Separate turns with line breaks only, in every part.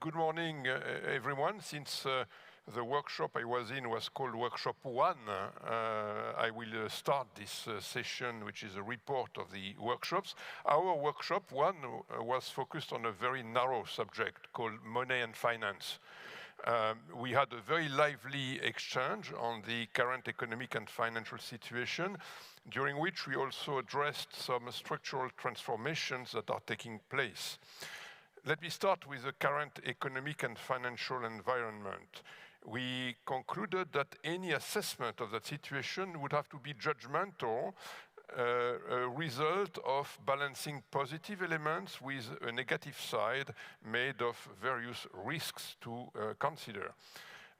Good morning, everyone. Since the workshop I was in was called Workshop 1, I will start this session, which is a report of the workshops. Our Workshop 1 was focused on a very narrow subject called money and finance. We had a very lively exchange on the current economic and financial situation, during which we also addressed some structural transformations that are taking place. Let me start with the current economic and financial environment. We concluded that any assessment of that situation would have to be judgmental, a result of balancing positive elements with a negative side made of various risks to consider.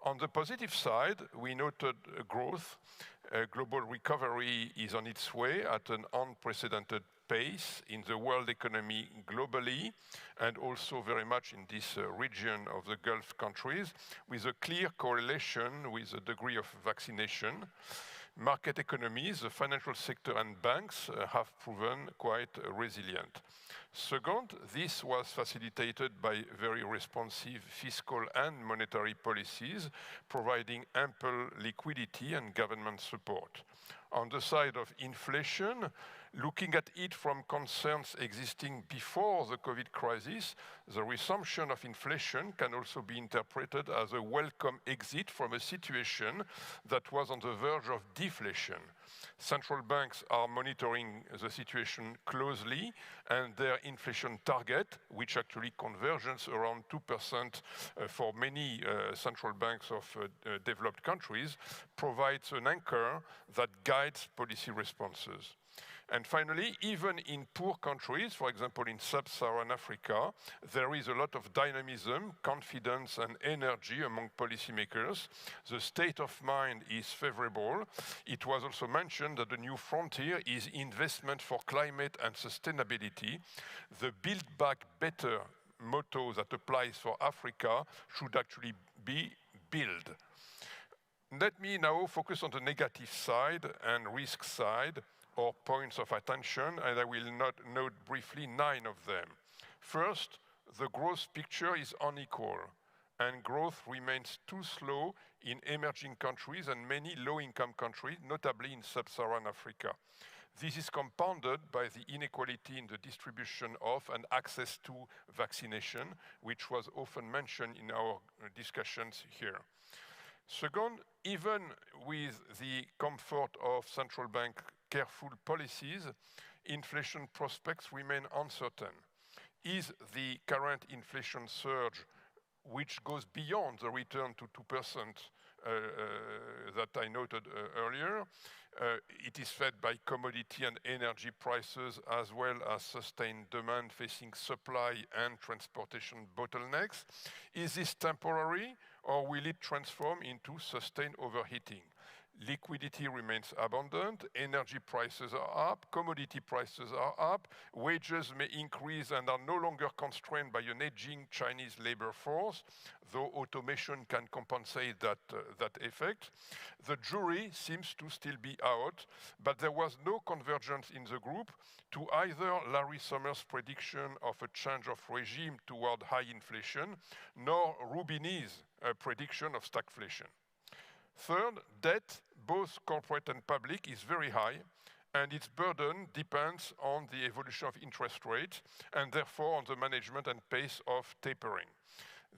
On the positive side, we noted growth. Global recovery is on its way at an unprecedented pace in the world economy globally, and also very much in this region of the Gulf countries, with a clear correlation with the degree of vaccination. Market economies, the financial sector and banks have proven quite resilient. Second, this was facilitated by very responsive fiscal and monetary policies, providing ample liquidity and government support. On the side of inflation, looking at it from concerns existing before the COVID crisis, the resumption of inflation can also be interpreted as a welcome exit from a situation that was on the verge of deflation. Central banks are monitoring the situation closely, and their inflation target, which actually converges around 2% for many central banks of developed countries, provides an anchor that guides policy responses. And finally, even in poor countries, for example in sub-Saharan Africa, there is a lot of dynamism, confidence and energy among policymakers. The state of mind is favorable. It was also mentioned that the new frontier is investment for climate and sustainability. The Build Back Better motto that applies for Africa should actually be build. Let me now focus on the negative side and risk side, or points of attention, and I will note briefly 9 of them. First, the growth picture is unequal, and growth remains too slow in emerging countries and many low-income countries, notably in sub-Saharan Africa. This is compounded by the inequality in the distribution of and access to vaccination, which was often mentioned in our discussions here. Second, even with the comfort of central bank careful policies, inflation prospects remain uncertain. Is the current inflation surge, which goes beyond the return to 2% that I noted earlier, it is fed by commodity and energy prices as well as sustained demand facing supply and transportation bottlenecks. Is this temporary, or will it transform into sustained overheating? Liquidity remains abundant, energy prices are up, commodity prices are up, wages may increase and are no longer constrained by an aging Chinese labor force, though automation can compensate that effect. The jury seems to still be out, but there was no convergence in the group to either Larry Summers' prediction of a change of regime toward high inflation, nor Rubini's prediction of stagflation. Third, debt, both corporate and public, is very high, and its burden depends on the evolution of interest rates and therefore on the management and pace of tapering.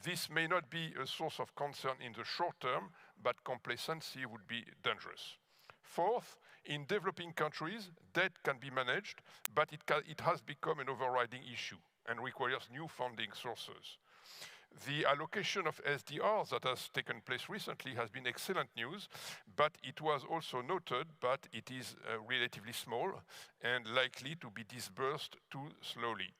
This may not be a source of concern in the short term, but complacency would be dangerous. Fourth, in developing countries, debt can be managed, but it has become an overriding issue and requires new funding sources. The allocation of SDRs that has taken place recently has been excellent news, but it was also noted that it is relatively small and likely to be disbursed too slowly.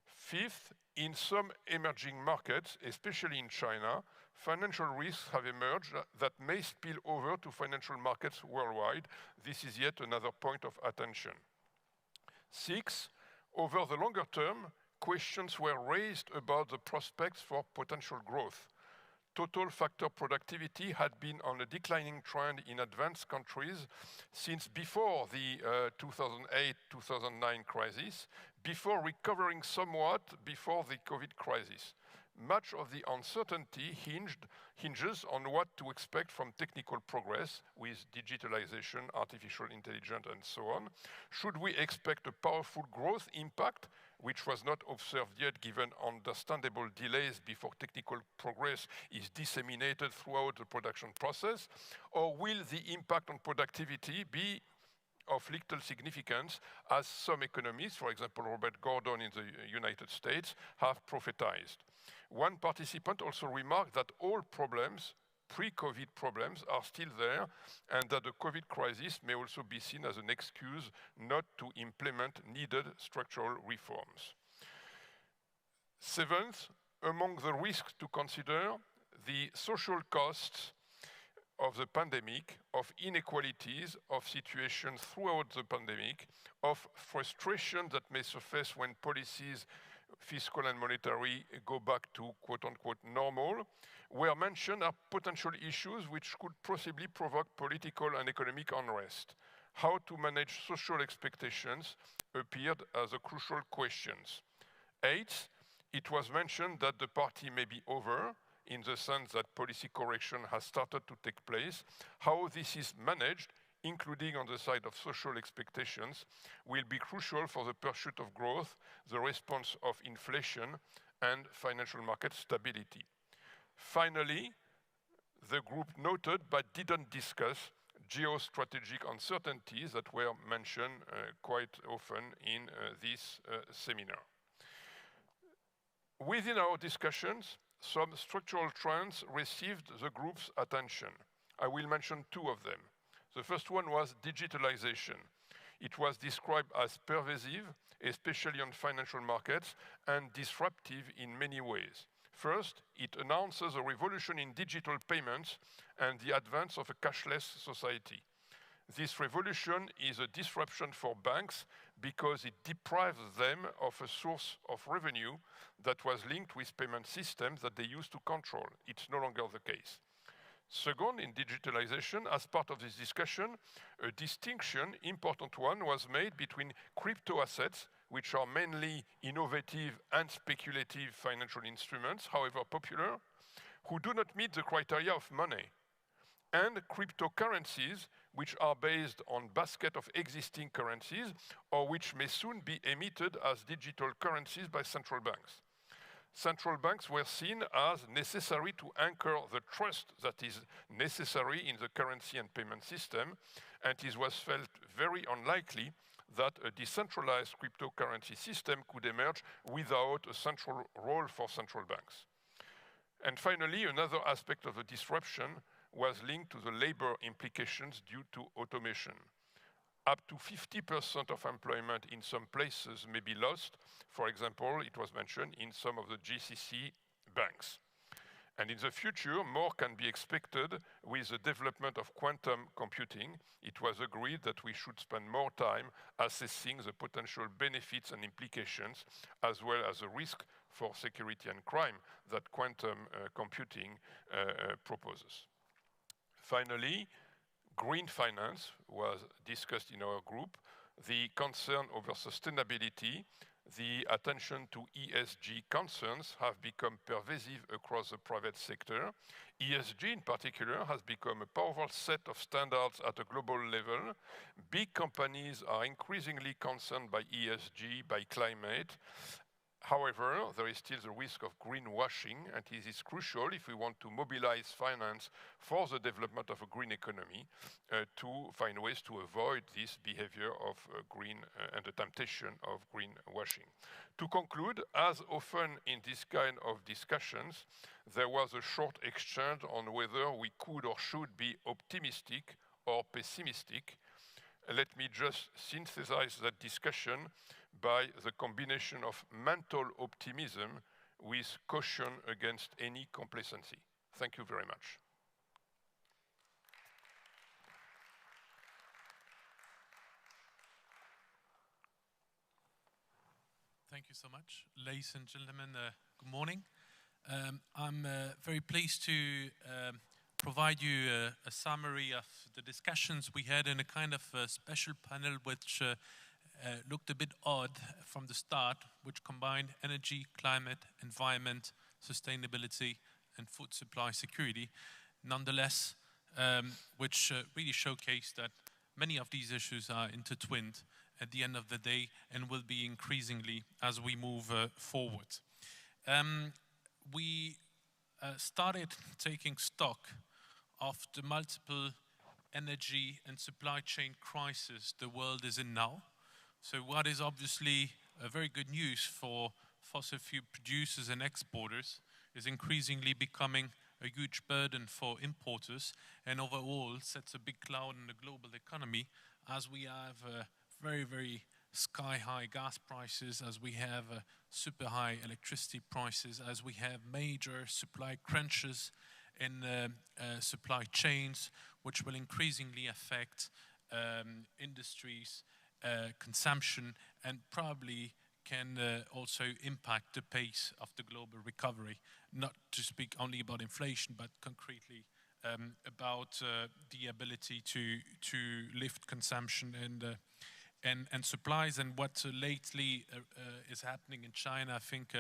Fifth, in some emerging markets, especially in China, financial risks have emerged that may spill over to financial markets worldwide. This is yet another point of attention. Six, over the longer term, questions were raised about the prospects for potential growth. Total factor productivity had been on a declining trend in advanced countries since before the 2008-2009 crisis, before recovering somewhat before the COVID crisis. much of the uncertainty hinges on what to expect from technical progress with digitalization, artificial intelligence, and so on. Should we expect a powerful growth impact, which was not observed yet given understandable delays before technical progress is disseminated throughout the production process? Or will the impact on productivity be of little significance, as some economists, for example, Robert Gordon in the United States, have prophesized? One participant also remarked that all problems, pre-COVID problems, are still there, and that the COVID crisis may also be seen as an excuse not to implement needed structural reforms. Seventh, among the risks to consider, the social costs of the pandemic, of inequalities, of situations throughout the pandemic, of frustration that may surface when policies, fiscal and monetary, go back to quote-unquote normal, were mentioned are potential issues which could possibly provoke political and economic unrest. How to manage social expectations appeared as a crucial question. Eighth, it was mentioned that the party may be over, in the sense that policy correction has started to take place. How this is managed, including on the side of social expectations, will be crucial for the pursuit of growth, the response of inflation, and financial market stability. Finally, the group noted but didn't discuss geostrategic uncertainties that were mentioned quite often in this seminar. Within our discussions, some structural trends received the group's attention. I will mention two of them. The first one was digitalization. It was described as pervasive, especially on financial markets, and disruptive in many ways. First, it announces a revolution in digital payments and the advance of a cashless society. This revolution is a disruption for banks because it deprives them of a source of revenue that was linked with payment systems that they used to control. It's no longer the case. Second, in digitalization, as part of this discussion, a distinction, important one, was made between crypto assets, which are mainly innovative and speculative financial instruments, however popular, who do not meet the criteria of money, and cryptocurrencies, which are based on a basket of existing currencies, or which may soon be emitted as digital currencies by central banks. Central banks were seen as necessary to anchor the trust that is necessary in the currency and payment system, and it was felt very unlikely that a decentralized cryptocurrency system could emerge without a central role for central banks. And finally, another aspect of the disruption was linked to the labor implications due to automation. Up to 50% of employment in some places may be lost. For example, it was mentioned in some of the GCC banks. And in the future, more can be expected with the development of quantum computing. It was agreed that we should spend more time assessing the potential benefits and implications, as well as the risk for security and crime that quantum computing proposes. Finally, green finance was discussed in our group. The concern over sustainability, the attention to ESG concerns have become pervasive across the private sector. ESG in particular has become a powerful set of standards at a global level. Big companies are increasingly concerned by ESG, by climate. However, there is still the risk of greenwashing, and it is crucial if we want to mobilize finance for the development of a green economy to find ways to avoid this behavior of green and the temptation of greenwashing. To conclude, as often in this kind of discussions, there was a short exchange on whether we could or should be optimistic or pessimistic. Let me just synthesize that discussion by the combination of mental optimism with caution against any complacency. Thank you very much.
Thank you so much. Ladies and gentlemen, good morning. I'm very pleased to provide you a summary of the discussions we had in a kind of a special panel which looked a bit odd from the start, which combined energy, climate, environment, sustainability, and food supply security. Nonetheless, which really showcase that many of these issues are intertwined at the end of the day and will be increasingly as we move forward. We started taking stock of the multiple energy and supply chain crises the world is in now. So what is obviously a very good news for fossil fuel producers and exporters is increasingly becoming a huge burden for importers, and overall sets a big cloud in the global economy, as we have very, very sky-high gas prices, as we have super high electricity prices, as we have major supply crunches in supply chains, which will increasingly affect industries, consumption, and probably can also impact the pace of the global recovery. Not to speak only about inflation, but concretely about the ability to lift consumption and supplies. And what lately is happening in China, I think,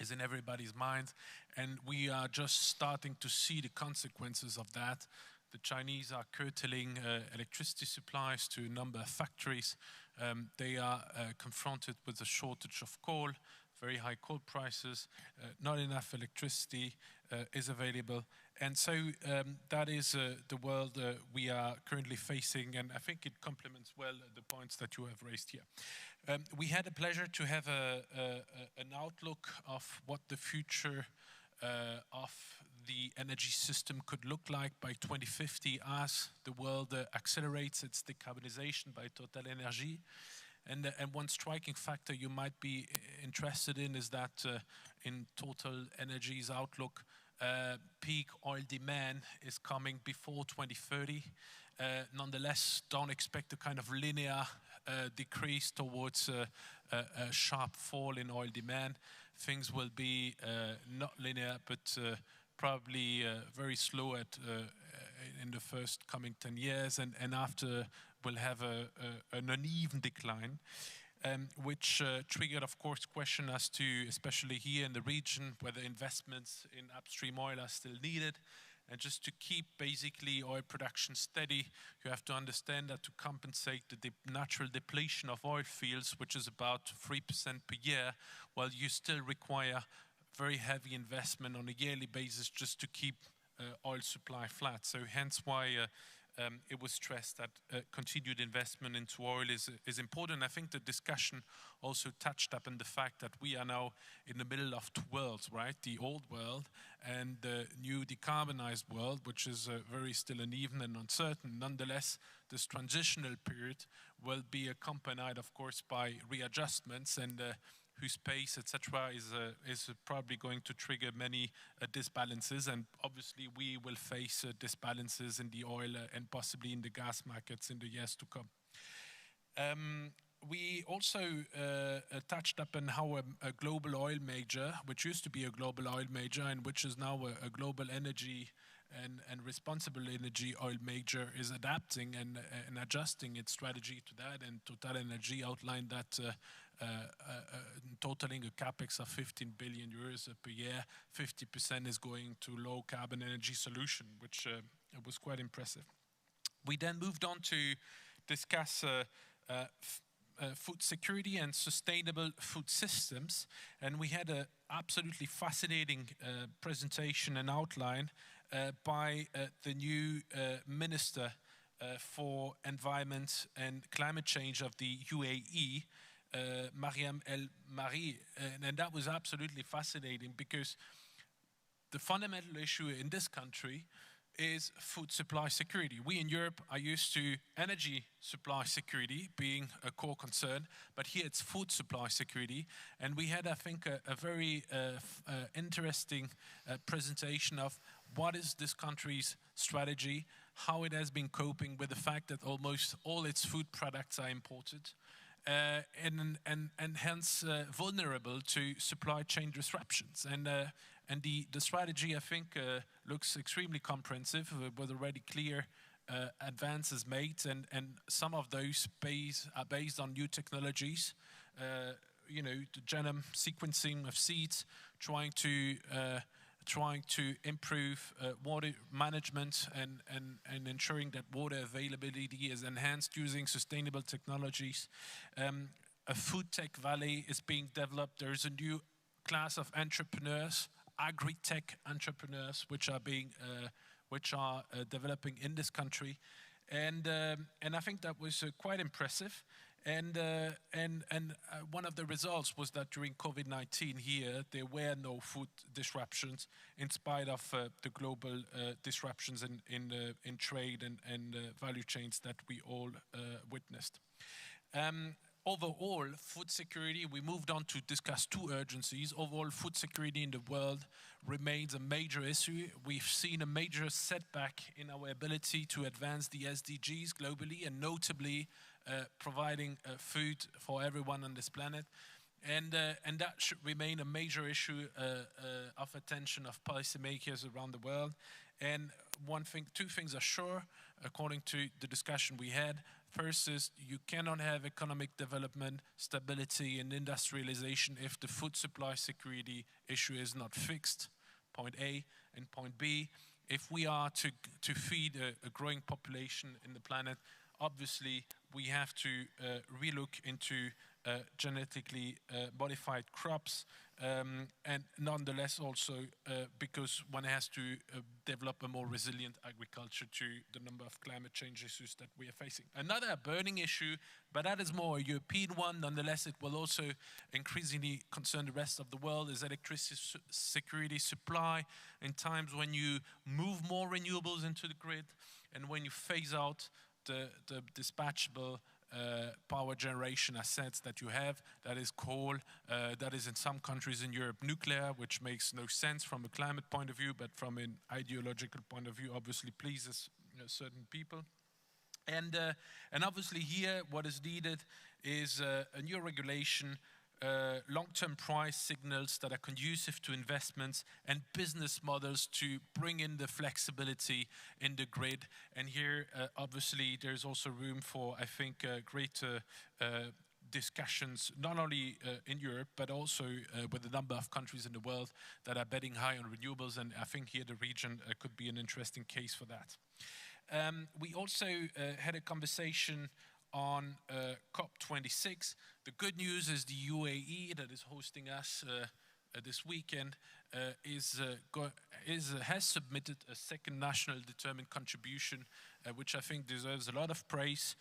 is in everybody's mind, and we are just starting to see the consequences of that. The Chinese are curtailing electricity supplies to a number of factories. They are confronted with a shortage of coal, very high coal prices, not enough electricity is available. And so that is the world we are currently facing, and I think it complements well the points that you have raised here. We had a pleasure to have an outlook of what the future of the energy system could look like by 2050 as the world accelerates its decarbonization by TotalEnergies. And one striking factor you might be interested in is that in TotalEnergies' outlook, peak oil demand is coming before 2030. Nonetheless, don't expect a kind of linear decrease towards a sharp fall in oil demand. Things will be not linear, but probably very slow in the first coming 10 years, and after we'll have an uneven decline, which triggered, of course, question as to, especially here in the region, whether investments in upstream oil are still needed. And just to keep basically oil production steady, you have to understand that to compensate the natural depletion of oil fields, which is about 3% per year, well, you still require very heavy investment on a yearly basis just to keep oil supply flat. So hence why it was stressed that continued investment into oil is important. I think the discussion also touched up on the fact that we are now in the middle of two worlds, right? The old world and the new decarbonized world, which is very still uneven and uncertain. Nonetheless, this transitional period will be accompanied, of course, by readjustments, and whose pace, etc., is probably going to trigger many disbalances, and obviously we will face disbalances in the oil and possibly in the gas markets in the years to come. We also touched up on how a global oil major, which used to be a global oil major and which is now a global energy and responsible energy oil major, is adapting and adjusting its strategy to that. And TotalEnergies outlined that totaling a capex of 15 billion euros per year, 50% is going to low carbon energy solution, which was quite impressive. We then moved on to discuss food security and sustainable food systems, and we had an absolutely fascinating presentation and outline by the new Minister for Environment and Climate Change of the UAE, Mariam El Mari, and that was absolutely fascinating because the fundamental issue in this country is food supply security. We in Europe are used to energy supply security being a core concern, but here it's food supply security. And we had, I think, a very interesting presentation of what is this country's strategy, how it has been coping with the fact that almost all its food products are imported, and hence vulnerable to supply chain disruptions. And the strategy, I think, looks extremely comprehensive with already clear advances made, and some of those are based on new technologies, you know, the genome sequencing of seeds, trying to improve water management and ensuring that water availability is enhanced using sustainable technologies. A food tech valley is being developed. There's a new class of entrepreneurs, agri-tech entrepreneurs, which are developing in this country, and I think that was quite impressive. And one of the results was that during COVID-19 here, there were no food disruptions in spite of the global disruptions in trade and value chains that we all witnessed. Overall, food security, we moved on to discuss two urgencies. Overall, food security in the world remains a major issue. We've seen a major setback in our ability to advance the SDGs globally, and notably providing food for everyone on this planet. And that should remain a major issue of attention of policymakers around the world. And two things are sure, according to the discussion we had. First is you cannot have economic development, stability, and industrialization if the food supply security issue is not fixed, point A. And point B, if we are to feed a growing population in the planet, obviously we have to relook into genetically modified crops, and nonetheless also because one has to develop a more resilient agriculture to the number of climate change issues that we are facing. Another burning issue, but that is more a European one, nonetheless it will also increasingly concern the rest of the world, is electricity security supply in times when you move more renewables into the grid and when you phase out the dispatchable power generation assets that you have, that is coal, that is in some countries in Europe nuclear, which makes no sense from a climate point of view, but from an ideological point of view obviously pleases certain people. And obviously here what is needed is a new regulation, long-term price signals that are conducive to investments and business models to bring in the flexibility in the grid. And here, obviously, there's also room for, I think, greater discussions, not only in Europe, but also with a number of countries in the world that are betting high on renewables. And I think here the region could be an interesting case for that. We also had a conversation on COP26. The good news is the UAE that is hosting us this weekend has submitted a second national determined contribution, which I think deserves a lot of praise,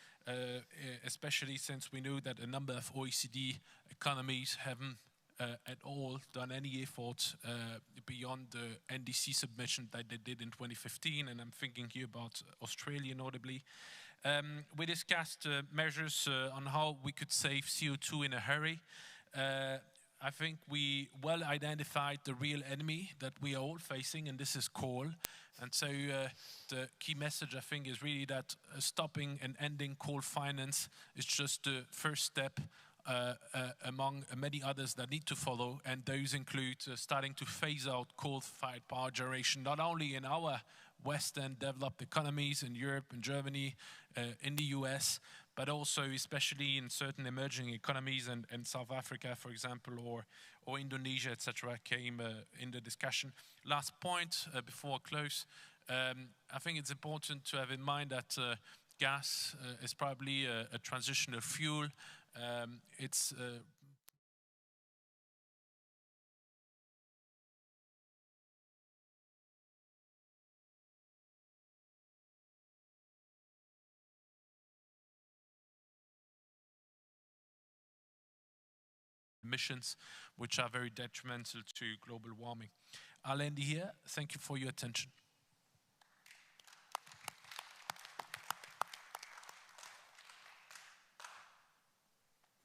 especially since we know that a number of OECD economies haven't at all done any effort beyond the NDC submission that they did in 2015, and I'm thinking here about Australia notably. We discussed measures on how we could save CO2 in a hurry. I think we well identified the real enemy that we are all facing, and this is coal. And so the key message, I think, is really that stopping and ending coal finance is just the first step among many others that need to follow, and those include starting to phase out coal-fired power generation, not only in our Western developed economies in Europe and Germany, in the US, but also especially in certain emerging economies, and South Africa, for example, or Indonesia, etc., came in the discussion. Last point before I close, I think it's important to have in mind that gas is probably a transitional fuel. It's emissions, which are very detrimental to global warming. I'll end here. Thank you for your attention.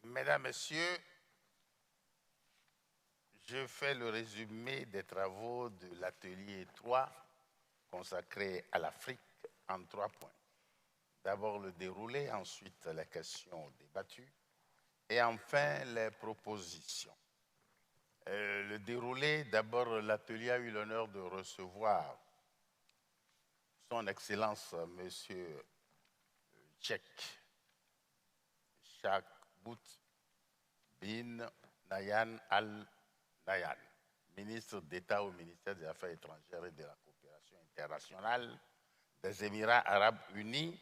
Mesdames, Messieurs, je fais le résumé des travaux de l'atelier 3 consacré à l'Afrique en 3 points. D'abord le déroulé, ensuite les questions débattues et enfin les propositions. Le déroulé, d'abord l'atelier a eu l'honneur de recevoir son Excellence Monsieur Cheikh Bout bin Nahyan Al-Nahyan, ministre d'État au ministère des Affaires étrangères et de la coopération internationale des Émirats arabes unis,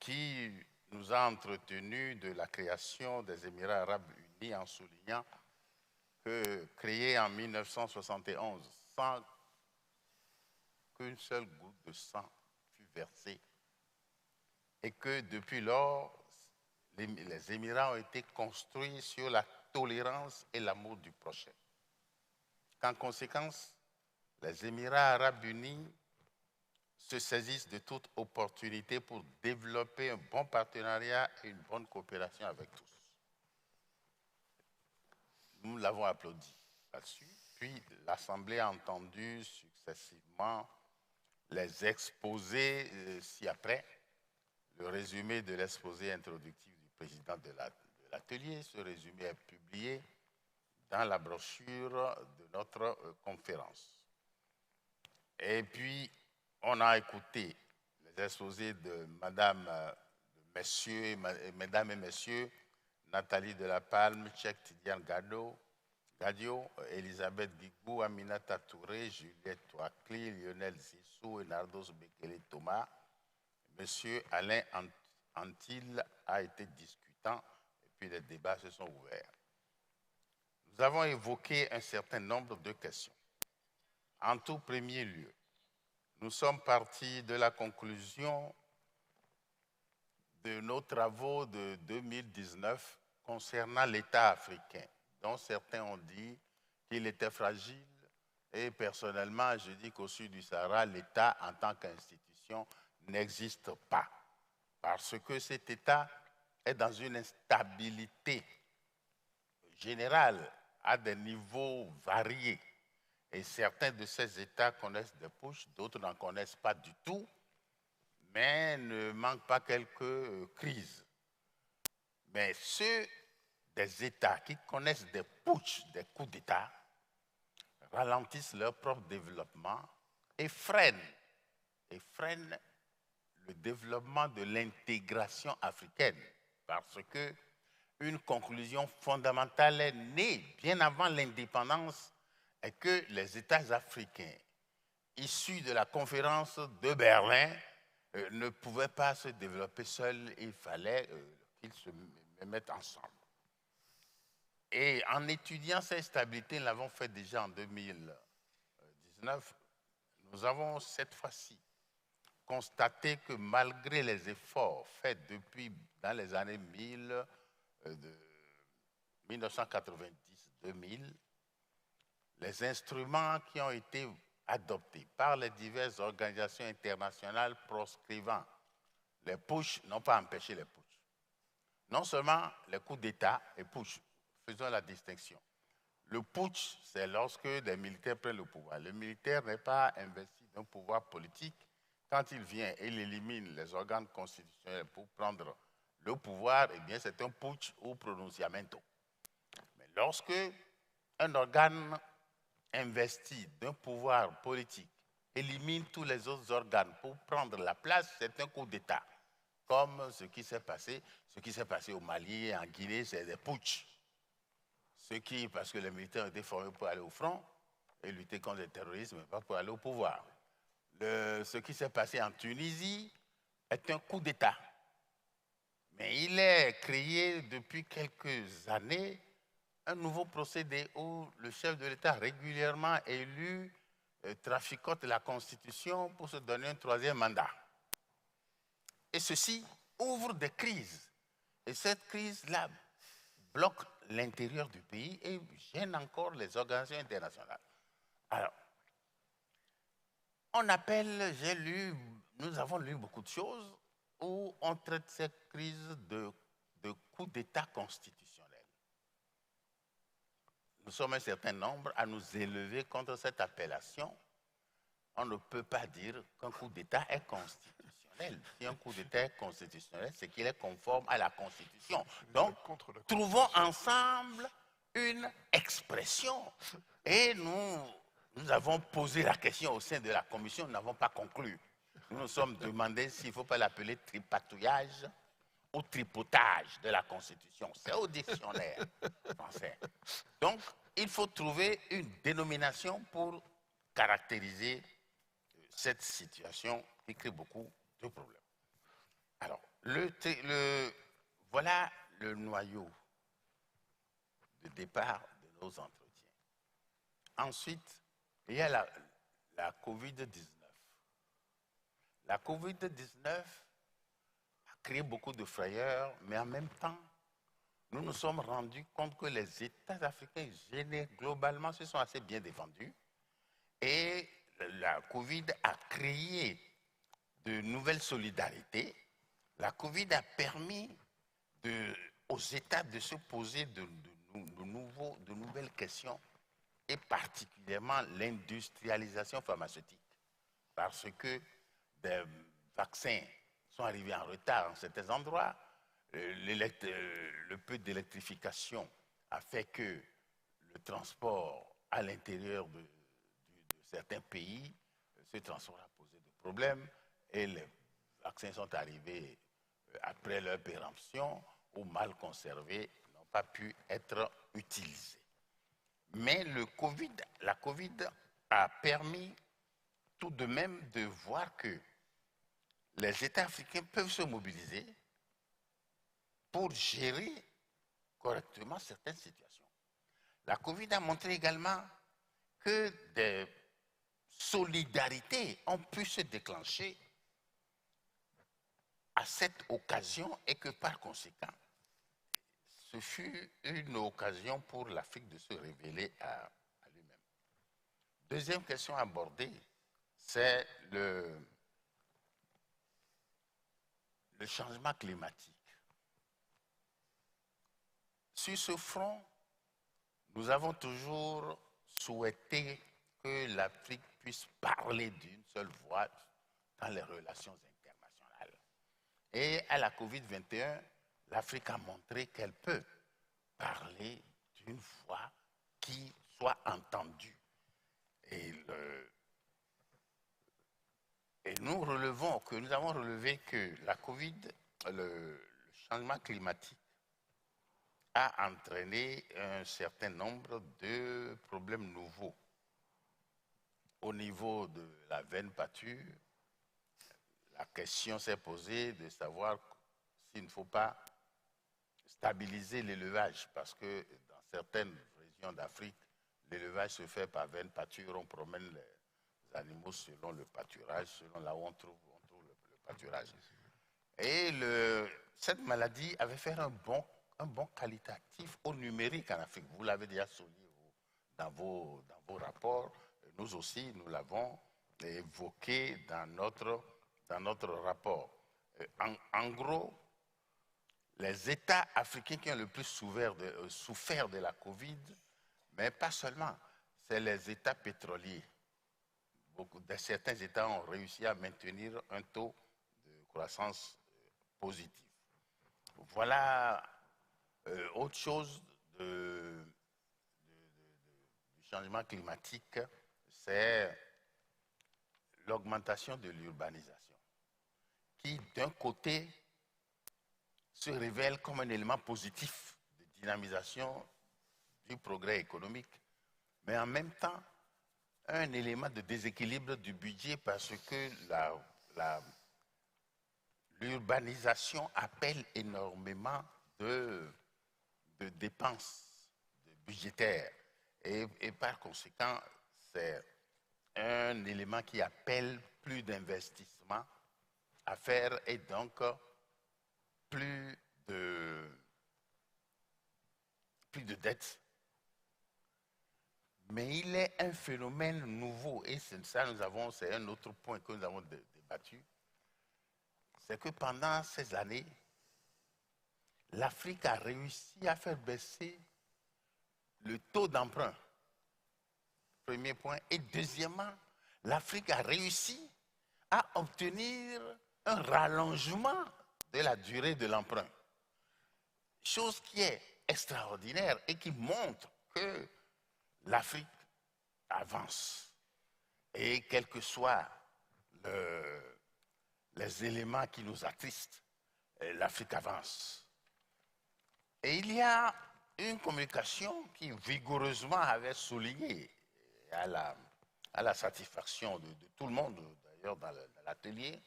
qui nous a entretenus de la création des Émirats arabes unis en soulignant que, créés en 1971, sans qu'une seule goutte de sang fût versée, et que depuis lors, les Émirats ont été construits sur la tolérance et l'amour du prochain. Qu'en conséquence, les Émirats arabes unis se saisissent de toute opportunité pour développer un bon partenariat et une bonne coopération avec tous. Nous l'avons applaudi là-dessus, puis l'Assemblée a entendu successivement les exposés ci-après. Le résumé de l'exposé introductif du président de l'atelier, ce résumé est publié dans la brochure de notre conférence. Et puis, on a écouté les exposés de mesdames et messieurs, Nathalie de la Palme, Cheikh Tidiane Gadio, Elisabeth Guigou, Aminata Touré, Juliette Touakli, Lionel Zissou et Nardos Bekele Thomas. Monsieur Alain Antil a été discutant et puis les débats se sont ouverts. Nous avons évoqué un certain nombre de questions. En tout premier lieu, nous sommes partis de la conclusion de nos travaux de 2019 concernant l'État africain, dont certains ont dit qu'il était fragile, et personnellement, je dis qu'au sud du Sahara, l'État en tant qu'institution n'existe pas, parce que cet État est dans une instabilité générale à des niveaux variés. Et certains de ces États connaissent des pushs, d'autres n'en connaissent pas du tout, mais ne manquent pas quelques crises. Mais ceux des États qui connaissent des putschs, des coups d'État, ralentissent leur propre développement et freinent le développement de l'intégration africaine, parce que une conclusion fondamentale est née bien avant l'indépendance, et que les États africains issus de la conférence de Berlin ne pouvaient pas se développer seuls, il fallait qu'ils se mettent ensemble. Et en étudiant cette stabilité, nous l'avons fait déjà en 2019, nous avons cette fois-ci constaté que malgré les efforts faits depuis dans les années 1990-2000, les instruments qui ont été adoptés par les diverses organisations internationales proscrivant les putschs n'ont pas empêché les putschs. Non seulement les coups d'État et putsch, faisons la distinction. Le putsch, c'est lorsque les militaires prennent le pouvoir. Le militaire n'est pas investi d'un pouvoir politique. Quand il vient et il élimine les organes constitutionnels pour prendre le pouvoir, eh bien c'est un putsch ou pronunciamento. Mais lorsque un organe investi d'un pouvoir politique élimine tous les autres organes pour prendre la place, c'est un coup d'État. Comme ce qui s'est passé au Mali et en Guinée, c'est des putschs. Parce que les militaires ont été formés pour aller au front et lutter contre le terrorisme, pas pour aller au pouvoir. Ce qui s'est passé en Tunisie est un coup d'État. Mais il est créé depuis quelques années un nouveau procédé où le chef de l'État régulièrement élu traficote la Constitution pour se donner un troisième mandat. Et ceci ouvre des crises. Et cette crise-là bloque l'intérieur du pays et gêne encore les organisations internationales. Alors, nous avons lu beaucoup de choses où on traite cette crise de coup d'État constitutionnel. Nous sommes un certain nombre à nous élever contre cette appellation. On ne peut pas dire qu'un coup d'État est constitutionnel. Si un coup d'État est constitutionnel, c'est qu'il est conforme à la Constitution. Donc, trouvons ensemble une expression. Et nous avons posé la question au sein de la commission, nous n'avons pas conclu. Nous nous sommes demandé s'il ne faut pas l'appeler tripatouillage au tripotage de la Constitution. C'est au dictionnaire français. Donc, il faut trouver une dénomination pour caractériser cette situation qui crée beaucoup de problèmes. Alors, voilà le noyau de départ de nos entretiens. Ensuite, il y a la COVID-19. La COVID-19 a créé beaucoup de frayeurs, mais en même temps, nous nous sommes rendus compte que les États africains, globalement, se sont assez bien défendus. Et la COVID a créé de nouvelles solidarités. La COVID a permis aux États de se poser de nouvelles questions, et particulièrement l'industrialisation pharmaceutique. Parce que des vaccins sont arrivés en retard en certains endroits. Le peu d'électrification a fait que le transport à l'intérieur de certains pays, ce transport a posé des problèmes et les vaccins sont arrivés après leur péremption ou mal conservés, n'ont pas pu être utilisés. Mais la COVID a permis tout de même de voir que les États africains peuvent se mobiliser pour gérer correctement certaines situations. La COVID a montré également que des solidarités ont pu se déclencher à cette occasion et que par conséquent, ce fut une occasion pour l'Afrique de se révéler à lui-même. Deuxième question abordée, c'est le changement climatique. Sur ce front, nous avons toujours souhaité que l'Afrique puisse parler d'une seule voix dans les relations internationales. Et à la COVID-21, l'Afrique a montré qu'elle peut parler d'une voix qui soit entendue. Et nous avons relevé que la COVID, le changement climatique, a entraîné un certain nombre de problèmes nouveaux. Au niveau de la veine pâture, la question s'est posée de savoir s'il ne faut pas stabiliser l'élevage, parce que dans certaines régions d'Afrique, l'élevage se fait par veine pâture, on promène les animaux selon le pâturage, selon là où on trouve le pâturage. Et cette maladie avait fait un bon qualitatif au numérique en Afrique. Vous l'avez déjà souligné dans vos rapports. Nous aussi, nous l'avons évoqué dans notre rapport. En gros, les États africains qui ont le plus souffert de la COVID, mais pas seulement, c'est les États pétroliers. Certains États ont réussi à maintenir un taux de croissance positif. Voilà autre chose du changement climatique, c'est l'augmentation de l'urbanisation, qui d'un côté se révèle comme un élément positif de dynamisation du progrès économique, mais en même temps un élément de déséquilibre du budget parce que l'urbanisation appelle énormément de dépenses budgétaires et par conséquent c'est un élément qui appelle plus d'investissement à faire et donc plus de dettes. Mais il est un phénomène nouveau et c'est un autre point que nous avons débattu. C'est que pendant ces années, l'Afrique a réussi à faire baisser le taux d'emprunt. Premier point. Et deuxièmement, l'Afrique a réussi à obtenir un rallongement de la durée de l'emprunt. Chose qui est extraordinaire et qui montre que l'Afrique avance. Et quels que soient les éléments qui nous attristent, l'Afrique avance. Et il y a une communication qui vigoureusement avait souligné à la satisfaction de tout le monde, d'ailleurs dans l'atelier,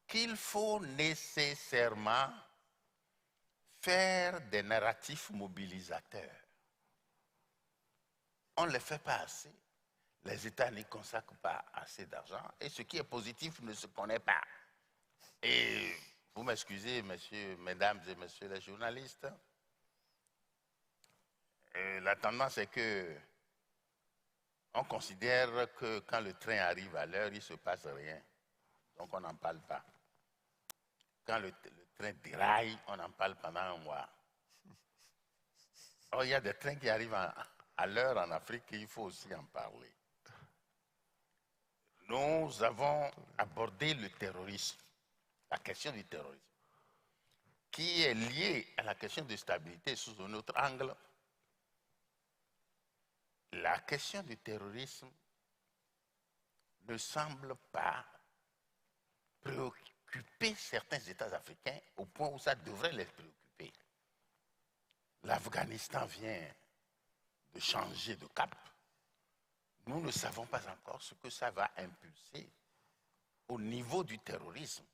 qu'il faut nécessairement faire des narratifs mobilisateurs. On ne les fait pas assez. Les États n'y consacrent pas assez d'argent et ce qui est positif ne se connaît pas. Et vous m'excusez, mesdames et messieurs les journalistes, la tendance est que on considère que quand le train arrive à l'heure, il ne se passe rien. Donc on n'en parle pas. Quand le train déraille, on en parle pendant un mois. Or, il y a des trains qui arrivent à l'heure en Afrique et il faut aussi en parler. Nous avons abordé le terrorisme, la question du terrorisme, qui est liée à la question de stabilité sous un autre angle. La question du terrorisme ne semble pas préoccuper certains États africains au point où ça devrait les préoccuper. L'Afghanistan vient de changer de cap. Nous ne savons pas encore ce que ça va impulser au niveau du terrorisme.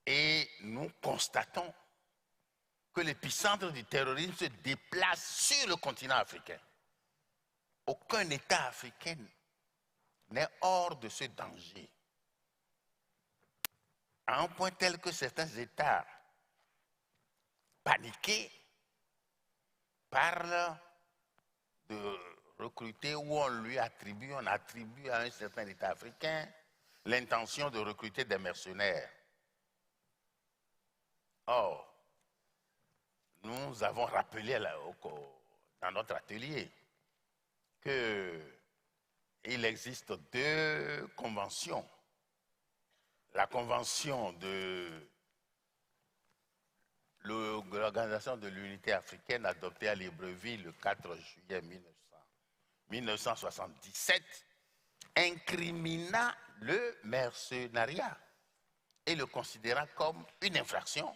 Et nous constatons que l'épicentre du terrorisme se déplace sur le continent africain. Aucun État africain n'est hors de ce danger. À un point tel que certains États paniqués parlent de recruter ou on attribue à un certain État africain l'intention de recruter des mercenaires. Or, nous avons rappelé dans notre atelier qu'il existe deux conventions. La convention de l'Organisation de l'Unité africaine adoptée à Libreville le 4 juillet 1977 incrimina le mercenariat et le considérant comme une infraction,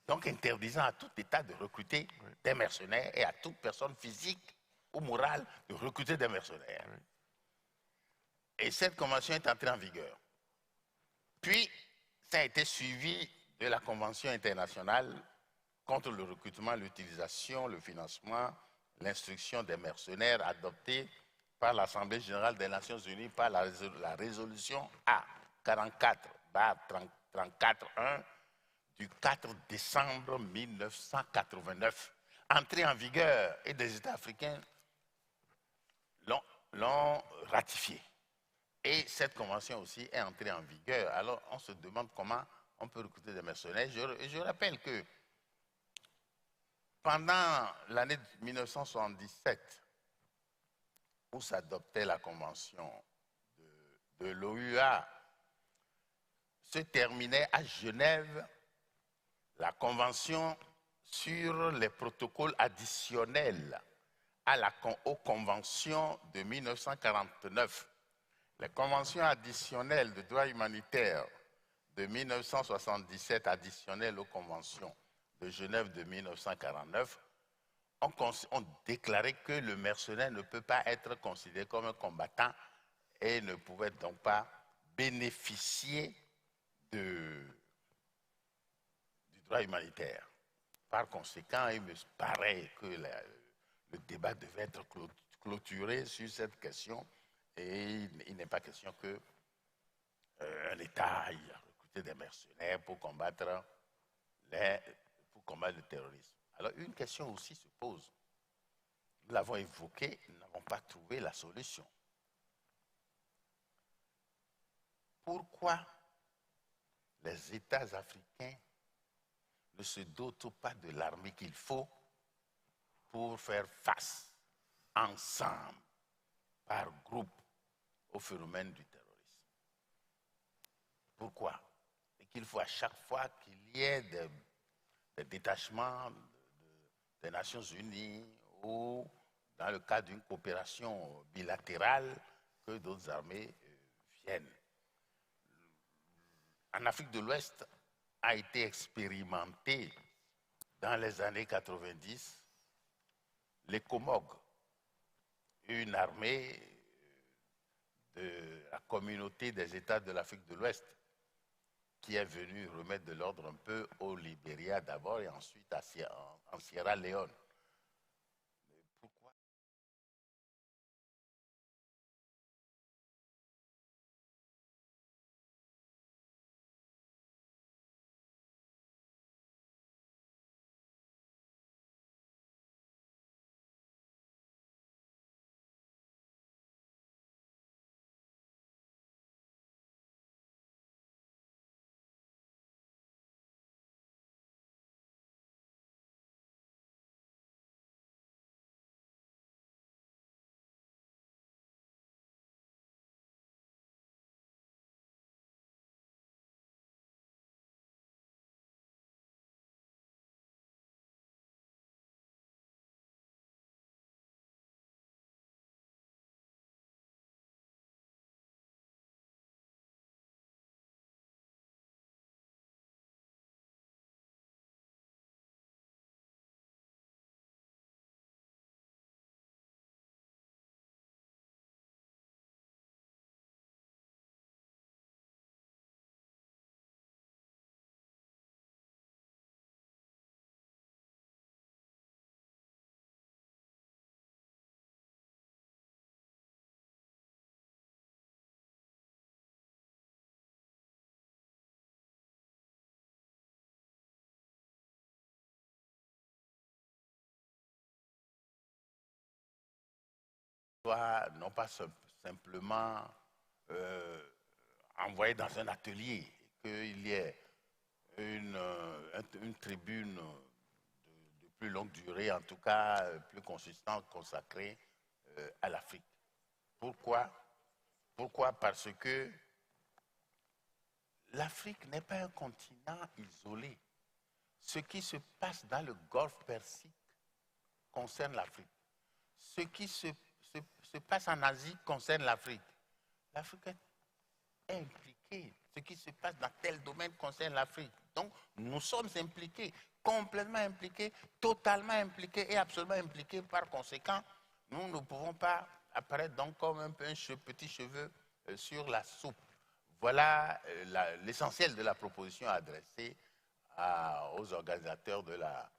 donc interdisant à tout État de recruter des mercenaires et à toute personne physique ou morale de recruter des mercenaires. Et cette convention est entrée en vigueur. Puis, ça a été suivi de la Convention internationale contre le recrutement, l'utilisation, le financement, l'instruction des mercenaires adoptée par l'Assemblée générale des Nations unies par la résolution A44/34-1 du 4 décembre 1989. Entrée en vigueur et des États africains l'ont ratifiée. Et cette convention aussi est entrée en vigueur. Alors on se demande comment on peut recruter des mercenaires. Je rappelle que pendant l'année 1977, où s'adoptait la convention de l'OUA, se terminait à Genève la convention sur les protocoles additionnels aux conventions de 1949. Les conventions additionnelles de droit humanitaire de 1977 additionnelles aux conventions de Genève de 1949 ont déclaré que le mercenaire ne peut pas être considéré comme un combattant et ne pouvait donc pas bénéficier du droit humanitaire. Par conséquent, il me paraît que le débat devait être clôturé sur cette question et il n'est pas question qu'un État aille recruter des mercenaires pour combattre le terrorisme. Alors une question aussi se pose. Nous l'avons évoqué, nous n'avons pas trouvé la solution. Pourquoi les États africains ne se dotent pas de l'armée qu'il faut pour faire face ensemble, par groupe, au phénomène du terrorisme? Pourquoi? Et qu'il faut à chaque fois qu'il y ait des détachements des Nations Unies ou dans le cadre d'une coopération bilatérale que d'autres armées viennent. En Afrique de l'Ouest, a été expérimenté dans les années 90, les Comog, une armée de la communauté des États de l'Afrique de l'Ouest, qui est venue remettre de l'ordre un peu au Libéria d'abord et ensuite en Sierra Leone. Pourquoi? Non pas simplement envoyer dans un atelier, qu'il y ait une tribune de plus longue durée, en tout cas plus consistante, consacrée à l'Afrique. Pourquoi? Pourquoi? Parce que l'Afrique n'est pas un continent isolé. Ce qui se passe dans le Golfe Persique concerne l'Afrique. Ce qui se passe en Asie concerne l'Afrique. L'Afrique est impliquée. Ce qui se passe dans tel domaine concerne l'Afrique. Donc, nous sommes impliqués, complètement impliqués, totalement impliqués et absolument impliqués. Par conséquent, nous ne pouvons pas apparaître donc comme un petit cheveu sur la soupe. Voilà l'essentiel de la proposition adressée aux organisateurs de la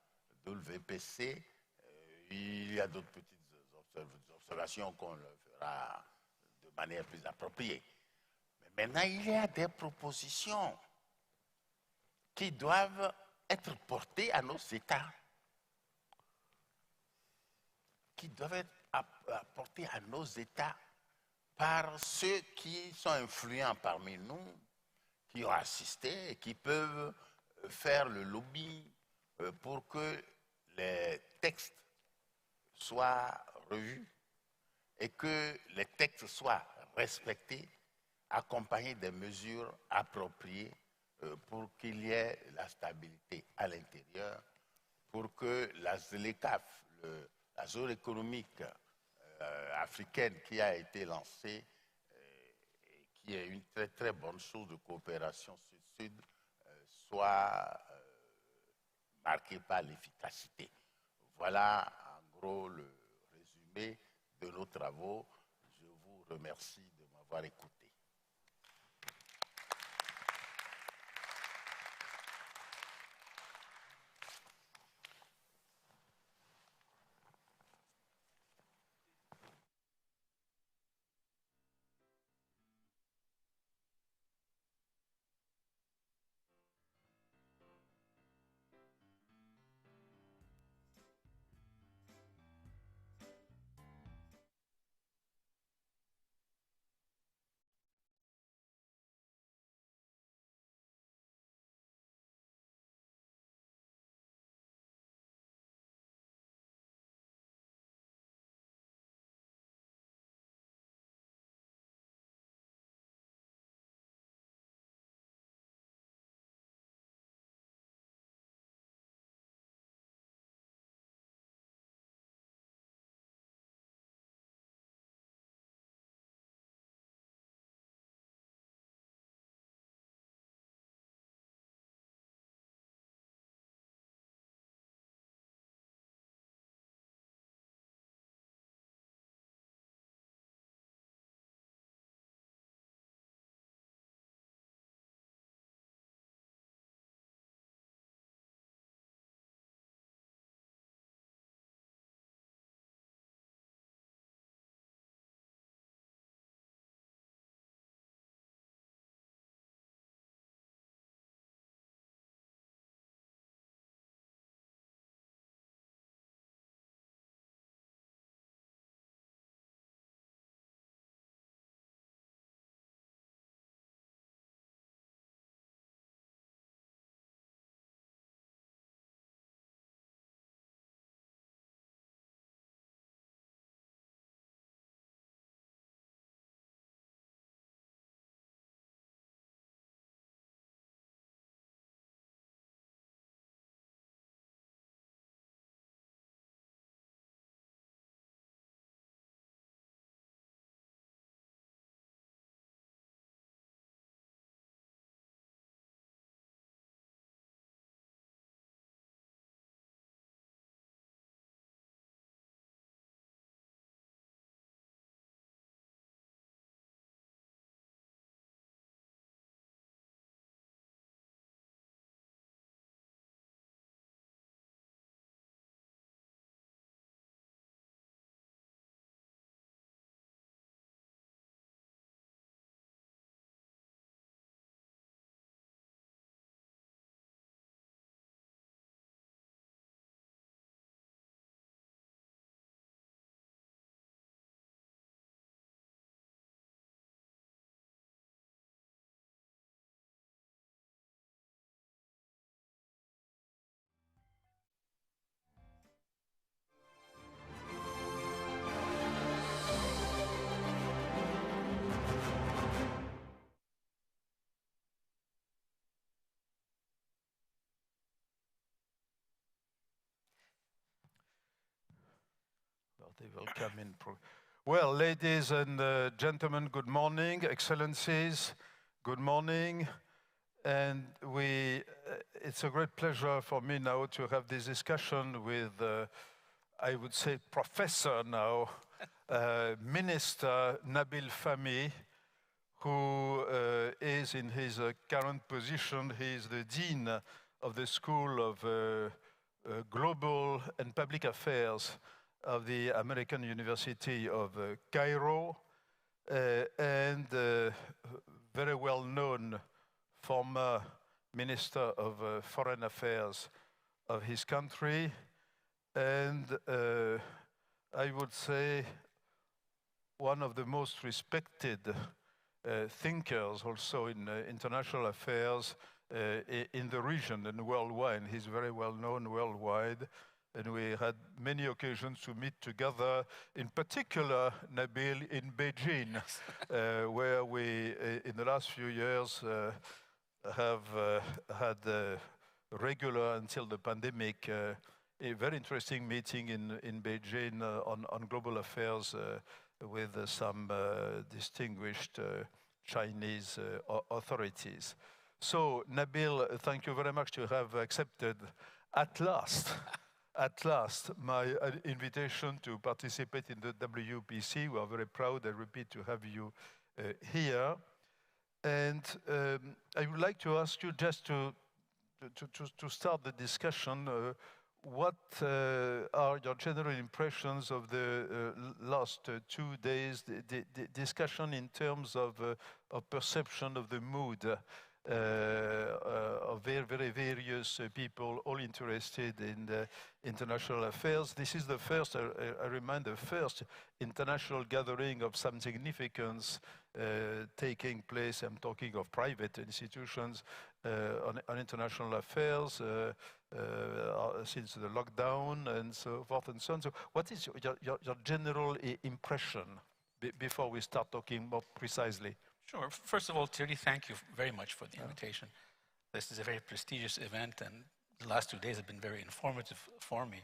WPC. Il y a d'autres petites observations qu'on le fera de manière plus appropriée. Mais maintenant, il y a des propositions qui doivent être portées à nos États, qui doivent être apportées à nos États par ceux qui sont influents parmi nous, qui ont assisté et qui peuvent faire le lobby pour que les textes soient revus et que les textes soient respectés, accompagnés des mesures appropriées pour qu'il y ait la stabilité à l'intérieur, pour que la ZLECAF, la zone économique africaine qui a été lancée, qui est une très très bonne chose de coopération sud-sud, soit marquée par l'efficacité. Voilà en gros le résumé de nos travaux. Je vous remercie de m'avoir écouté.
they will come in. Well, ladies and gentlemen, good morning. Excellencies, good morning. And it's a great pleasure for me now to have this discussion with, I would say, Professor now, Minister Nabil Fahmy, who is in his current position. He is the Dean of the School of Global and Public Affairs of the American University of Cairo, and very well known former Minister of Foreign Affairs of his country, and I would say one of the most respected thinkers also in international affairs in the region and worldwide. He's very well known worldwide, and we had many occasions to meet together, in particular, Nabil, in Beijing, where we, in the last few years, have had regular, until the pandemic, a very interesting meeting in Beijing on global affairs with some distinguished Chinese authorities. So, Nabil, thank you very much to have accepted at last my invitation to participate in the WPC. We are very proud, I repeat, to have you here. And I would like to ask you just to start the discussion, what are your general impressions of the last 2 days, the discussion in terms of perception of the mood of very various people, all interested in international affairs. This is the first, I remind, the first international gathering of some significance taking place. I'm talking of private institutions on international affairs since the lockdown and so forth and so on. So what is your general impression before we start talking more precisely?
Sure. First of all, Thierry, thank you very much for the invitation. This is a very prestigious event, and the last 2 days have been very informative for me.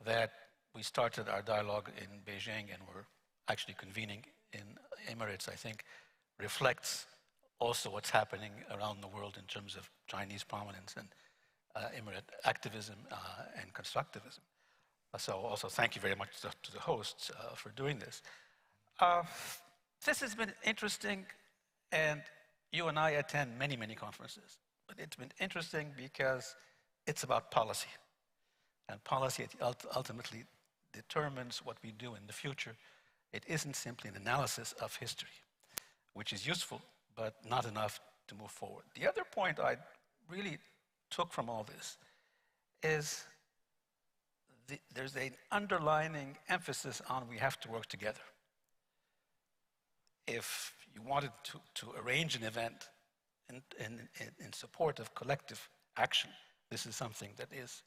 That we started our dialogue in Beijing and we're actually convening in Emirates, I think, reflects also what's happening around the world in terms of Chinese prominence and Emirate activism and constructivism. So also thank you very much to the hosts for doing this. This has been interesting, and you and I attend many, many conferences. But it's been interesting because it's about policy. And policy ultimately determines what we do in the future. It isn't simply an analysis of history, which is useful, but not enough to move forward. The other point I really took from all this is there's an underlying emphasis on we have to work together. If you wanted to arrange an event in support of collective action, this is something that is,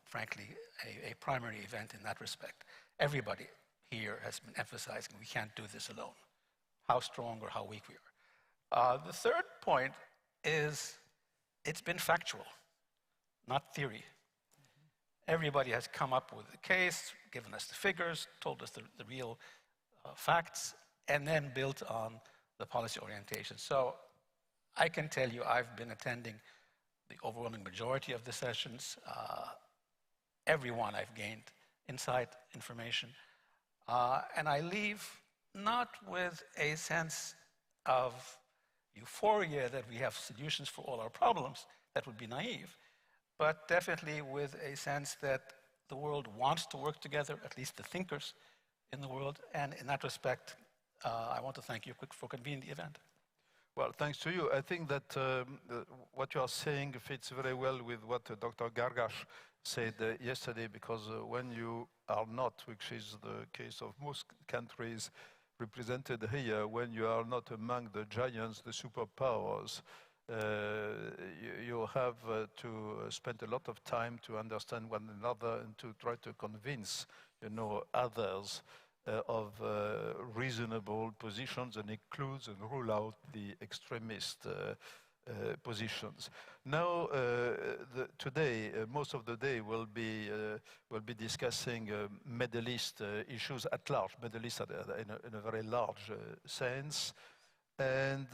frankly, a primary event in that respect. Everybody here has been emphasizing we can't do this alone, how strong or how weak we are. The third point is it's been factual, not theory. Everybody has come up with a case, given us the figures, told us the real facts, and then built on the policy orientation. So I can tell you I've been attending the overwhelming majority of the sessions. Every one I've gained insight, information, and I leave not with a sense of euphoria that we have solutions for all our problems, that would be naive, but definitely with a sense that the world wants to work together, at least the thinkers in the world, and in that respect, I want to thank you for convening the event.
Well, thanks to you. I think that what you are saying fits very well with what Dr. Gargash said yesterday, because when you are not, which is the case of most countries represented here, when you are not among the giants, the superpowers, you have to spend a lot of time to understand one another and to try to convince, others of reasonable positions, and includes and rule out the extremist positions. Now, today, most of the day will be discussing Middle East issues at large, Middle East in a very large sense. And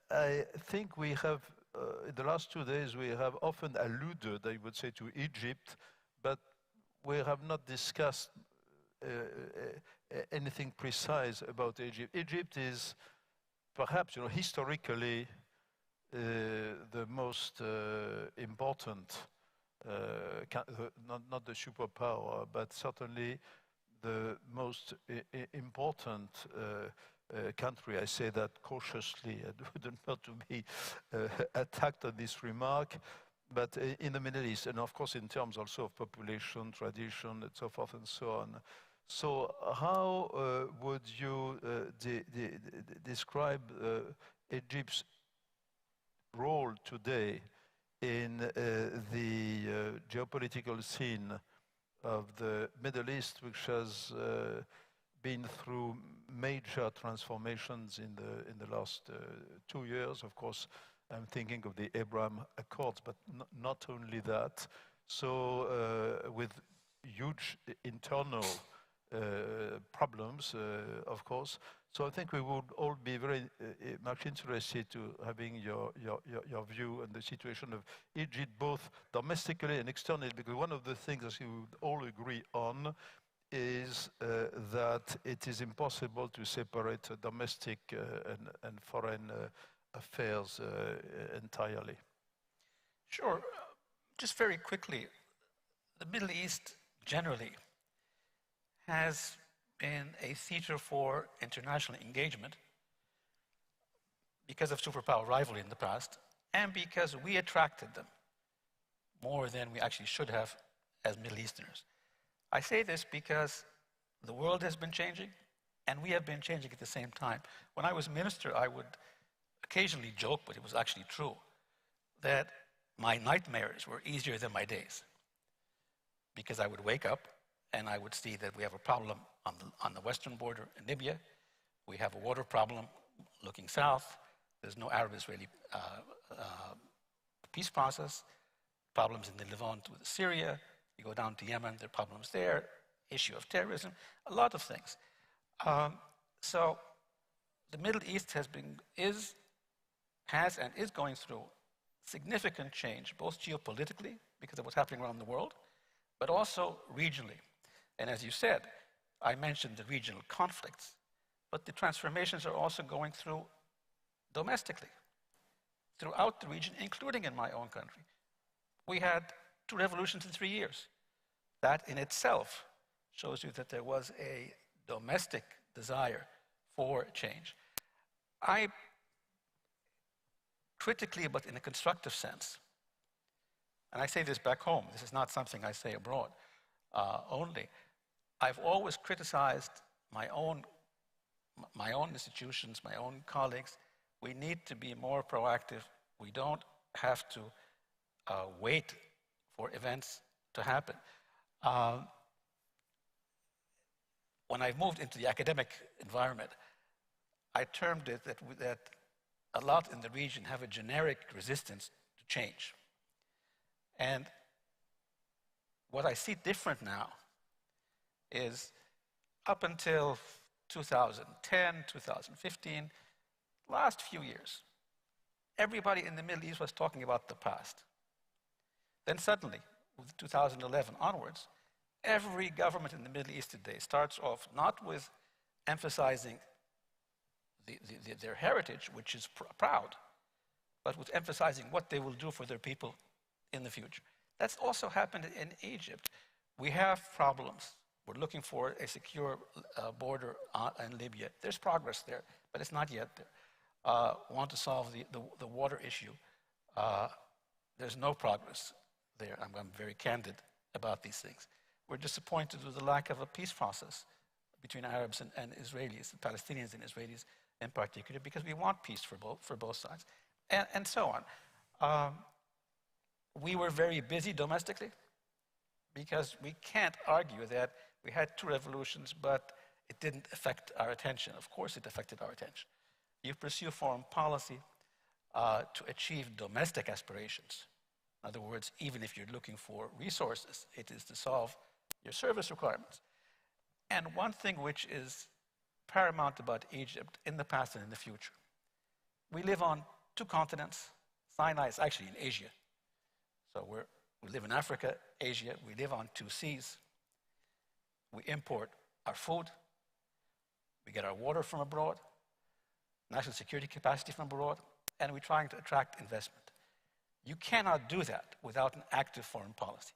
I think we have, in the last 2 days, we have often alluded, I would say, to Egypt, but we have not discussed anything precise about Egypt. Egypt is perhaps, historically, the most important, not the superpower, but certainly the most important country. I say that cautiously. I wouldn't want to be attacked on this remark, but in the Middle East, and of course in terms also of population, tradition, and so forth and so on. So how would you describe Egypt's role today in the geopolitical scene of the Middle East, which has been through major transformations in the last 2 years? Of course, I'm thinking of the Abraham Accords, but not only that. So with huge internal problems, of course. So I think we would all be very much interested to having your view on the situation of Egypt, both domestically and externally, because one of the things that we would all agree on is that it is impossible to separate domestic and foreign affairs entirely.
Sure. Just very quickly, the Middle East generally has been a theater for international engagement because of superpower rivalry in the past, and because we attracted them more than we actually should have as Middle Easterners. I say this because the world has been changing, and we have been changing at the same time. When I was minister, I would occasionally joke, but it was actually true, that my nightmares were easier than my days, because I would wake up and I would see that we have a problem on the western border in Libya. We have a water problem looking south. There's no Arab-Israeli peace process. Problems in the Levant with Syria. You go down to Yemen, there are problems there. Issue of terrorism, a lot of things. So the Middle East has and is going through significant change, both geopolitically, because of what's happening around the world, but also regionally. And as you said, I mentioned the regional conflicts, but the transformations are also going through domestically, throughout the region, including in my own country. We had 2 revolutions in 3 years. That in itself shows you that there was a domestic desire for change. I critically, but in a constructive sense, and I say this back home, this is not something I say abroad only, I've always criticized my own institutions, my own colleagues. We need to be more proactive. We don't have to wait for events to happen. When I moved into the academic environment, I termed it that a lot in the region have a generic resistance to change. And what I see different now is up until 2010, 2015, last few years, everybody in the Middle East was talking about the past. Then suddenly, with 2011 onwards, every government in the Middle East today starts off not with emphasizing their heritage, which is proud, but with emphasizing what they will do for their people in the future. That's also happened in Egypt. We have problems. We're looking for a secure border in Libya. There's progress there, but it's not yet there. Want to solve the water issue. There's no progress there. I'm very candid about these things. We're disappointed with the lack of a peace process between Arabs and Israelis, and Palestinians and Israelis in particular, because we want peace for both sides, and so on. We were very busy domestically, because we can't argue that we had 2 revolutions, but it didn't affect our attention. Of course it affected our attention. You pursue foreign policy, to achieve domestic aspirations. In other words, even if you're looking for resources, it is to solve your service requirements. And one thing which is paramount about Egypt in the past and in the future, we live on 2 continents. Sinai is actually in Asia. So we live in Africa, Asia, we live on 2 seas. We import our food, we get our water from abroad, national security capacity from abroad, and we're trying to attract investment. You cannot do that without an active foreign policy.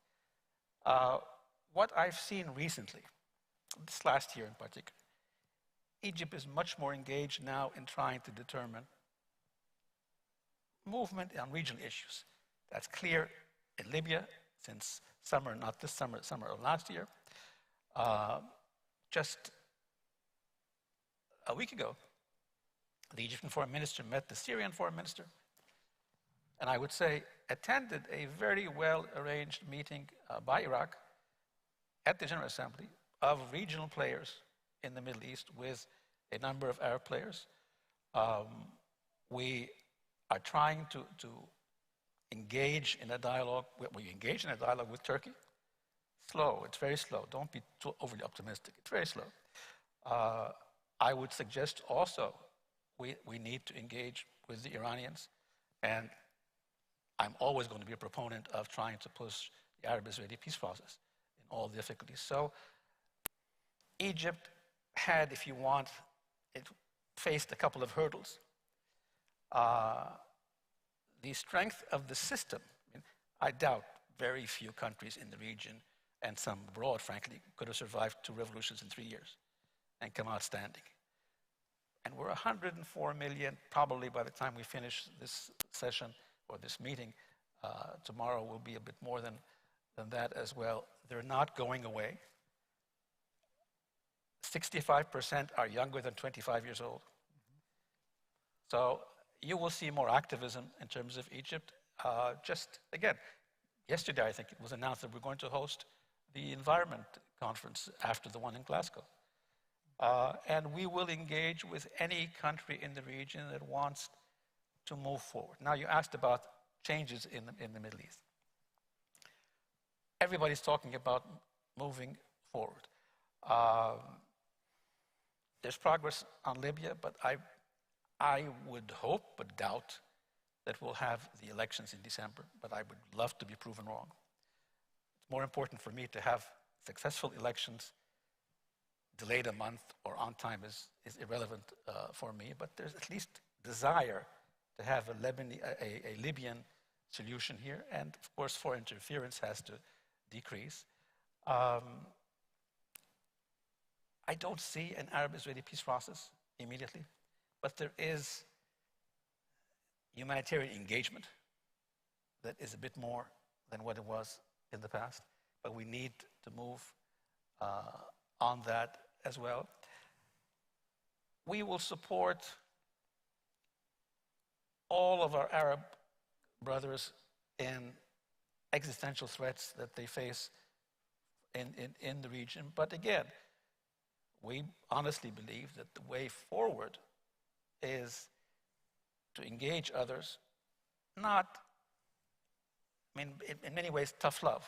What I've seen recently, this last year in particular, Egypt is much more engaged now in trying to determine movement on regional issues. That's clear in Libya since summer, not this summer, summer of last year. Just a week ago, the Egyptian foreign minister met the Syrian foreign minister, and I would say attended a very well-arranged meeting by Iraq at the General Assembly of regional players in the Middle East with a number of Arab players. We are trying to engage in a dialogue. We engage in a dialogue with Turkey. Slow, it's very slow. Don't be too overly optimistic. It's very slow. I would suggest also we need to engage with the Iranians, and I'm always going to be a proponent of trying to push the Arab-Israeli peace process in all difficulties. So Egypt had, if you want, it faced a couple of hurdles. The strength of the system, I doubt very few countries in the region and some abroad, frankly, could have survived 2 revolutions in 3 years and come out standing. And we're 104 million, probably by the time we finish this session or this meeting, tomorrow will be a bit more than that as well. They're not going away. 65% are younger than 25 years old. So you will see more activism in terms of Egypt. Just, again, yesterday I think it was announced that we're going to host the environment conference after the one in Glasgow. And we will engage with any country in the region that wants to move forward. Now, you asked about changes in the Middle East. Everybody's talking about moving forward. There's progress on Libya, but I would hope, but doubt, that we'll have the elections in December, but I would love to be proven wrong. It's more important for me to have successful elections. Delayed a month or on time is irrelevant for me, but there's at least desire to have a Libyan solution here, and of course foreign interference has to decrease. I don't see an Arab-Israeli peace process immediately, but there is humanitarian engagement that is a bit more than what it was in the past, but we need to move on that as well. We will support all of our Arab brothers in existential threats that they face in the region. But again, we honestly believe that the way forward is to engage others, not, I mean, in many ways, tough love,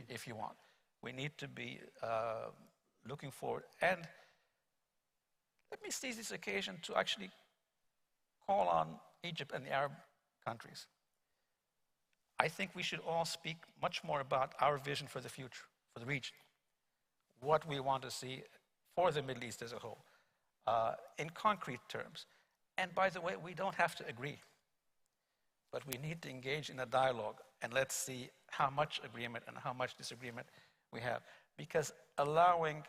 if you want. We need to be looking forward. And let me seize this occasion to actually call on Egypt and the Arab countries. I think we should all speak much more about our vision for the future, for the region, what we want to see for the Middle East as a whole, in concrete terms. And by the way, we don't have to agree, but we need to engage in a dialogue, and let's see how much agreement and how much disagreement we have, because allowing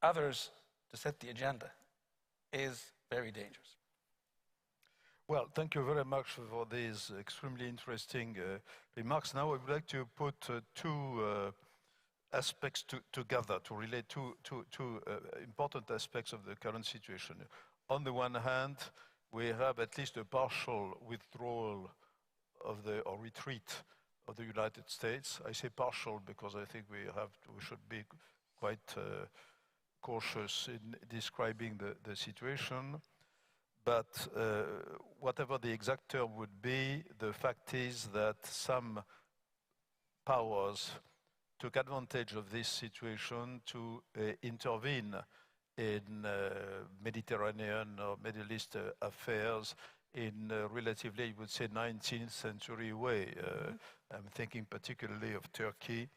others to set the agenda is very dangerous.
Well, thank you very much for these extremely interesting remarks. Now I would like to put 2 aspects together to relate two important aspects of the current situation. On the one hand, we have at least a partial withdrawal of or retreat of the United States. I say partial because I think we should be quite cautious in describing the situation. but whatever the exact term would be, the fact is that some powers took advantage of this situation to intervene in Mediterranean or Middle East affairs in a relatively, I would say, 19th century way. I'm thinking particularly of Turkey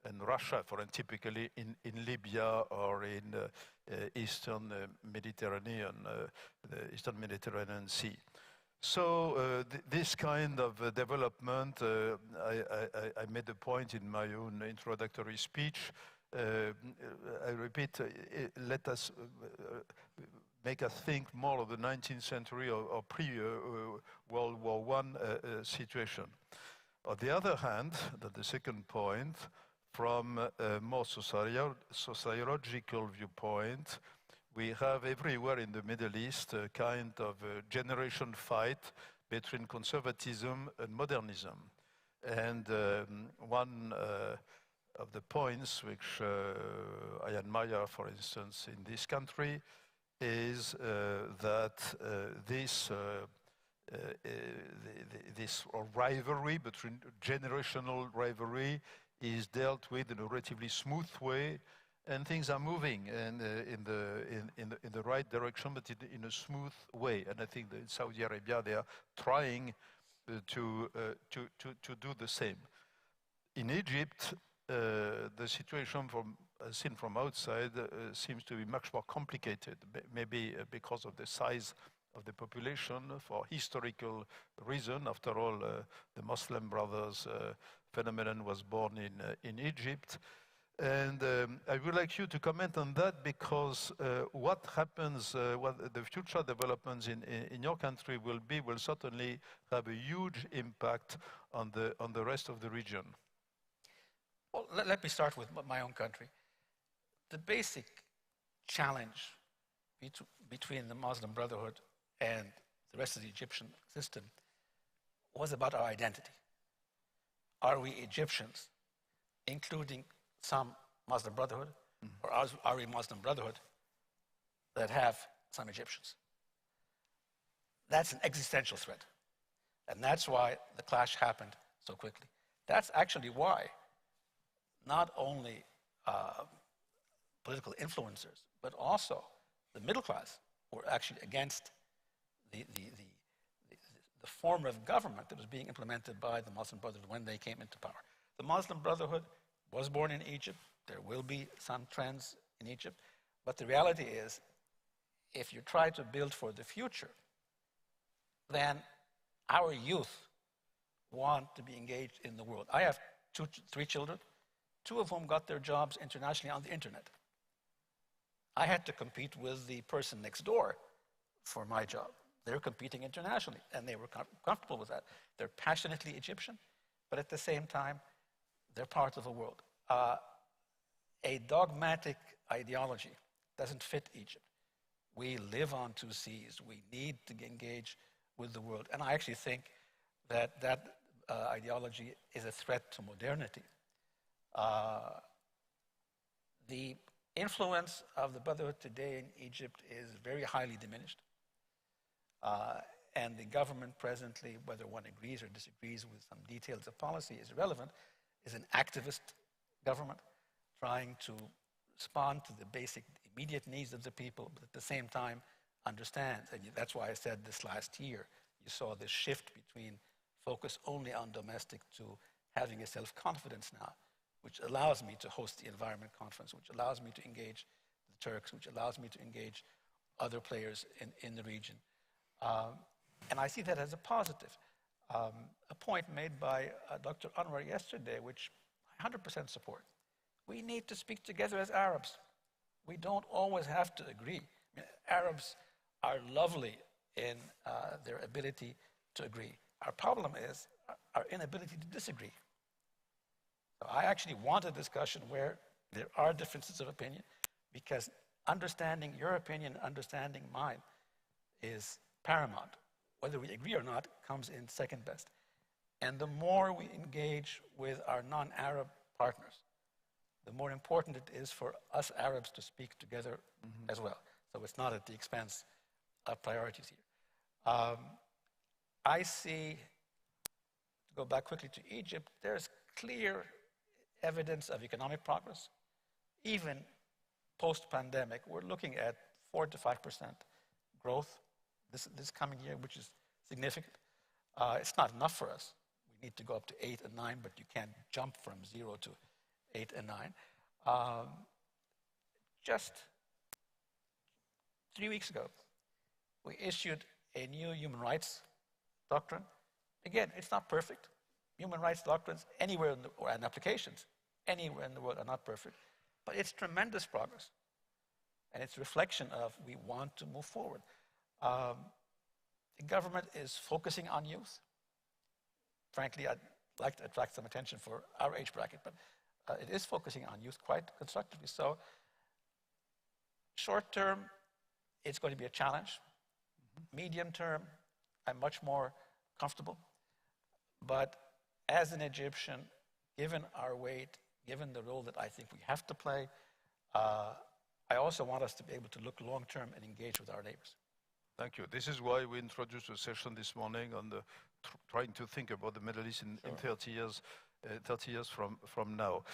and Russia, for instance, typically in Libya or in Eastern Mediterranean, the Eastern Mediterranean Sea. So this kind of development, I made a point in my own introductory speech. I repeat, let us make us think more of the 19th century or pre-World War I situation. On the other hand, the second point, from a more sociological viewpoint, we have everywhere in the Middle East a kind of a generation fight between conservatism and modernism. And one of the points which I admire, for instance, in this country is that this rivalry, between generational rivalry, is dealt with in a relatively smooth way, and things are moving in the right direction, but in a smooth way. And I think that in Saudi Arabia they are trying to do the same. In Egypt, the situation seen from outside seems to be much more complicated, maybe because of the size of the population, for historical reason. After all, the Muslim Brothers phenomenon was born in Egypt. And I would like you to comment on that, because what happens, what the future developments in your country will certainly have a huge impact on the rest of the region.
Well, let me start with my own country. The basic challenge between the Muslim Brotherhood and the rest of the Egyptian system was about our identity. Are we Egyptians, including some Muslim Brotherhood, or are we Muslim Brotherhood that have some Egyptians? That's an existential threat. And that's why the clash happened so quickly. That's actually why not only political influencers, but also the middle class were actually against the form of government that was being implemented by the Muslim Brotherhood when they came into power. The Muslim Brotherhood was born in Egypt. There will be some trends in Egypt. But the reality is, if you try to build for the future, then our youth want to be engaged in the world. I have three children, two of whom got their jobs internationally on the internet. I had to compete with the person next door for my job. They're competing internationally, and they were comfortable with that. They're passionately Egyptian, but at the same time, they're part of the world. A dogmatic ideology doesn't fit Egypt. We live on two seas. We need to engage with the world. And I actually think that that ideology is a threat to modernity. The influence of the Brotherhood today in Egypt is very highly diminished. And the government presently, whether one agrees or disagrees with some details of policy, is irrelevant, is an activist government trying to respond to the basic immediate needs of the people, but at the same time understand. And that's why I said this last year, you saw this shift between focus only on domestic to having a self-confidence now, which allows me to host the environment conference, which allows me to engage the Turks, which allows me to engage other players in the region. And I see that as a positive. A point made by Dr. Anwar yesterday, which I 100% support. We need to speak together as Arabs. We don't always have to agree. I mean, Arabs are lovely in their ability to agree. Our problem is our inability to disagree. So I actually want a discussion where there are differences of opinion, because understanding your opinion, understanding mine is paramount. Whether we agree or not comes in second best. And the more we engage with our non-Arab partners, the more important it is for us Arabs to speak together as well. So it's not at the expense of priorities here. I see, to go back quickly to Egypt, there's clear evidence of economic progress. Even post-pandemic, we're looking at 4 to 5% growth this coming year, which is significant. It's not enough for us. We need to go up to 8 and 9, but you can't jump from 0 to 8 and 9. Just 3 weeks ago, we issued a new human rights doctrine. Again, it's not perfect. Human rights doctrines anywhere in the, and applications anywhere in the world are not perfect, but it's tremendous progress. And it's a reflection of we want to move forward. The government is focusing on youth. Frankly, I'd like to attract some attention for our age bracket, but it is focusing on youth quite constructively. So short term, it's going to be a challenge. Medium term, I'm much more comfortable. But as an Egyptian, given our weight, given the role that I think we have to play, I also want us to be able to look long term and engage with our neighbors.
Thank you. This is why we introduced a session this morning on the trying to think about the Middle East in 30 years. 30 years from now.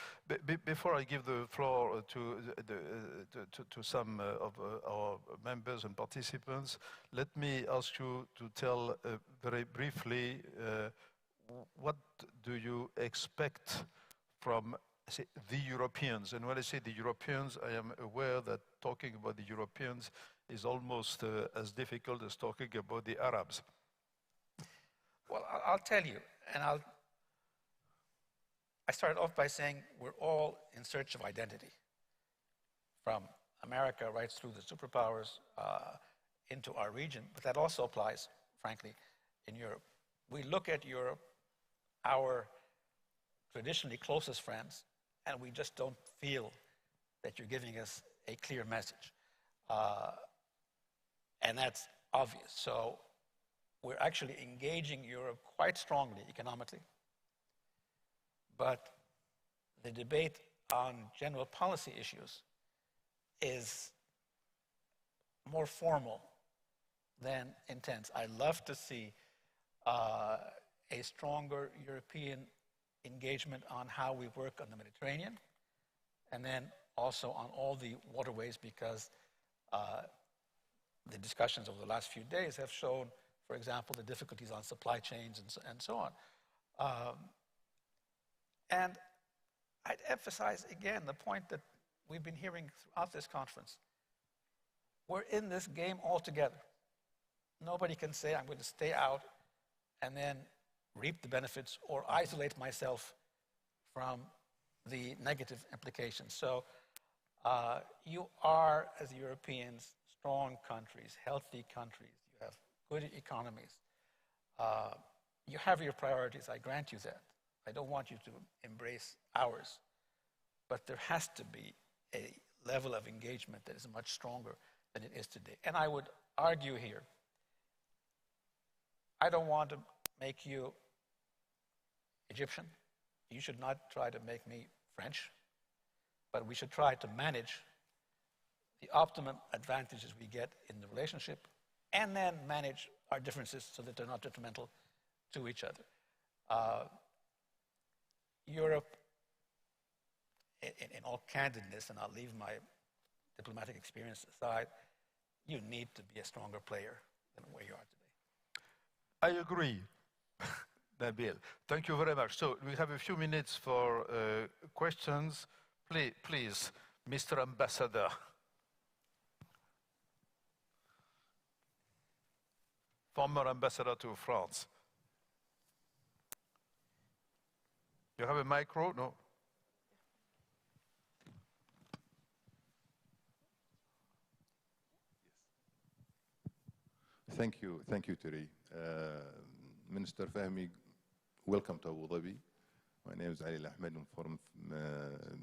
Before I give the floor to some of our members and participants, let me ask you to tell very briefly what do you expect from the Europeans? And when I say the Europeans, I am aware that talking about the Europeans is almost as difficult as talking about the Arabs.
Well, I'll tell you, and I started off by saying we're all in search of identity, from America right through the superpowers into our region, but that also applies, frankly, in Europe. We look at Europe, our traditionally closest friends, and we just don't feel that you're giving us a clear message. And that's obvious. So we're actually engaging Europe quite strongly economically. But the debate on general policy issues is more formal than intense. I love to see a stronger European engagement on how we work on the Mediterranean, and then also on all the waterways, because the discussions over the last few days have shown, for example, the difficulties on supply chains and so on. And I'd emphasize again the point that we've been hearing throughout this conference. We're in this game all together. Nobody can say, I'm going to stay out and then reap the benefits or isolate myself from the negative implications. So you are, as Europeans, strong countries, healthy countries. You have good economies. You have your priorities, I grant you that. I don't want you to embrace ours. But there has to be a level of engagement that is much stronger than it is today. And I would argue here, I don't want to make you Egyptian. You should not try to make me French. But we should try to manage the optimum advantages we get in the relationship and then manage our differences so that they're not detrimental to each other. Europe, in all candidness, and I'll leave my diplomatic experience aside, you need to be a stronger player than where you are today.
I agree, Nabil. Thank you very much. So we have a few minutes for questions. Please, Mr. Ambassador. Former ambassador to France. You have a micro? No?
Thank you, Thierry. Minister Fahmy, welcome to Abu Dhabi. My name is Ali Ahmed, I'm from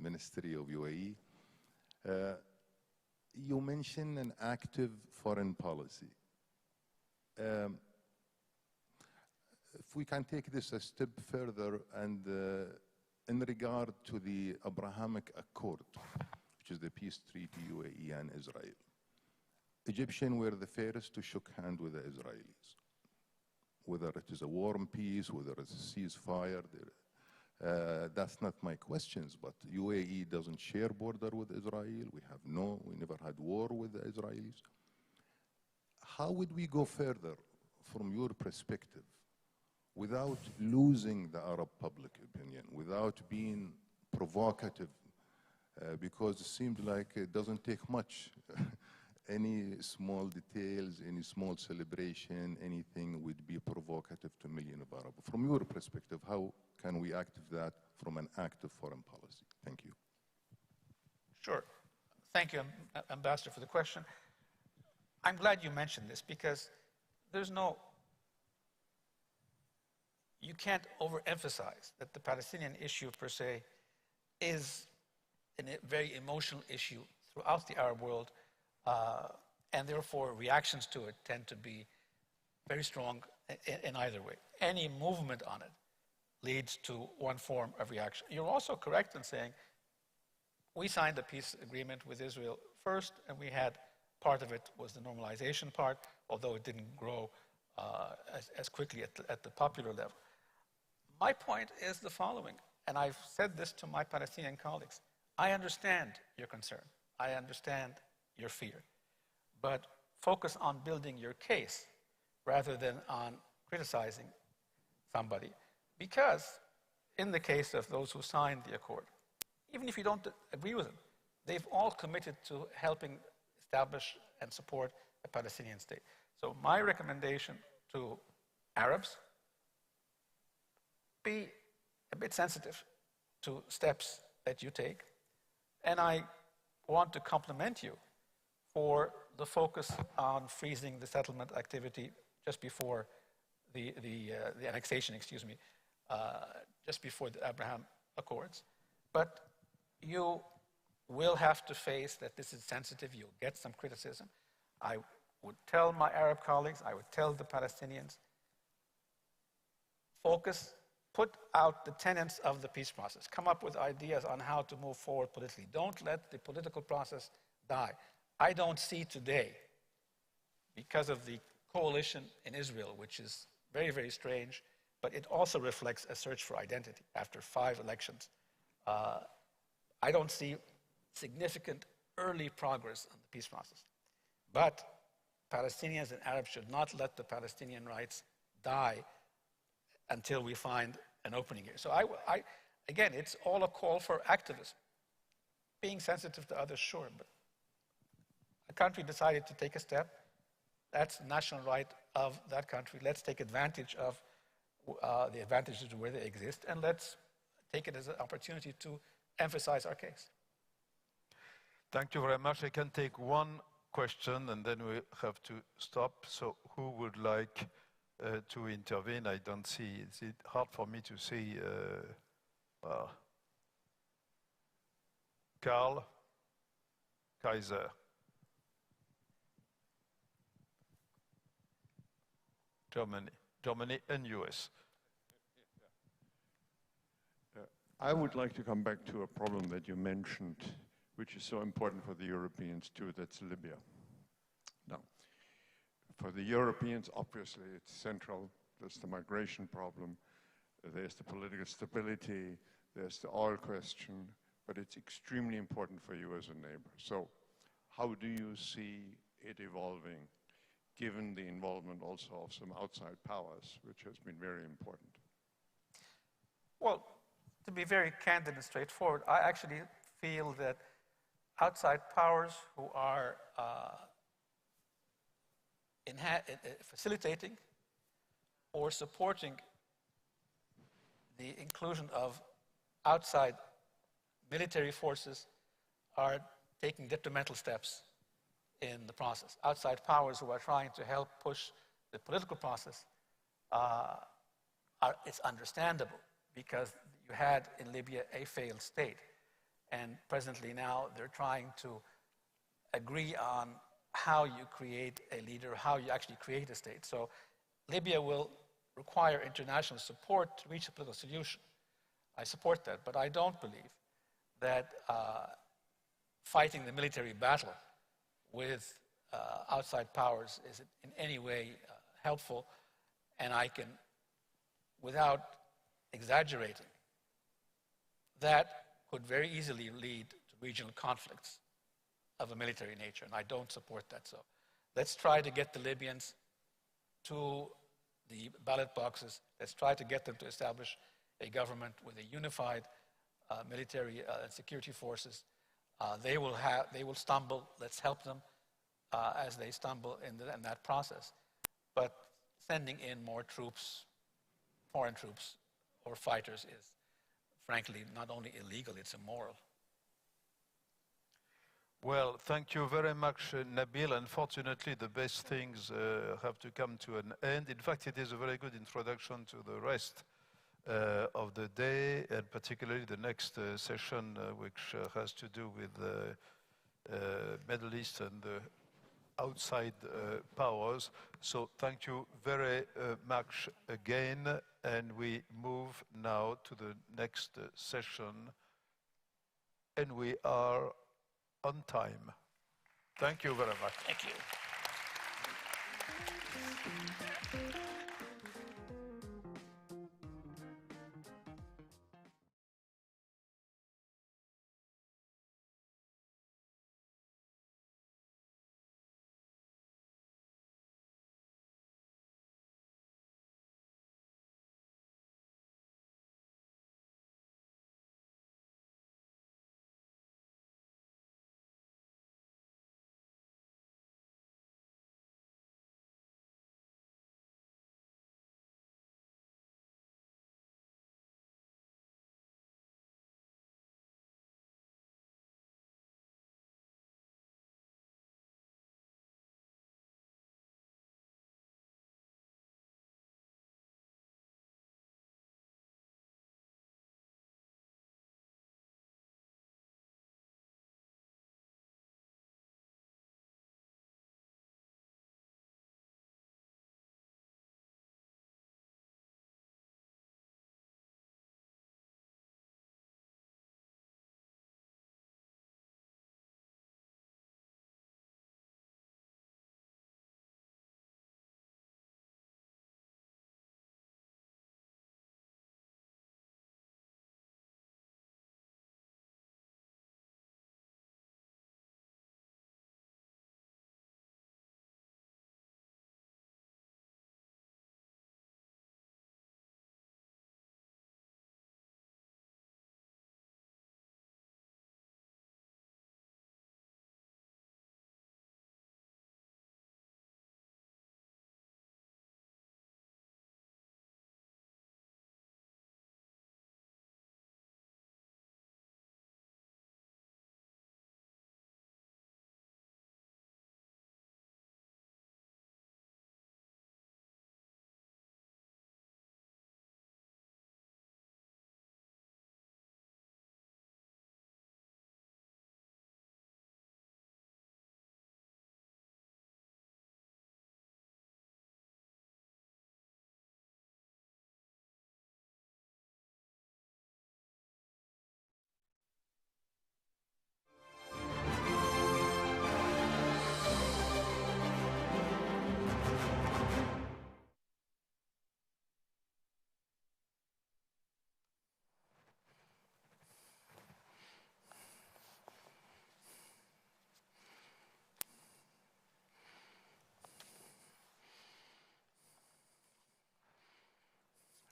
Ministry of UAE. You mentioned an active foreign policy. If we can take this a step further, and in regard to the Abrahamic Accord, which is the peace treaty UAE and Israel, Egyptians were the first to shake hands with the Israelis. whether it is a war and peace, whether it's a ceasefire. That's not my questions, but UAE doesn't share border with Israel. We never had war with the Israelis. How would we go further from your perspective without losing the Arab public opinion, without being provocative? Because it seems like it doesn't take much. Any small details, any small celebration, anything would be provocative to millions of Arabs. From your perspective, how can we active that from an active foreign policy? Thank you.
Sure. Thank you, Ambassador, for the question. I'm glad you mentioned this because you can't overemphasize that the Palestinian issue per se is a very emotional issue throughout the Arab world, and therefore reactions to it tend to be very strong in either way. Any movement on it leads to one form of reaction. You're also correct in saying we signed a peace agreement with Israel first, and we had part of it was the normalization part, although it didn't grow as quickly at the popular level. My point is the following, and I've said this to my Palestinian colleagues. I understand your concern. I understand your fear. But focus on building your case rather than on criticizing somebody. Because in the case of those who signed the accord, even if you don't agree with them, they've all committed to helping establish and support a Palestinian state. So my recommendation to Arabs, be a bit sensitive to steps that you take. And I want to compliment you for the focus on freezing the settlement activity just before the annexation, just before the Abraham Accords. But you will have to face that this is sensitive. You'll get some criticism. I would tell my Arab colleagues, I would tell the Palestinians, focus, put out the tenets of the peace process. Come up with ideas on how to move forward politically. Don't let the political process die. I don't see today, because of the coalition in Israel, which is very, very strange, but it also reflects a search for identity after 5 elections. I don't see significant early progress on the peace process. But Palestinians and Arabs should not let the Palestinian rights die until we find an opening here. So again, it's all a call for activism. Being sensitive to others, sure, but a country decided to take a step. That's the national right of that country. Let's take advantage of the advantages where they exist, and let's take it as an opportunity to emphasize our case.
Thank you very much. I can take one question, and then we have to stop. So who would like to intervene? I don't see. It's hard for me to see. Karl Kaiser. Germany and US.
I would like to come back to a problem that you mentioned, which is so important for the Europeans too, that's Libya. Now, for the Europeans, obviously, it's central. There's the migration problem, there's the political stability, there's the oil question, but it's extremely important for you as a neighbor. So how do you see it evolving, given the involvement also of some outside powers, which has been very important?
Well, to be very candid and straightforward, I actually feel that outside powers who are facilitating or supporting the inclusion of outside military forces are taking detrimental steps in the process. Outside powers who are trying to help push the political process, it's understandable because you had in Libya a failed state. And presently now they're trying to agree on how you create a leader, how you actually create a state. So Libya will require international support to reach a political solution. I support that, but I don't believe that fighting the military battle with outside powers is in any way helpful. And I can, without exaggerating, that could very easily lead to regional conflicts of a military nature, and I don't support that. So let's try to get the Libyans to the ballot boxes. Let's try to get them to establish a government with a unified military and security forces. They will stumble. Let's help them as they stumble in that process. But sending in more troops, foreign troops or fighters, is frankly not only illegal, it's immoral.
Well, thank you very much, Nabil. Unfortunately, the best things have to come to an end. In fact, it is a very good introduction to the rest of the day, and particularly the next session, which has to do with the Middle East and the outside powers. So thank you very much again, and we move now to the next session, and we are on time. Thank you very much.
Thank you.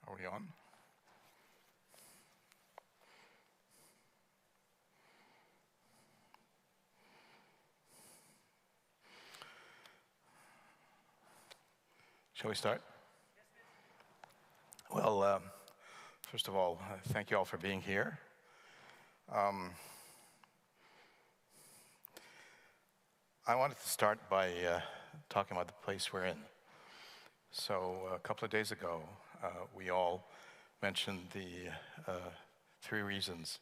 Are we on? Shall we start? Well, first of all, thank you all for being here. I wanted to start by talking about the place we're in. So a couple of days ago, we all mentioned the 3 reasons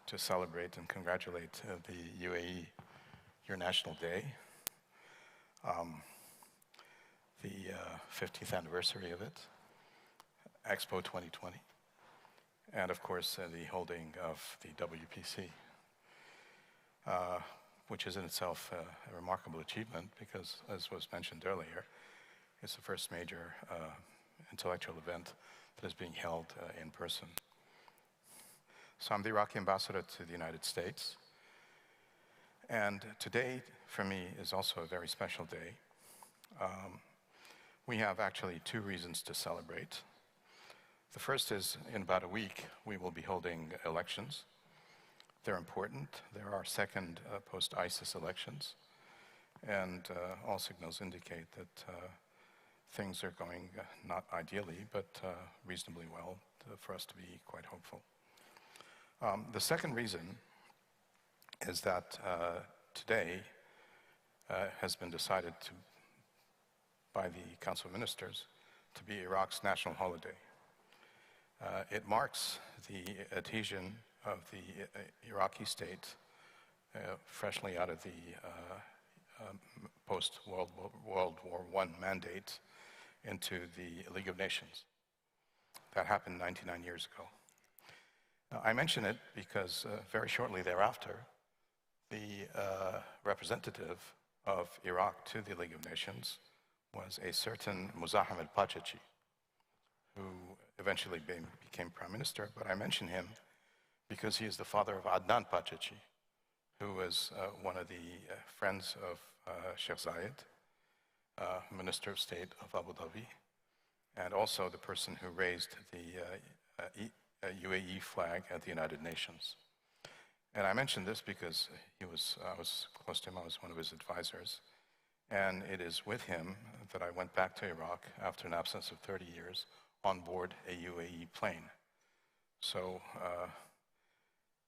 to celebrate and congratulate the UAE, your National Day, the 50th anniversary of it, Expo 2020, and of course the holding of the WPC, which is in itself a remarkable achievement because, as was mentioned earlier, it's the first major
intellectual event that is being held in person. So I'm the Iraqi ambassador to the United States. And today, for me, is also a very special day. We have actually two reasons to celebrate. The first is, in about a week, we will be holding elections. They're important. They're our second post-ISIS elections. And all signals indicate that things are going not ideally, but reasonably well for us to be quite hopeful. The second reason is that today has been decided by the Council of Ministers to be Iraq's national holiday. It marks the adhesion of the Iraqi state, freshly out of the post-World War I mandate, into the League of Nations. That happened 99 years ago. Now, I mention it because very shortly thereafter, the representative of Iraq to the League of Nations was a certain Muzahammed Pachachi, who eventually became prime minister. But I mention him because he is the father of Adnan Pachachi, who was one of the friends of Sheikh Zayed, Minister of State of Abu Dhabi, and also the person who raised the UAE flag at the United Nations. And I mention this because I was close to him, I was one of his advisors. And it is with him that I went back to Iraq after an absence of 30 years on board a UAE plane. So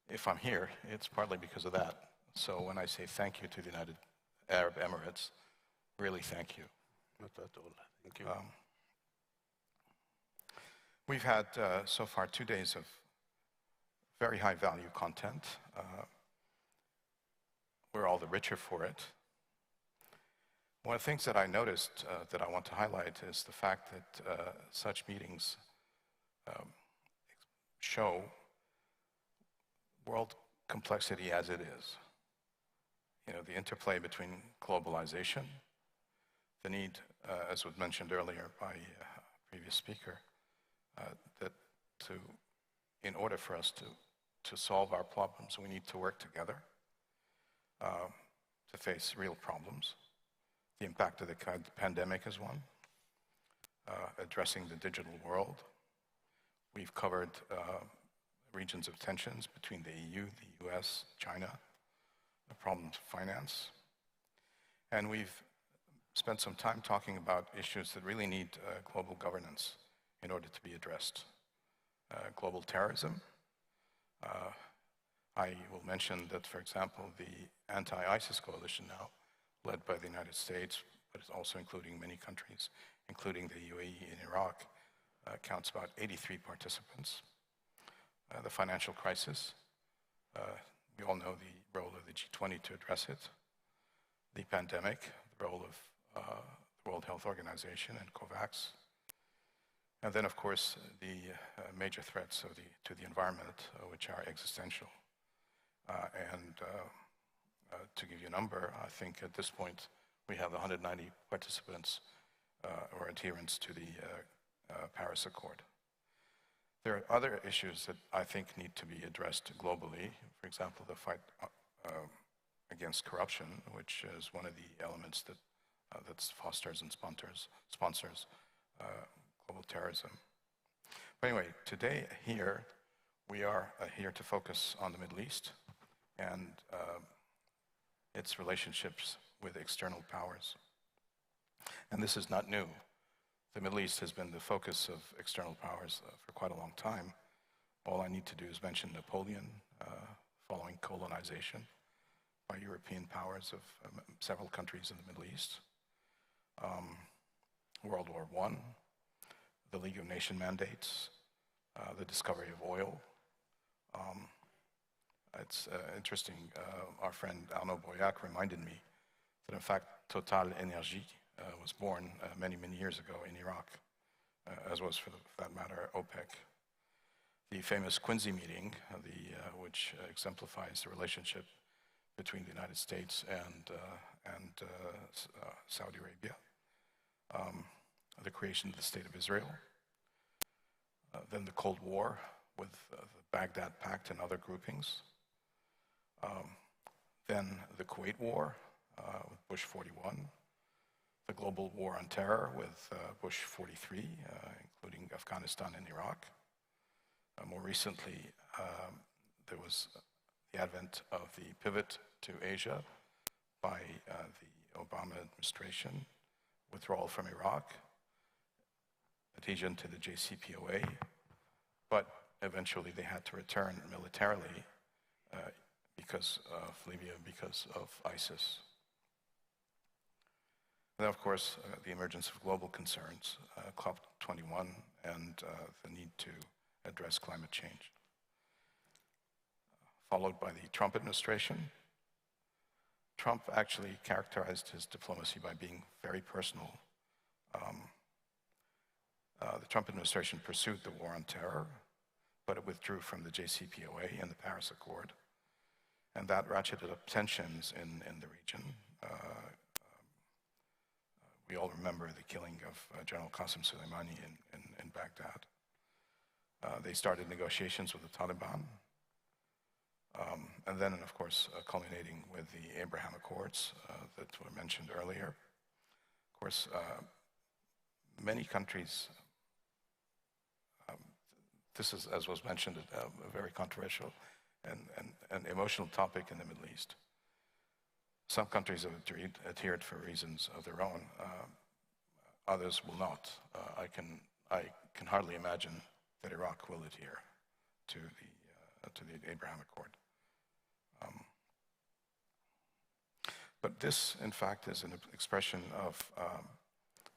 if I'm here, it's partly because of that. So when I say thank you to the United Arab Emirates, really thank you.
Not at all. Thank you.
We've had so far 2 days of very high value content. We're all the richer for it. One of the things that I noticed that I want to highlight is the fact that such meetings show world complexity as it is. You know, the interplay between globalization, the need, as was mentioned earlier by a previous speaker, that in order for us to solve our problems, we need to work together to face real problems. The impact of the pandemic is one. Addressing the digital world. We've covered regions of tensions between the EU, the US, China, the problems of finance. And we've spent some time talking about issues that really need global governance in order to be addressed. Global terrorism. I will mention that, for example, the anti-ISIS coalition now, led by the United States, but it's also including many countries, including the UAE and Iraq, counts about 83 participants. The financial crisis, we all know the role of the G20 to address it. The pandemic, the role of the World Health Organization and COVAX. And then, of course, the major threats to the environment, which are existential. To give you a number, I think at this point we have 190 participants or adherents to the Paris Accord. There are other issues that I think need to be addressed globally. For example, the fight against corruption, which is one of the elements that fosters and sponsors global terrorism. But anyway, today here, we are here to focus on the Middle East and its relationships with external powers. And this is not new. The Middle East has been the focus of external powers for quite a long time. All I need to do is mention Napoleon following colonization by European powers of several countries in the Middle East. World War I, the League of Nations mandates, the discovery of oil. It's interesting, our friend Arnaud Boyac reminded me that in fact Total Energy was born many, many years ago in Iraq, as was for that matter OPEC. The famous Quincy meeting, which exemplifies the relationship between the United States and Saudi Arabia, the creation of the State of Israel, then the Cold War with the Baghdad Pact and other groupings, then the Kuwait War with Bush 41, the global war on terror with Bush 43, including Afghanistan and Iraq. More recently, there was the advent of the pivot to Asia by the Obama administration, withdrawal from Iraq, adhesion to the JCPOA, but eventually they had to return militarily because of Libya, because of ISIS. And then, of course, the emergence of global concerns, COP21, and the need to address climate change. Followed by the Trump administration. Trump actually characterized his diplomacy by being very personal. The Trump administration pursued the war on terror, but it withdrew from the JCPOA and the Paris Accord. And that ratcheted up tensions in the region. We all remember the killing of General Qasem Soleimani in Baghdad. They started negotiations with the Taliban. And then, of course, culminating with the Abraham Accords that were mentioned earlier. Of course, many countries, this is, as was mentioned, a very controversial and emotional topic in the Middle East. Some countries have adhered for reasons of their own. Others will not. I can hardly imagine that Iraq will adhere to the Abraham Accord. But this, in fact, is an expression of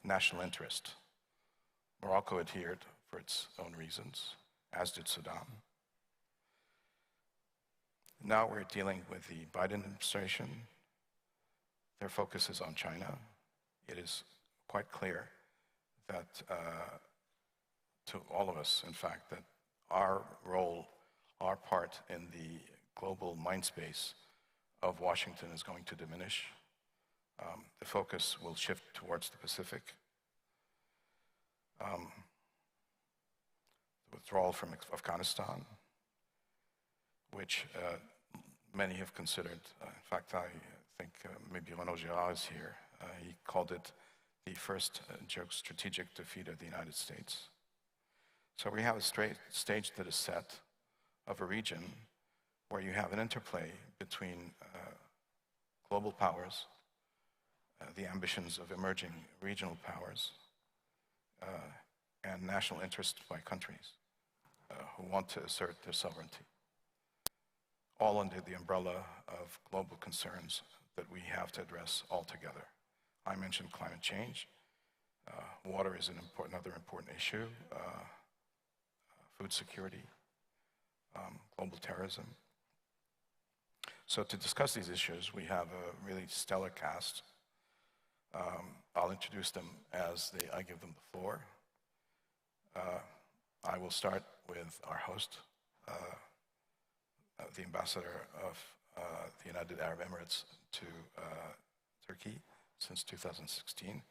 national interest. Morocco adhered for its own reasons, as did Sudan. Now we're dealing with the Biden administration. Their focus is on China. It is quite clear that, to all of us, in fact, that our role, our part in the global mind space of Washington is going to diminish. The focus will shift towards the Pacific. The withdrawal from Afghanistan, which many have considered, in fact, I think maybe Renaud Girard is here, he called it the first strategic defeat of the United States. So we have a stage that is set of a region where you have an interplay between global powers, the ambitions of emerging regional powers, and national interest by countries who want to assert their sovereignty, all under the umbrella of global concerns that we have to address all together. I mentioned climate change. Water is another important issue. Food security, global terrorism. So to discuss these issues, we have a really stellar cast. I'll introduce them as I give them the floor. I will start with our host, the ambassador of the United Arab Emirates to Turkey since 2016,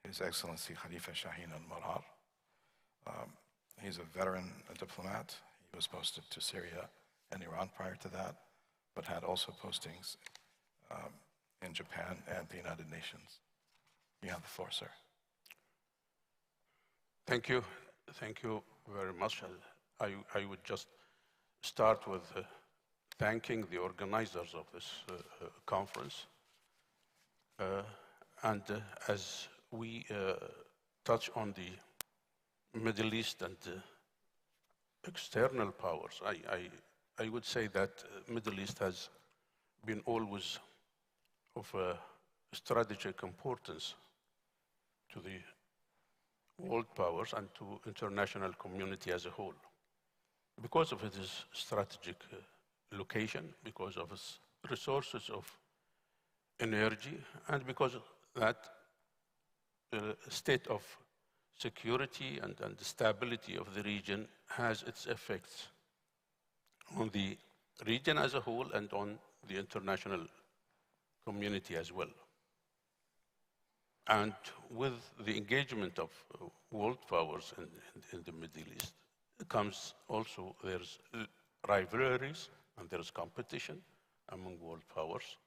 His Excellency Khalifa Shaheen al-Marhar. He's a veteran diplomat. He was posted to Syria and Iran prior to that, but had also postings in Japan and the United Nations. You have the floor, sir.
Thank you. Thank you very much. I would just start with thanking the organizers of this conference. As we touch on the Middle East and external powers, I would say that Middle East has been always of strategic importance to the world powers and to international community as a whole. Because of its strategic location, because of its resources of energy, and because of that state of security and the stability of the region has its effects on the region as a whole and on the international community as well. And with the engagement of world powers in the Middle East, comes also, there's rivalries and there's competition among world powers.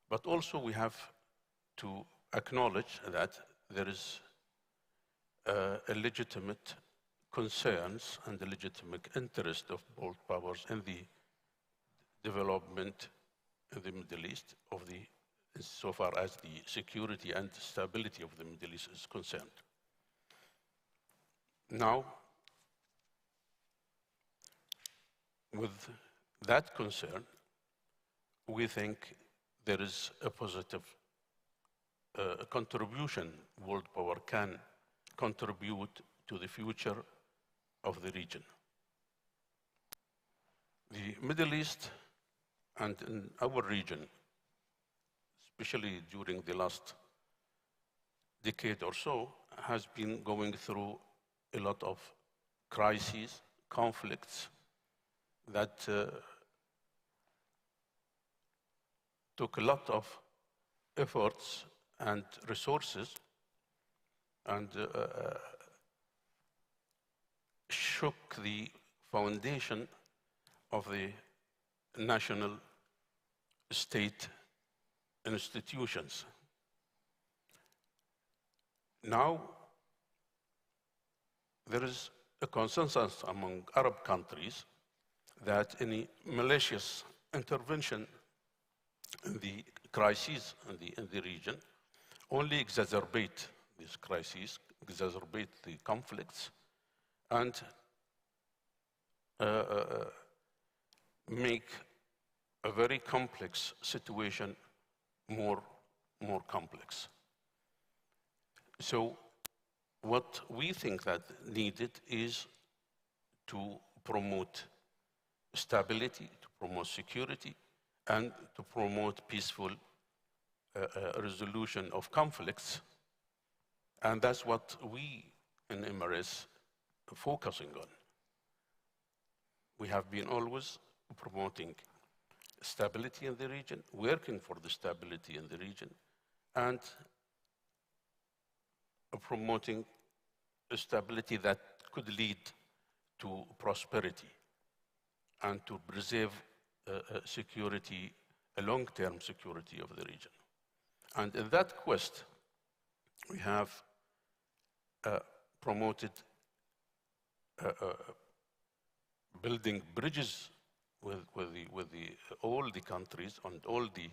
But also we have to acknowledge that there is a legitimate concerns and the legitimate interest of world powers in the development in the Middle East of the, so far as the security and stability of the Middle East is concerned. Now, with that concern, we think there is a positive contribution world power can contribute to the future of the region. The Middle East and in our region, especially during the last decade or so, has been going through a lot of crises, conflicts that took a lot of efforts and resources and shook the foundation of the national state institutions. Now, there is a consensus among Arab countries that any malicious intervention in the crises in the region only exacerbate these crises, exacerbate the conflicts, and make a very complex situation more complex. So what we think that needed is to promote stability, to promote security, and to promote peaceful resolution of conflicts. And that's what we in Emirates are focusing on. We have been always promoting stability in the region, working for the stability in the region, and promoting a stability that could lead to prosperity and to preserve security, a long-term security of the region. And in that quest, we have promoted building bridges with all the countries and all the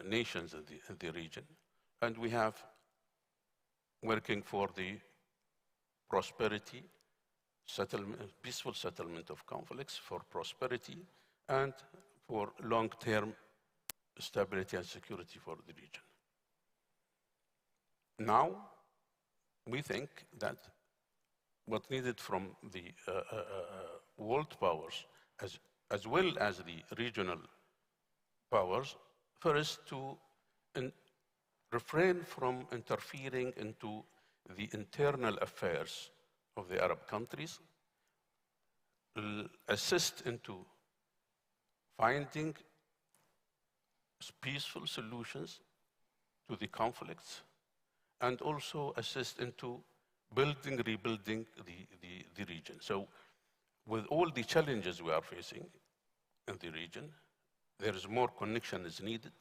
nations in the region. And we have working for the prosperity, settlement, peaceful settlement of conflicts, for prosperity, and for long-term stability and security for the region. Now, we think that what's needed from the world powers, as well as the regional powers, first to refrain from interfering into the internal affairs of the Arab countries, assist into finding peaceful solutions to the conflicts, and also assist into building, rebuilding the region. So with all the challenges we are facing in the region, there is more connection is needed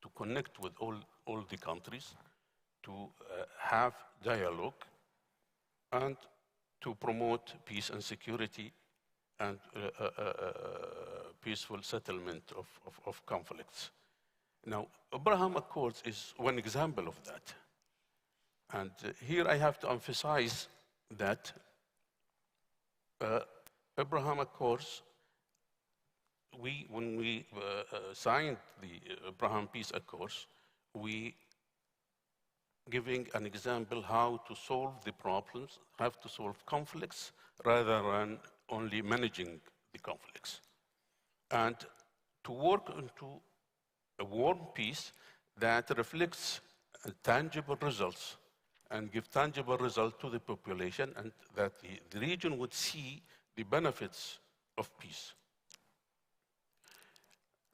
to connect with all the countries, to have dialogue, and to promote peace and security and peaceful settlement of conflicts. Now, Abraham Accords is one example of that. And here I have to emphasize that Abraham Accords, when we signed the Abraham Peace Accords, we giving an example how to solve the problems, how to solve conflicts, rather than only managing the conflicts. And to work into a warm peace that reflects tangible results and give tangible results to the population, and that the region would see the benefits of peace.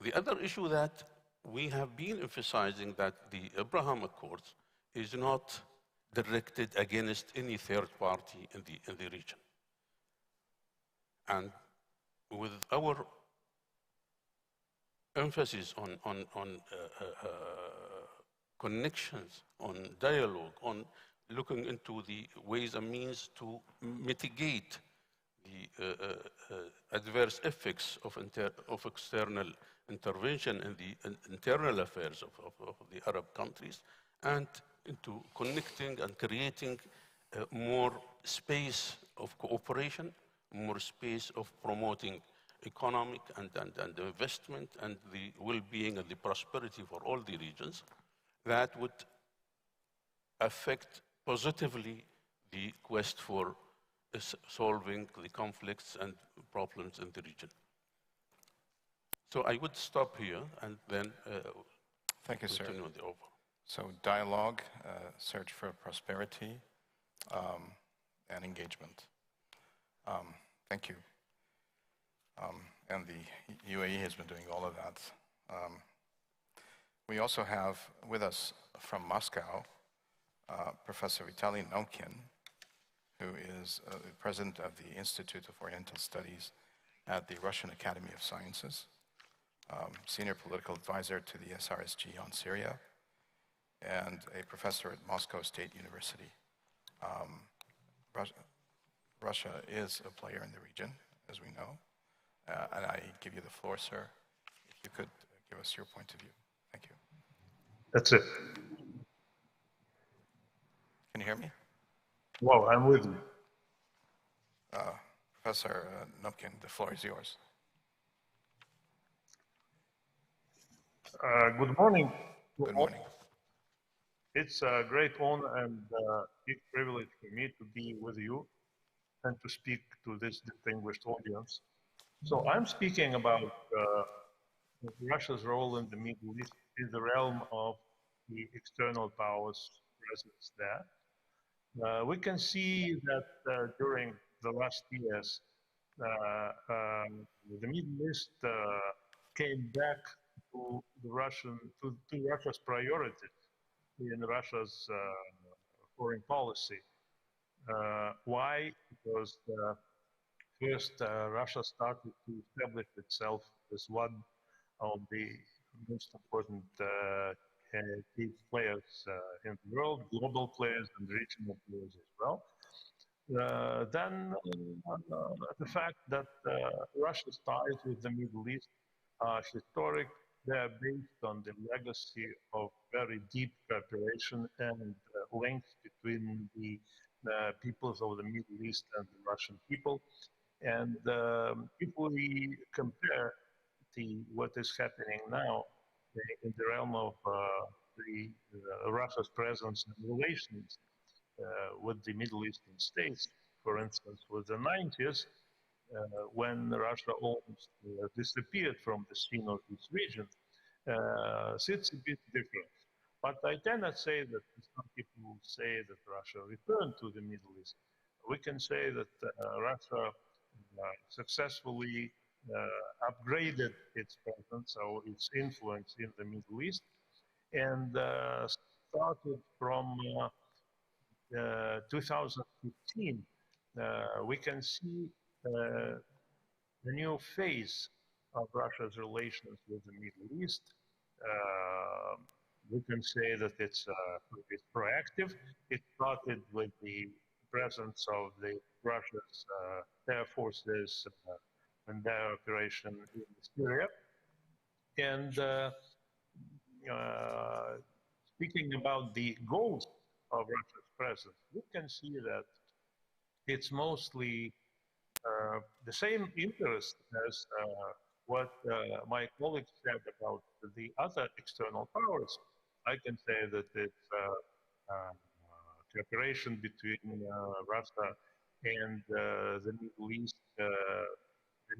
The other issue that we have been emphasizing that the Abraham Accords is not directed against any third party in the region. And with our emphasis on connections, on dialogue, on looking into the ways and means to mitigate the adverse effects of external intervention in the internal affairs of the Arab countries, and into connecting and creating more space of cooperation, more space of promoting economic and investment and the well-being and the prosperity for all the regions, that would affect positively the quest for solving the conflicts and problems in the region. So I would stop here and then
Thank you, sir.
continue the over.
So dialogue, search for prosperity, and engagement. Thank you. And the UAE has been doing all of that. We also have with us from Moscow, Professor Vitaly Nomkin, who is the president of the Institute of Oriental Studies at the Russian Academy of Sciences, senior political advisor to the SRSG on Syria, and a professor at Moscow State University. Russia is a player in the region, as we know. And I give you the floor, sir. If you could give us your point of view. Thank you.
That's it.
Can you hear me?
Well, I'm with you.
Professor Nomkin, the floor is yours.
Good morning.
Good morning.
It's a great honor and big privilege for me to be with you and to speak to this distinguished audience. So I'm speaking about Russia's role in the Middle East in the realm of the external powers presence there. We can see that during the last years, the Middle East came back to Russia's priorities in Russia's foreign policy. Why? Because first, Russia started to establish itself as one of the most important key players in the world, global players and regional players as well. Then the fact that Russia's ties with the Middle East are historic. They are based on the legacy of very deep cooperation and links between the peoples of the Middle East and the Russian people. And if we compare what is happening now in the realm of Russia's presence and relations with the Middle Eastern states, for instance, with the 90s, when Russia almost disappeared from the scene of this region, it's a bit different. But I cannot say that some people say that Russia returned to the Middle East. We can say that Russia successfully upgraded its presence or its influence in the Middle East, and started from 2015, we can see a new phase of Russia's relations with the Middle East. We can say that it's proactive. It started with the presence of the Russia's air forces and their operation in Syria. And speaking about the goals of Russia's presence, we can see that it's mostly the same interest as what my colleagues said about the other external powers. I can say that it's cooperation between Russia and the Middle East,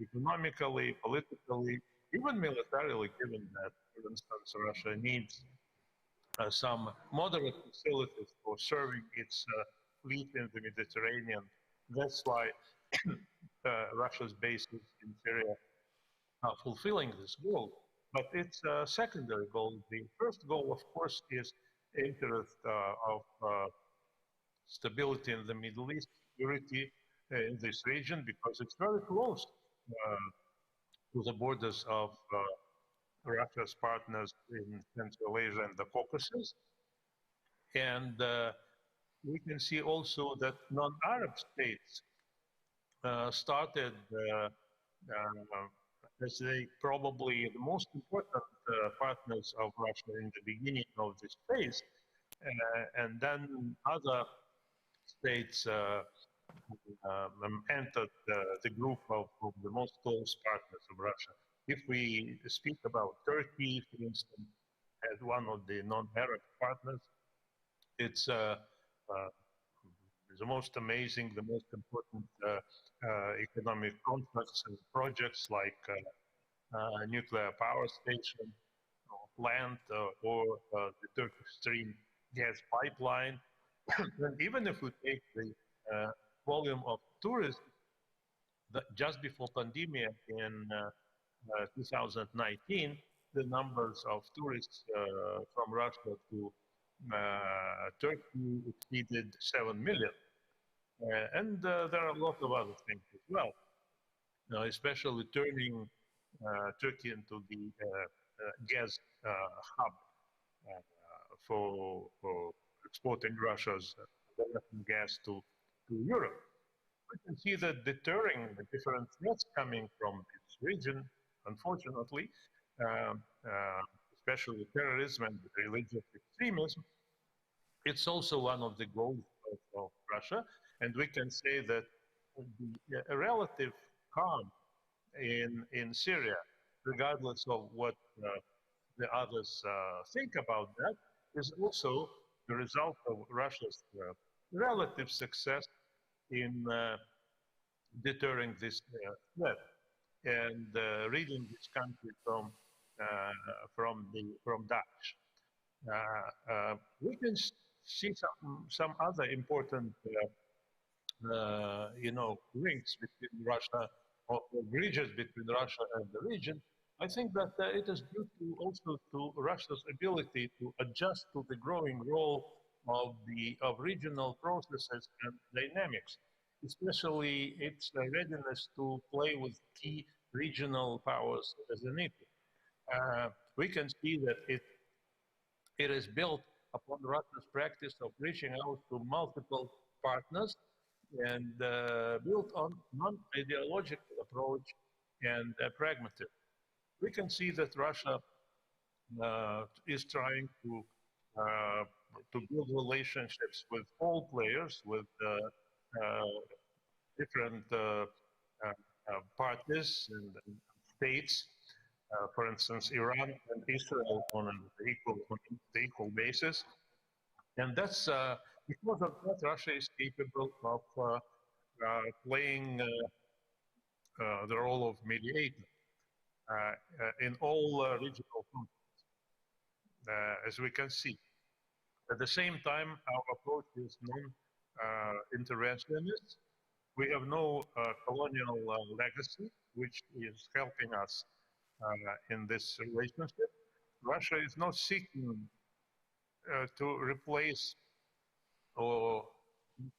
economically, politically, even militarily, given that, for instance, Russia needs some moderate facilities for serving its fleet in the Mediterranean. That's why Russia's bases in Syria are fulfilling this goal. But it's a secondary goal. The first goal, of course, is interest of stability in the Middle East, security in this region, because it's very close to the borders of Russia's partners in Central Asia and the Caucasus. And we can see also that non-Arab states started as they probably the most important partners of Russia in the beginning of this phase. And then other states entered the group of the most close partners of Russia. If we speak about Turkey, for instance, as one of the non-Arab partners, it's the most amazing, the most important economic contracts and projects like nuclear power station, plant, or the Turkish Stream gas pipeline. And even if we take the volume of tourism, just before pandemic in 2019, the numbers of tourists from Russia to Turkey exceeded 7 million. And there are a lot of other things as well, especially turning Turkey into the gas hub for exporting Russia's gas to Europe. We can see that deterring the different threats coming from this region, unfortunately, especially terrorism and religious extremism, it's also one of the goals of Russia. And we can say that the relative calm in Syria, regardless of what the others think about that, is also the result of Russia's relative success in deterring this threat and ridding this country from Daesh. We can see some other important links between Russia, or bridges between Russia and the region. I think that it is due also to Russia's ability to adjust to the growing role of regional processes and dynamics, especially its readiness to play with key regional powers as an equal. We can see that it is built upon Russia's practice of reaching out to multiple partners and built on non-ideological approach and pragmatism. We can see that Russia is trying to build relationships with all players, with different parties and states. For instance, Iran and Israel on an equal basis. And that's because of that, Russia is capable of playing the role of mediator in all regional conflicts, as we can see. At the same time, our approach is non-interventionist. We have no colonial legacy, which is helping us in this relationship. Russia is not seeking to replace or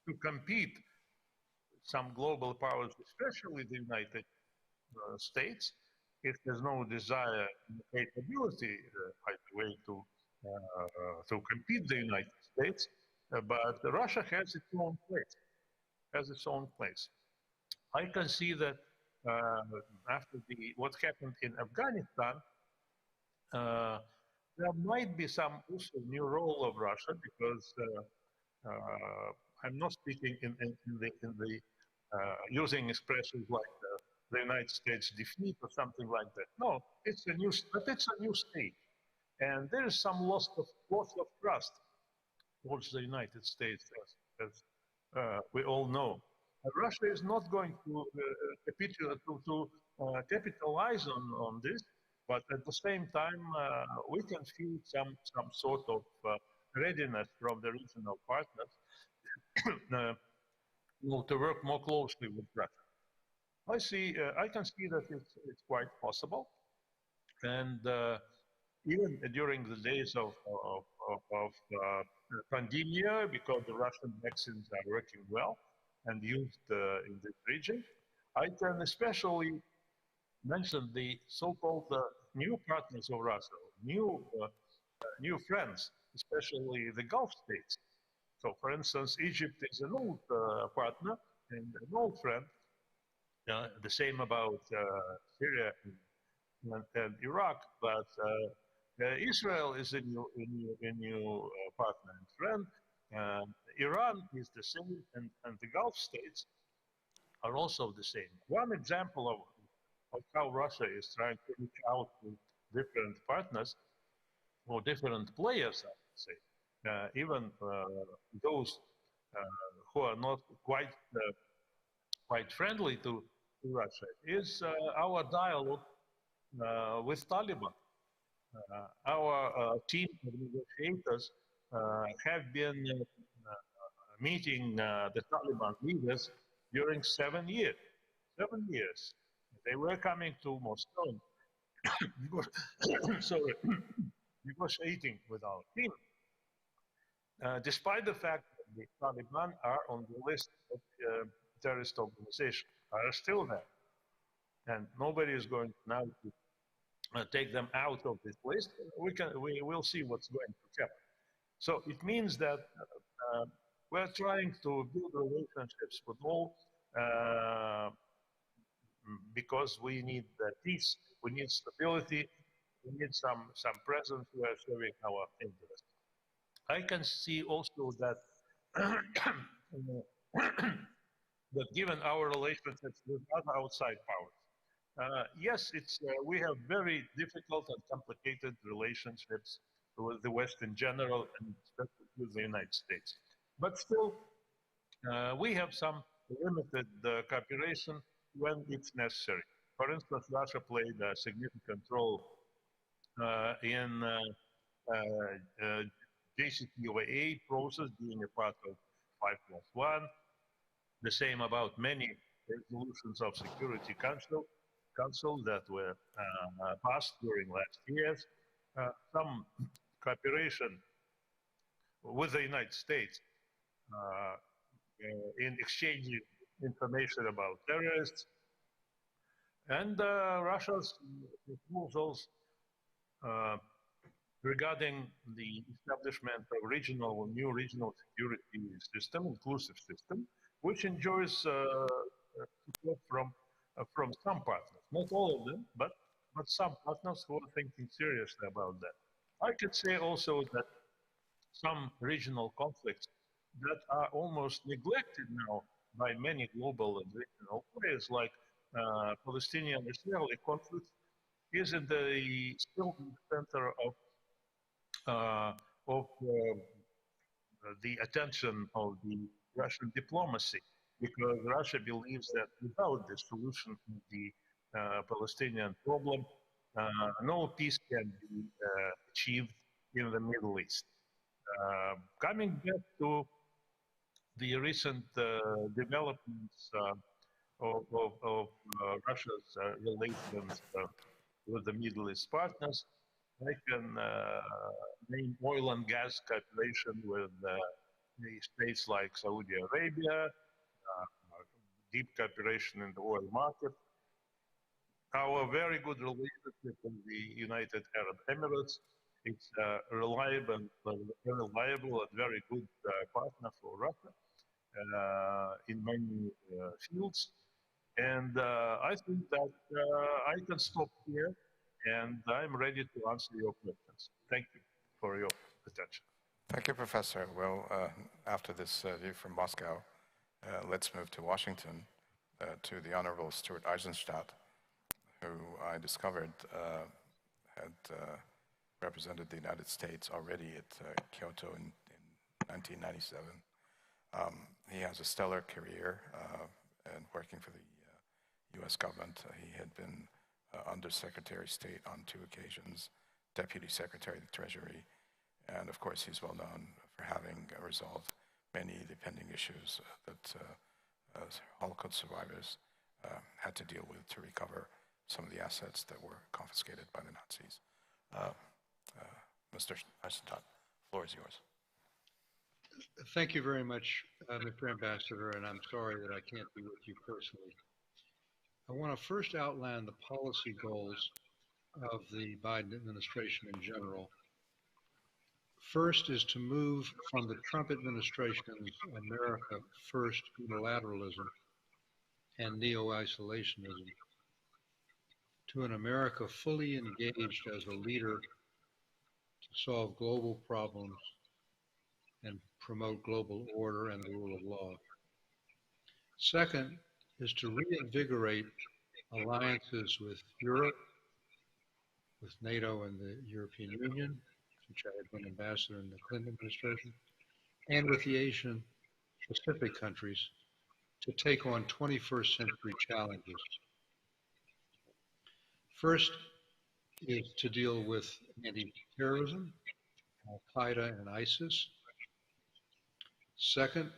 to compete some global powers, especially the United States. It has no desire and capability, by the way, to compete the United States, but Russia has its own place. I can see that after what happened in Afghanistan, there might be some also new role of Russia, because I'm not speaking in the using expressions like the United States defeat or something like that. No, it's a new stage, and there is some loss of trust towards the United States, as we all know. Russia is not going to capitalize on this, but at the same time, we can feel some sort of readiness from the regional partners to work more closely with Russia. I can see that it's quite possible, and even during the days of pandemia, because the Russian vaccines are working well and used in this region. I can especially mention the so-called new partners of Russia, new friends, especially the Gulf states. So, for instance, Egypt is an old partner and an old friend. The same about Syria and Iraq, but Israel is a new partner and friend. Iran is the same, and the Gulf states are also the same. One example of how Russia is trying to reach out to different partners or different players, I would say, even those who are not quite friendly to Russia, is our dialogue with Taliban. Our team of negotiators have been meeting the Taliban leaders during 7 years. 7 years. They were coming to Moscow, sorry, negotiating with our team. Despite the fact that the Taliban are on the list of terrorist organizations, are still there. And nobody is going now to take them out of this list. We will see what's going to happen. So it means that we're trying to build relationships with all because we need peace, we need stability, we need some presence who are serving our interests. I can see also that that given our relationships with other outside powers, yes, we have very difficult and complicated relationships with the West in general, and especially with the United States. But still, we have some limited cooperation when it's necessary. For instance, Russia played a significant role in JCPOA process, being a part of 5+1. The same about many resolutions of Security Council that were passed during last years. Some cooperation with the United States in exchanging information about terrorists, and Russia's proposals regarding the establishment of new regional security system, inclusive system, which enjoys support from some partners, not all of them, but some partners who are thinking seriously about that. I could say also that some regional conflicts that are almost neglected now by many global and regional players, like Palestinian-Israeli conflict, is still in the center of the attention of the Russian diplomacy, because Russia believes that without the solution to the Palestinian problem, no peace can be achieved in the Middle East. Coming back to the recent developments of Russia's relations with the Middle East partners, I can name oil and gas cooperation with the states like Saudi Arabia, deep cooperation in the oil market, our very good relationship with the United Arab Emirates. It's a reliable and very good partner for Russia in many fields. And I think that I can stop here, and I'm ready to answer your questions. Thank you for your attention.
Thank you, Professor. Well, after this view from Moscow, let's move to Washington, to the Honorable Stuart Eisenstadt, who I discovered had represented the United States already at Kyoto in 1997. He has a stellar career and working for the U.S. government. He had been Undersecretary of State on 2 occasions, Deputy Secretary of the Treasury, and of course he's well known for having resolved many of the pending issues that Holocaust survivors had to deal with to recover some of the assets that were confiscated by the Nazis. Mr. Eisenstadt, floor is yours.
Thank you very much, Mr. Ambassador, and I'm sorry that I can't be with you personally. I want to first outline the policy goals of the Biden administration in general. First is to move from the Trump administration's America First unilateralism and neo-isolationism to an America fully engaged as a leader to solve global problems and promote global order and the rule of law. Second is to reinvigorate alliances with Europe, with NATO and the European Union, which I had been ambassador in the Clinton administration, and with the Asian Pacific countries to take on 21st century challenges. First is to deal with anti-terrorism, Al-Qaeda and ISIS. Second,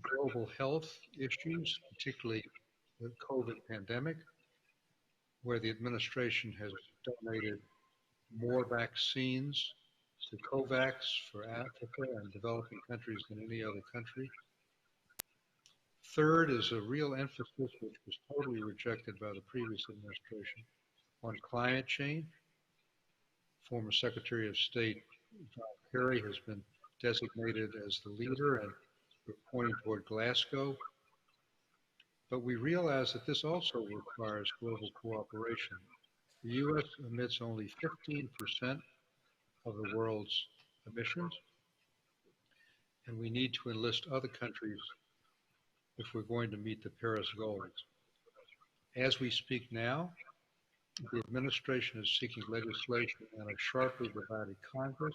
global health issues, particularly the COVID pandemic, where the administration has donated more vaccines to COVAX for Africa and developing countries than any other country. Third is a real emphasis, which was totally rejected by the previous administration, on climate change. Former Secretary of State John Kerry has been designated as the leader, and we're pointing toward Glasgow. But we realize that this also requires global cooperation. The U.S. emits only 15% of the world's emissions, and we need to enlist other countries if we're going to meet the Paris goals. As we speak now, the administration is seeking legislation in a sharply divided Congress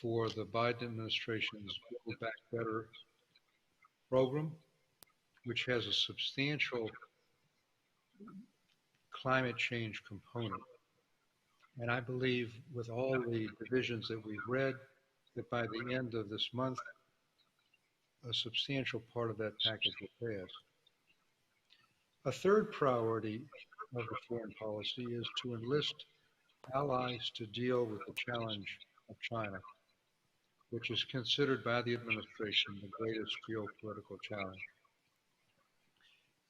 for the Biden administration's Build Back Better program, which has a substantial climate change component. And I believe with all the divisions that we've read, that by the end of this month, a substantial part of that package will pass. A third priority of the foreign policy is to enlist allies to deal with the challenge of China, which is considered by the administration the greatest geopolitical challenge.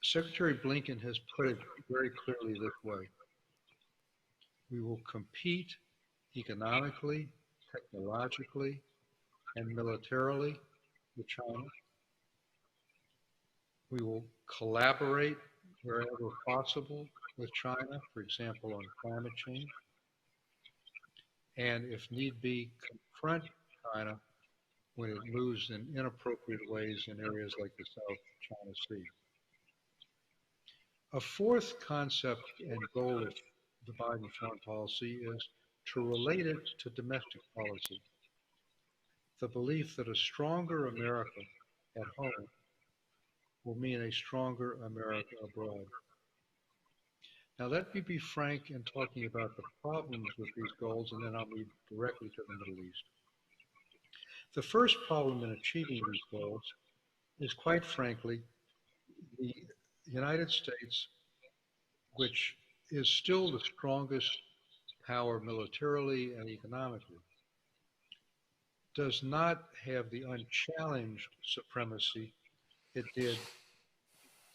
Secretary Blinken has put it very clearly this way: we will compete economically, technologically, and militarily with China. We will collaborate wherever possible with China, for example, on climate change. And if need be, confront China when it moves in inappropriate ways in areas like the South China Sea. A fourth concept and goal of the Biden foreign policy is to relate it to domestic policy. The belief that a stronger America at home will mean a stronger America abroad. Now let me be frank in talking about the problems with these goals, and then I'll move directly to the Middle East. The first problem in achieving these goals is, quite frankly, the United States, which is still the strongest power militarily and economically, does not have the unchallenged supremacy it did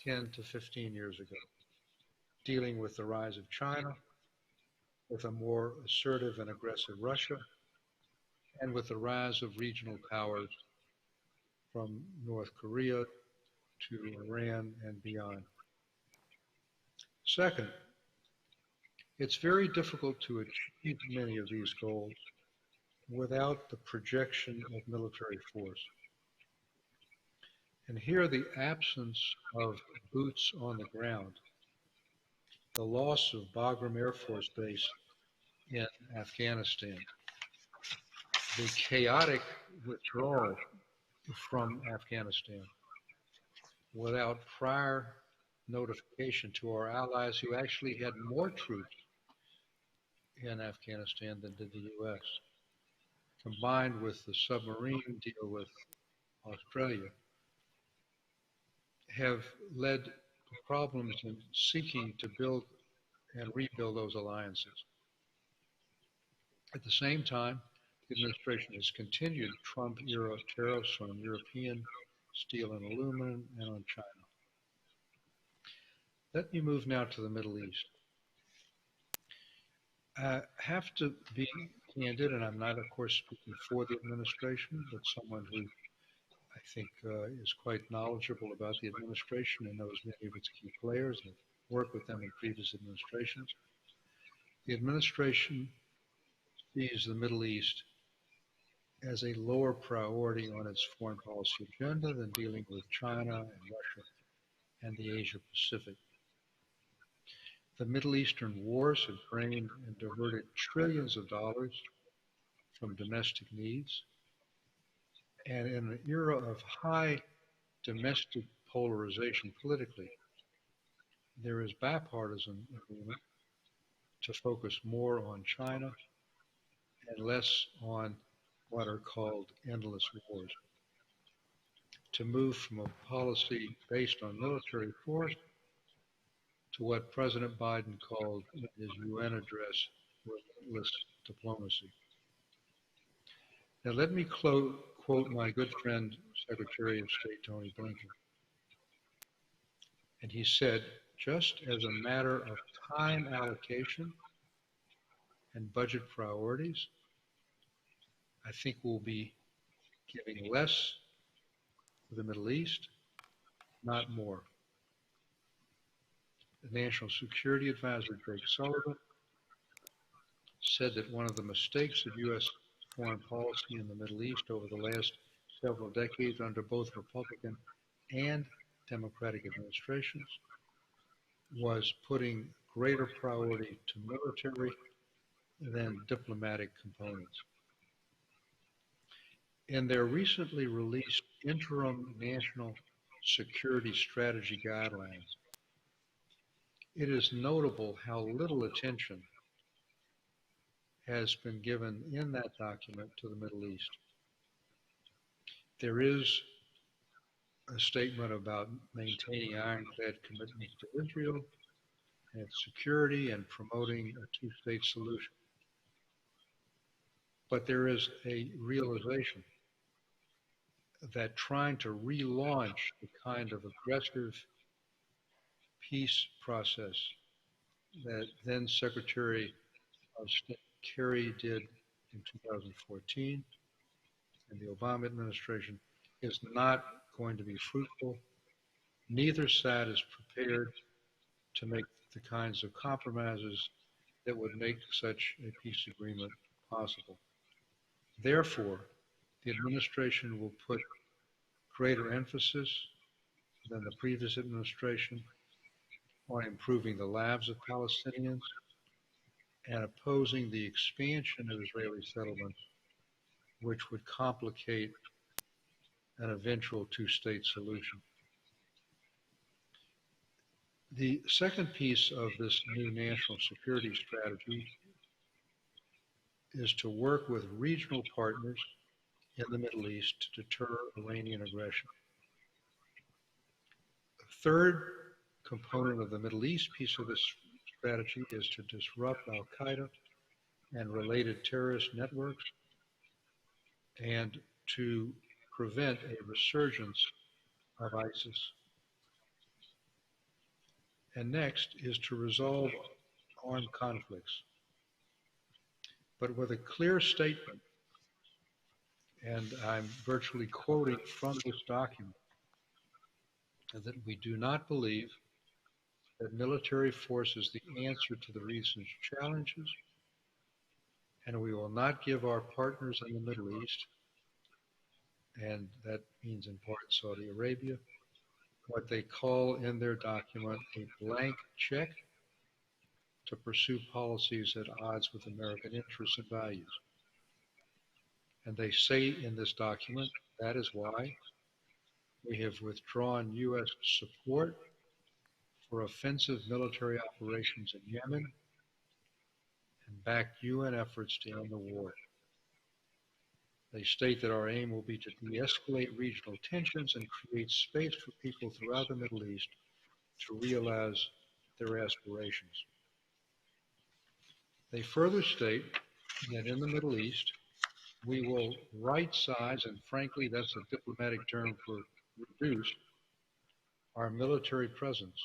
10 to 15 years ago, dealing with the rise of China, with a more assertive and aggressive Russia, and with the rise of regional powers from North Korea to Iran and beyond. Second, it's very difficult to achieve many of these goals without the projection of military force. And here the absence of boots on the ground, the loss of Bagram Air Force Base in Afghanistan, the chaotic withdrawal from Afghanistan without prior notification to our allies, who actually had more troops in Afghanistan than did the U.S., combined with the submarine deal with Australia, have led to problems in seeking to build and rebuild those alliances. At the same time, the administration has continued Trump-era tariffs on European steel and aluminum and on China. Let me move now to the Middle East. I have to be candid, and I'm not, of course, speaking for the administration, but someone who I think is quite knowledgeable about the administration and knows many of its key players and worked with them in previous administrations. The administration sees the Middle East as a lower priority on its foreign policy agenda than dealing with China and Russia and the Asia Pacific. The Middle Eastern wars have drained and diverted trillions of dollars from domestic needs. And in an era of high domestic polarization politically, there is bipartisan agreement to focus more on China and less on what are called endless wars. To move from a policy based on military force to what President Biden called in his UN address relentless diplomacy. Now let me quote my good friend, Secretary of State Tony Blinken. And he said, just as a matter of time allocation and budget priorities, I think we'll be giving less to the Middle East, not more. The National Security Advisor, Jake Sullivan, said that one of the mistakes of U.S. foreign policy in the Middle East over the last several decades under both Republican and Democratic administrations was putting greater priority to military than diplomatic components. In their recently released interim national security strategy guidelines, it is notable how little attention has been given in that document to the Middle East. There is a statement about maintaining ironclad commitments to Israel and its security and promoting a two-state solution. But there is a realization that trying to relaunch the kind of aggressive peace process that then Secretary of State Kerry did in 2014 and the Obama administration is not going to be fruitful. Neither side is prepared to make the kinds of compromises that would make such a peace agreement possible. Therefore, the administration will put greater emphasis than the previous administration on improving the lives of Palestinians and opposing the expansion of Israeli settlements, which would complicate an eventual two-state solution. The second piece of this new national security strategy is to work with regional partners in the Middle East to deter Iranian aggression. The third component of the Middle East piece of this strategy is to disrupt al-Qaeda and related terrorist networks and to prevent a resurgence of ISIS. And next is to resolve armed conflicts, but with a clear statement, and I'm virtually quoting from this document, that we do not believe that military force is the answer to the recent challenges, and we will not give our partners in the Middle East, and that means in part Saudi Arabia, what they call in their document a blank check to pursue policies at odds with American interests and values. And they say in this document, that is why we have withdrawn U.S. support for offensive military operations in Yemen and backed UN efforts to end the war. They state that our aim will be to de-escalate regional tensions and create space for people throughout the Middle East to realize their aspirations. They further state that in the Middle East, we will right size, and frankly, that's a diplomatic term for reduce, our military presence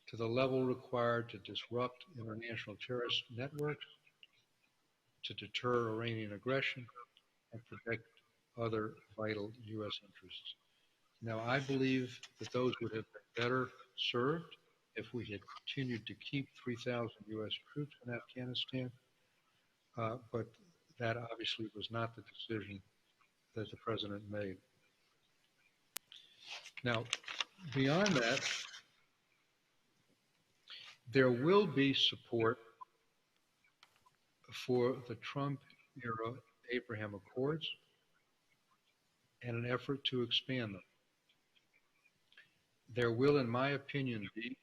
to the level required to disrupt international terrorist networks, to deter Iranian aggression, and protect other vital U.S. interests. Now, I believe that those would have been better served if we had continued to keep 3,000 U.S. troops in Afghanistan, but that obviously was not the decision that the president made. Now, beyond that, there will be support for the Trump-era Abraham Accords and an effort to expand them. There will, in my opinion, be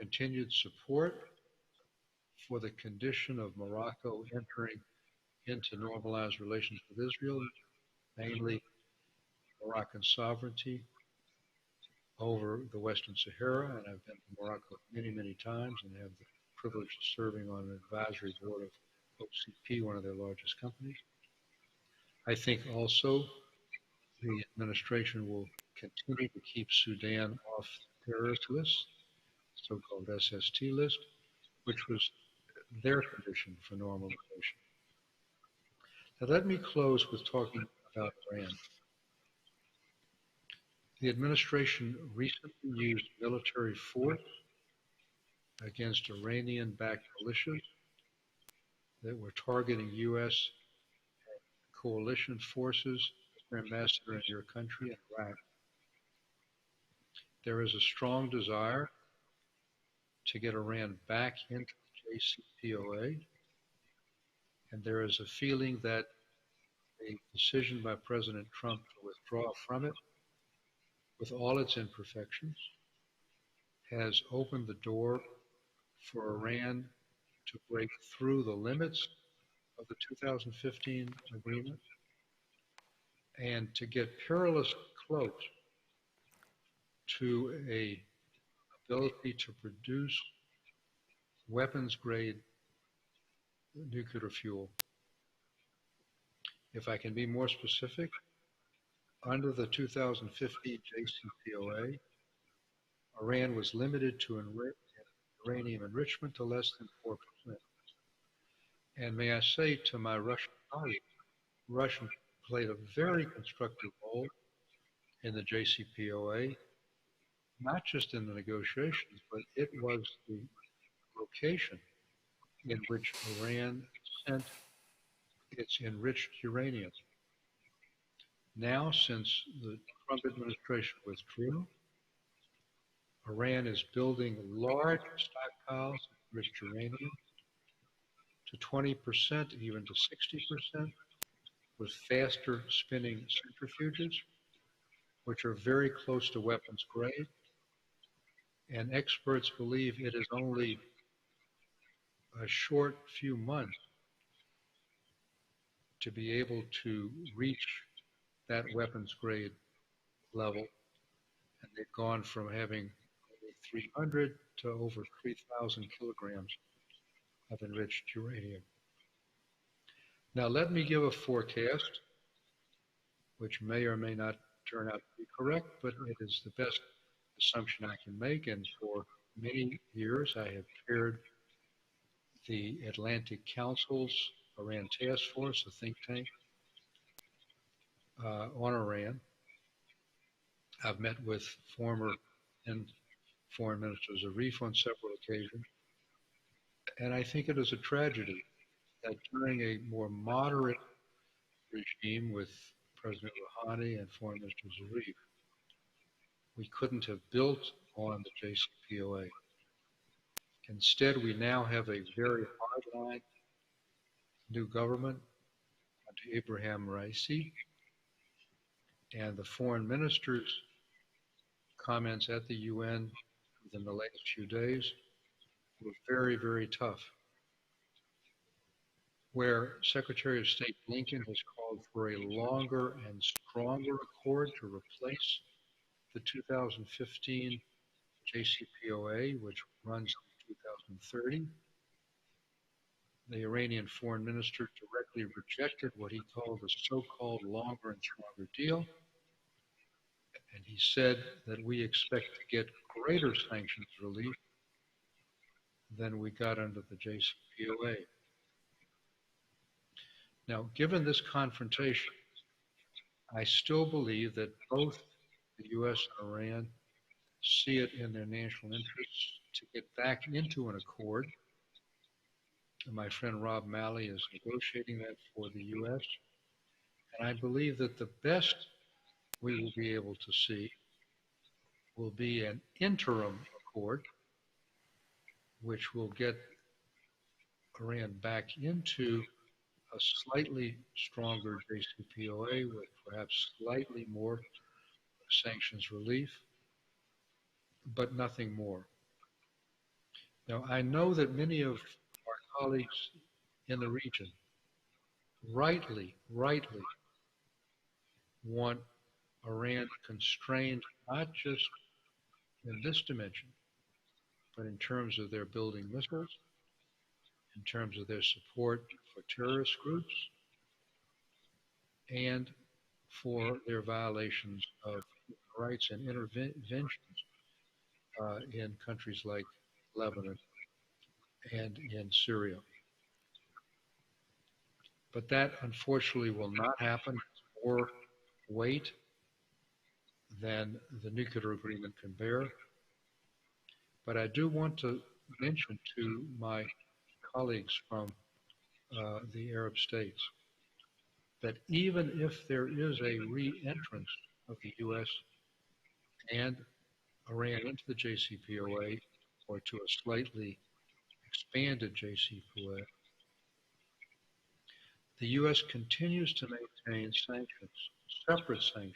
continued support for the condition of Morocco entering into normalized relations with Israel, namely Moroccan sovereignty over the Western Sahara. And I've been to Morocco many, many times and have the privilege of serving on an advisory board of OCP, one of their largest companies. I think also the administration will continue to keep Sudan off the terrorist list, so-called SST list, which was their condition for normalization. Now let me close with talking about Iran. The administration recently used military force against Iranian-backed militias that were targeting U.S. coalition forces, Mr. Ambassador, in your country, in Iraq. There is a strong desire to get Iran back into the JCPOA, and there is a feeling that a decision by President Trump to withdraw from it, with all its imperfections, has opened the door for Iran to break through the limits of the 2015 agreement and to get perilously close to a ability to produce weapons-grade nuclear fuel. If I can be more specific, under the 2015 JCPOA, Iran was limited to uranium enrichment to less than 4%. And may I say to my Russian colleagues, Russia played a very constructive role in the JCPOA, not just in the negotiations, but it was the location in which Iran sent its enriched uranium. Now, since the Trump administration withdrew, Iran is building large stockpiles of enriched uranium to 20%, even to 60%, with faster spinning centrifuges, which are very close to weapons grade. And experts believe it is only a short few months to be able to reach that weapons grade level. And they've gone from having 300 to over 3,000 kilograms of enriched uranium. Now let me give a forecast, which may or may not turn out to be correct, but it is the best assumption I can make. And for many years, I have chaired the Atlantic Council's Iran Task Force, a think tank on Iran. I've met with former and Foreign Minister Zarif on several occasions. And I think it is a tragedy that during a more moderate regime with President Rouhani and Foreign Minister Zarif, we couldn't have built on the JCPOA. Instead, we now have a very hardline new government under Ibrahim Raisi, and the foreign minister's comments at the UN within the last few days were very, very tough, where Secretary of State Blinken has called for a longer and stronger accord to replace the 2015 JCPOA, which runs to 2030. the Iranian foreign minister directly rejected what he called the so-called longer and stronger deal. And he said that we expect to get greater sanctions relief than we got under the JCPOA. Now, given this confrontation, I still believe that both the U.S. and Iran see it in their national interests to get back into an accord. And my friend Rob Malley is negotiating that for the U.S. And I believe that the best we will be able to see will be an interim accord, which will get Iran back into a slightly stronger JCPOA with perhaps slightly more sanctions relief, but nothing more. Now, I know that many of our colleagues in the region rightly want Iran constrained not just in this dimension, but in terms of their building missiles, in terms of their support for terrorist groups, and for their violations of human rights and interventions in countries like Lebanon and in Syria. But that unfortunately will not happen. It's more weight than the nuclear agreement can bear. But I do want to mention to my colleagues from the Arab states that even if there is a re-entrance of the U.S. and Iran into the JCPOA or to a slightly expanded JCPOA, the U.S. continues to maintain sanctions, separate sanctions,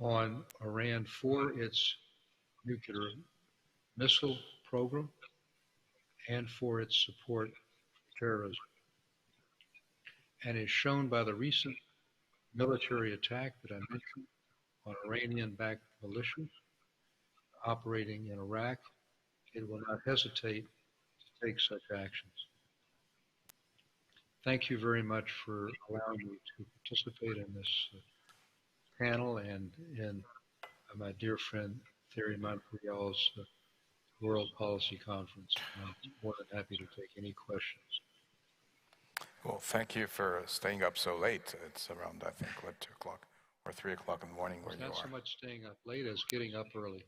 on Iran for its nuclear missile program and for its support for terrorism. And is shown by the recent military attack that I mentioned on Iranian-backed militias operating in Iraq. It will not hesitate to take such actions. Thank you very much for allowing me to participate in this panel and in my dear friend Thierry Montbrial's World Policy Conference. I'm more than happy to take any questions.
Well, thank you for staying up so late. It's around, I think, what, 2 o'clock or 3 o'clock in the morning where you are.
It's not so much staying up late as getting up early.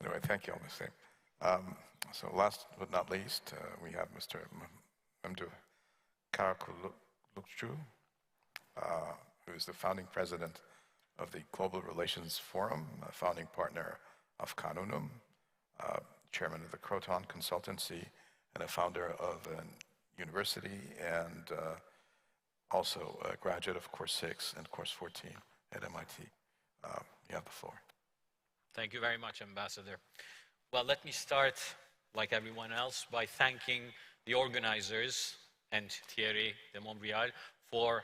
Anyway, thank you all the same. So last but not least, we have Mr. Mehmet Karakulukcu, who is the founding president of the Global Relations Forum, a founding partner of Kanunum, chairman of the Croton Consultancy, and a founder of a university, and also a graduate of Course 6 and Course 14 at MIT. You have the floor.
Thank you very much, Ambassador. Well, let me start, like everyone else, by thanking the organizers and Thierry de Montbrial for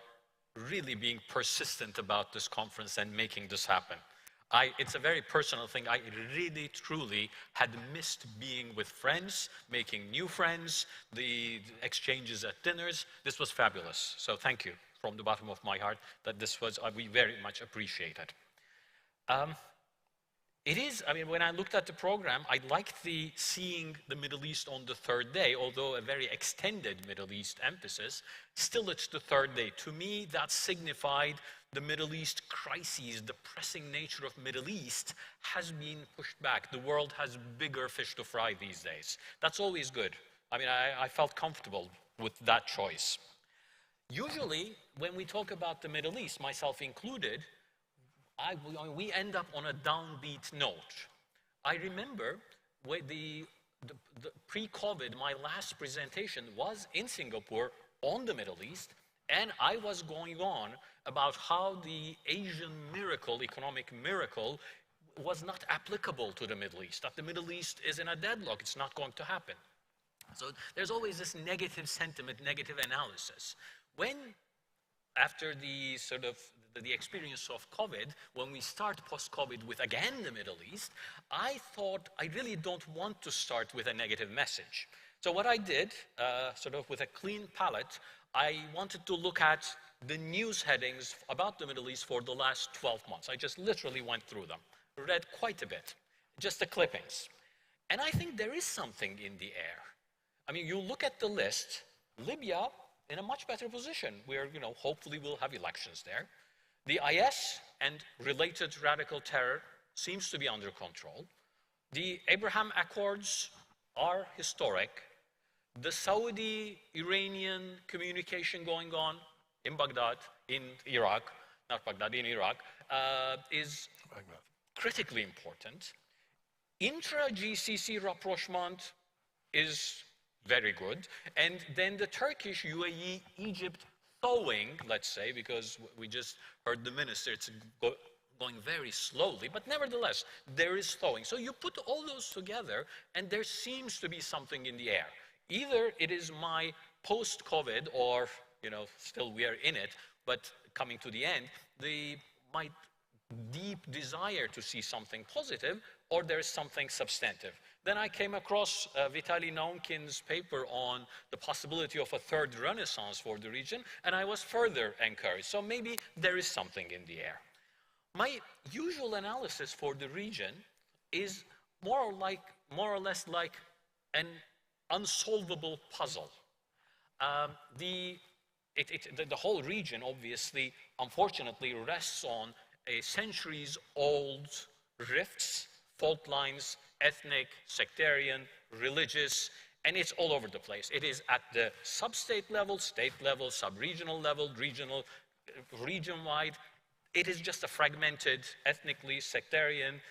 really being persistent about this conference and making this happen. It's a very personal thing. I really, truly had missed being with friends, making new friends, the exchanges at dinners. This was fabulous. So thank you from the bottom of my heart that this was, we very much appreciate it. It is, I mean, when I looked at the program, I liked seeing the Middle East on the third day, although a very extended Middle East emphasis. Still, it's the third day. To me, that signified the Middle East crises, the pressing nature of Middle East has been pushed back. The world has bigger fish to fry these days. That's always good. I mean, I felt comfortable with that choice. Usually, when we talk about the Middle East, myself included, we end up on a downbeat note. I remember when the pre-COVID, my last presentation was in Singapore on the Middle East, and I was going on about how the Asian miracle, economic miracle, was not applicable to the Middle East, that the Middle East is in a deadlock, it's not going to happen. So there's always this negative sentiment, negative analysis. When, after the sort of the experience of COVID, when we start post-COVID with, again, the Middle East, I thought I really don't want to start with a negative message. So what I did, sort of with a clean palette, I wanted to look at the news headings about the Middle East for the last 12 months. I just literally went through them, read quite a bit, just the clippings. And I think there is something in the air. I mean, you look at the list, Libya in a much better position, where, you know, hopefully we'll have elections there. The IS and related radical terror seems to be under control. The Abraham Accords are historic. The Saudi-Iranian communication going on in Baghdad, in Iraq, not Baghdad, in Iraq, is critically important. Intra-GCC rapprochement is very good. And then the Turkish, UAE, Egypt thawing, let's say, because we just heard the minister, it's going very slowly, but nevertheless, there is thawing. So you put all those together, and there seems to be something in the air. Either it is my post-COVID, or, you know, still we are in it, but coming to the end, my deep desire to see something positive, or there is something substantive. Then I came across Vitaly Naumkin's paper on the possibility of a third renaissance for the region, and I was further encouraged. So maybe there is something in the air. My usual analysis for the region is more or less like an unsolvable puzzle. The whole region, obviously, unfortunately, rests on a centuries-old rifts, fault lines, ethnic, sectarian, religious, and it's all over the place. It is at the sub-state level, sub-regional level, region-wide. It is just a fragmented, ethnically sectarian,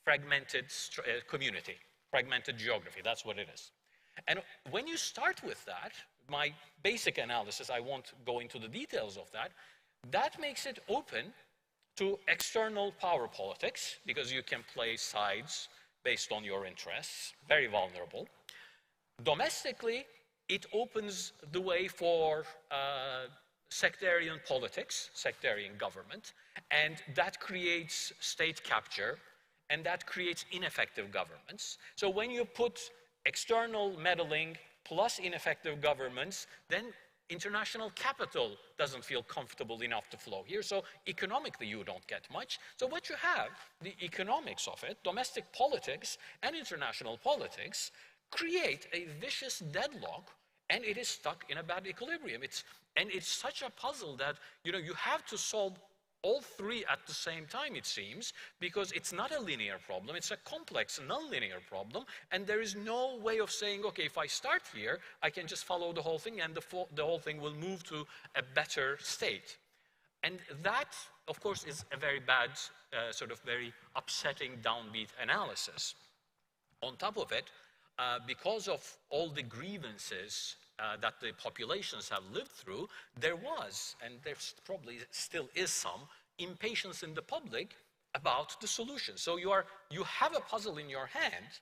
fragmented community, fragmented geography. That's what it is. And when you start with that, my basic analysis, I won't go into the details of that, that makes it open to external power politics, because you can play sides based on your interests, very vulnerable. Domestically, it opens the way for sectarian politics, sectarian government, and that creates state capture, and that creates ineffective governments. So when you put external meddling plus ineffective governments, then international capital doesn't feel comfortable enough to flow here. So economically, you don't get much. So what you have, the economics of it, domestic politics and international politics, create a vicious deadlock, and it is stuck in a bad equilibrium. And it's such a puzzle that, you know, you have to solve all three at the same time, it seems, because it's not a linear problem. It's a complex, non-linear problem, and there is no way of saying, okay, if I start here, I can just follow the whole thing, and the whole thing will move to a better state. And that, of course, is a very bad, sort of very upsetting downbeat analysis. On top of it, because of all the grievances that the populations have lived through, there was, and there probably still is some, impatience in the public about the solution. So you have a puzzle in your hand,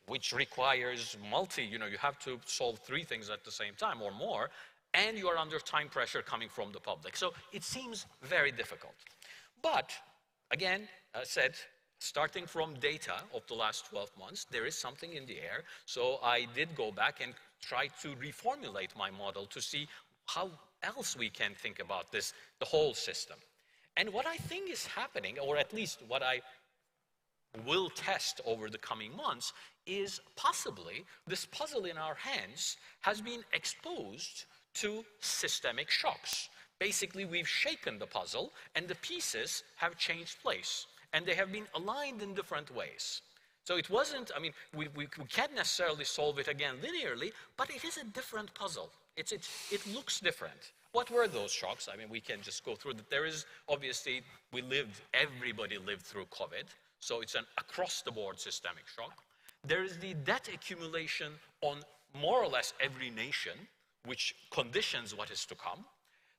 which requires you have to solve three things at the same time or more, and you are under time pressure coming from the public. So it seems very difficult. But, again, as said, starting from data of the last 12 months, there is something in the air. So I did go back and try to reformulate my model to see how else we can think about this, the whole system. And what I think is happening, or at least what I will test over the coming months, is possibly this puzzle in our hands has been exposed to systemic shocks. Basically, we've shaken the puzzle, and the pieces have changed place, and they have been aligned in different ways. So it wasn't, I mean, we can't necessarily solve it again linearly, but it is a different puzzle. It looks different. What were those shocks? I mean, we can just go through that. There is, obviously, everybody lived through COVID, so it's an across-the-board systemic shock. There is the debt accumulation on more or less every nation, which conditions what is to come.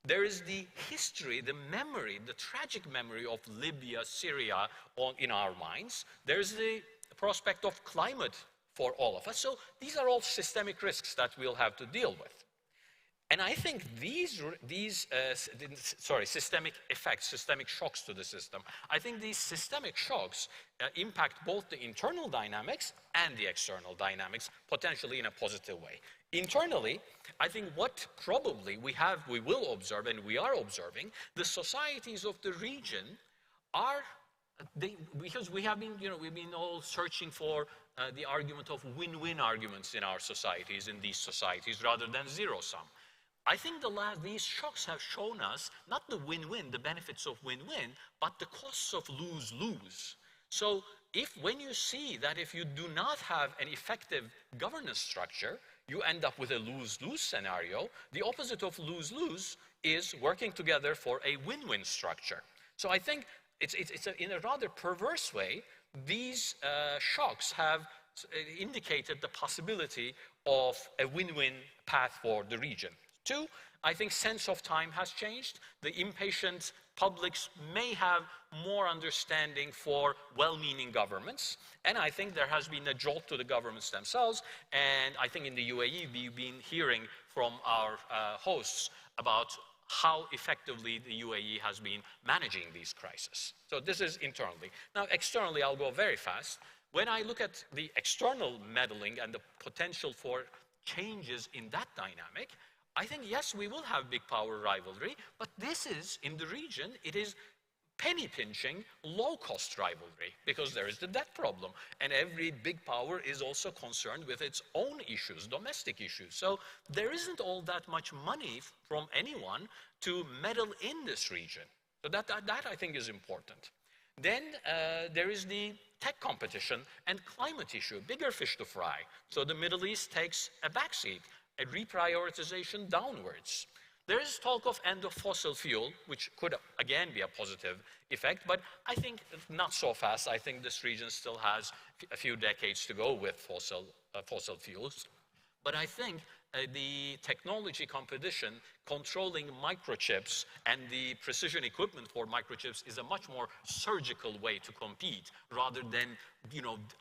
There is the history, the memory, the tragic memory of Libya, Syria in our minds. There's the prospect of climate for all of us. So these are all systemic risks that we'll have to deal with. And I think these systemic effects, systemic shocks to the system, I think these systemic shocks impact both the internal dynamics and the external dynamics, potentially in a positive way. Internally, I think what probably we will observe, and we are observing, the societies of the region are, because we have been, we've been all searching for the argument of win-win arguments in our societies, in these societies, rather than zero-sum. I think these shocks have shown us not the win-win, the benefits of win-win, but the costs of lose-lose. So when you see that if you do not have an effective governance structure, you end up with a lose-lose scenario. The opposite of lose-lose is working together for a win-win structure. So I think in a rather perverse way, these shocks have indicated the possibility of a win-win path for the region. Two, I think sense of time has changed. The impatient publics may have more understanding for well-meaning governments. And I think there has been a jolt to the governments themselves. And I think in the UAE, we've been hearing from our hosts about how effectively the UAE has been managing these crises. So this is internally. Now, externally, I'll go very fast. When I look at the external meddling and the potential for changes in that dynamic, I think, yes, we will have big power rivalry, but this is, in the region, it is penny-pinching, low-cost rivalry, because there is the debt problem. And every big power is also concerned with its own issues, domestic issues. So there isn't all that much money from anyone to meddle in this region. So that I think is important. Then there is the tech competition and climate issue, bigger fish to fry. So the Middle East takes a backseat, a reprioritization downwards. There is talk of end of fossil fuel, which could again be a positive effect, but I think not so fast. I think this region still has a few decades to go with fossil fuels. But I think the technology competition controlling microchips and the precision equipment for microchips is a much more surgical way to compete rather than,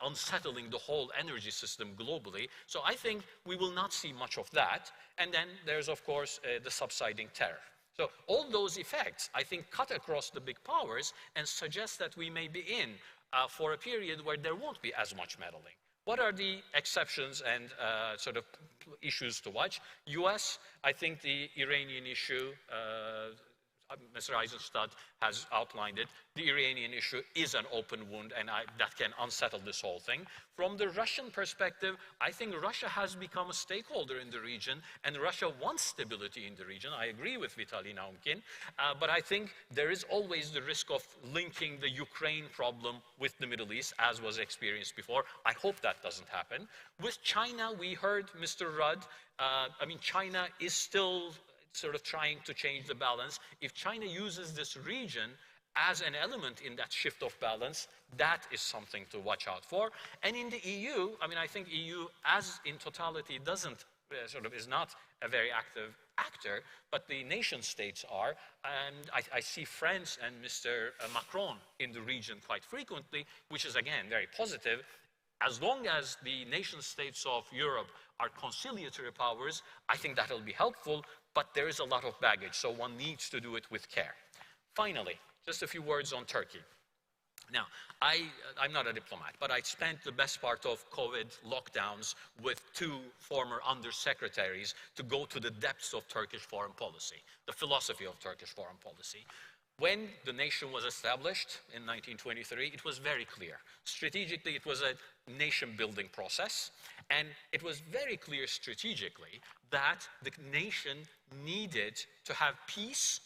unsettling the whole energy system globally. So I think we will not see much of that. And then there's, of course, the subsiding terror. So all those effects, I think, cut across the big powers and suggest that we may be in for a period where there won't be as much meddling. What are the exceptions and sort of issues to watch? US, I think the Iranian issue, Mr. Eisenstadt has outlined it. The Iranian issue is an open wound, and that can unsettle this whole thing. From the Russian perspective, I think Russia has become a stakeholder in the region, and Russia wants stability in the region. I agree with Vitaly Naumkin, but I think there is always the risk of linking the Ukraine problem with the Middle East, as was experienced before. I hope that doesn't happen. With China, we heard Mr. Rudd. China is still sort of trying to change the balance. If China uses this region as an element in that shift of balance, that is something to watch out for. And in the EU, I think EU as in totality is not a very active actor, but the nation states are. And I see France and Mr. Macron in the region quite frequently, which is again very positive. As long as the nation states of Europe are conciliatory powers, I think that'll be helpful. But there is a lot of baggage, so one needs to do it with care. Finally, just a few words on Turkey. Now, I'm not a diplomat, but I spent the best part of COVID lockdowns with two former undersecretaries to go to the depths of Turkish foreign policy, the philosophy of Turkish foreign policy. When the nation was established in 1923, it was very clear. Strategically, it was a nation-building process, and it was very clear strategically that the nation needed to have peace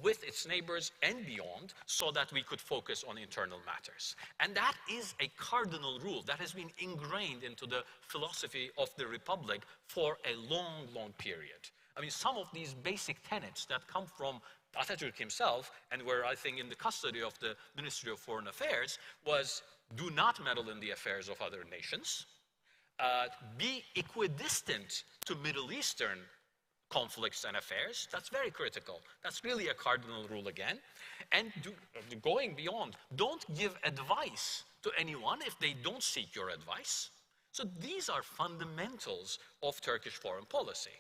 with its neighbors and beyond so that we could focus on internal matters. And that is a cardinal rule that has been ingrained into the philosophy of the Republic for a long, long period. Some of these basic tenets that come from Atatürk himself, and were, I think, in the custody of the Ministry of Foreign Affairs, was do not meddle in the affairs of other nations, be equidistant to Middle Eastern conflicts and affairs. That's very critical. That's really a cardinal rule again. And going beyond, don't give advice to anyone if they don't seek your advice. So these are fundamentals of Turkish foreign policy.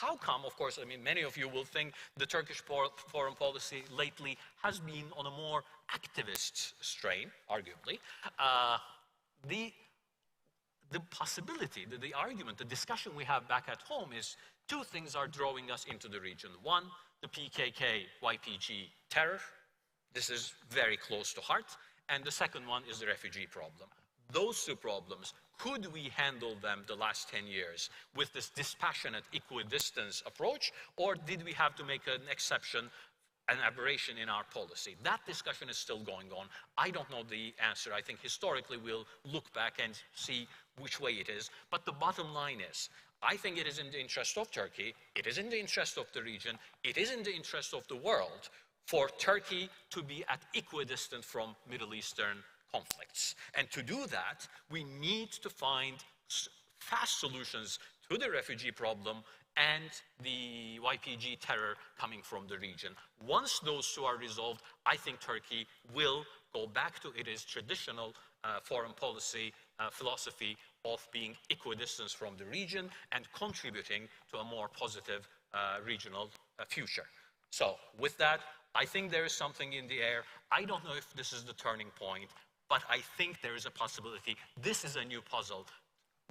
How come, of course, I mean, many of you will think the Turkish foreign policy lately has been on a more activist strain, arguably. The possibility, the argument, the discussion we have back at home is two things are drawing us into the region. One, the PKK, YPG terror. This is very close to heart. And the second one is the refugee problem. Those two problems, could we handle them the last 10 years with this dispassionate equidistance approach, or did we have to make an exception, an aberration in our policy? That discussion is still going on. I don't know the answer. I think historically we'll look back and see which way it is. But the bottom line is, I think it is in the interest of Turkey, it is in the interest of the region, it is in the interest of the world for Turkey to be at equidistant from Middle Eastern conflicts. And to do that, we need to find fast solutions to the refugee problem and the YPG terror coming from the region. Once those two are resolved, I think Turkey will go back to its traditional foreign policy philosophy of being equidistant from the region and contributing to a more positive regional future. So with that, I think there is something in the air. I don't know if this is the turning point, but I think there is a possibility. This is a new puzzle.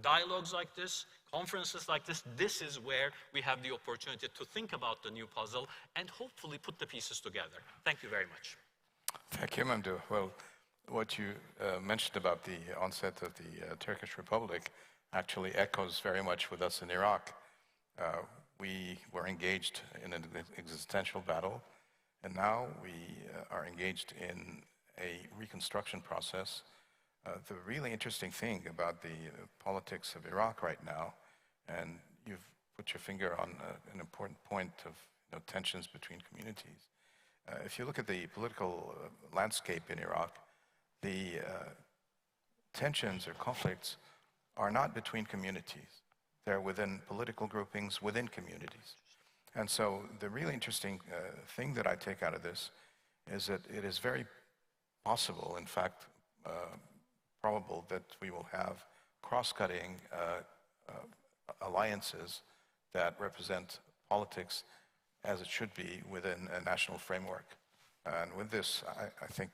Dialogues like this, conferences like this is where we have the opportunity to think about the new puzzle and hopefully put the pieces together. Thank you very much.
Thank you, Mamdouh. Well, what you mentioned about the onset of the Turkish Republic actually echoes very much with us in Iraq. We were engaged in an existential battle, and now we are engaged in a reconstruction process. The really interesting thing about the politics of Iraq right now, and you've put your finger on an important point of tensions between communities. If you look at the political landscape in Iraq, the tensions or conflicts are not between communities. They're within political groupings, within communities. And so the really interesting thing that I take out of this is that it is very possible, in fact, probable that we will have cross-cutting alliances that represent politics as it should be within a national framework. And with this, I think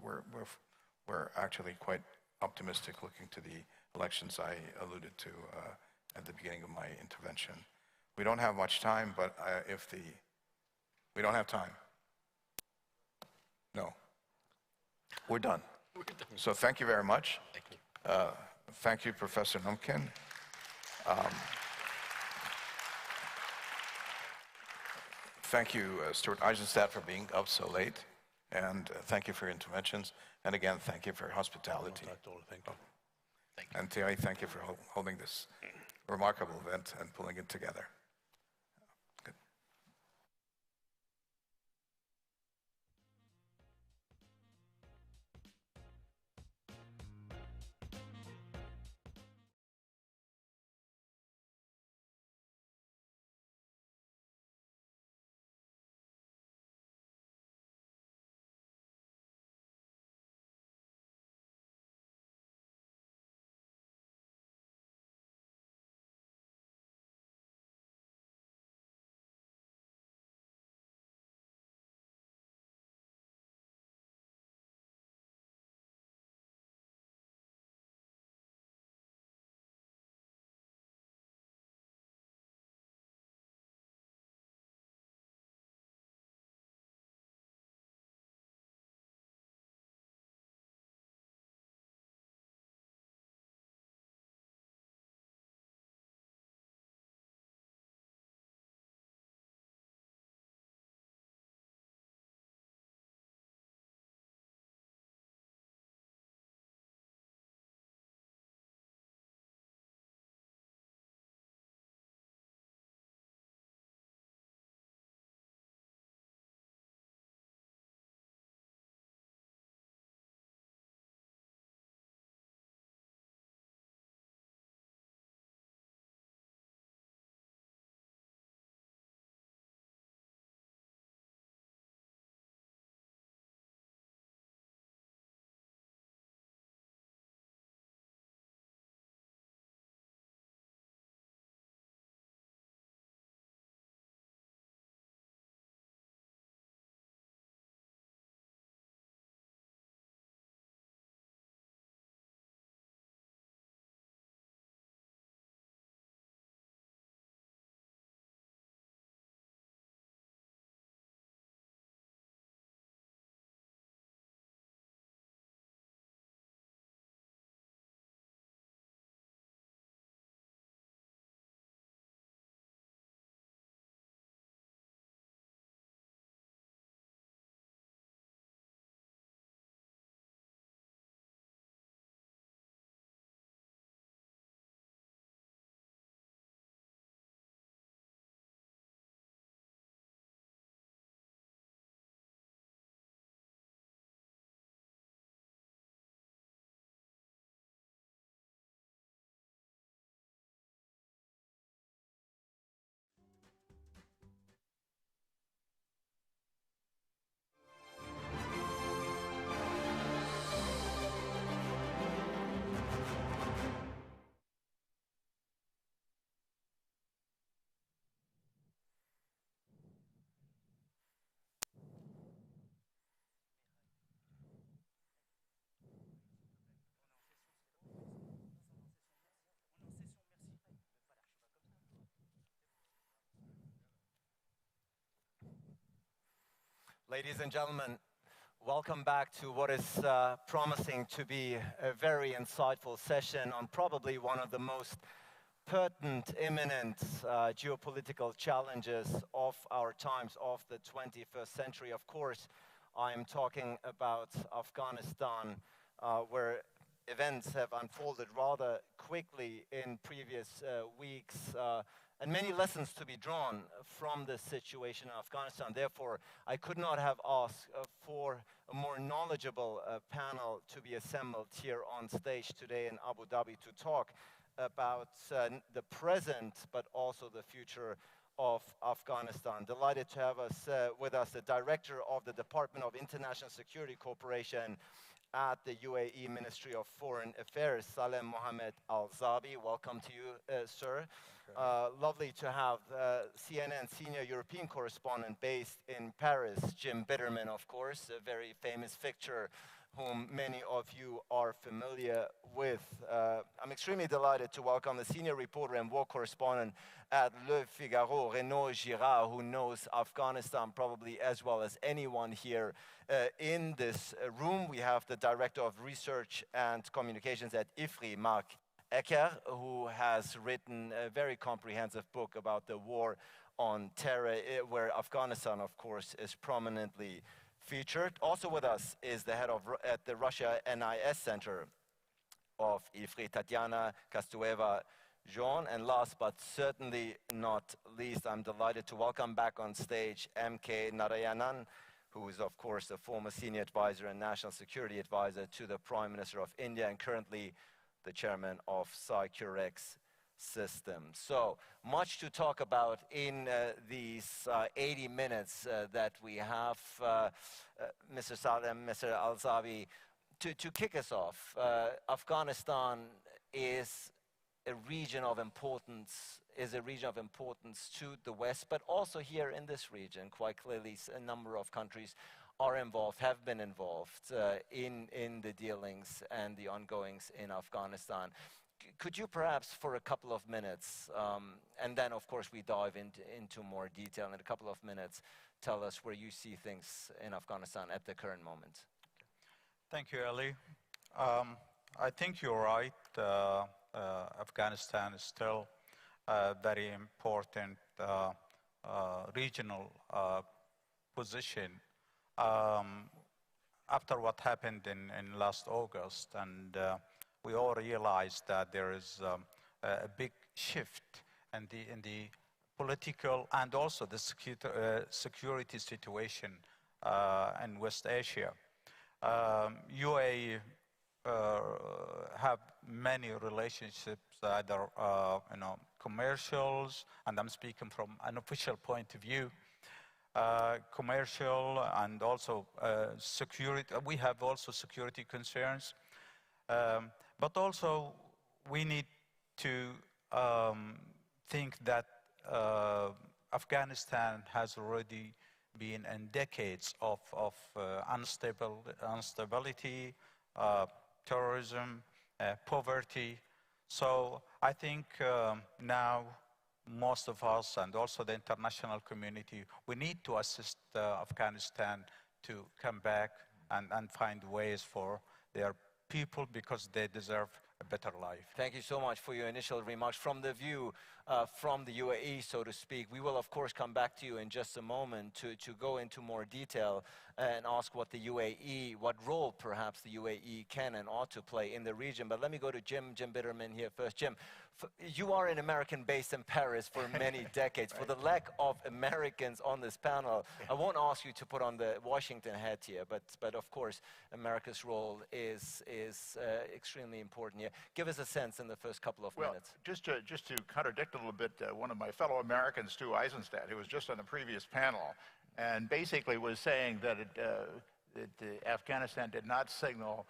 we're actually quite optimistic looking to the elections I alluded to at the beginning of my intervention. We don't have much time, but we don't have time. No. We're done. So thank you very much.
Thank you.
Thank you, Professor Numkin. Thank you, Stuart Eisenstadt, for being up so late. And thank you for your interventions. And again, thank you for your hospitality.
Thank you.
And Thierry, thank you for holding this remarkable event and pulling it together.
Ladies and gentlemen, welcome back to what is promising to be a very insightful session on probably one of the most pertinent, imminent geopolitical challenges of our times, of the 21st century. Of course, I am talking about Afghanistan, where events have unfolded rather quickly in previous weeks, and many lessons to be drawn from the situation in Afghanistan. Therefore, I could not have asked for a more knowledgeable panel to be assembled here on stage today in Abu Dhabi to talk about the present, but also the future of Afghanistan. Delighted to have with us the Director of the Department of International Security Cooperation at the UAE Ministry of Foreign Affairs, Salem Mohammed Al-Zabi. Welcome to you, sir. Lovely to have CNN senior European correspondent based in Paris, Jim Bitterman, of course, a very famous figure whom many of you are familiar with. I'm extremely delighted to welcome the senior reporter and war correspondent at Le Figaro, Renaud Girard, who knows Afghanistan probably as well as anyone here in this room. We have the Director of Research and Communications at Ifri, Mark Ecker, who has written a very comprehensive book about the war on terror, where Afghanistan, of course, is prominently featured. Also with us is the head of at the Russia NIS Center of Ifri, Tatiana Kostueva-Jean. And last but certainly not least, I'm delighted to welcome back on stage M.K. Narayanan, who is, of course, a former senior advisor and national security advisor to the Prime Minister of India and currently the chairman of Securex Systems. So much to talk about in these 80 minutes that we have. Mr. Salem, Mr. Al-Zabi, to kick us off, Afghanistan is a region of importance to the West, but also here in this region, quite clearly, a number of countries are involved, have been involved in the dealings and the ongoings in Afghanistan. Could you perhaps, for a couple of minutes, and then of course we dive into more detail in a couple of minutes, tell us where you see things in Afghanistan at the current moment?
Thank you, Ali. I think you're right. Afghanistan is still a very important regional position. After what happened in last August, and we all realized that there is a big shift in the political and also the security situation in West Asia. UAE have many relationships, either commercials, and I'm speaking from an official point of view, commercial and also security. We have also security concerns, but also we need to think that Afghanistan has already been in decades of instability, terrorism, poverty. So I think now most of us and also the international community, we need to assist Afghanistan to come back and find ways for their people because they deserve a better life.
Thank you so much for your initial remarks. From the view from the UAE, so to speak, we will of course come back to you in just a moment to go into more detail and ask what role perhaps the UAE can and ought to play in the region. But let me go to Jim Bitterman here first. Jim, you are an American based in Paris for many decades.
Right.
For the lack of Americans on this panel, I won't ask you to put on the Washington hat here, but of course, America's role is extremely important here. Give us a sense in the first couple of minutes.
Just to contradict a little bit, one of my fellow Americans, Stu Eisenstadt, who was just on the previous panel, and basically was saying that Afghanistan did not signal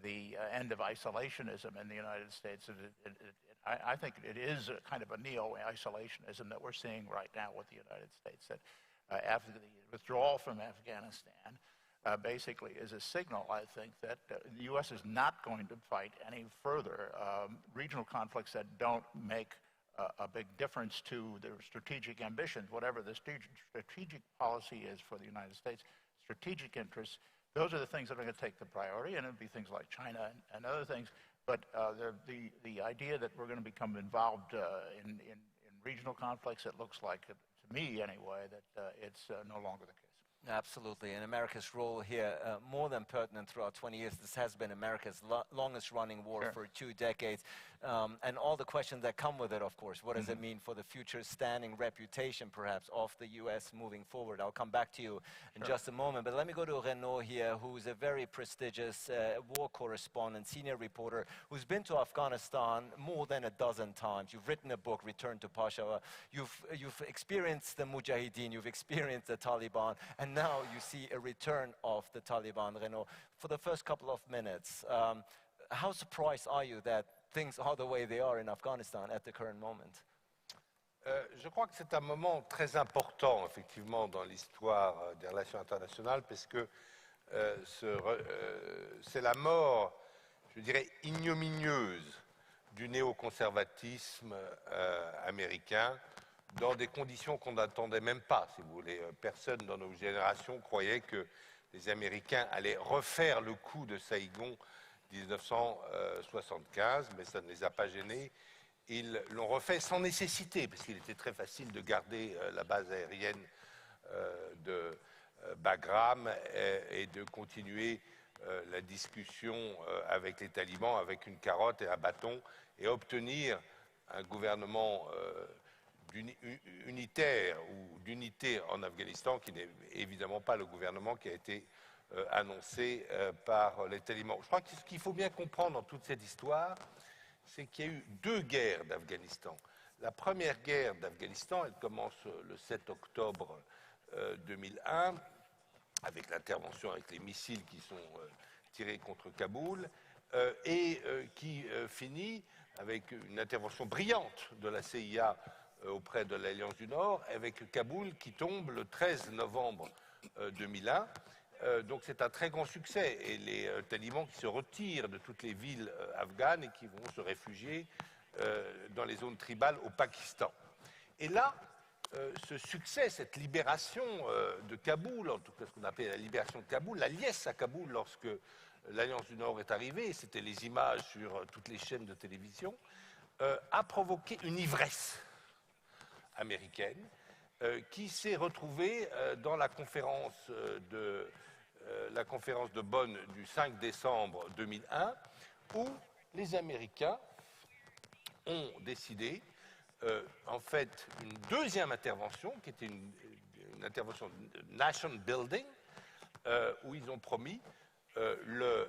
the end of isolationism in the United States. I think it is a kind of a neo-isolationism that we're seeing right now with the United States, that after the withdrawal from Afghanistan basically is a signal, I think, that the U.S. is not going to fight any further regional conflicts that don't make a big difference to their strategic ambitions, whatever the strategic policy is for the United States, strategic interests. Those are the things that are going to take the priority, and it would be things like China and other things. But the idea that we're going to become involved in regional conflicts, it looks like, to me anyway, that it's no longer the case.
Absolutely, and America's role here, more than pertinent throughout 20 years. This has been America's longest running war for 2 decades. And all the questions that come with it, of course. What does it mean for the future standing reputation, perhaps, of the U.S. moving forward? I'll come back to you in just a moment. But let me go to Renaud here, who's a very prestigious war correspondent, senior reporter, who's been to Afghanistan more than a dozen times. You've written a book, Return to Peshawar. You've experienced the Mujahideen, you've experienced the Taliban, and now you see a return of the Taliban. Renaud, for the first couple of minutes, how surprised are you that things are the way they are in Afghanistan at the current moment?
Je crois que c'est un moment très important, effectivement, dans l'histoire des relations internationales, parce que c'est la mort, je dirais, ignominieuse du néoconservatisme américain dans des conditions qu'on n'attendait même pas, si vous voulez. Personne dans nos générations croyait que les Américains allaient refaire le coup de Saïgon 1975, mais ça ne les a pas gênés. Ils l'ont refait sans nécessité, parce qu'il était très facile de garder la base aérienne de Bagram et de continuer la discussion avec les talibans avec une carotte et un bâton et obtenir un gouvernement unitaire ou d'unité en Afghanistan qui n'est évidemment pas le gouvernement qui a été annoncé par les talibans. Je crois que ce qu'il faut bien comprendre dans toute cette histoire, c'est qu'il y a eu 2 guerres d'Afghanistan. La première guerre d'Afghanistan, elle commence le 7 octobre 2001, avec l'intervention avec les missiles qui sont tirés contre Kaboul, et qui finit avec une intervention brillante de la CIA auprès de l'Alliance du Nord, avec Kaboul qui tombe le 13 novembre 2001. Donc c'est un très grand succès et les talibans qui se retirent de toutes les villes afghanes et qui vont se réfugier dans les zones tribales au Pakistan. Et là, ce succès, cette libération de Kaboul, en tout cas ce qu'on appelle la libération de Kaboul, la liesse à Kaboul lorsque l'Alliance du Nord est arrivée, c'était les images sur toutes les chaînes de télévision, a provoqué une ivresse américaine qui s'est retrouvée dans la conférence de Bonn du 5 décembre 2001, où les Américains ont décidé, en fait, une deuxième intervention, qui était une intervention de nation building, où ils ont promis de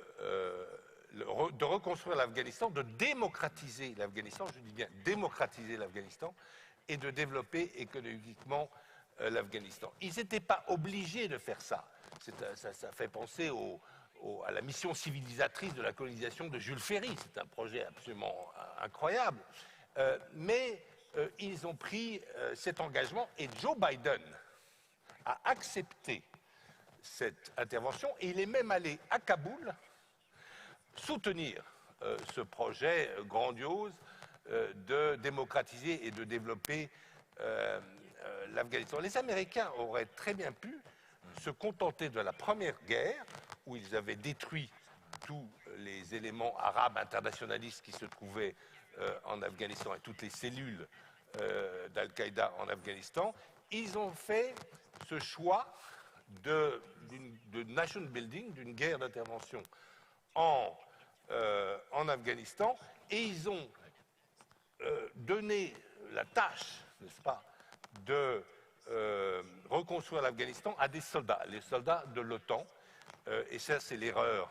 reconstruire l'Afghanistan, de démocratiser l'Afghanistan, je dis bien démocratiser l'Afghanistan, et de développer économiquement l'Afghanistan. Ils n'étaient pas obligés de faire ça. Ça fait penser à la mission civilisatrice de la colonisation de Jules Ferry. C'est un projet absolument incroyable. Mais ils ont pris cet engagement et Joe Biden a accepté cette intervention et il est même allé à Kaboul soutenir ce projet grandiose de démocratiser et de développer l'Afghanistan. Les Américains auraient très bien pu se contenter de la première guerre, où ils avaient détruit tous les éléments arabes internationalistes qui se trouvaient en Afghanistan et toutes les cellules d'Al-Qaïda en Afghanistan. Ils ont fait ce choix de nation building, d'une guerre d'intervention en Afghanistan, et ils ont donné la tâche, n'est-ce pas, de reconstruire l'Afghanistan à des soldats, les soldats de l'OTAN. Et ça, c'est l'erreur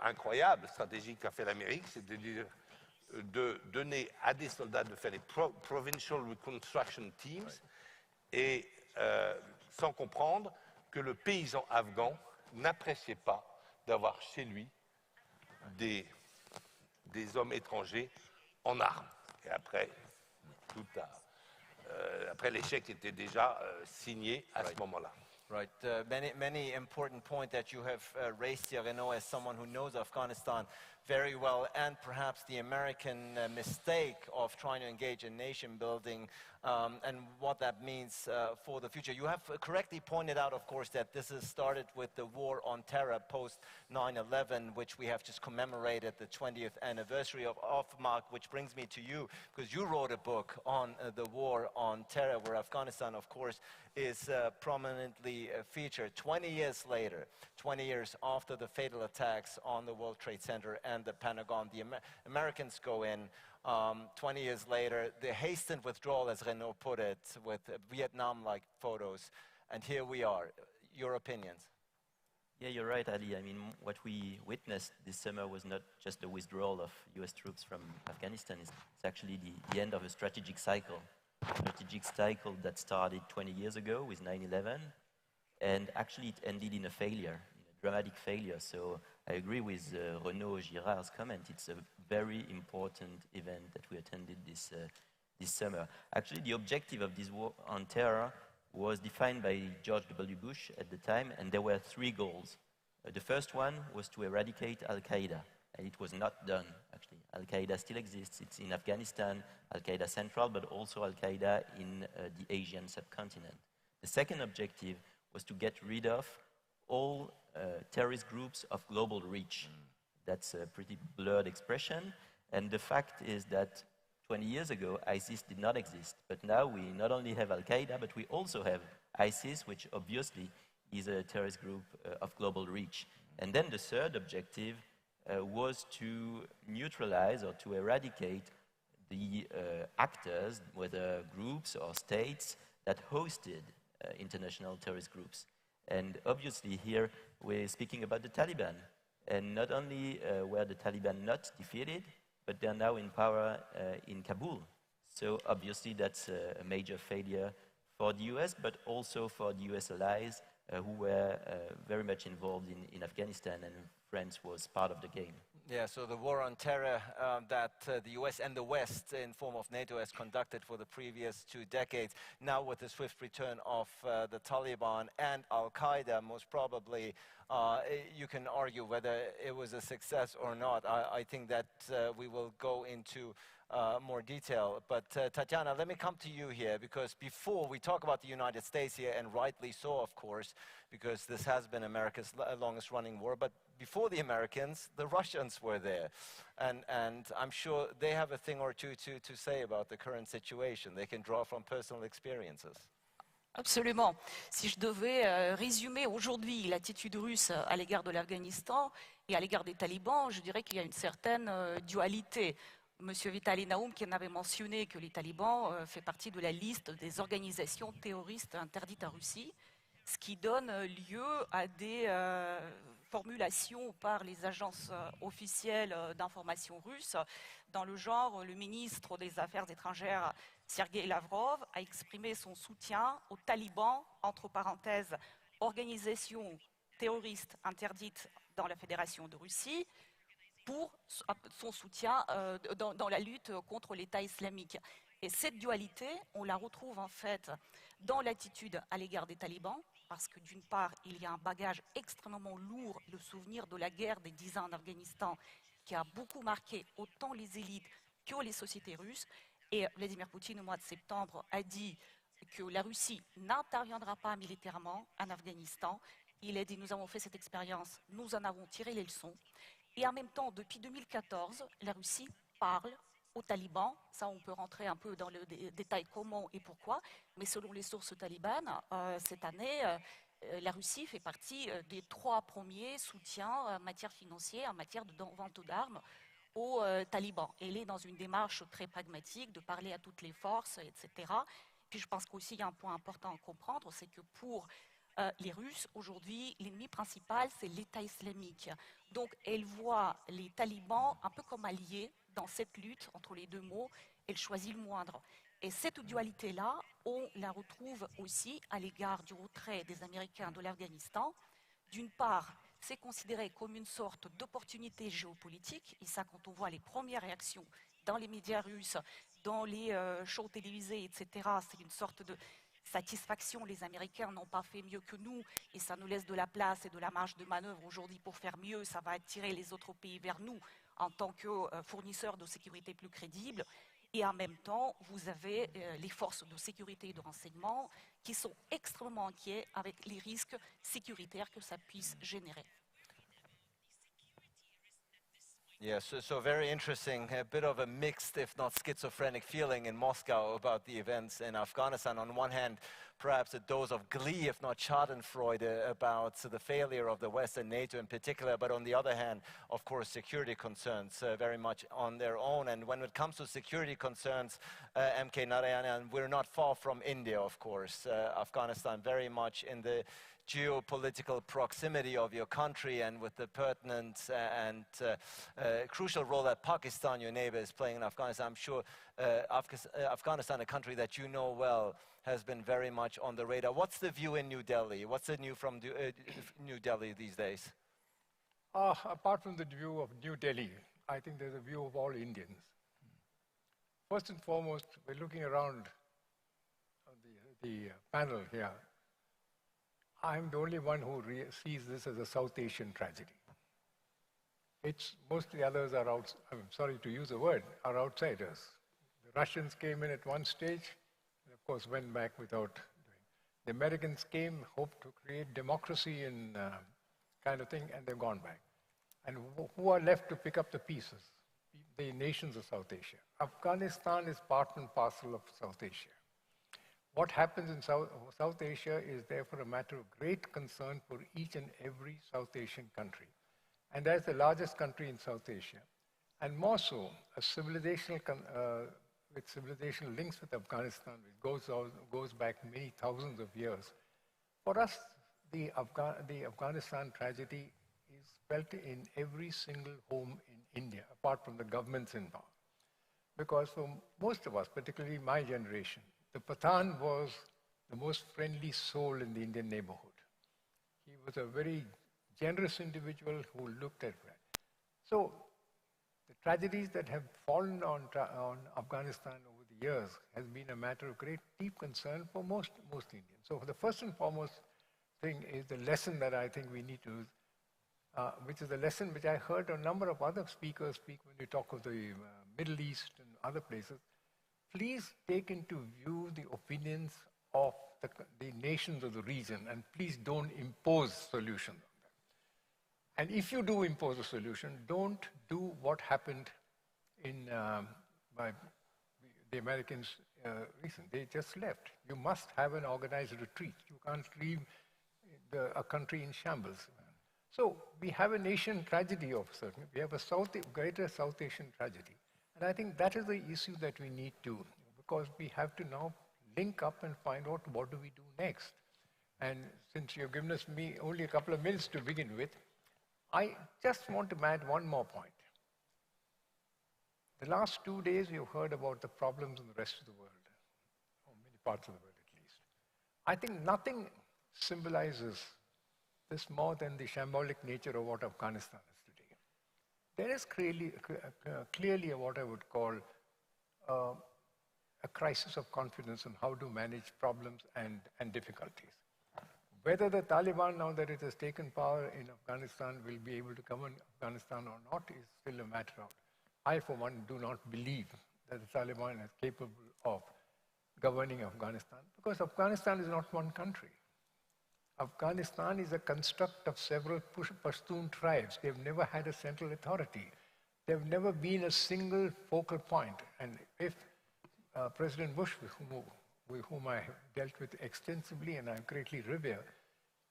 incroyable, stratégique qu'a fait l'Amérique, c'est de donner à des soldats de faire les Provincial Reconstruction Teams, et sans comprendre que le paysan afghan n'appréciait pas d'avoir chez lui des hommes étrangers en armes. Et après, après l'échec était déjà signé à ce moment-là.
Right. Many important points that you have raised here, Renaud, as someone who knows Afghanistan very well, and perhaps the American mistake of trying to engage in nation building and what that means for the future. You have correctly pointed out, of course, that this has started with the war on terror post 9/11, which we have just commemorated the 20th anniversary of Mark, which brings me to you, because you wrote a book on the war on terror, where Afghanistan, of course, is prominently featured. 20 years later, 20 years after the fatal attacks on the World Trade Center and the Pentagon, the Americans go in. 20 years later, the hastened withdrawal, as Renaud put it, with Vietnam-like photos. And here we are. Your opinions?
Yeah, you're right, Ali. I mean, what we witnessed this summer was not just the withdrawal of US troops from Afghanistan. It's actually the end of a strategic cycle that started 20 years ago with 9/11. And actually, it ended in a failure, in a dramatic failure. So I agree with Renaud Girard's comment. It's a very important event that we attended this summer. Actually, the objective of this war on terror was defined by George W. Bush at the time, and there were three goals. The first one was to eradicate Al-Qaeda, and it was not done, actually. Al-Qaeda still exists. It's in Afghanistan, Al-Qaeda Central, but also Al-Qaeda in the Asian subcontinent. The second objective was to get rid of all terrorist groups of global reach. That's a pretty blurred expression, and the fact is that 20 years ago, ISIS did not exist, but now we not only have Al-Qaeda, but we also have ISIS, which obviously is a terrorist group of global reach. And then the third objective was to neutralize or to eradicate the actors, whether groups or states, that hosted international terrorist groups. And obviously here we're speaking about the Taliban. And not only were the Taliban not defeated, but they're now in power in Kabul. So obviously that's a major failure for the US, but also for the US allies who were very much involved in Afghanistan, and France was part of the game.
Yeah, so the war on terror that the US and the West in form of NATO has conducted for the previous 2 decades, now with the swift return of the Taliban and Al-Qaeda, most probably you can argue whether it was a success or not. I think that we will go into more detail. But Tatiana, let me come to you here, because before we talk about the United States here, and rightly so, of course, because this has been America's longest running war, but before the Americans, the Russians were there. And I'm sure they have a thing or two to say about the current situation. They can draw from personal experiences.
Absolument. Si je devais résumer aujourd'hui l'attitude russe à l'égard de l'Afghanistan et à l'égard des talibans, je dirais qu'il y a une certaine dualité. Monsieur Vitaly Naum qui en avait mentionné que les talibans fait partie de la liste des organisations terroristes interdites en Russie, ce qui donne lieu à des formulations par les agences officielles d'information russes dans le genre, le ministre des Affaires étrangères Sergei Lavrov a exprimé son soutien aux talibans, entre parenthèses, organisation terroriste interdite dans la Fédération de Russie, pour son soutien dans la lutte contre l'État islamique. Et cette dualité, on la retrouve en fait dans l'attitude à l'égard des talibans, parce que d'une part, il y a un bagage extrêmement lourd, le souvenir de la guerre des 10 ans en Afghanistan, qui a beaucoup marqué autant les élites que les sociétés russes. Et Vladimir Poutine, au mois de septembre, a dit que la Russie n'interviendra pas militairement en Afghanistan. Il a dit, nous avons fait cette expérience, nous en avons tiré les leçons. Et en même temps, depuis 2014, la Russie parle aux talibans. Ça, on peut rentrer un peu dans le détail comment et pourquoi. Mais selon les sources talibanes, cette année, la Russie fait partie des 3 premiers soutiens en matière financière, en matière de vente d'armes aux talibans. Elle est dans une démarche très pragmatique de parler à toutes les forces, etc. Puis je pense qu'aussi il y a un point important à comprendre, c'est que pour les Russes, aujourd'hui, l'ennemi principal, c'est l'État islamique. Donc, elle voit les talibans un peu comme alliés dans cette lutte entre les deux mots. Elle choisit le moindre. Et cette dualité-là, on la retrouve aussi à l'égard du retrait des Américains de l'Afghanistan. D'une part, c'est considéré comme une sorte d'opportunité géopolitique. Et ça, quand on voit les premières réactions dans les médias russes, dans les shows télévisés, etc., c'est une sorte de satisfaction. Les Américains n'ont pas fait mieux que nous et ça nous laisse de la place et de la marge de manœuvre aujourd'hui pour faire mieux. Ça va attirer les autres pays vers nous en tant que fournisseur de sécurité plus crédible. Et en même temps, vous avez les forces de sécurité et de renseignement qui sont extrêmement inquiets avec les risques sécuritaires que ça puisse générer.
Yes, so very interesting, a bit of a mixed, if not schizophrenic feeling in Moscow about the events in Afghanistan. On one hand, perhaps a dose of glee, if not schadenfreude, about the failure of the West and NATO in particular, but on the other hand, of course, security concerns very much on their own. And when it comes to security concerns, MK Narayanan, we're not far from India, of course. Afghanistan very much in the geopolitical proximity of your country and with the pertinent and crucial role that Pakistan, your neighbor, is playing in Afghanistan. I'm sure Afghanistan, a country that you know well, has been very much on the radar. What's the view in New Delhi? What's the view from New Delhi these days?
Apart from the view of New Delhi, I think there's a view of all Indians. First and foremost, we're looking around the panel here. I'm the only one who sees this as a South Asian tragedy. Most of the others are I'm sorry to use the word, are outsiders. The Russians came in at one stage, and of course went back without doing. The Americans came, hoped to create democracy and kind of thing, and they've gone back. And who are left to pick up the pieces? The nations of South Asia. Afghanistan is part and parcel of South Asia. What happens in South Asia is therefore a matter of great concern for each and every South Asian country. And as the largest country in South Asia, and more so, a civilizational with civilizational links with Afghanistan, which goes back many thousands of years. For us, the Afghanistan tragedy is felt in every single home in India, apart from the governments in power. Because for most of us, particularly my generation, the Pathan was the most friendly soul in the Indian neighborhood. He was a very generous individual who looked at that. So the tragedies that have fallen on Afghanistan over the years has been a matter of great deep concern for most Indians. So the first and foremost thing is the lesson that I think we need to, which is a lesson which I heard a number of other speakers speak when we talk of the Middle East and other places. Please take into view the opinions of the nations of the region, and please don't impose solutions on them. And if you do impose a solution, don't do what happened by the Americans recently. They just left. You must have an organized retreat. You can't leave a country in shambles. So we have a nation tragedy of certain. We have a greater South Asian tragedy. And I think that is the issue that we need to, because we have to now link up and find out what do we do next. And since you've given me only a couple of minutes to begin with, I just want to add one more point. The last 2 days you've heard about the problems in the rest of the world, or many parts of the world at least. I think nothing symbolizes this more than the shambolic nature of what Afghanistan is today. There is clearly what I would call a crisis of confidence on how to manage problems and difficulties. Whether the Taliban, now that it has taken power in Afghanistan, will be able to govern Afghanistan or not is still a matter of. I, for one, do not believe that the Taliban is capable of governing Afghanistan, because Afghanistan is not one country. Afghanistan is a construct of several Pashtun tribes. They've never had a central authority. They've never been a single focal point. And if President Bush, with whom I have dealt with extensively and I greatly revere,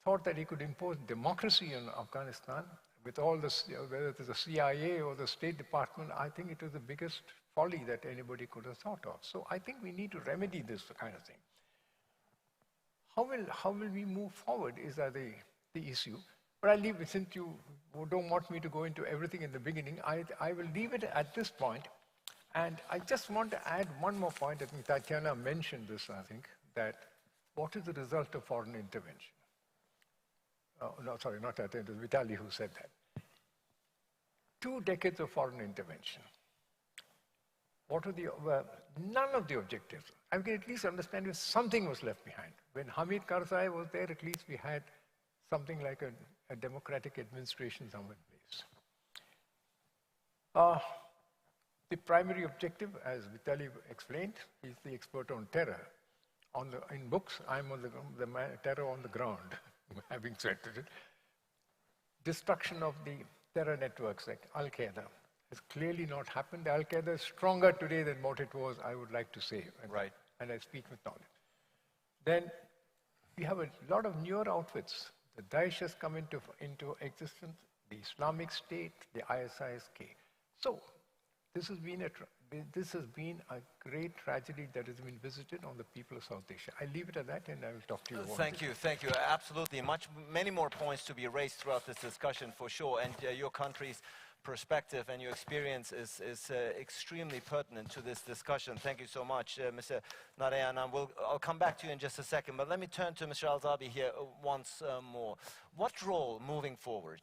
thought that he could impose democracy in Afghanistan with all this, whether it is the CIA or the State Department, I think it was the biggest folly that anybody could have thought of. So I think we need to remedy this kind of thing. How will we move forward is the issue. But I'll leave it, since you don't want me to go into everything in the beginning, I will leave it at this point. And I just want to add one more point. I think Tatiana mentioned this, I think, that what is the result of foreign intervention? No, sorry, not Tatiana, it was Vitaly who said that. 2 decades of foreign intervention. What are none of the objectives. I can at least understand if something was left behind. When Hamid Karzai was there, at least we had something like a democratic administration somewhere in place. The primary objective, as Vitaly explained, he's the expert on terror. In books, I'm on the terror on the ground, having said it. Destruction of the terror networks like Al-Qaeda has clearly not happened. Al-Qaeda is stronger today than what it was, I would like to say.
Right.
And I speak with knowledge. Then we have a lot of newer outfits. The Daesh has come into existence, the Islamic State, the ISIS-K. So this has been a great tragedy that has been visited on the people of South Asia. I leave it at that, and I will talk to you.
Thank you. Absolutely, many more points to be raised throughout this discussion for sure. And your country's perspective and your experience is extremely pertinent to this discussion. Thank you so much, Mr. Narayan. I'll come back to you in just a second, but let me turn to Mr. Al-Zabi here once more. What role moving forward?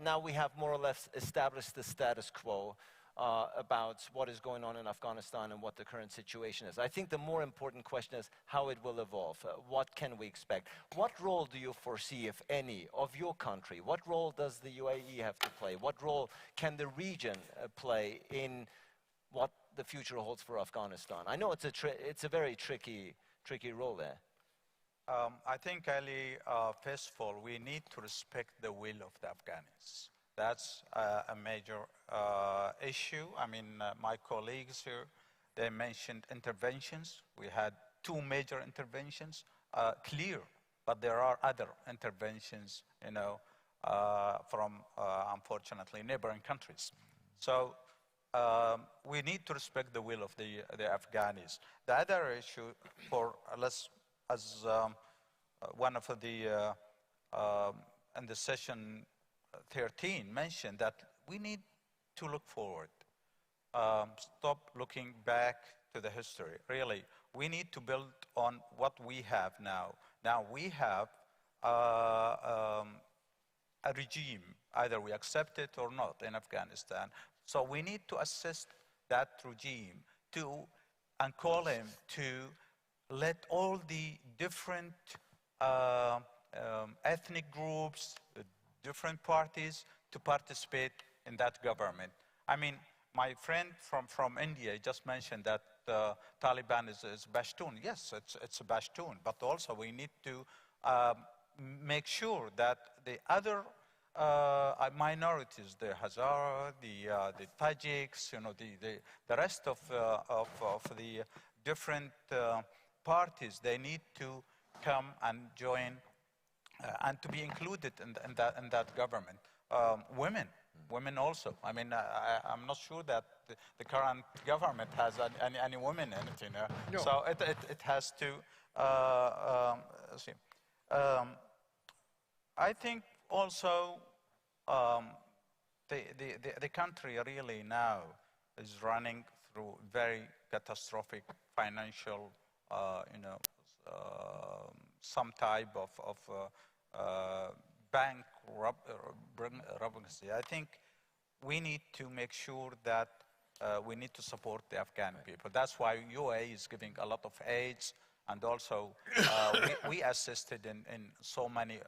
Now we have more or less established the status quo about what is going on in Afghanistan and what the current situation is. I think the more important question is how it will evolve. What can we expect? What role do you foresee, if any, of your country? What role does the UAE have to play? What role can the region play in what the future holds for Afghanistan? I know it's a very tricky role there.
I think, Ali, first of all, we need to respect the will of the Afghans. That's a major issue. I mean, my colleagues here, they mentioned interventions. We had 2 major interventions, clear, but there are other interventions, from, unfortunately, neighboring countries. So we need to respect the will of the Afghans. The other issue as one of the, in the session 13 mentioned that we need to look forward. Stop looking back to the history. Really, we need to build on what we have now. Now we have a regime, either we accept it or not, in Afghanistan. So we need to assist that regime and call him to let all the different ethnic groups, different parties to participate in that government. I mean, my friend from India just mentioned that Taliban is Pashtun. Yes, it's a Pashtun, but also we need to make sure that the other minorities, the Hazara, the Tajiks, the rest of the different parties, they need to come and join and to be included in that government. Women also. I mean, I'm not sure that the current government has any women in it. No. So it has to see. I think also the country really now is running through very catastrophic financial, some type of bankruptcy. I think we need to make sure that we need to support the Afghan people. That's why UAE is giving a lot of aids, and also we assisted in so many,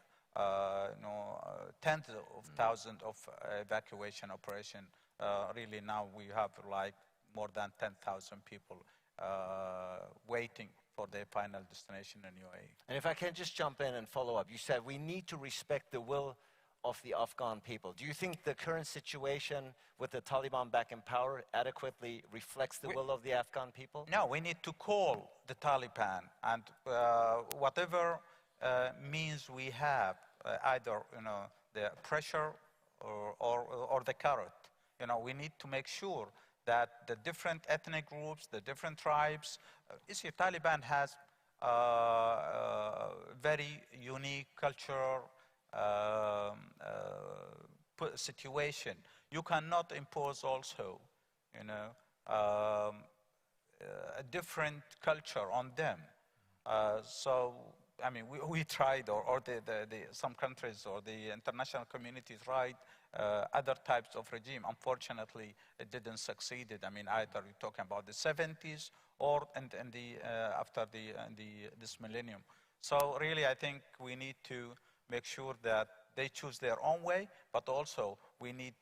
tens of thousands of evacuation operation. Really now we have like more than 10,000 people waiting for their final destination in UAE.
And if I can just jump in and follow up, you said we need to respect the will of the Afghan people. Do you think the current situation with the Taliban back in power adequately reflects the will of the Afghan people?
No, we need to call the Taliban, and whatever means we have, either the pressure or the carrot. We need to make sure that the different ethnic groups, the different tribes, you see, Taliban has very unique culture, situation. You cannot impose also, a different culture on them. So, I mean, we tried, or some countries or the international community tried other types of regime. Unfortunately, it didn't succeed. I mean, either you're talking about the 70s or after this millennium. So really, I think we need to make sure that they choose their own way, but also we need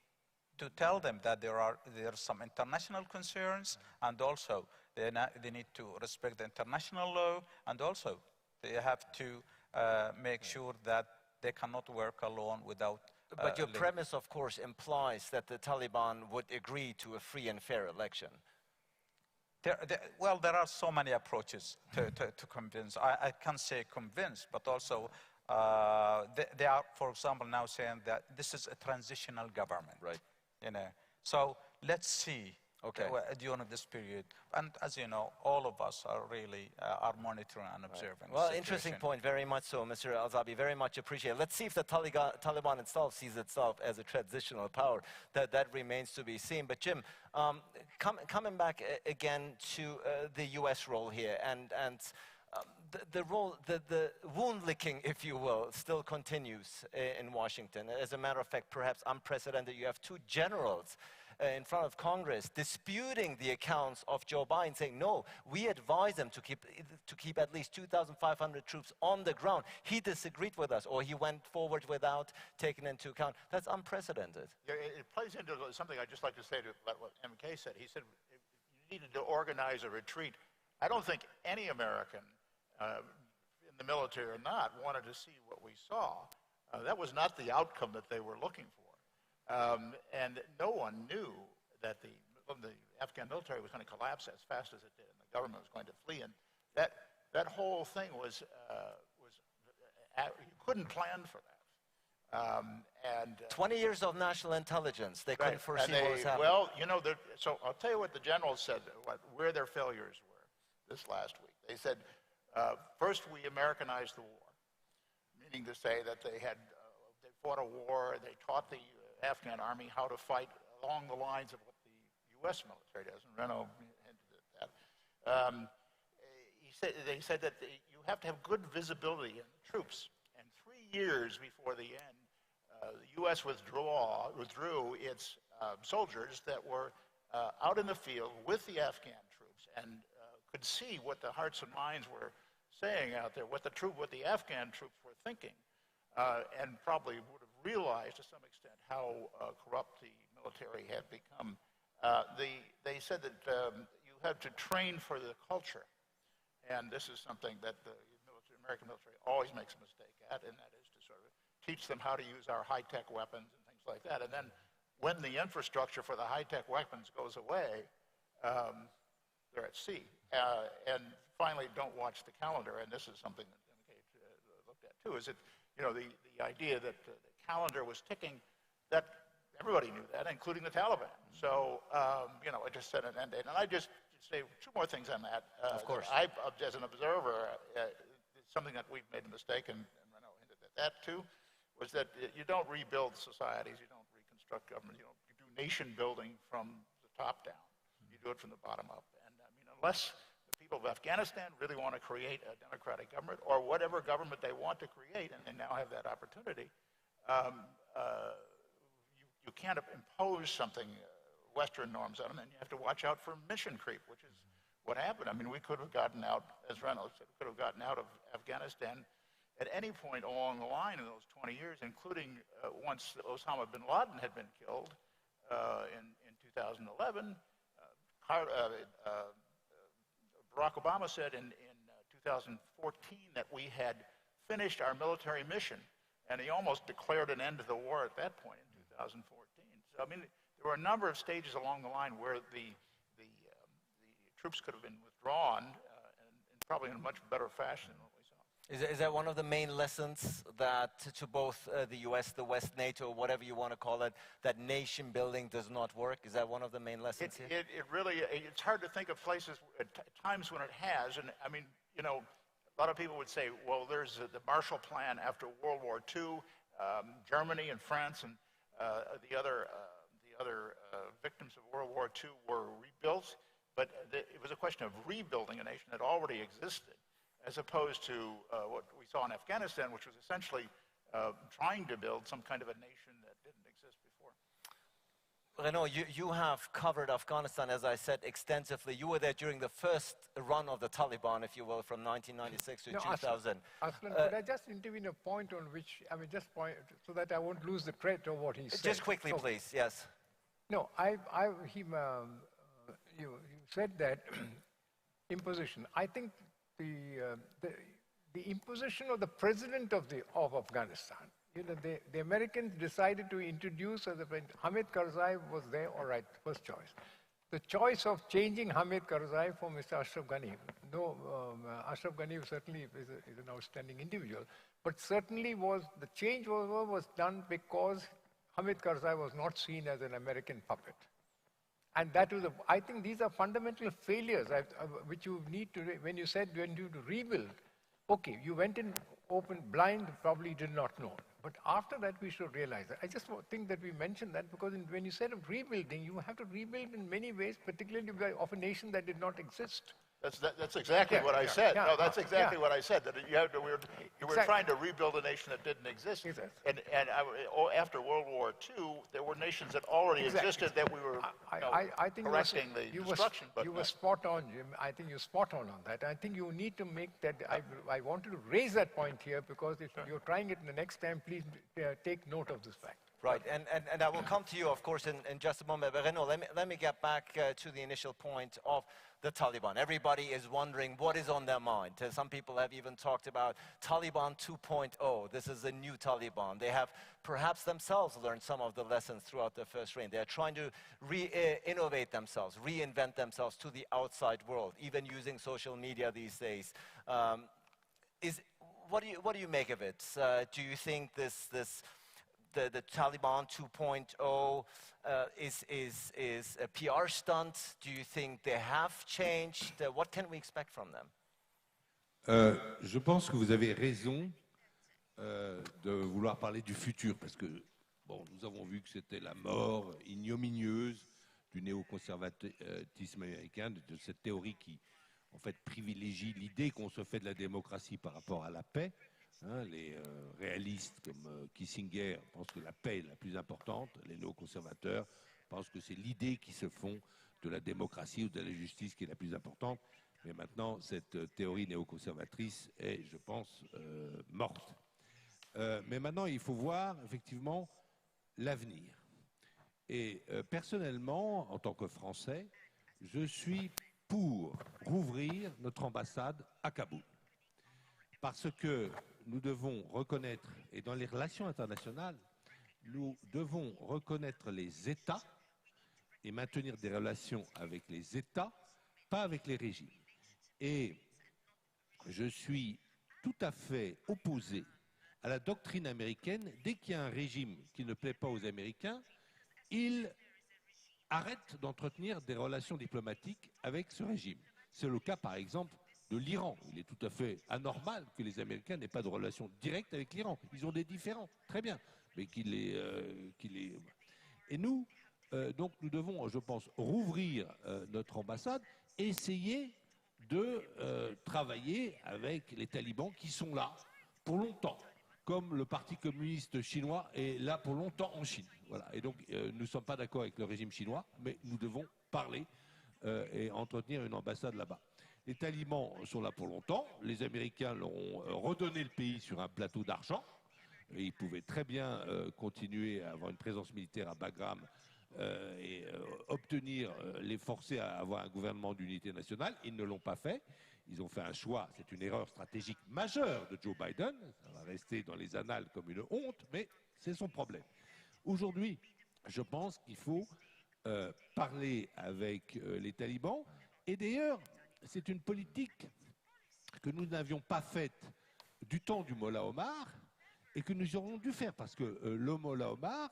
to tell them that there are some international concerns, and also they need to respect the international law, and also they have to make sure that they cannot work alone without.
But your premise, of course, implies that the Taliban would agree to a free and fair election.
Well, there are so many approaches to convince. I can't say convince, but also they are, for example, now saying that this is a transitional government.
Right.
You know, so let's see.
Okay.
During this period, and as you know, all of us are really are monitoring and observing.
Well, interesting point, very much so, Mr. Al-Zabi, very much appreciated. Let's see if the Taliban itself sees itself as a transitional power. That remains to be seen. But Jim, coming back again to the U.S. role here, and the role, the wound licking, if you will, still continues in Washington. As a matter of fact, perhaps unprecedented. You have two generals in front of Congress disputing the accounts of Joe Biden, saying, no, we advise them to keep at least 2,500 troops on the ground. He disagreed with us, or he went forward without taking into account. That's unprecedented.
Yeah, it plays into something I'd just like to say to what MK said. He said you needed to organize a retreat. I don't think any American, in the military or not, wanted to see what we saw. That was not the outcome that they were looking for. And no one knew that the Afghan military was going to collapse as fast as it did, and the government was going to flee. And that whole thing was you couldn't plan for that.
20 years of national intelligence, they couldn't foresee what was happening.
Well, you know, so I'll tell you what the generals said, where their failures were this last week. They said, first, we Americanized the war, meaning to say that they fought a war, they taught the Afghan army how to fight along the lines of what the U.S. military does, and Renault hinted at that. They said that you have to have good visibility in the troops, and 3 years before the end, the U.S. withdrew its soldiers that were out in the field with the Afghan troops, and could see what the hearts and minds were saying out there, what the Afghan troops were thinking, and probably would have realized to some extent how corrupt the military had become. They said that you have to train for the culture, and this is something that the American military always makes a mistake at, and that is to sort of teach them how to use our high-tech weapons and things like that. And then when the infrastructure for the high-tech weapons goes away, they're at sea. And finally, don't watch the calendar, and this is something that MK looked at too, is that, you know, the idea that the calendar was ticking, that everybody knew that, including the Taliban. So, you know, I just set an end date. And I just say two more things on that.
Of course.
As an observer, something that we've made a mistake, and Renault hinted at that too, was that you don't rebuild societies, you don't reconstruct government, you do nation building from the top down. You do it from the bottom up. And I mean, unless the people of Afghanistan really want to create a democratic government, or whatever government they want to create, and they now have that opportunity, you can't impose something, Western norms on them, and you have to watch out for mission creep, which is what happened. I mean, we could have gotten out, as Reynolds said, we could have gotten out of Afghanistan at any point along the line in those 20 years, including once Osama bin Laden had been killed in 2011. Barack Obama said in 2014 that we had finished our military mission, and he almost declared an end to the war at that point in 2014. So, I mean, there were a number of stages along the line where the troops could have been withdrawn, and probably in a much better fashion than what we saw.
Is that one of the main lessons that to both the US, the West, NATO, whatever you want to call it, that nation building does not work? Is that one of the main lessons here?
It really, it's hard to think of places, times when it has, and I mean, you know, a lot of people would say, well, there's the Marshall Plan after World War II, Germany and France and the other victims of World War II were rebuilt, but it was a question of rebuilding a nation that already existed, as opposed to what we saw in Afghanistan, which was essentially trying to build some kind of a nation that didn't exist before.
Renaud, you have covered Afghanistan, as I said, extensively. You were there during the first run of the Taliban, if you will, from 1996 to 2000.
Aslan, could I just intervene a point on which, I mean, just point, so that I won't lose the thread of what he said.
Just quickly, please, yes.
No, you said that imposition. I think the imposition of the president of Afghanistan. The Americans decided to introduce, Hamid Karzai was there, all right, first choice. The choice of changing Hamid Karzai for Mr. Ashraf Ghani. No, Ashraf Ghani certainly is an outstanding individual, but certainly the change was done because Hamid Karzai was not seen as an American puppet. And that was, I think these are fundamental failures which you need to, when you said when you rebuild, okay, you went in open, blind, probably did not know. But after that, we should realize that. I just think that we mentioned that because when you said of rebuilding, you have to rebuild in many ways, particularly of a nation that did not exist.
That's exactly what I said. No, that's exactly what I said. That you were trying to rebuild a nation that didn't exist. And after World War II, there were nations that already existed that we were
I think
correcting the destruction.
You were spot on, Jim. I think you're spot on that. I think you need to make that. I wanted to raise that point here because if you're trying it the next time, please take note of this fact.
Right, and I will come to you, of course, in just a moment. But Renaud, let me get back to the initial point of the Taliban. Everybody is wondering what is on their mind. Some people have even talked about Taliban 2.0. This is a new Taliban. They have perhaps themselves learned some of the lessons throughout their first reign. They're trying to innovate themselves, reinvent themselves to the outside world, even using social media these days. What do you make of it? Do you think the Taliban 2.0 is a PR stunt? Do you think they have changed? What can we expect from them?
Je pense que vous avez raison de vouloir parler du futur, parce que bon, nous avons vu que c'était la mort ignominieuse du néoconservatisme américain, de cette théorie qui, en fait, privilégie l'idée qu'on se fait de la démocratie par rapport à la paix. Hein, les réalistes comme Kissinger pensent que la paix est la plus importante, les néoconservateurs pensent que c'est l'idée qui se font de la démocratie ou de la justice qui est la plus importante. Mais maintenant, cette théorie néoconservatrice est, je pense, morte. Mais maintenant, il faut voir effectivement l'avenir. Et personnellement, en tant que Français, je suis pour rouvrir notre ambassade à Kaboul. Parce que nous devons reconnaître, et dans les relations internationales, nous devons reconnaître les États et maintenir des relations avec les États, pas avec les régimes. Et je suis tout à fait opposé à la doctrine américaine. Dès qu'il y a un régime qui ne plaît pas aux Américains, ils arrêtent d'entretenir des relations diplomatiques avec ce régime. C'est le cas, par exemple, de l'Iran. Il est tout à fait anormal que les Américains n'aient pas de relation directe avec l'Iran. Ils ont des différends, très bien, mais Et nous, donc nous devons, je pense, rouvrir notre ambassade, essayer de travailler avec les talibans qui sont là pour longtemps, comme le Parti communiste chinois est là pour longtemps en Chine. Voilà. Et donc, nous ne sommes pas d'accord avec le régime chinois, mais nous devons parler et entretenir une ambassade là-bas. Les talibans sont là pour longtemps. Les Américains leur ont redonné le pays sur un plateau d'argent. Ils pouvaient très bien continuer à avoir une présence militaire à Bagram et les forcer à avoir un gouvernement d'unité nationale. Ils ne l'ont pas fait. Ils ont fait un choix, c'est une erreur stratégique majeure de Joe Biden. Ça va rester dans les annales comme une honte, mais c'est son problème. Aujourd'hui, je pense qu'il faut parler avec les talibans. Et d'ailleurs, c'est une politique que nous n'avions pas faite du temps du Mollah Omar et que nous aurions dû faire parce que le Mollah Omar,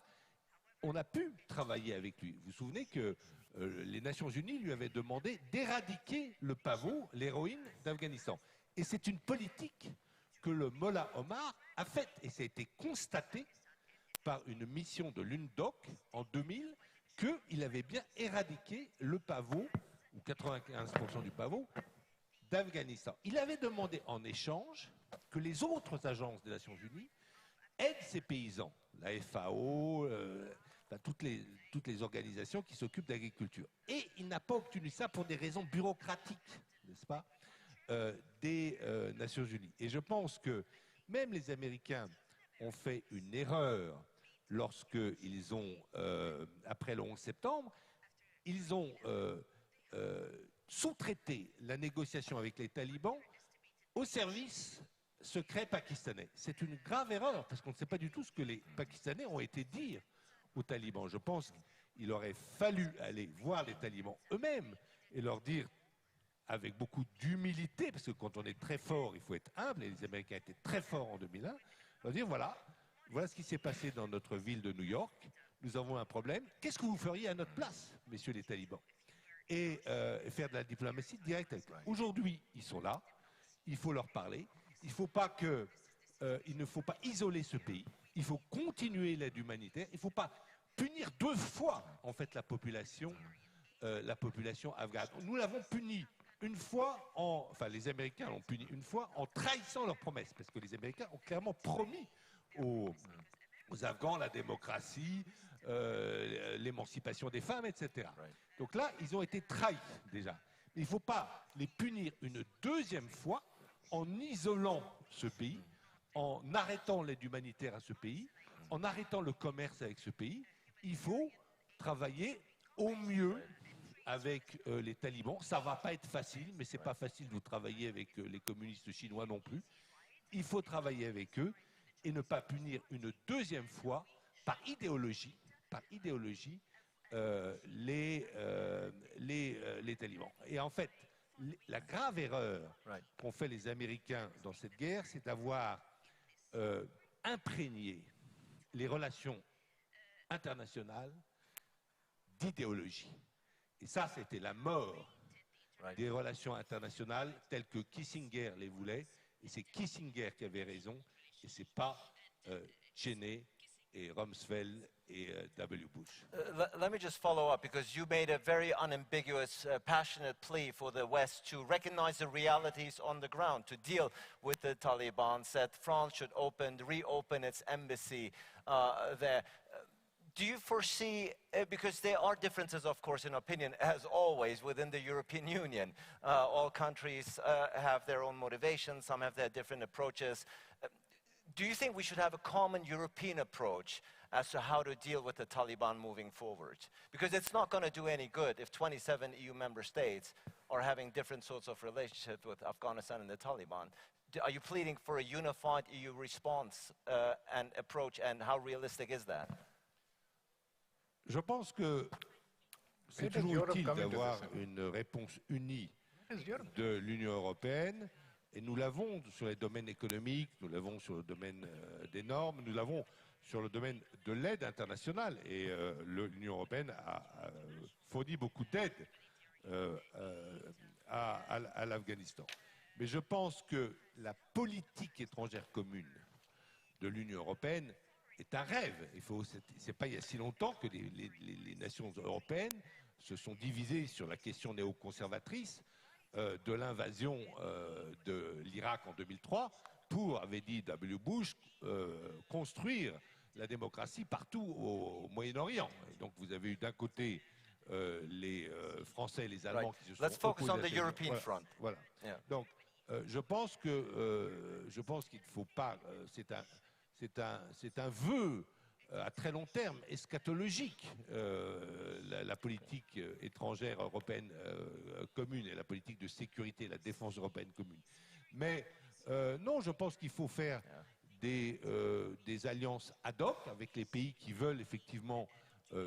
on a pu travailler avec lui. Vous vous souvenez que les Nations Unies lui avaient demandé d'éradiquer le pavot, l'héroïne d'Afghanistan. Et c'est une politique que le Mollah Omar a faite et ça a été constaté par une mission de l'UNDOC en 2000 qu'il avait bien éradiqué le pavot ou 95% du pavot, d'Afghanistan. Il avait demandé en échange que les autres agences des Nations Unies aident ces paysans, la FAO, toutes les organisations qui s'occupent d'agriculture. Et il n'a pas obtenu ça pour des raisons bureaucratiques, n'est-ce pas, des Nations Unies. Et je pense que même les Américains ont fait une erreur lorsqu'ils ont, après le 11 septembre, ils ont sous-traité la négociation avec les talibans au service secret pakistanais. C'est une grave erreur, parce qu'on ne sait pas du tout ce que les Pakistanais ont été dire aux talibans. Je pense qu'il aurait fallu aller voir les talibans eux-mêmes et leur dire, avec beaucoup d'humilité, parce que quand on est très fort, il faut être humble, et les Américains étaient très forts en 2001, leur dire, voilà ce qui s'est passé dans notre ville de New York, nous avons un problème, qu'est-ce que vous feriez à notre place, messieurs les talibans? Et faire de la diplomatie directe avec eux. Aujourd'hui, ils sont là, il faut leur parler, il ne faut pas isoler ce pays, il faut continuer l'aide humanitaire, il ne faut pas punir deux fois, en fait, la population afghane. Nous l'avons puni une fois, enfin les Américains l'ont puni une fois en trahissant leurs promesses, parce que les Américains ont clairement promis aux Afghans la démocratie, l'émancipation des femmes, etc. Donc là, ils ont été trahis déjà. Mais il ne faut pas les punir une deuxième fois en isolant ce pays, en arrêtant l'aide humanitaire à ce pays, en arrêtant le commerce avec ce pays. Il faut travailler au mieux avec les talibans. Ça ne va pas être facile, mais ce n'est pas facile de travailler avec les communistes chinois non plus. Il faut travailler avec eux et ne pas punir une deuxième fois par idéologie les talibans. Et en fait, la grave erreur qu'ont fait les Américains dans cette guerre, c'est d'avoir imprégné les relations internationales d'idéologie. Et ça, c'était la mort des relations internationales telles que Kissinger les voulait. Et c'est Kissinger qui avait raison, et ce n'est pas Cheney et Rumsfeld et W. Bush.
Let me just follow up, because you made a very unambiguous, passionate plea for the West to recognize the realities on the ground, to deal with the Taliban, said France should reopen its embassy there. Do you foresee, because there are differences, of course, in opinion, as always, within the European Union. All countries have their own motivations, some have their different approaches. Do you think we should have a common European approach as to how to deal with the Taliban moving forward? Because it's not going to do any good if 27 EU member states are having different sorts of relationships with Afghanistan and the Taliban. Are you pleading for a unified EU response and approach, and how realistic is that?
Je pense que c'est toujours utile d'avoir une réponse unie de l'Union européenne, et nous l'avons sur les domaines économiques, nous l'avons sur le domaine des normes, nous l'avons sur le domaine de l'aide internationale, et l'Union européenne a fourni beaucoup d'aide à l'Afghanistan. Mais je pense que la politique étrangère commune de l'Union européenne est un rêve. C'est pas il y a si longtemps que les nations européennes se sont divisées sur la question néoconservatrice de l'invasion de l'Irak en 2003 pour, avait dit W. Bush, construire la démocratie partout au Moyen-Orient. Donc vous avez eu d'un côté les Français et les Allemands qui se sont
Let's focus on the
opposés.
European front.
Voilà. Yeah. Donc je pense qu'il ne faut pas. C'est un vœu à très long terme, eschatologique, la politique étrangère européenne commune et la politique de sécurité, la défense européenne commune. Mais non, je pense qu'il faut faire des alliances ad hoc avec les pays qui veulent effectivement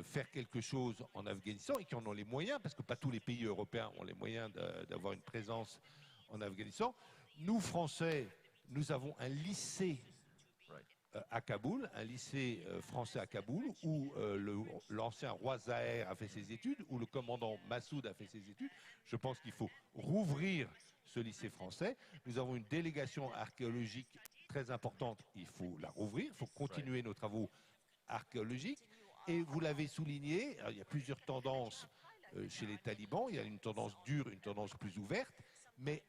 faire quelque chose en Afghanistan et qui en ont les moyens, parce que pas tous les pays européens ont les moyens d'avoir une présence en Afghanistan. Nous, Français, nous avons un lycée à Kaboul, un lycée français à Kaboul, où l'ancien roi Zahir a fait ses études, où le commandant Massoud a fait ses études. Je pense qu'il faut rouvrir ce lycée français. Nous avons une délégation archéologique très importante, il faut la rouvrir, il faut continuer nos travaux archéologiques. Et vous l'avez souligné, il y a plusieurs tendances chez les talibans, il y a une tendance dure, une tendance plus ouverte, mais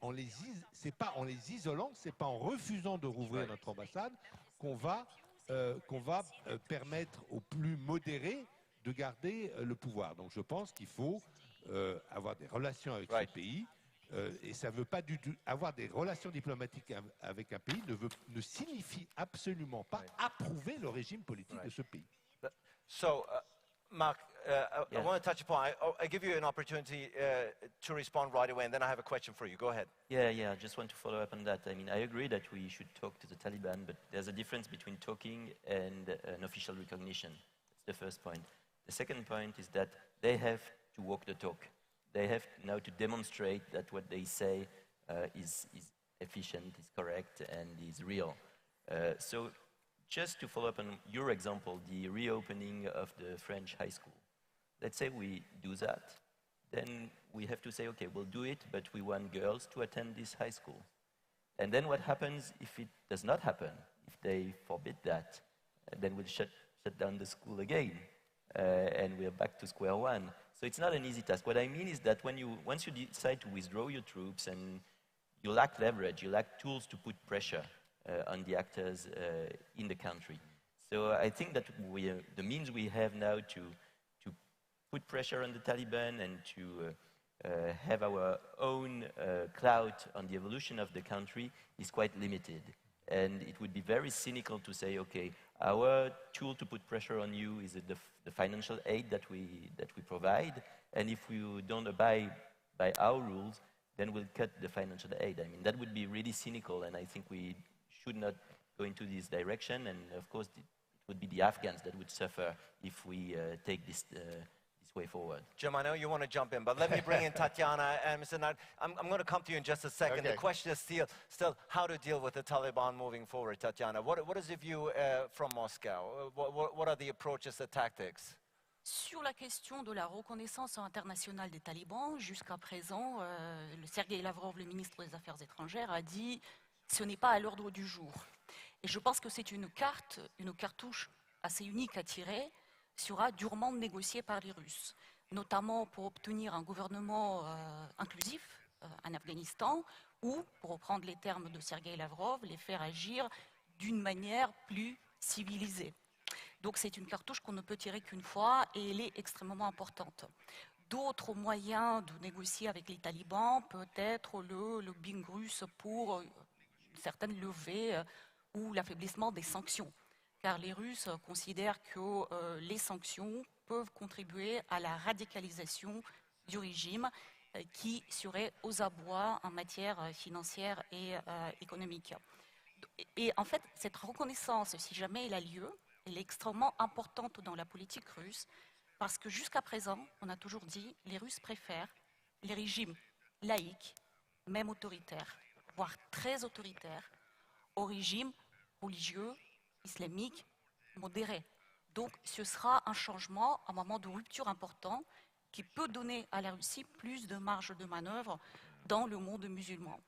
c'est pas en les isolant, c'est pas en refusant de rouvrir notre ambassade qu'on va permettre aux plus modérés de garder le pouvoir. Donc je pense qu'il faut avoir des relations avec ce pays, et ça ne veut pas du tout avoir des relations diplomatiques avec un pays ne signifie absolument pas approuver le régime politique de ce pays.
So, Mark, I want to touch upon, I give you an opportunity to respond right away, and then I have a question for you. Go ahead.
Yeah, I just want to follow up on that. I mean, I agree that we should talk to the Taliban, but there's a difference between talking and an official recognition. That's the first point. The second point is that they have to walk the talk. They have now to demonstrate that what they say is efficient, is correct, and is real. So just to follow up on your example, the reopening of the French high school. Let's say we do that, then we have to say, okay, we'll do it, but we want girls to attend this high school. And then what happens if it does not happen? If they forbid that, then we'll shut down the school again, and we're back to square one. So it's not an easy task. What I mean is that once you decide to withdraw your troops and you lack leverage, you lack tools to put pressure on the actors in the country. So I think that the means we have now to put pressure on the Taliban and to have our own clout on the evolution of the country is quite limited. And it would be very cynical to say, okay, our tool to put pressure on you is the financial aid that we provide, and if you don't abide by our rules, then we'll cut the financial aid. I mean, that would be really cynical, and I think we should not go into this direction, and of course, it would be the Afghans that would suffer if we take this way forward.
Jim, I know you want to jump in, but let me bring in Tatiana and Mr. Nard. I'm going to come to you in just a second.
Okay.
The question is still how to deal with the Taliban moving forward, Tatiana. What is your view from Moscow? What are the approaches, the tactics?
Sur la question de la reconnaissance internationale des talibans, jusqu'à présent, le Sergueï Lavrov, le ministre des Affaires étrangères, a dit « ce n'est pas à l'ordre du jour ». Et je pense que c'est une cartouche assez unique à tirer, sera durement négociée par les Russes, notamment pour obtenir un gouvernement inclusif en Afghanistan, ou, pour reprendre les termes de Sergueï Lavrov, les faire agir d'une manière plus civilisée. Donc c'est une cartouche qu'on ne peut tirer qu'une fois et elle est extrêmement importante. D'autres moyens de négocier avec les talibans peut être le lobbying russe pour une certaine levée ou l'affaiblissement des sanctions. Car les Russes considèrent que les sanctions peuvent contribuer à la radicalisation du régime qui serait aux abois en matière financière et économique. Et en fait, cette reconnaissance, si jamais elle a lieu, elle est extrêmement importante dans la politique russe parce que jusqu'à présent, on a toujours dit que les Russes préfèrent les régimes laïques, même autoritaires, voire très autoritaires, aux régimes religieux, islamiques, modérés. Donc ce sera un changement, un moment de rupture important qui peut donner à la Russie plus de marge de manœuvre dans le monde musulman.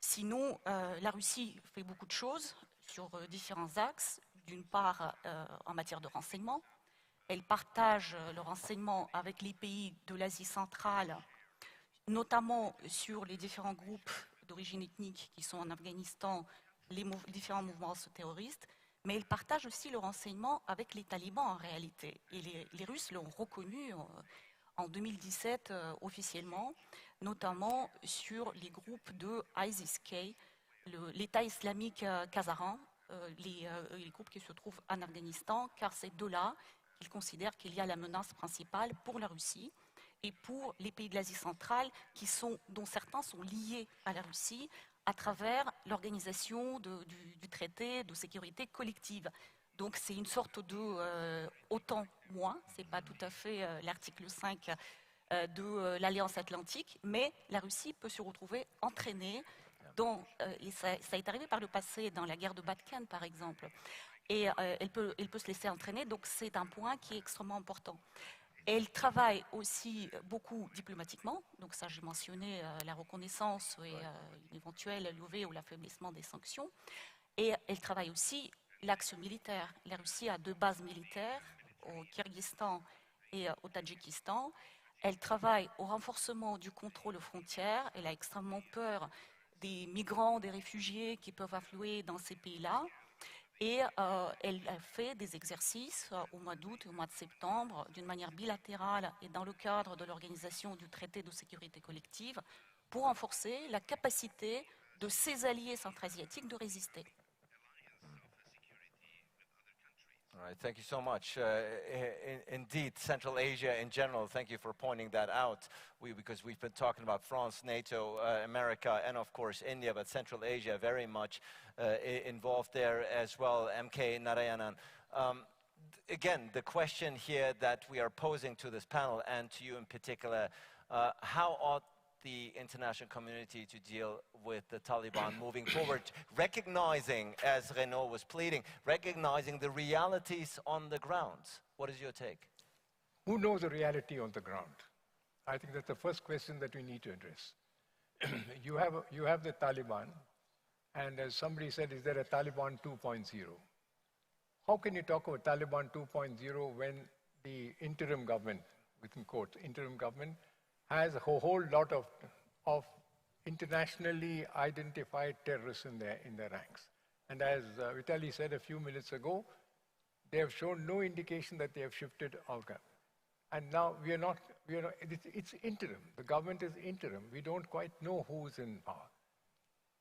Sinon, la Russie fait beaucoup de choses sur différents axes. D'une part, en matière de renseignement. Elle partage le renseignement avec les pays de l'Asie centrale, notamment sur les différents groupes d'origine ethnique qui sont en Afghanistan, les différents mouvements terroristes, mais elle partage aussi le renseignement avec les talibans en réalité. Et les Russes l'ont reconnu en 2017 officiellement, notamment sur les groupes de ISIS-K, l'État islamique kazaran, les groupes qui se trouvent en Afghanistan, car c'est de là qu'ils considèrent qu'il y a la menace principale pour la Russie et pour les pays de l'Asie centrale, dont certains sont liés à la Russie à travers l'organisation du traité de sécurité collective. Donc c'est une sorte de OTAN moins, ce n'est pas tout à fait l'article 5 de l'Alliance Atlantique, mais la Russie peut se retrouver entraînée et ça est arrivé par le passé, dans la guerre de Balkans par exemple, et elle peut se laisser entraîner, donc c'est un point qui est extrêmement important. Elle travaille aussi beaucoup diplomatiquement, donc ça j'ai mentionné la reconnaissance et l'éventuel levée ou l'affaiblissement des sanctions, et elle travaille aussi l'axe militaire. La Russie a 2 bases militaires, au Kyrgyzstan et au Tadjikistan. Elle travaille au renforcement du contrôle aux frontières, elle a extrêmement peur des migrants, des réfugiés qui peuvent affluer dans ces pays-là. Et elle a fait des exercices au mois d'août et au mois de septembre d'une manière bilatérale et dans le cadre de l'organisation du traité de sécurité collective pour renforcer la capacité de ses alliés centra-asiatiques de résister.
All right, thank you so much. Indeed, Central Asia in general, thank you for pointing that out. Because we've been talking about France, NATO, America, and of course India, but Central Asia very much involved there as well. MK Narayanan. Again, the question here that we are posing to this panel and to you in particular, how ought the international community to deal with the Taliban moving forward, recognizing, as Renaud was pleading, recognizing the realities on the ground? What is your take?
Who knows the reality on the ground? I think that's the first question that we need to address. You have the Taliban, and as somebody said, is there a Taliban 2.0? How can you talk about Taliban 2.0 when the interim government, within quotes, interim government, has a whole lot of internationally identified terrorists in their ranks? And as Vitaly said a few minutes ago, they have shown no indication that they have shifted outcome. And now it's interim. The government is interim. We don't quite know who's in power.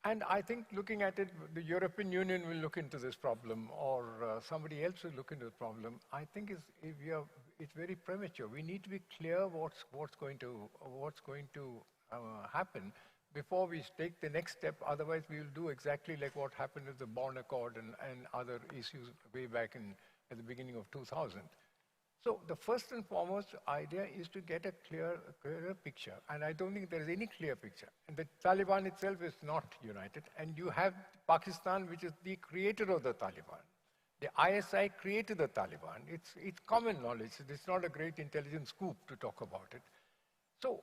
And I think looking at it, the European Union will look into this problem, or somebody else will look into the problem. I think it's very premature. We need to be clear what's going to happen before we take the next step. Otherwise, we will do exactly like what happened with the Bonn Accord and other issues way back at the beginning of 2000. So the first and foremost idea is to get a clearer picture. And I don't think there is any clear picture. And the Taliban itself is not united. And you have Pakistan, which is the creator of the Taliban. The ISI created the Taliban. It's common knowledge. It's not a great intelligence scoop to talk about it. So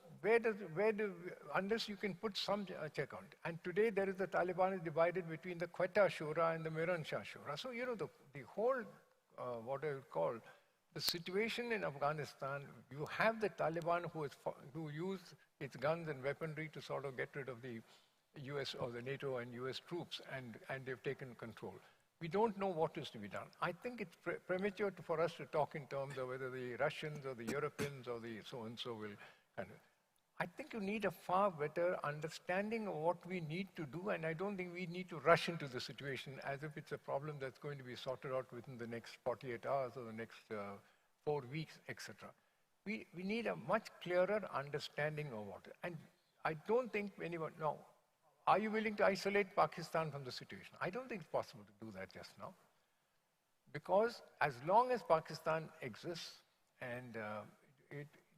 unless you can put some check on it. And today there is the Taliban is divided between the Quetta Shura and the Miran Shah Shura. So, the whole, what I would call, the situation in Afghanistan, you have the Taliban who use its guns and weaponry to sort of get rid of the US or the NATO and US troops, and they've taken control. We don't know what is to be done. I think it's premature for us to talk in terms of whether the Russians or the Europeans or the so-and-so will kind of. I think you need a far better understanding of what we need to do, and I don't think we need to rush into the situation as if it's a problem that's going to be sorted out within the next 48 hours or the next 4 weeks, etc. We need a much clearer understanding of what. And I don't think anyone, no. Are you willing to isolate Pakistan from the situation? I don't think it's possible to do that just now. Because as long as Pakistan exists and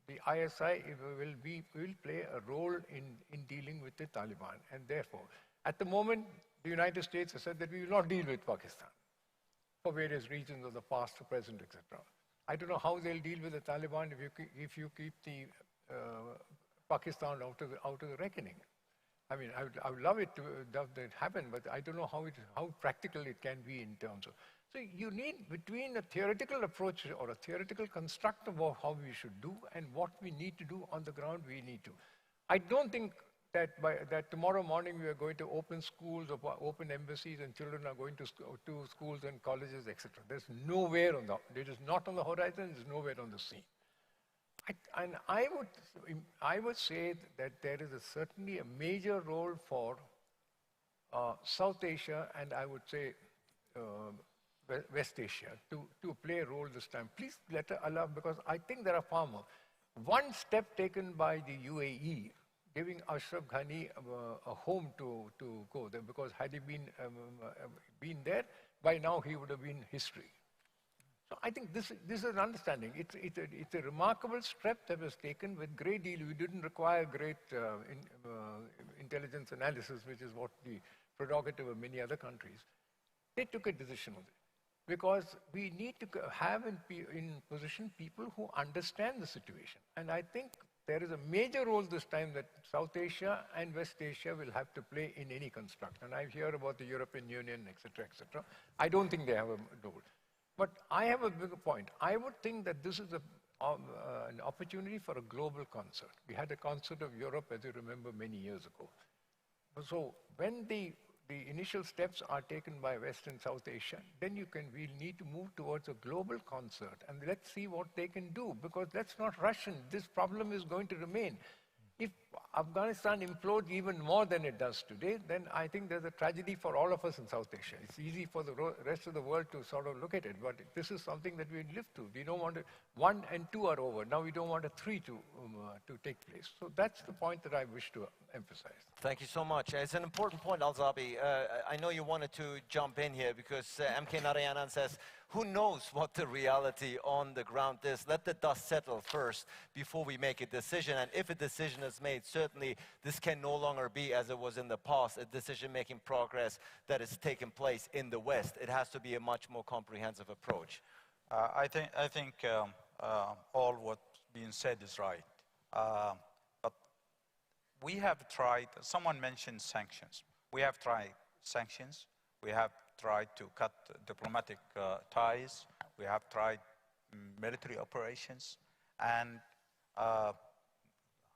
the ISI will play a role in dealing with the Taliban. And therefore, at the moment, the United States has said that we will not deal with Pakistan for various reasons of the past, present, etc. I don't know how they'll deal with the Taliban if you keep the Pakistan out of the reckoning. I mean, I would love it to that happen, but I don't know how practical it can be in terms of. So you need between a theoretical approach or a theoretical construct of how we should do and what we need to do on the ground, we need to. I don't think that tomorrow morning we are going to open schools or open embassies and children are going to schools and colleges, etc. There's nowhere it is not on the horizon, it's nowhere on the scene. And I would say that there is certainly a major role for South Asia and I would say West Asia to play a role this time. Please let Allah, because I think there are far more. One step taken by the UAE, giving Ashraf Ghani a home to go there, because had he been there, by now he would have been history. So I think this is an understanding. It's a remarkable step that was taken with great deal. We didn't require great intelligence analysis, which is what the prerogative of many other countries. They took a decision on it. Because we need to have in position people who understand the situation. And I think there is a major role this time that South Asia and West Asia will have to play in any construct. And I hear about the European Union, etc., etc. I don't think they have a role. But I have a bigger point. I would think that this is an opportunity for a global concert. We had a concert of Europe, as you remember, many years ago. So when the initial steps are taken by West and South Asia, then we'll need to move towards a global concert. And let's see what they can do, because let's not rush in. This problem is going to remain. If Afghanistan implodes even more than it does today, then I think there's a tragedy for all of us in South Asia. It's easy for the rest of the world to sort of look at it, but this is something that we live to. We don't want it. 1 and 2 are over. Now we don't want a 3 to take place. So that's the point that I wish to emphasize.
Thank you so much. It's an important point, Alzabi. I know you wanted to jump in here because MK Narayanan says, who knows what the reality on the ground is? Let the dust settle first before we make a decision. And if a decision is made, certainly this can no longer be, as it was in the past, a decision-making progress that is taking place in the West. It has to be a much more comprehensive approach.
I think all what's being said is right. But we have tried, someone mentioned sanctions. We have tried sanctions. We have tried to cut diplomatic ties. We have tried military operations. And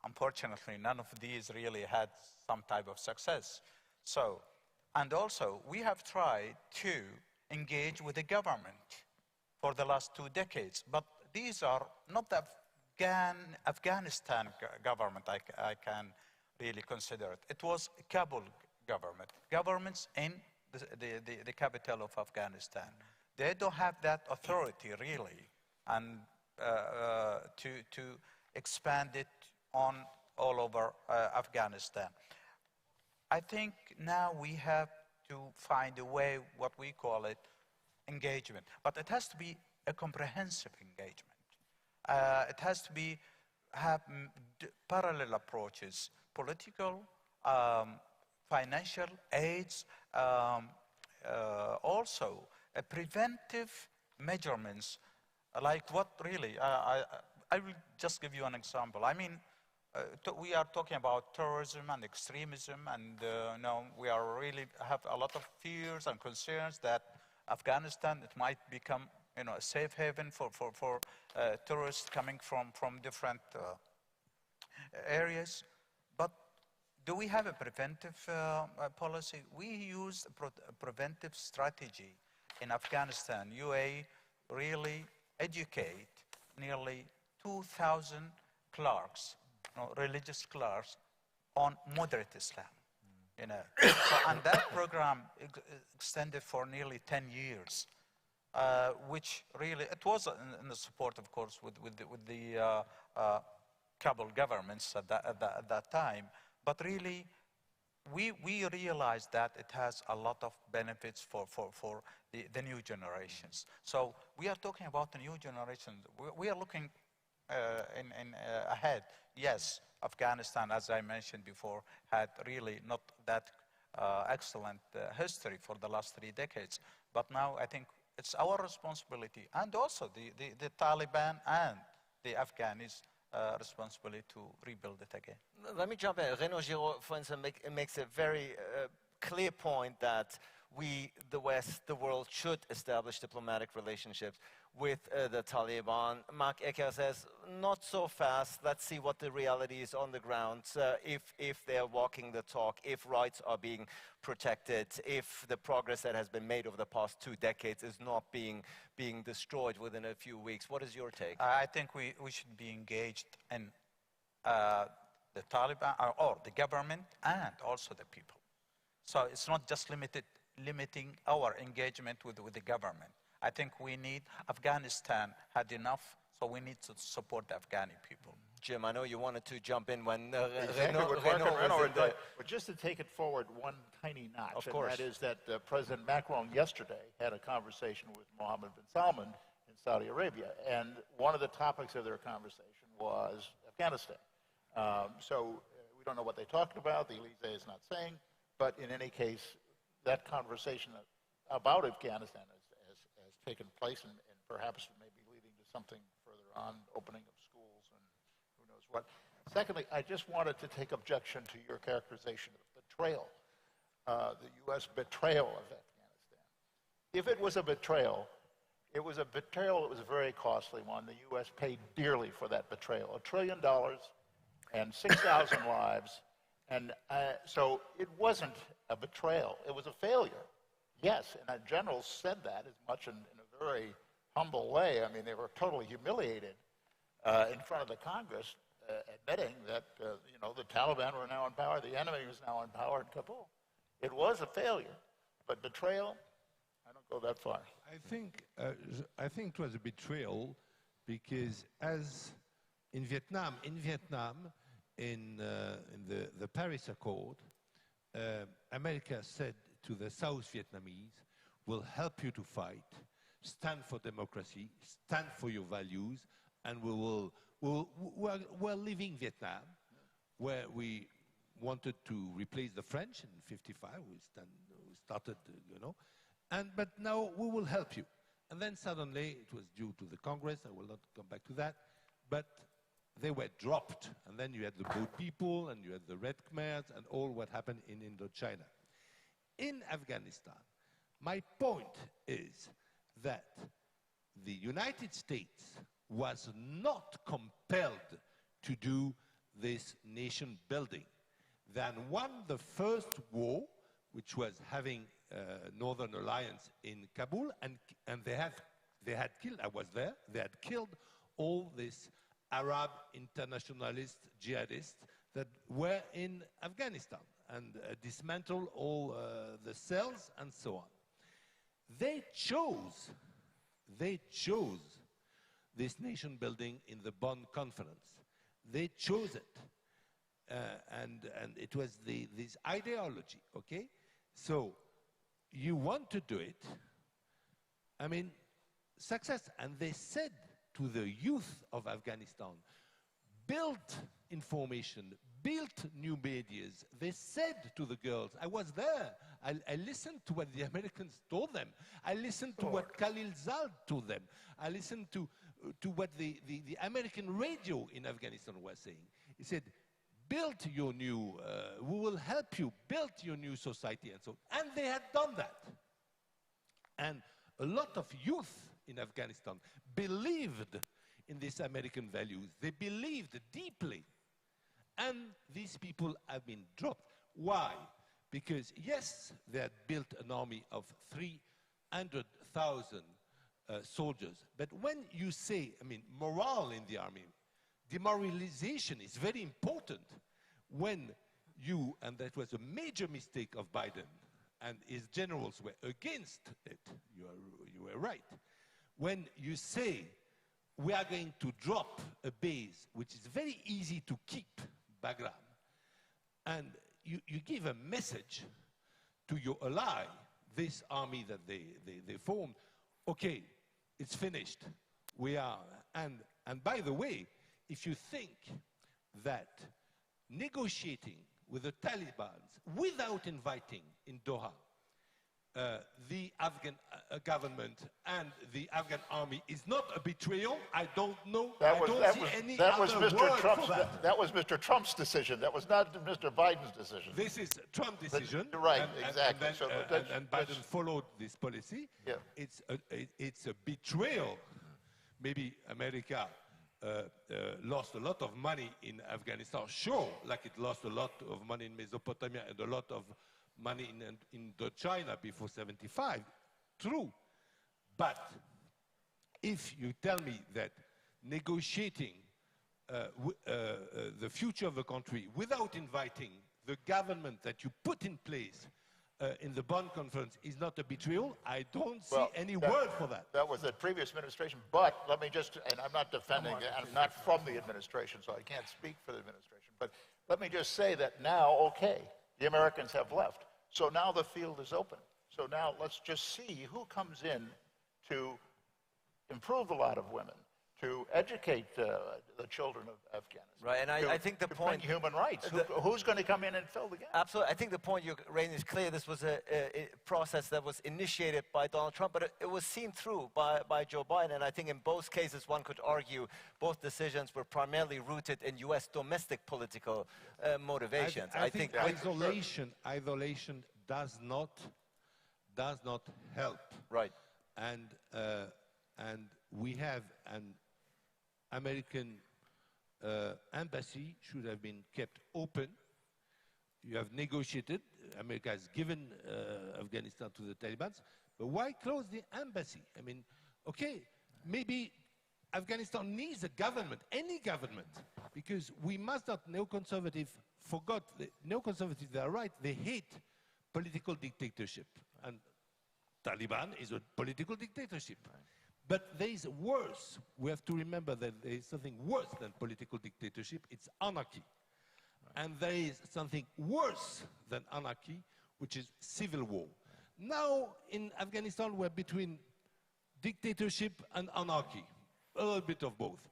unfortunately, none of these really had some type of success. So, and also, we have tried to engage with the government for the last 2 decades. But these are not the Afghanistan government I can really consider it. It was Kabul government, governments in the capital of Afghanistan. They don't have that authority really, and to expand it on all over Afghanistan. I think now we have to find a way, what we call it, engagement. But it has to be a comprehensive engagement. It has to be have parallel approaches, political, financial aids, also preventive measurements, like what really, I will just give you an example. I mean, we are talking about terrorism and extremism, and we are really have a lot of fears and concerns that Afghanistan, it might become a safe haven for tourists coming from different areas. But do we have a preventive policy? We use a preventive strategy in Afghanistan. UAE really educate nearly 2,000 clerks, religious clerks, on moderate Islam. And that program extended for nearly 10 years, which really, it was in the support, of course, with the Kabul governments at that time. But really, we realized that it has a lot of benefits for the new generations. So we are talking about the new generation. We are looking ahead. Yes, Afghanistan, as I mentioned before, had really not that excellent history for the last 3 decades. But now I think it's our responsibility, and also the Taliban and the Afghanis' responsibility to rebuild it again.
Let me jump in. Renaud Giraud, for instance, makes a very clear point that we, the West, the world, should establish diplomatic relationships with the Taliban. Mark Ecker says, not so fast. Let's see what the reality is on the ground. If they're walking the talk, if rights are being protected, if the progress that has been made over the past 2 decades is not being destroyed within a few weeks. What is your take?
I think we should be engaged in the Taliban, or the government, and also the people. So it's not just limiting our engagement with the government. I think we need, Afghanistan had enough, so we need to support the Afghani people.
Jim, I know you wanted to jump in when
Renaud was in there. But just to take it forward one tiny notch,
of course.
And that is that President Macron yesterday had a conversation with Mohammed bin Salman in Saudi Arabia, and one of the topics of their conversation was Afghanistan. So we don't know what they talked about, the Elysee is not saying, but in any case, that conversation about Afghanistan has taken place, and perhaps maybe leading to something further on, opening of schools and who knows what. Secondly, I just wanted to take objection to your characterization of betrayal, the U.S. betrayal of Afghanistan. If it was a betrayal, it was a very costly one. The U.S. paid dearly for that betrayal, $1 trillion and 6,000 lives. And so it wasn't a betrayal, it was a failure. Yes, and the generals said that as much in a very humble way. I mean, they were totally humiliated in front of the Congress admitting that the Taliban were now in power, the enemy was now in power in Kabul. It was a failure, but betrayal, I don't go that far.
I think it was a betrayal because as in Vietnam, in the Paris Accord, America said to the South Vietnamese, we'll help you to fight, stand for democracy, stand for your values, and we're leaving Vietnam, where we wanted to replace the French in '55, we started, but now we will help you. And then suddenly, it was due to the Congress, I will not come back to that, but they were dropped. And then you had the boat people, and you had the Red Khmers, and all what happened in Indochina. In Afghanistan, my point is that the United States was not compelled to do this nation building. They won the first war, which was having Northern Alliance in Kabul, and they had killed, I was there, they had killed all these Arab internationalist jihadists that were in Afghanistan and dismantled all the cells and so on. They chose this nation building in the Bonn conference. They chose it. And it was this ideology, okay? So you want to do it, I mean, success. And they said to the youth of Afghanistan, build information, build new medias. They said to the girls, I was there, I listened to what the Americans told them. I listened to what Khalil Zal told them. I listened to what the American radio in Afghanistan was saying. He said, build your new, we will help you build your new society and so on. And they had done that. And a lot of youth in Afghanistan believed in these American values. They believed deeply. And these people have been dropped. Why? Because yes, they had built an army of 300,000 soldiers. But when you say, I mean, morale in the army, demoralization is very important. When you, and that was a major mistake of Biden, and his generals were against it, you were right. When you say, we are going to drop a base, which is very easy to keep, Bagram, and you give a message to your ally, this army that they formed, okay, it's finished, we are, and by the way, if you think that negotiating with the Taliban without inviting in Doha the Afghan government and the Afghan army is not a betrayal, I don't know. That was
Mr. Trump's decision. That was not Mr. Biden's decision.
This is Trump's decision.
Right, exactly.
And Biden followed this policy.
Yeah.
It's a betrayal. Maybe America lost a lot of money in Afghanistan, sure, like it lost a lot of money in Mesopotamia and a lot of money in China before '75, true. But if you tell me that negotiating the future of the country without inviting the government that you put in place in the Bonn conference is not a betrayal, I don't see any word for that.
That was the previous administration, but let me just, and I'm not defending it, I'm not from the administration, so I can't speak for the administration, but let me just say that now, okay, the Americans have left. So now the field is open. So now let's just see who comes in to improve the lot of women, to educate the children of Afghanistan.
Right, and I think the point...
human rights. Who's going to come in and fill the gap?
Absolutely. I think the point you're raising is clear. This was a process that was initiated by Donald Trump, but it was seen through by Joe Biden. And I think in both cases, one could argue both decisions were primarily rooted in U.S. domestic political motivations.
I think isolation does not help.
Right.
And we have an American embassy should have been kept open. You have negotiated. America has given Afghanistan to the Taliban. But why close the embassy? I mean, okay, maybe Afghanistan needs a government, any government, because we must not, neoconservative, forgot, neoconservative, they are right, they hate political dictatorship. And Taliban is a political dictatorship. But there is worse. We have to remember that there is something worse than political dictatorship. It's anarchy. And there is something worse than anarchy, which is civil war. Now, in Afghanistan, we're between dictatorship and anarchy. A little bit of both.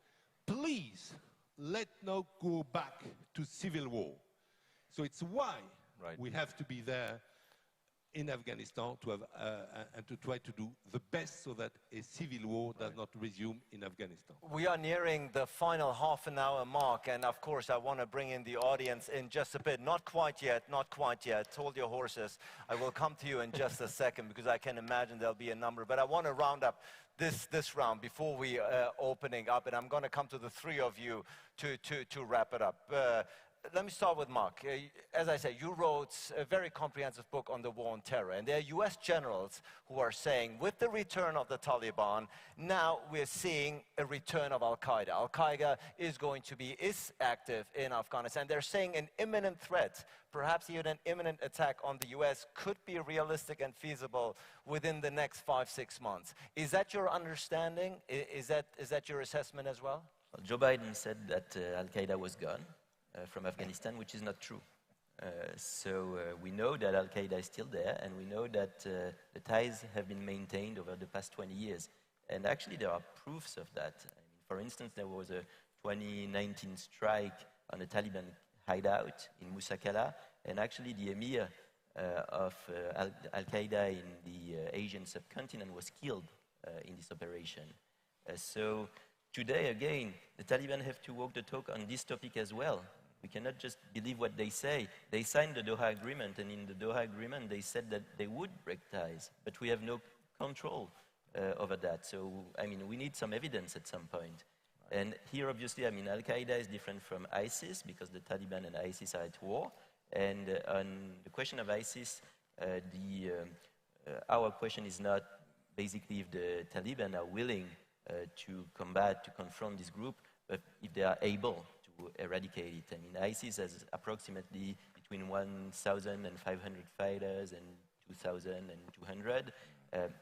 Please, let's not go back to civil war. So it's why we have to be there in Afghanistan to have, and to try to do the best so that a civil war does not resume in Afghanistan.
We are nearing the final half an hour mark, and of course I want to bring in the audience in just a bit. Not quite yet, not quite yet. Hold your horses. I will come to you in just a second because I can imagine there'll be a number. But I want to round up this round before we opening up, and I'm going to come to the three of you to wrap it up. Let me start with Mark. As I said, you wrote a very comprehensive book on the war on terror. And there are US generals who are saying, with the return of the Taliban, now we're seeing a return of Al-Qaeda. Al-Qaeda is active in Afghanistan. They're saying an imminent threat, perhaps even an imminent attack on the US, could be realistic and feasible within the next 5-6 months. Is that your understanding? Is that your assessment as well?
Well, Joe Biden said that Al-Qaeda was gone from Afghanistan, which is not true. So we know that Al-Qaeda is still there, and we know that the ties have been maintained over the past 20 years. And actually, there are proofs of that. I mean, for instance, there was a 2019 strike on a Taliban hideout in Musa Qala, and actually the emir of Al-Qaeda in the Asian subcontinent was killed in this operation. So today, again, the Taliban have to walk the talk on this topic as well. We cannot just believe what they say. They signed the Doha Agreement, and in the Doha Agreement, they said that they would break ties, but we have no control over that. So, I mean, we need some evidence at some point. And here, obviously, I mean, Al-Qaeda is different from ISIS because the Taliban and ISIS are at war. And on the question of ISIS, our question is not basically if the Taliban are willing to combat, to confront this group, but if they are able to eradicate it. I mean, ISIS has approximately between 1,500 fighters and 2,200.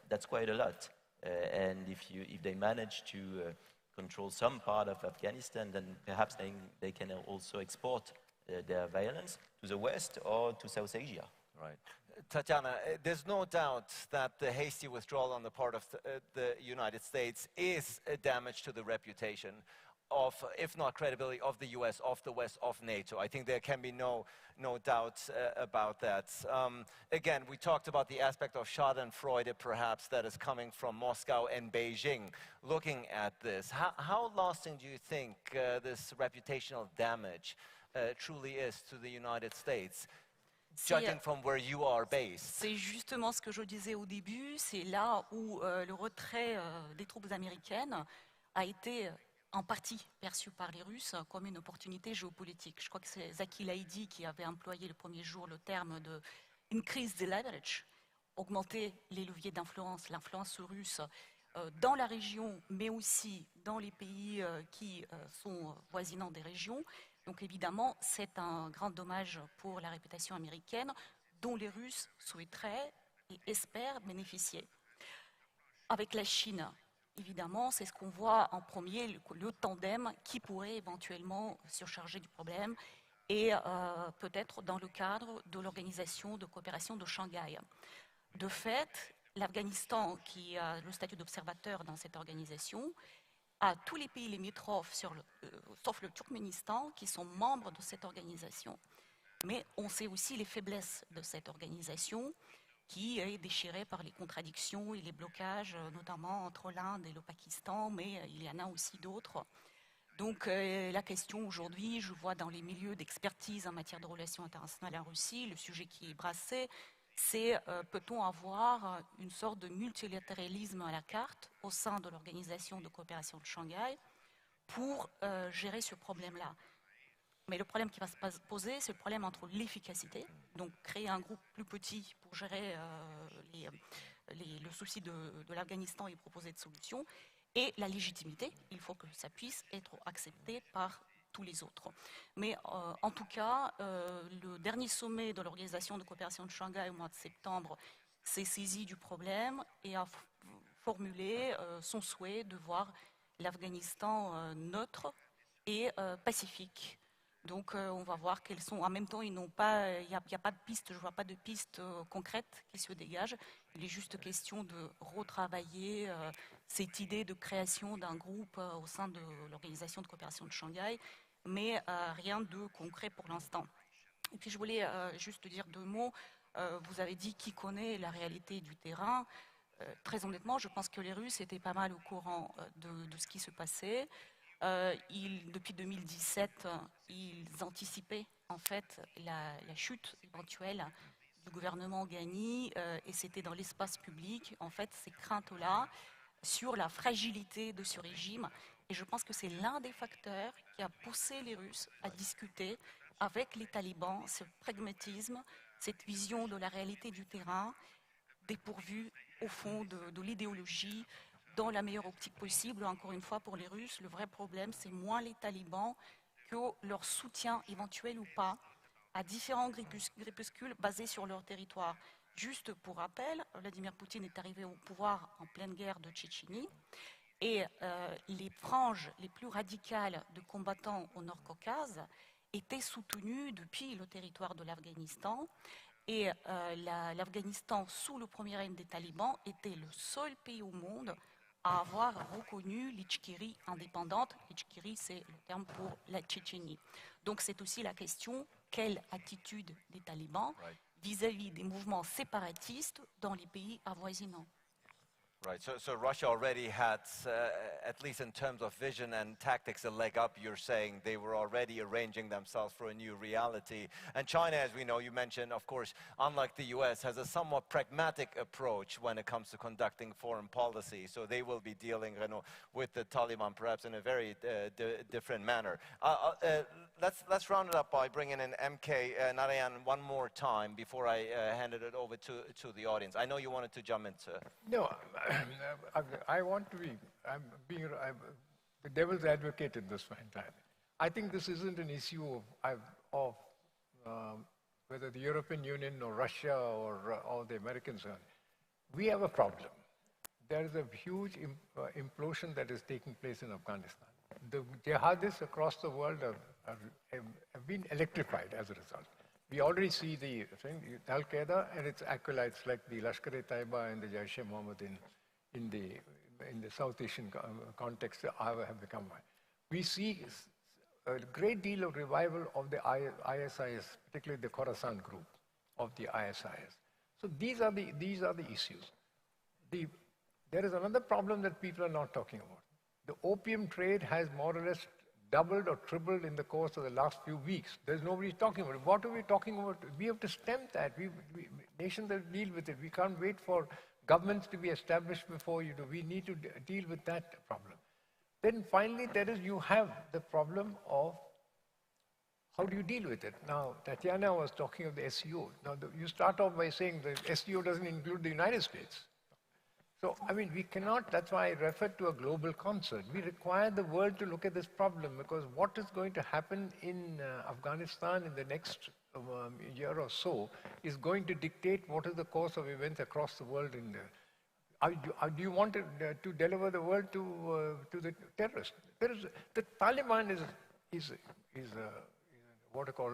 That's quite a lot. And if they manage to control some part of Afghanistan, then perhaps they can also export their violence to the West or to South Asia.
Right. Tatiana, there's no doubt that the hasty withdrawal on the part of the United States is a damage to the reputation of, if not credibility, of the US, of the West, of NATO. I think there can be no doubt about that. Again, we talked about the aspect of Schadenfreude, perhaps, that is coming from Moscow and Beijing. Looking at this, how lasting do you think this reputational damage truly is to the United States? Judging from where you are based.
C'est justement ce que je disais au début, c'est là où le retrait des troupes américaines a été en partie perçu par les Russes comme une opportunité géopolitique. Je crois que c'est Zaki Laïdi qui avait employé le premier jour le terme de une crise de leverage, augmenter les leviers d'influence, l'influence russe dans la région, mais aussi dans les pays qui sont voisinants des régions. Donc évidemment, c'est un grand dommage pour la réputation américaine dont les Russes souhaiteraient et espèrent bénéficier. Avec la Chine, évidemment, c'est ce qu'on voit en premier, le tandem qui pourrait éventuellement surcharger du problème et peut-être dans le cadre de l'organisation de coopération de Shanghai. De fait, l'Afghanistan, qui a le statut d'observateur dans cette organisation, à tous les pays limitrophes, sauf le Turkménistan, qui sont membres de cette organisation. Mais on sait aussi les faiblesses de cette organisation, qui est déchirée par les contradictions et les blocages, notamment entre l'Inde et le Pakistan, mais il y en a aussi d'autres. Donc la question aujourd'hui, je vois dans les milieux d'expertise en matière de relations internationales en Russie, le sujet qui est brassé, c'est peut-on avoir une sorte de multilatéralisme à la carte au sein de l'organisation de coopération de Shanghai pour gérer ce problème-là. Mais le problème qui va se poser, c'est le problème entre l'efficacité, donc créer un groupe plus petit pour gérer le souci de l'Afghanistan et proposer des solutions, Et la légitimité, il faut que ça puisse être accepté par tous les autres. Mais en tout cas, le dernier sommet de l'Organisation de coopération de Shanghai au mois de septembre s'est saisi du problème et a formulé son souhait de voir l'Afghanistan neutre et pacifique. Donc on va voir quelles sont. En même temps, il n'y a pas de piste, je ne vois pas de piste concrète qui se dégage. Il est juste question de retravailler cette idée de création d'un groupe au sein de l'Organisation de coopération de Shanghai, mais rien de concret pour l'instant. Et puis je voulais juste dire deux mots. Vous avez dit qui connaît la réalité du terrain. Très honnêtement, je pense que les Russes étaient pas mal au courant de ce qui se passait. Depuis 2017, ils anticipaient en fait la chute éventuelle du gouvernement Ghani et c'était dans l'espace public, en fait, ces craintes-là sur la fragilité de ce régime. Et je pense que c'est l'un des facteurs qui a poussé les Russes à discuter avec les talibans, ce pragmatisme, cette vision de la réalité du terrain, dépourvue au fond de l'idéologie, dans la meilleure optique possible. Encore une fois, pour les Russes, le vrai problème, c'est moins les talibans que leur soutien éventuel ou pas à différents groupuscules basés sur leur territoire. Juste pour rappel, Vladimir Poutine est arrivé au pouvoir en pleine guerre de Tchétchénie et les franges les plus radicales de combattants au Nord-Caucase étaient soutenues depuis le territoire de l'Afghanistan. Et l'Afghanistan, sous le premier règne des talibans, était le seul pays au monde à avoir reconnu l'Itchkiri indépendante. L'Itchkiri, c'est le terme pour la Tchétchénie. Donc c'est aussi la question, quelle attitude des talibans vis-à-vis des mouvements séparatistes dans les pays avoisinants.
Right, so Russia already had, at least in terms of vision and tactics, a leg up. You're saying they were already arranging themselves for a new reality. And China, as we know, you mentioned, of course, unlike the US, has a somewhat pragmatic approach when it comes to conducting foreign policy. So they will be dealing with the Taliban perhaps in a very different manner. Let's round it up by bringing in MK Narayan one more time before I handed it over to the audience. I know you wanted to jump in, sir.
No, I want to be, I'm being the devil's advocate in this entirely. I think this isn't an issue of whether the European Union or Russia or the Americans are. We have a problem. There is a huge implosion that is taking place in Afghanistan. The jihadists across the world have been electrified as a result. We already see the thing, Al-Qaeda and its acolytes like the Lashkar-e-Taiba and the Jaish-e-Mohammed in the South Asian context have become. We see a great deal of revival of the ISIS, particularly the Khorasan group of the ISIS. So these are the issues. There is another problem that people are not talking about. The opium trade has more or less doubled or tripled in the course of the last few weeks. There's nobody talking about it. What are we talking about? We have to stem that. Nations that deal with it. We can't wait for governments to be established before you do. We need to deal with that problem. Then finally, you have the problem of how do you deal with it? Now, Tatiana was talking of the SEO. Now, you start off by saying the SEO doesn't include the United States. So, I mean, we cannot, that's why I referred to a global concert. We require the world to look at this problem because what is going to happen in Afghanistan in the next year or so is going to dictate what is the course of events across the world. Do you want to deliver the world to the terrorists? The Taliban is what I call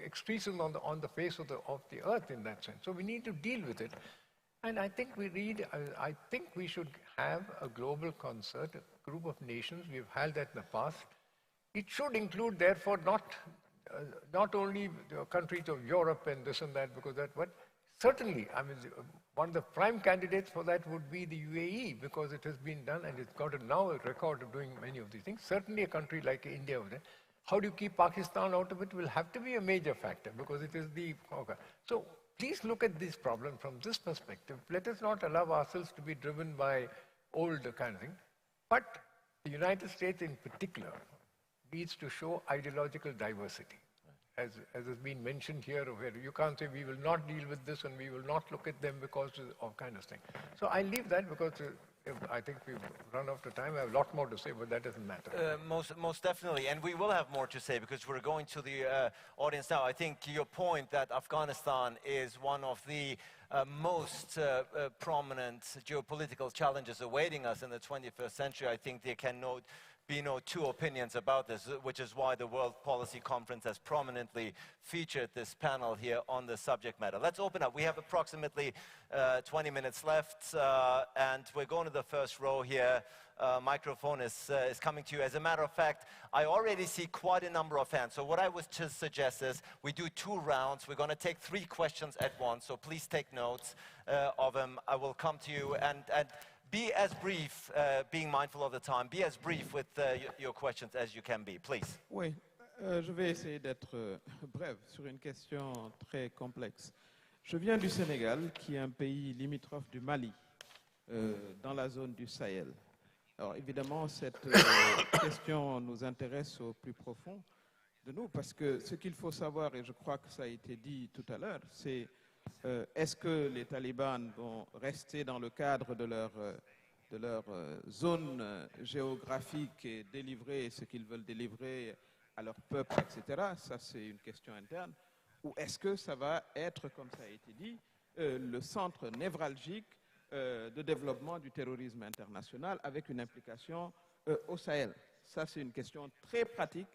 extremism on the face of the earth in that sense. So we need to deal with it. And I think we should have a global concert, a group of nations. We've had that in the past. It should include, therefore, not only the countries of Europe and this and that, but certainly, I mean, one of the prime candidates for that would be the UAE because it has been done and it's got now a record of doing many of these things. Certainly a country like India. How do you keep Pakistan out of it will have to be a major factor because it is the... Okay. So please look at this problem from this perspective. Let us not allow ourselves to be driven by old kind of thing. But the United States in particular needs to show ideological diversity. as has been mentioned here, where you can't say we will not deal with this and we will not look at them because of kind of thing. So I leave that because I think we've run out of time. I have a lot more to say, but that doesn't matter.
Most definitely, and we will have more to say because we're going to the audience now. I think your point that Afghanistan is one of the most prominent geopolitical challenges awaiting us in the 21st century, I think there can be no two opinions about this, which is why the World Policy Conference has prominently featured this panel here on the subject matter. Let's open up. We have approximately 20 minutes left, and we're going to the first row here. Microphone is coming to you. As a matter of fact, I already see quite a number of hands. So what I would just suggest is we do 2 rounds. We're going to take 3 questions at once, so please take notes of them. I will come to you and be as brief, being mindful of the time, be as brief with your questions as you can be, please.
Oui, je vais essayer d'être bref sur une question très complexe. Je viens du Sénégal, qui est un pays limitrophe du Mali, dans la zone du Sahel. Alors évidemment, cette question nous intéresse au plus profond de nous, parce que ce qu'il faut savoir, et je crois que ça a été dit tout à l'heure, c'est est-ce que les talibans vont rester dans le cadre de leur zone géographique et délivrer ce qu'ils veulent délivrer à leur peuple, etc. Ça, c'est une question interne. Ou est-ce que ça va être, comme ça a été dit, le centre névralgique de développement du terrorisme international avec une implication au Sahel? Ça, c'est une question très pratique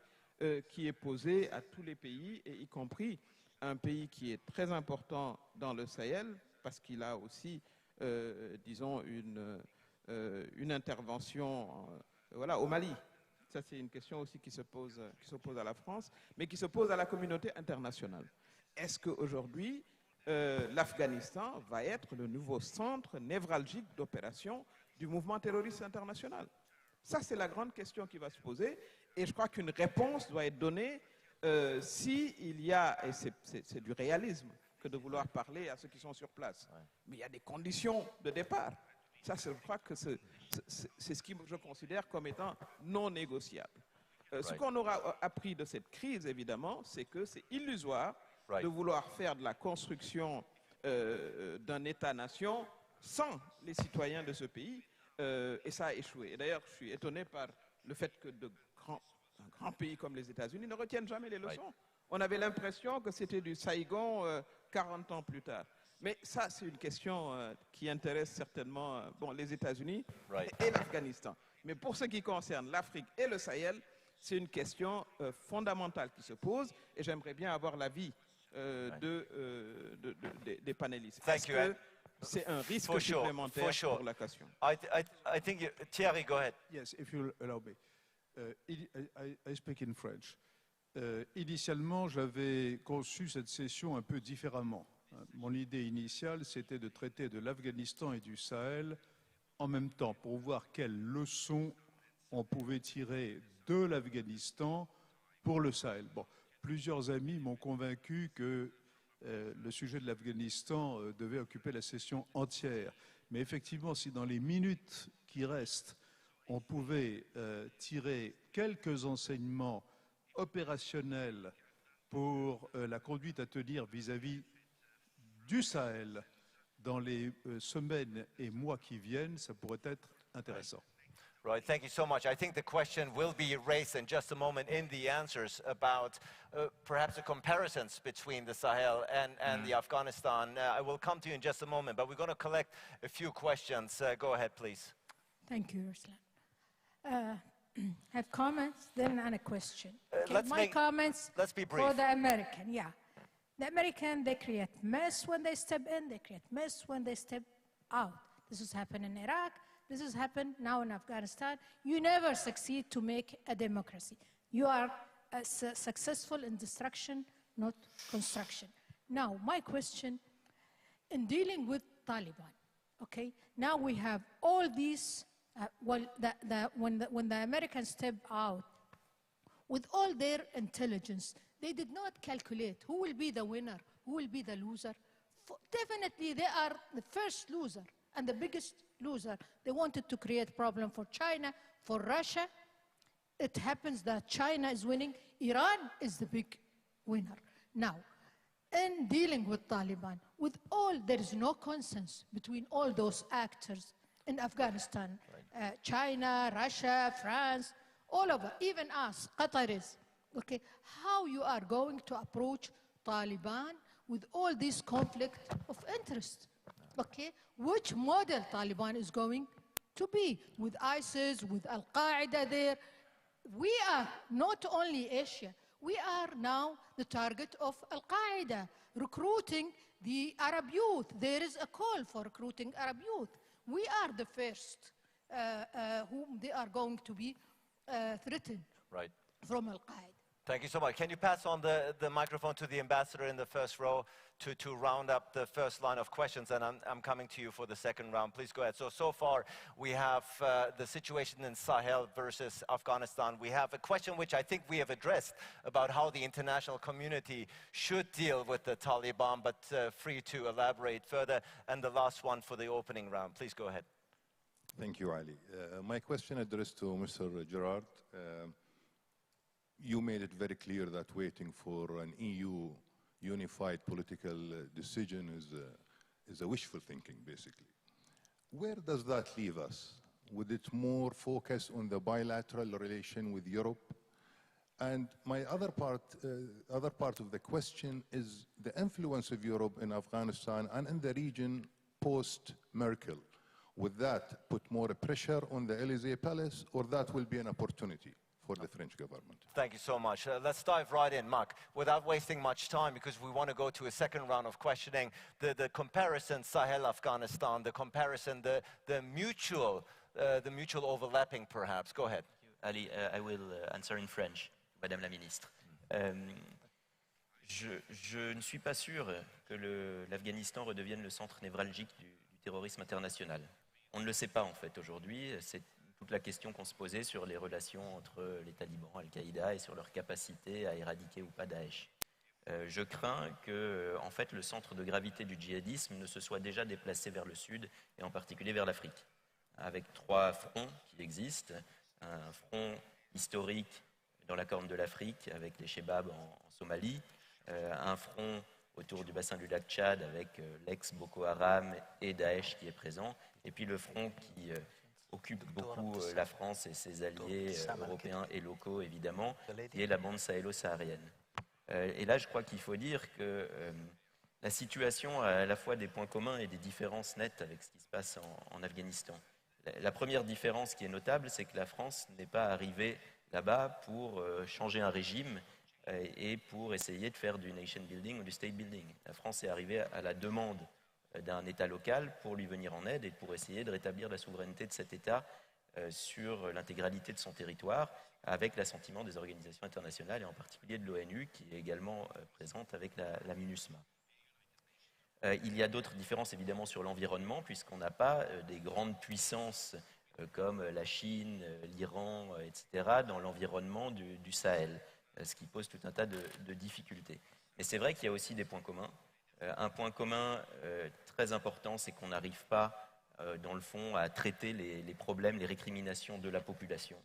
qui est posée à tous les pays, et y compris un pays qui est très important dans le Sahel, parce qu'il a aussi, disons, une intervention voilà, au Mali. Ça, c'est une question aussi qui s'oppose à la France, mais qui s'oppose à la communauté internationale. Est-ce qu'aujourd'hui, l'Afghanistan va être le nouveau centre névralgique d'opération du mouvement terroriste international? Ça, c'est la grande question qui va se poser, et je crois qu'une réponse doit être donnée s'il y a, et c'est du réalisme que de vouloir parler à ceux qui sont sur place, mais il y a des conditions de départ. Ça, je crois que c'est ce que je considère comme étant non négociable. Ce qu'on aura appris de cette crise, évidemment, c'est que c'est illusoire de vouloir faire de la construction d'un État-nation sans les citoyens de ce pays, et ça a échoué. Et d'ailleurs, je suis étonné par le fait que un grand pays comme les États-Unis ne retiennent jamais les leçons. On avait l'impression que c'était du Saigon 40 ans plus tard. Mais ça, c'est une question qui intéresse certainement les États-Unis et l'Afghanistan. Mais pour ce qui concerne l'Afrique et le Sahel, c'est une question fondamentale qui se pose, et j'aimerais bien avoir l'avis des panélistes. Est-ce que c'est un risque supplémentaire pour la question?
I think Thierry, go ahead.
Yes, if you'll allow me. I speak in French. Initialement, j'avais conçu cette session un peu différemment. Mon idée initiale, c'était de traiter de l'Afghanistan et du Sahel en même temps, pour voir quelles leçons on pouvait tirer de l'Afghanistan pour le Sahel. Bon, plusieurs amis m'ont convaincu que le sujet de l'Afghanistan devait occuper la session entière. Mais effectivement, si dans les minutes qui restent, on pouvait tirer quelques enseignements opérationnels pour la conduite à tenir vis-à-vis du Sahel dans les semaines et mois qui viennent, ça pourrait être intéressant.
Right, thank you so much. I think the question will be raised in just a moment in the answers about perhaps the comparisons between the Sahel and the Afghanistan. I will come to you in just a moment, but we're going to collect a few questions. Go ahead, please.
Thank you, Ursula. Have comments, then and a question. Okay,
let's be brief.
For the American, yeah. The American, they create mess when they step in, they create mess when they step out. This has happened in Iraq, this has happened now in Afghanistan. You never succeed to make a democracy. You are successful in destruction, not construction. Now, my question, in dealing with Taliban, okay, now we have all these, when the Americans stepped out, with all their intelligence, they did not calculate who will be the winner, who will be the loser. Definitely, they are the first loser and the biggest loser. They wanted to create problem for China, for Russia. It happens that China is winning. Iran is the big winner. Now, in dealing with Taliban, with all, there is no consensus between all those actors in Afghanistan, China, Russia, France, all over, even us, Qataris. Okay, how you are going to approach Taliban with all this conflict of interest? Okay, which model Taliban is going to be with ISIS, with Al-Qaeda there? We are not only Asia, we are now the target of Al-Qaeda, recruiting the Arab youth. There is a call for recruiting Arab youth. We are the first whom they are going to be threatened from Al-Qaeda.
Thank you so much. Can you pass on the microphone to the ambassador in the first row to round up the first line of questions, and I'm coming to you for the second round. Please go ahead. So far, we have the situation in Sahel versus Afghanistan. We have a question which I think we have addressed about how the international community should deal with the Taliban, but free to elaborate further. And the last one for the opening round. Please go ahead.
Thank you, Ali. My question addressed to Mr. Gerard. You made it very clear that waiting for an EU unified political decision is a wishful thinking, basically. Where does that leave us? Would it more focus on the bilateral relation with Europe? And my other part of the question is the influence of Europe in Afghanistan and in the region post-Merkel. Would that put more pressure on the Élysée Palace, or that will be an opportunity for the French government?
Thank you so much. Let's dive right in, Mark, without wasting much time, because we want to go to a second round of questioning. The comparison, Sahel-Afghanistan, the comparison, the mutual overlapping, perhaps. Go ahead.
Ali, I will answer in French, Madame la Ministre. Je ne suis pas sûr que l'Afghanistan redevienne le centre névralgique du terrorisme international. On ne le sait pas, en fait, aujourd'hui. C'est toute la question qu'on se posait sur les relations entre les talibans, Al-Qaïda, et sur leur capacité à éradiquer ou pas Daesh. Je crains que, en fait, le centre de gravité du djihadisme ne se soit déjà déplacé vers le sud, et en particulier vers l'Afrique, avec 3 fronts qui existent. Un front historique dans la Corne de l'Afrique, avec les Chebabs en Somalie, un front autour du bassin du lac Tchad, avec l'ex-Boko Haram et Daesh qui est présent, et puis le front qui occupe beaucoup la France et ses alliés européens et locaux, évidemment, qui est la bande sahélo-saharienne. Et là, je crois qu'il faut dire que la situation a à la fois des points communs et des différences nettes avec ce qui se passe en Afghanistan. La première différence qui est notable, c'est que la France n'est pas arrivée là-bas pour changer un régime et pour essayer de faire du nation building ou du state building. La France est arrivée à la demande d'un État local pour lui venir en aide et pour essayer de rétablir la souveraineté de cet État sur l'intégralité de son territoire, avec l'assentiment des organisations internationales et en particulier de l'ONU, qui est également présente avec la MINUSMA. Il y a d'autres différences évidemment sur l'environnement, puisqu'on n'a pas des grandes puissances comme la Chine, l'Iran, etc., dans l'environnement du Sahel, ce qui pose tout un tas de difficultés. Mais c'est vrai qu'il y a aussi des points communs. Un point commun très important, c'est qu'on n'arrive pas, dans le fond, à traiter les problèmes, les récriminations de la population,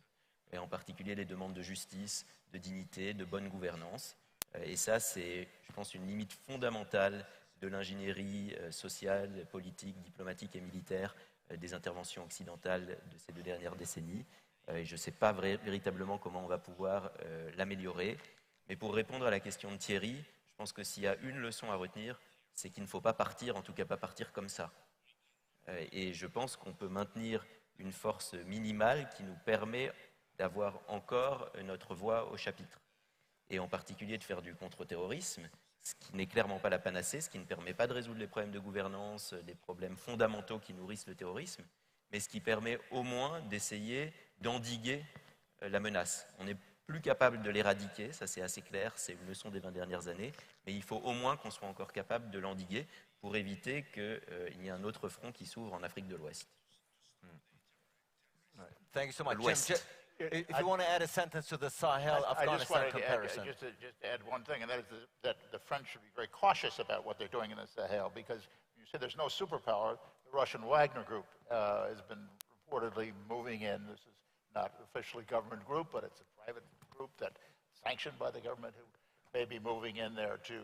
et en particulier les demandes de justice, de dignité, de bonne gouvernance. Et ça, c'est, je pense, une limite fondamentale de l'ingénierie sociale, politique, diplomatique et militaire des interventions occidentales de ces 2 dernières décennies. Et je ne sais pas véritablement comment on va pouvoir l'améliorer. Mais pour répondre à la question de Thierry, je pense que s'il y a une leçon à retenir, c'est qu'il ne faut pas partir, en tout cas pas partir comme ça. Et je pense qu'on peut maintenir une force minimale qui nous permet d'avoir encore notre voix au chapitre. Et en particulier de faire du contre-terrorisme, ce qui n'est clairement pas la panacée, ce qui ne permet pas de résoudre les problèmes de gouvernance, des problèmes fondamentaux qui nourrissent le terrorisme, mais ce qui permet au moins d'essayer d'endiguer la menace. On n'est plus capable de l'éradiquer, ça c'est assez clair, c'est une leçon des 20 dernières années, mais il faut au moins qu'on soit encore capable de l'endiguer pour éviter qu'il y ait un autre front qui s'ouvre en Afrique de l'Ouest.
Thank you so much. Jim, if you want to add a sentence to the Sahel-Afghanistan comparison.
Just to add one thing, and that is that the French should be very cautious about what they're doing in the Sahel, because you say there's no superpower. The Russian Wagner group has been reportedly moving in. This is not officially government group, but it's a private group that's sanctioned by the government who maybe moving in there to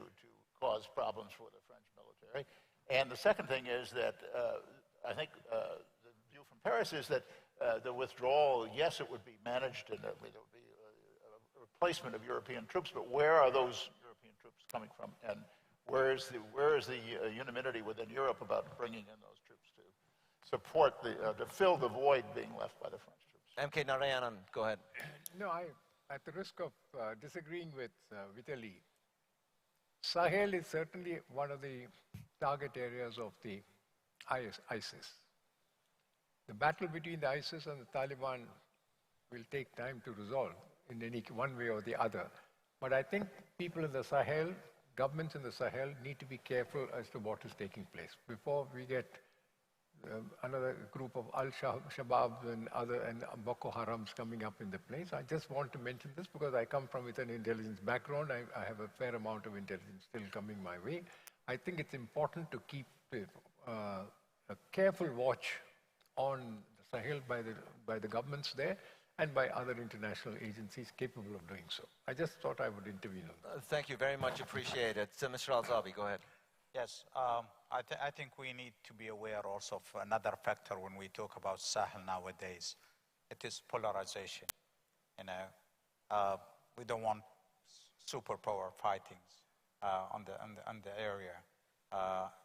cause problems for the French military. And the second thing is that I think the view from Paris is that the withdrawal, yes, it would be managed and it would be a replacement of European troops, but where are those European troops coming from? And where is the unanimity within Europe about bringing in those troops to support to fill the void being left by the French troops?
MK Narayanan, go ahead.
No, at the risk of disagreeing with Vitaly, Sahel is certainly one of the target areas of the ISIS. The battle between the ISIS and the Taliban will take time to resolve in one way or the other. But I think people in the Sahel, governments in the Sahel, need to be careful as to what is taking place before we get another group of Al-Shabaab and Boko Harams coming up in the place. I just want to mention this because I come from with an intelligence background. I have a fair amount of intelligence still coming my way. I think it's important to keep a careful watch on the Sahel by the governments there and by other international agencies capable of doing so. I just thought I would intervene on that.
Thank you very much, appreciate it. Mr. Al-Zabi, go ahead.
Yes, I think we need to be aware also of another factor when we talk about Sahel nowadays. It is polarization. You know, we don't want superpower fightings on the area.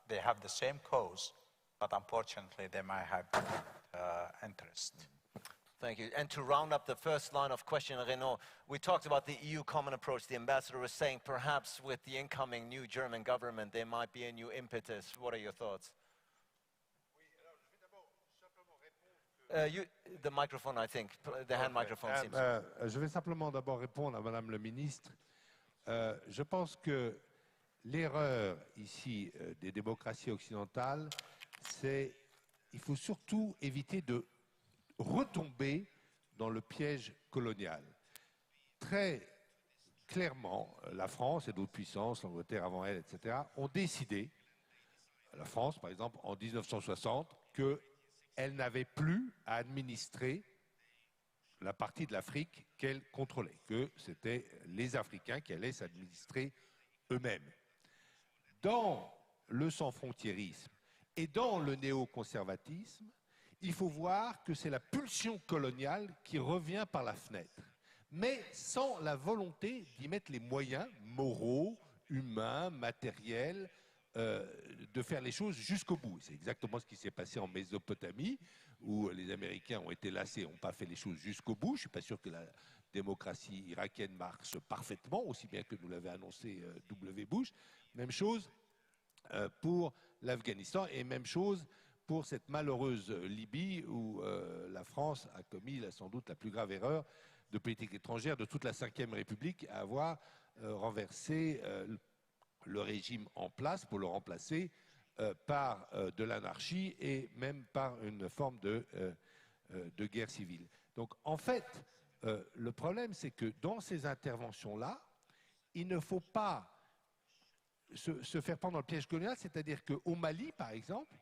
They have the same cause, but unfortunately they might have interest.
Thank you. And to round up the first line of question, Renaud, we talked about the EU common approach. The ambassador was saying perhaps with the incoming new German government, there might be a new impetus. What are your thoughts? The microphone, I think, the hand microphone seems.
Je vais simplement d'abord répondre à Madame le ministre. Je pense que l'erreur ici des démocraties occidentales, c'est qu'il faut surtout éviter de retomber dans le piège colonial. Très clairement, la France et d'autres puissances, l'Angleterre avant elle, etc., ont décidé, la France par exemple, en 1960, qu'elle n'avait plus à administrer la partie de l'Afrique qu'elle contrôlait, que c'était les Africains qui allaient s'administrer eux-mêmes. Dans le sans-frontiérisme et dans le néoconservatisme, il faut voir que c'est la pulsion coloniale qui revient par la fenêtre, mais sans la volonté d'y mettre les moyens moraux, humains, matériels, de faire les choses jusqu'au bout. C'est exactement ce qui s'est passé en Mésopotamie, où les Américains ont été lassés, n'ont pas fait les choses jusqu'au bout. Je ne suis pas sûr que la démocratie irakienne marche parfaitement, aussi bien que nous l'avait annoncé W. Bush. Même chose pour l'Afghanistan et même chose pour cette malheureuse Libye où la France a commis sans doute la plus grave erreur de politique étrangère de toute la Ve République à avoir renversé le régime en place pour le remplacer par de l'anarchie et même par une forme de guerre civile. Donc en fait, le problème c'est que dans ces interventions-là, il ne faut pas se faire prendre dans le piège colonial, c'est-à-dire qu'au Mali, par exemple,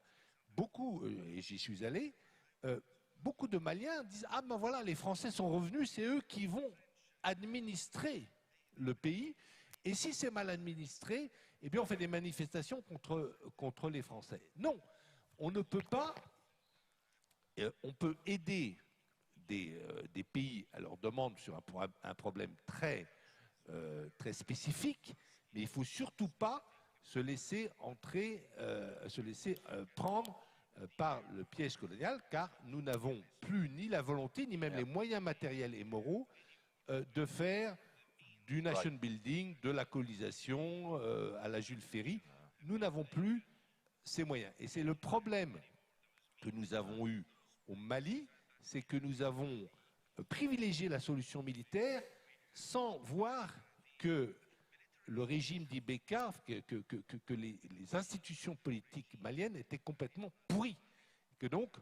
beaucoup, et j'y suis allé, beaucoup de Maliens disent « Ah ben voilà, les Français sont revenus, c'est eux qui vont administrer le pays. Et si c'est mal administré, eh bien on fait des manifestations contre les Français. » Non, on ne peut pas, on peut aider des pays à leur demande sur un problème très spécifique, mais il ne faut surtout pas se laisser prendre par le piège colonial, car nous n'avons plus ni la volonté, ni même les moyens matériels et moraux de faire du nation building, de la colonisation à la Jules Ferry. Nous n'avons plus ces moyens. Et c'est le problème que nous avons eu au Mali, c'est que nous avons privilégié la solution militaire sans voir que le régime d'Ibeka, que les institutions politiques maliennes étaient complètement pourries, que donc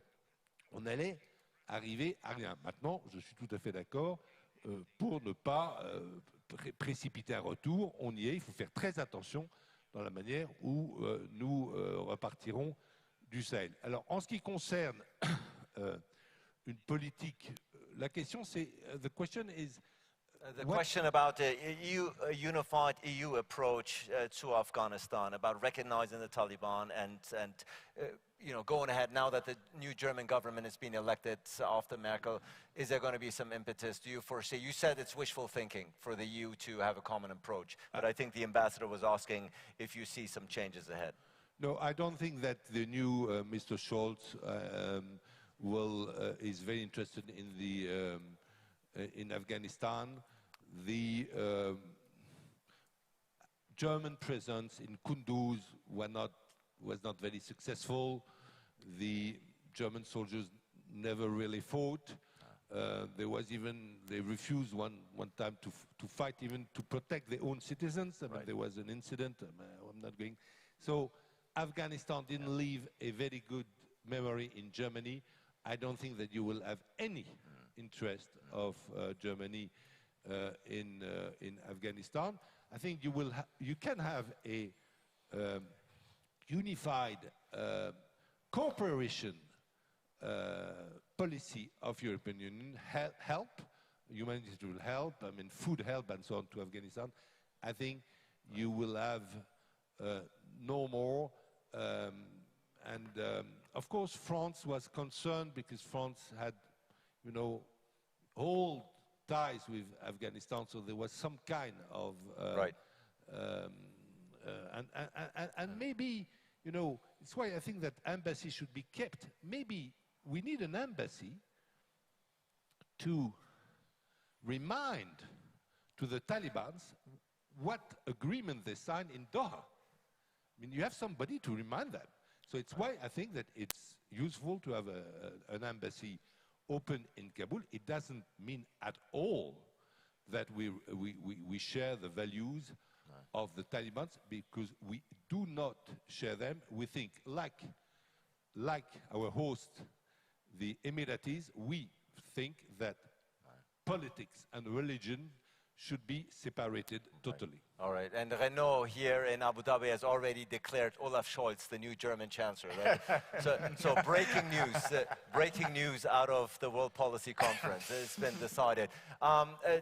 on allait arriver à rien. Maintenant, je suis tout à fait d'accord, pour ne pas précipiter un retour, on y est, il faut faire très attention dans la manière où nous repartirons du Sahel. Alors, en ce qui concerne une politique, la question c'est, the question is,
The question about a unified EU approach to Afghanistan, about recognizing the Taliban and you know, going ahead now that the new German government has been elected after Merkel, is there going to be some impetus? Do you foresee? You said it's wishful thinking for the EU to have a common approach, but I think the ambassador was asking if you see some changes ahead.
No, I don't think that the new Mr. Scholz is very interested in the in Afghanistan. The German presence in Kunduz was not very successful. The German soldiers never really fought. They refused one time to fight, even to protect their own citizens. I mean, there was an incident. I'm not going. So Afghanistan didn't leave a very good memory in Germany. I don't think that you will have any interest of Germany in Afghanistan. I think you can have a unified cooperation policy of European Union, help, humanitarian help, I mean food help and so on to Afghanistan. I think you will have no more. Of course, France was concerned because France had, you know, all ties with Afghanistan, so there was some kind of and maybe, you know, it's why I think that embassy should be kept. Maybe we need an embassy to remind to the Taliban what agreement they signed in Doha. I mean, you have somebody to remind them. So it's why I think that it's useful to have an embassy open in Kabul. It doesn't mean at all that we share the values of the Taliban, because we do not share them. We think, like our host, the Emiratis, we think that politics and religion should be separated totally.
All right, and Renault here in Abu Dhabi has already declared Olaf Scholz the new German chancellor, right? so breaking news out of the World Policy Conference. It's been decided.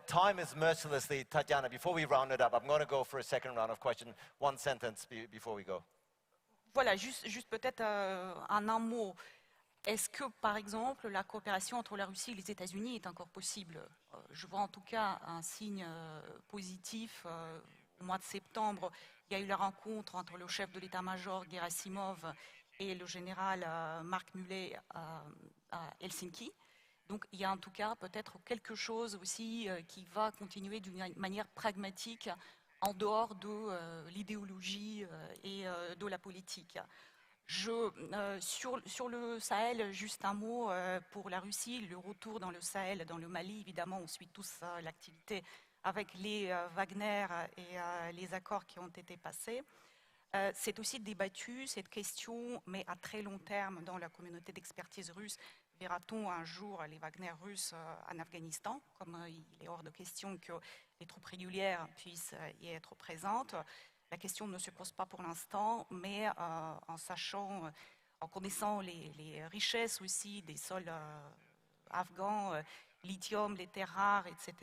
Time is mercilessly, Tatiana, before we round it up, I'm going to go for a second round of questions. One sentence before we go.
Voilà, juste peut-être en un mot. Est-ce que, par exemple, la coopération entre la Russie et les États-Unis est encore possible? Je vois en tout cas un signe positif. Au mois de septembre, il y a eu la rencontre entre le chef de l'état-major Gerasimov et le général Mark Muley à Helsinki. Donc il y a en tout cas peut-être quelque chose aussi qui va continuer d'une manière pragmatique en dehors de l'idéologie et de la politique. Sur le Sahel, juste un mot pour la Russie, le retour dans le Sahel, dans le Mali, évidemment, on suit tous l'activité avec les Wagner et les accords qui ont été passés. C'est aussi débattu, cette question, mais à très long terme dans la communauté d'expertise russe. Verra-t-on un jour les Wagner russes en Afghanistan, comme il est hors de question que les troupes régulières puissent y être présentes? La question ne se pose pas pour l'instant, mais en connaissant les richesses aussi des sols afghans, lithium, les terres rares, etc.,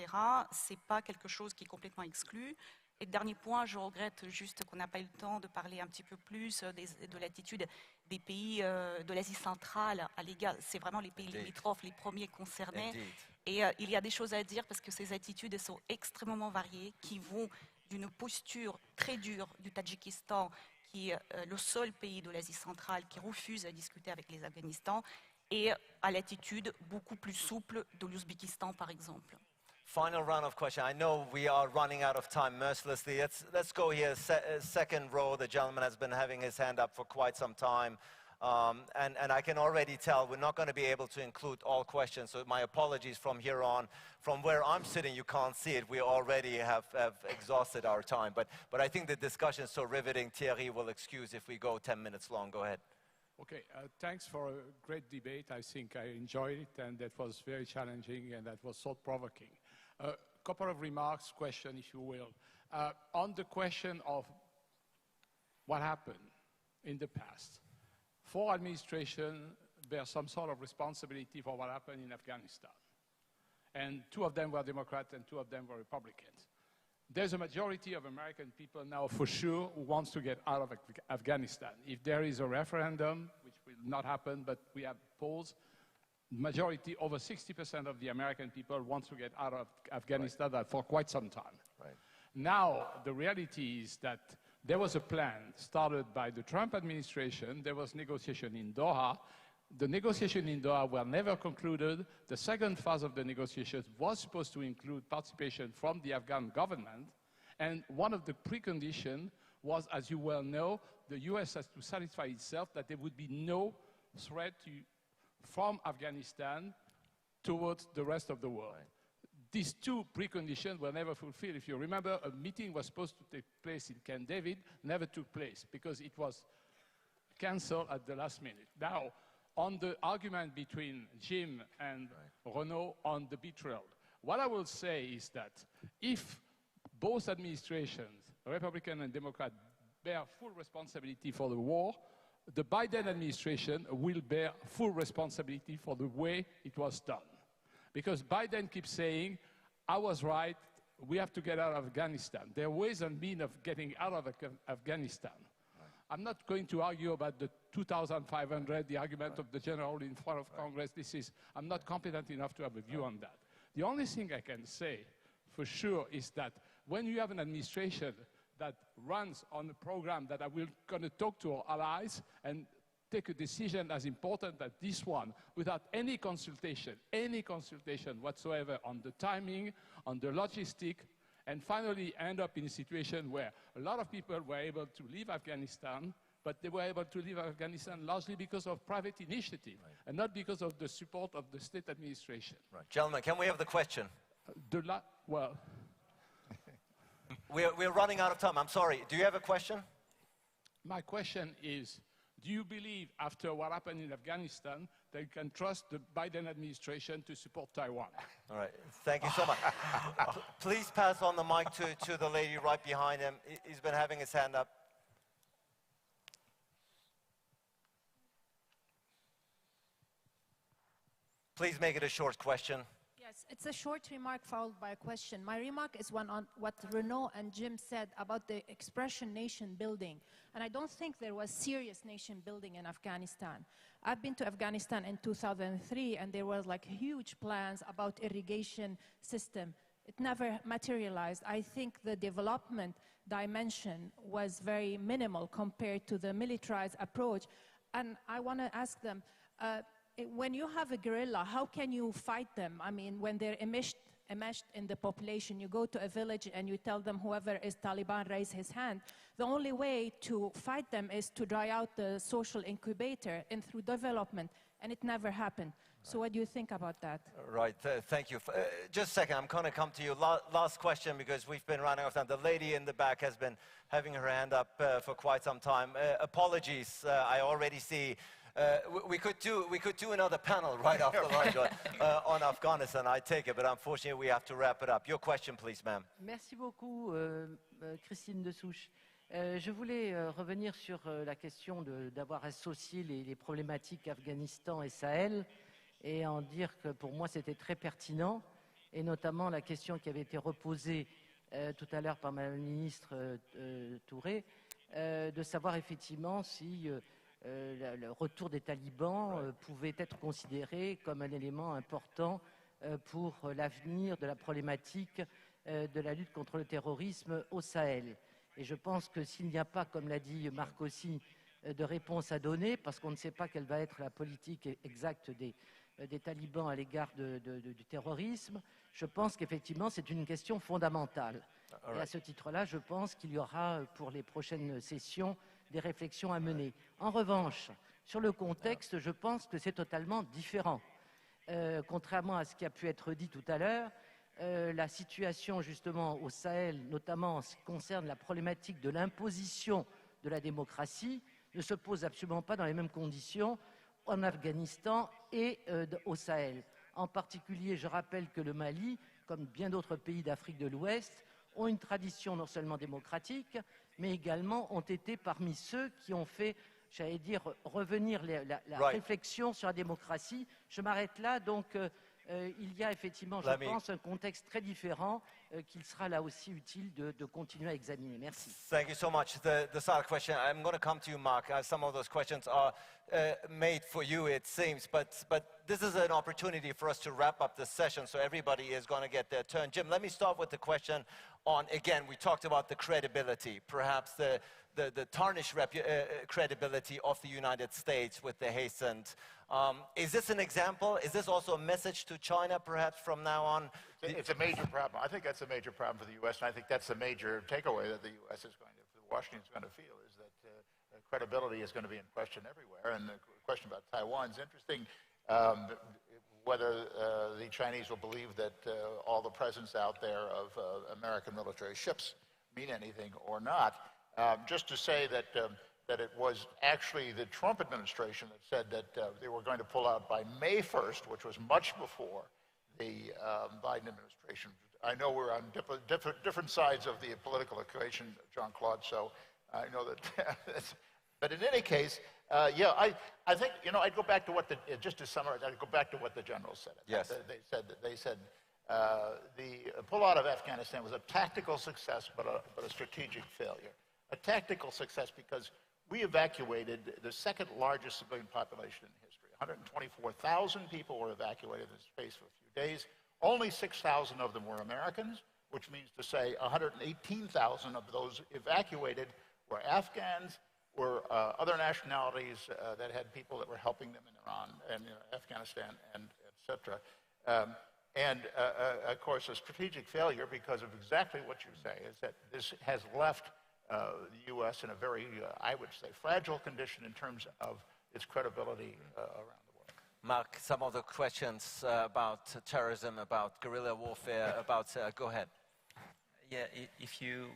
ce n'est pas quelque chose qui est complètement exclu. Et dernier point, je regrette juste qu'on n'a pas eu le temps de parler un petit peu plus de l'attitude des pays de l'Asie centrale à l'égard. C'est vraiment les pays limitrophes, les premiers concernés. Et il y a des choses à dire parce que ces attitudes sont extrêmement variées, qui vont d'une posture très dure du Tadjikistan, qui est le seul pays de l'Asie centrale qui refuse à discuter avec les Afghanistan, et à l'attitude beaucoup plus souple de l'Ouzbékistan, par exemple.
Final round of questions. I know we are running out of time mercilessly. Let's go here. Second row, the gentleman has been having his hand up for quite some time. And I can already tell we're not going to be able to include all questions, so my apologies from here on. From where I'm sitting, you can't see it. We already have exhausted our time. But I think the discussion is so riveting, Thierry will excuse if we go 10 minutes long. Go ahead.
Okay, thanks for a great debate. I think I enjoyed it, and that was very challenging, and that was thought-provoking. A couple of remarks, question, if you will. On the question of what happened in the past, four administrations bear some sort of responsibility for what happened in Afghanistan. and 2 of them were Democrats and 2 of them were Republicans. There's a majority of American people now for sure who wants to get out of Afghanistan. If there is a referendum, which will not happen, but we have polls, majority, over 60% of the American people want to get out of Afghanistan for quite some time.
Right.
Now, the reality is that there was a plan started by the Trump administration. There was negotiation in Doha. The negotiation in Doha were never concluded. The second phase of the negotiations was supposed to include participation from the Afghan government. And one of the preconditions was, as you well know, the US has to satisfy itself that there would be no threat from Afghanistan towards the rest of the world. Right. These 2 preconditions were never fulfilled. If you remember, a meeting was supposed to take place in Camp David, never took place because it was canceled at the last minute. Now, on the argument between Jim and Renaud on the betrayal, what I will say is that if both administrations, Republican and Democrat, bear full responsibility for the war, the Biden administration will bear full responsibility for the way it was done. Because Biden keeps saying, I was right, we have to get out of Afghanistan. There are ways and means of getting out of Afghanistan. Right. I'm not going to argue about the 2,500, the argument of the general in front of Congress. I'm not competent enough to have a view on that. The only thing I can say for sure is that when you have an administration that runs on a program that we're going to talk to our allies and take a decision as important as this one without any consultation whatsoever on the timing, on the logistic, and finally end up in a situation where a lot of people were able to leave Afghanistan, but they were able to leave Afghanistan largely because of private initiative and not because of the support of the state administration.
Right. Gentlemen, can we have the question?
Well,
we're running out of time. I'm sorry. Do you have a question?
My question is, do you believe, after what happened in Afghanistan, that you can trust the Biden administration to support Taiwan?
All right. Thank you so much. Please pass on the mic to the lady right behind him. He's been having his hand up. Please make it a short question.
Yes, it's a short remark followed by a question. My remark is one on what Renaud and Jim said about the expression nation building. And I don't think there was serious nation building in Afghanistan. I've been to Afghanistan in 2003, and there was like huge plans about irrigation system. It never materialized. I think the development dimension was very minimal compared to the militarized approach. And I want to ask them, when you have a guerrilla, how can you fight them? I mean, when they're enmeshed in the population, you go to a village and you tell them whoever is Taliban raise his hand. The only way to fight them is to dry out the social incubator and through development, and it never happened. So what do you think about that?
Right, thank you. Just a second, I'm going to come to you. Last question, because we've been running out of time. The lady in the back has been having her hand up for quite some time. Apologies, I already see. We could do another panel right after lunch on Afghanistan, I take it, but unfortunately we have to wrap it up. Your question, please, ma'am.
Merci beaucoup, Christine de Souche. Je voulais revenir sur la question d'avoir associé les problématiques Afghanistan et Sahel et en dire que pour moi c'était très pertinent, et notamment la question qui avait été reposée tout à l'heure par Madame la ministre Touré, de savoir effectivement si le retour des talibans pouvait être considéré comme un élément important pour l'avenir de la problématique de la lutte contre le terrorisme au Sahel. Et je pense que s'il n'y a pas, comme l'a dit Marc aussi, de réponse à donner, parce qu'on ne sait pas quelle va être la politique exacte des talibans à l'égard du terrorisme, je pense qu'effectivement c'est une question fondamentale. Et à ce titre-là, je pense qu'il y aura pour les prochaines sessions des réflexions à mener. En revanche, sur le contexte, je pense que c'est totalement différent. Contrairement à ce qui a pu être dit tout à l'heure, la situation justement au Sahel, notamment en ce qui concerne la problématique de l'imposition de la démocratie, ne se pose absolument pas dans les mêmes conditions en Afghanistan et au Sahel. En particulier, je rappelle que le Mali, comme bien d'autres pays d'Afrique de l'Ouest, ont une tradition non seulement démocratique, mais également ont été parmi ceux qui ont fait, j'allais dire, revenir la réflexion sur la démocratie. Je m'arrête là, donc il y a effectivement, je pense, un contexte très différent qu'il sera là aussi utile de continuer à examiner. Merci.
Thank you so much. The second question, I'm going to come to you, Mark. Some of those questions are made for you, it seems, but this is an opportunity for us to wrap up the session, so everybody is going to get their turn. Jim, let me start with the question on, again, we talked about the credibility, perhaps the tarnished credibility of the United States with the hastened. Is this an example? Is this also a message to China, perhaps, from now on?
It's a major problem. I think that's a major problem for the U.S., and I think that's the major takeaway that the U.S. is going to, Washington's going to feel, is that credibility is going to be in question everywhere. And the question about Taiwan is interesting, whether the Chinese will believe that all the presence out there of American military ships mean anything or not. Just to say that it was actually the Trump administration that said that they were going to pull out by May 1st, which was much before the Biden administration. I know we're on different sides of the political equation, Jean-Claude, so I know that. But in any case, yeah, I think, you know, I'd go back to what just to summarize, I'd go back to what the generals said.
Yes.
They said the pullout of Afghanistan was a tactical success, but a strategic failure. A tactical success because we evacuated the second largest civilian population in history. 124,000 people were evacuated in space for a few days. Only 6,000 of them were Americans, which means to say 118,000 of those evacuated were Afghans, were other nationalities that had people that were helping them in Iran and Afghanistan, and et cetera. Of course, a strategic failure because of exactly what you say, is that this has left the U.S. in a very, I would say, fragile condition in terms of its credibility around the world.
Mark, some of the questions about terrorism, about guerrilla warfare, about, go ahead.
Yeah, if you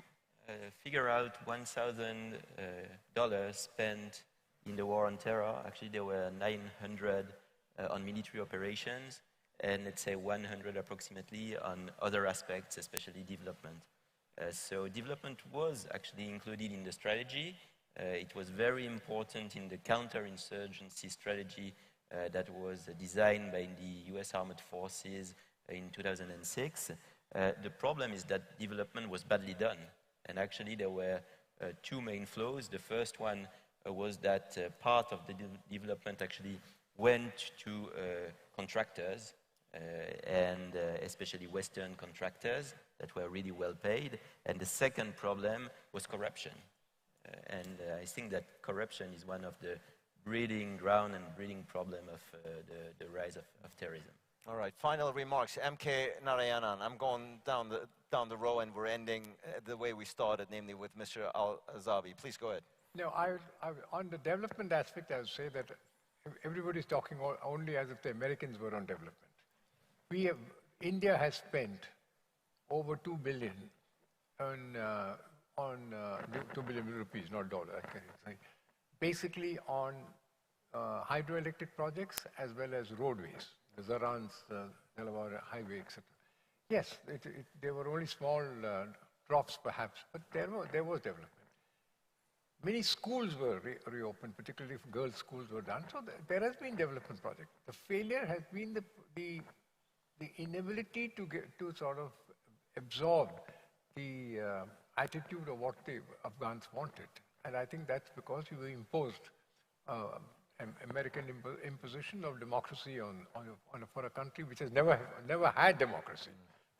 figure out $1,000 spent in the war on terror, actually there were 900 on military operations, and let's say 100 approximately on other aspects, especially development. So development was actually included in the strategy. It was very important in the counterinsurgency strategy that was designed by the US Armed Forces in 2006. The problem is that development was badly done. And actually there were two main flaws. The first one was that part of the development actually went to contractors, and especially Western contractors that were really well paid. And the second problem was corruption. And I think that corruption is one of the breeding ground and breeding problem of the rise of terrorism.
All right, final remarks. MK Narayanan, I'm going down the row and we're ending the way we started, namely with Mr. Al-Azabi. Please go ahead.
No, on the development aspect, I would say that everybody's talking only as if the Americans were on development. India has spent over 2 billion on 2 billion rupees, not dollars, basically on hydroelectric projects as well as roadways, the Zarans, Delaware Highway, etc. Yes, there were only small drops perhaps, but there was development. Many schools were reopened, particularly if girls' schools were done. So there has been development project. The failure has been the inability to sort of absorb the attitude of what the Afghans wanted. And I think that's because you were imposed American imposition of democracy for a country which has never had democracy.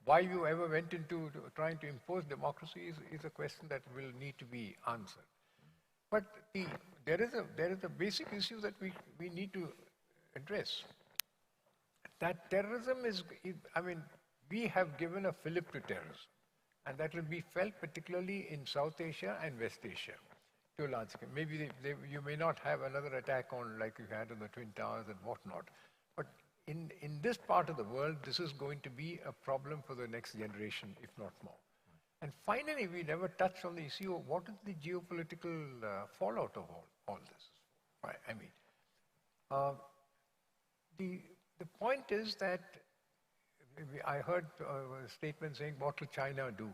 Why you ever went into trying to impose democracy is a question that will need to be answered. But there is a basic issue that we need to address. That terrorism is, I mean, we have given a fillip to terrorism. And that will be felt particularly in South Asia and West Asia to a large extent. Maybe you may not have another attack on like you had on the Twin Towers and whatnot. But in this part of the world, this is going to be a problem for the next generation, if not more. And finally, we never touched on the issue of what is the geopolitical fallout of all this. Right? I mean, the point is that I heard a statement saying, what will China do?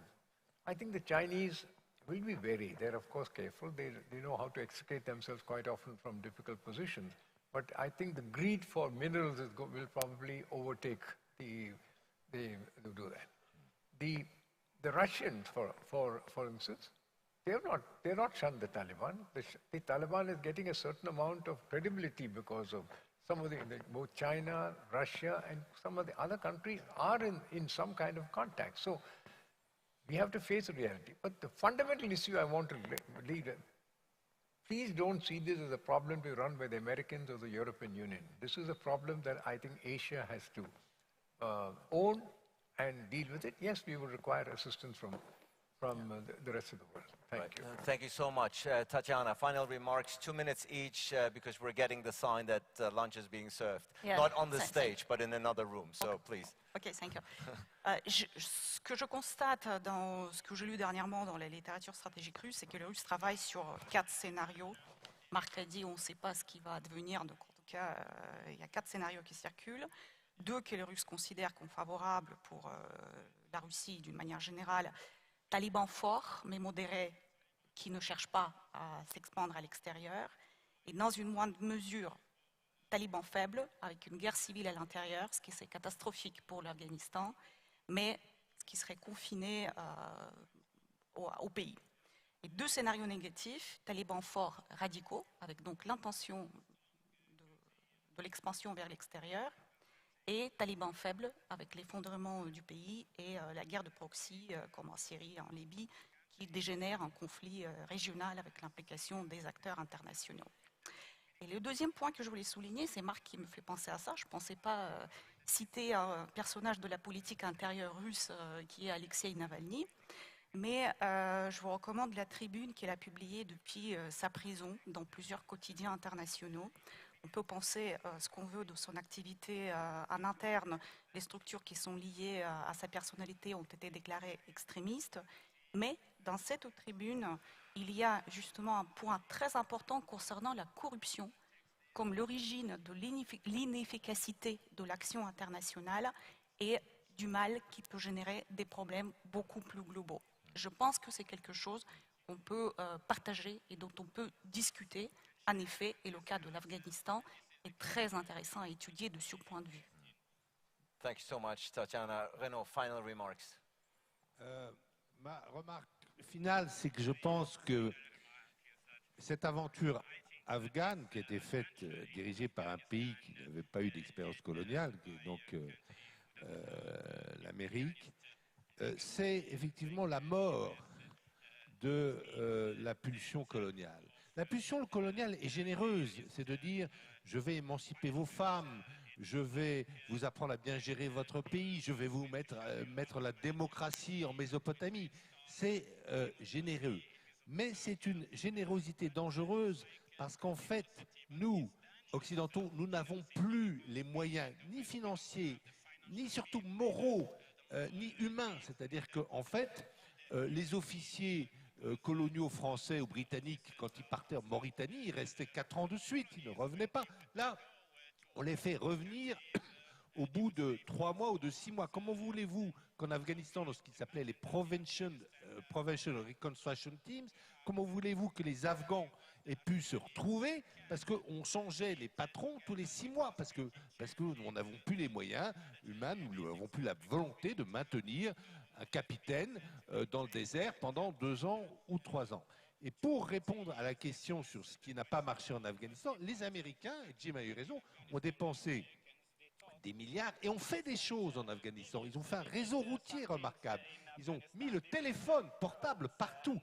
I think the Chinese will be wary. They're of course careful. They know how to extricate themselves quite often from difficult positions. But I think the greed for minerals will probably overtake they do that. The Russians, for instance, they're not shunned the Taliban. The Taliban is getting a certain amount of credibility because of some of both China, Russia, and some of the other countries are in some kind of contact. So we have to face the reality. But the fundamental issue I want to lead, please don't see this as a problem to be run by the Americans or the European Union. This is a problem that I think Asia has to own and deal with it. Yes, we will require assistance from the rest of the world. Thank you.
Thank you so much. Tatiana, final remarks, 2 minutes each, because we're getting the sign that lunch is being served.
Yeah,
Not on the stage, but in another room, so please.
Ok, thank you. Ce que je constate dans ce que j'ai lu dernièrement dans la littérature stratégique russe, c'est que les Russes travaillent sur 4 scénarios. Marc l'a dit, on ne sait pas ce qui va advenir, donc en tout cas, il y a 4 scénarios qui circulent. 2 que les Russes considèrent comme favorables pour la Russie d'une manière générale. Talibans forts, mais modérés, qui ne cherchent pas à s'expandre à l'extérieur. Et dans une moindre mesure, talibans faibles, avec une guerre civile à l'intérieur, ce qui serait catastrophique pour l'Afghanistan, mais ce qui serait confiné au pays. Et 2 scénarios négatifs, talibans forts radicaux, avec donc l'intention de l'expansion vers l'extérieur, et talibans faibles, avec l'effondrement du pays et la guerre de proxy, comme en Syrie et en Libye, qui dégénère en conflit régional avec l'implication des acteurs internationaux. Et le deuxième point que je voulais souligner, c'est Marc qui me fait penser à ça. Je ne pensais pas citer un personnage de la politique intérieure russe qui est Alexei Navalny, mais je vous recommande la tribune qu'il a publiée depuis sa prison dans plusieurs quotidiens internationaux. On peut penser ce qu'on veut de son activité en interne. Les structures qui sont liées à sa personnalité ont été déclarées extrémistes. Mais dans cette tribune, il y a justement un point très important concernant la corruption comme l'origine de l'inefficacité de l'action internationale et du mal qui peut générer des problèmes beaucoup plus globaux. Je pense que c'est quelque chose qu'on peut partager et dont on peut discuter. En effet, et le cas de l'Afghanistan est très intéressant à étudier de ce point de vue.
Thank you so much, Tatiana. Renaud, final remarks.
Ma remarque finale, c'est que je pense que cette aventure afghane, qui a été faite, dirigée par un pays qui n'avait pas eu d'expérience coloniale, qui est donc l'Amérique, c'est effectivement la mort de la pulsion coloniale. La pulsion coloniale est généreuse, c'est de dire je vais émanciper vos femmes, je vais vous apprendre à bien gérer votre pays, je vais vous mettre la démocratie en Mésopotamie. C'est généreux. Mais c'est une générosité dangereuse parce qu'en fait, nous, Occidentaux, nous n'avons plus les moyens ni financiers, ni surtout moraux, ni humains. C'est-à-dire qu'en fait, les officiers coloniaux français ou britanniques, quand ils partaient en Mauritanie, ils restaient 4 ans de suite, ils ne revenaient pas. Là, on les fait revenir au bout de 3 mois ou de 6 mois. Comment voulez-vous qu'en Afghanistan, dans ce qui s'appelait les Provincial Reconstruction Teams, comment voulez-vous que les Afghans aient pu se retrouver? Parce qu'on changeait les patrons tous les 6 mois, parce que nous n'avons plus les moyens humains, nous n'avons plus la volonté de maintenir un capitaine dans le désert pendant 2 ans ou 3 ans. Et pour répondre à la question sur ce qui n'a pas marché en Afghanistan, les Américains, et Jim a eu raison, ont dépensé des milliards et ont fait des choses en Afghanistan. Ils ont fait un réseau routier remarquable. Ils ont mis le téléphone portable partout.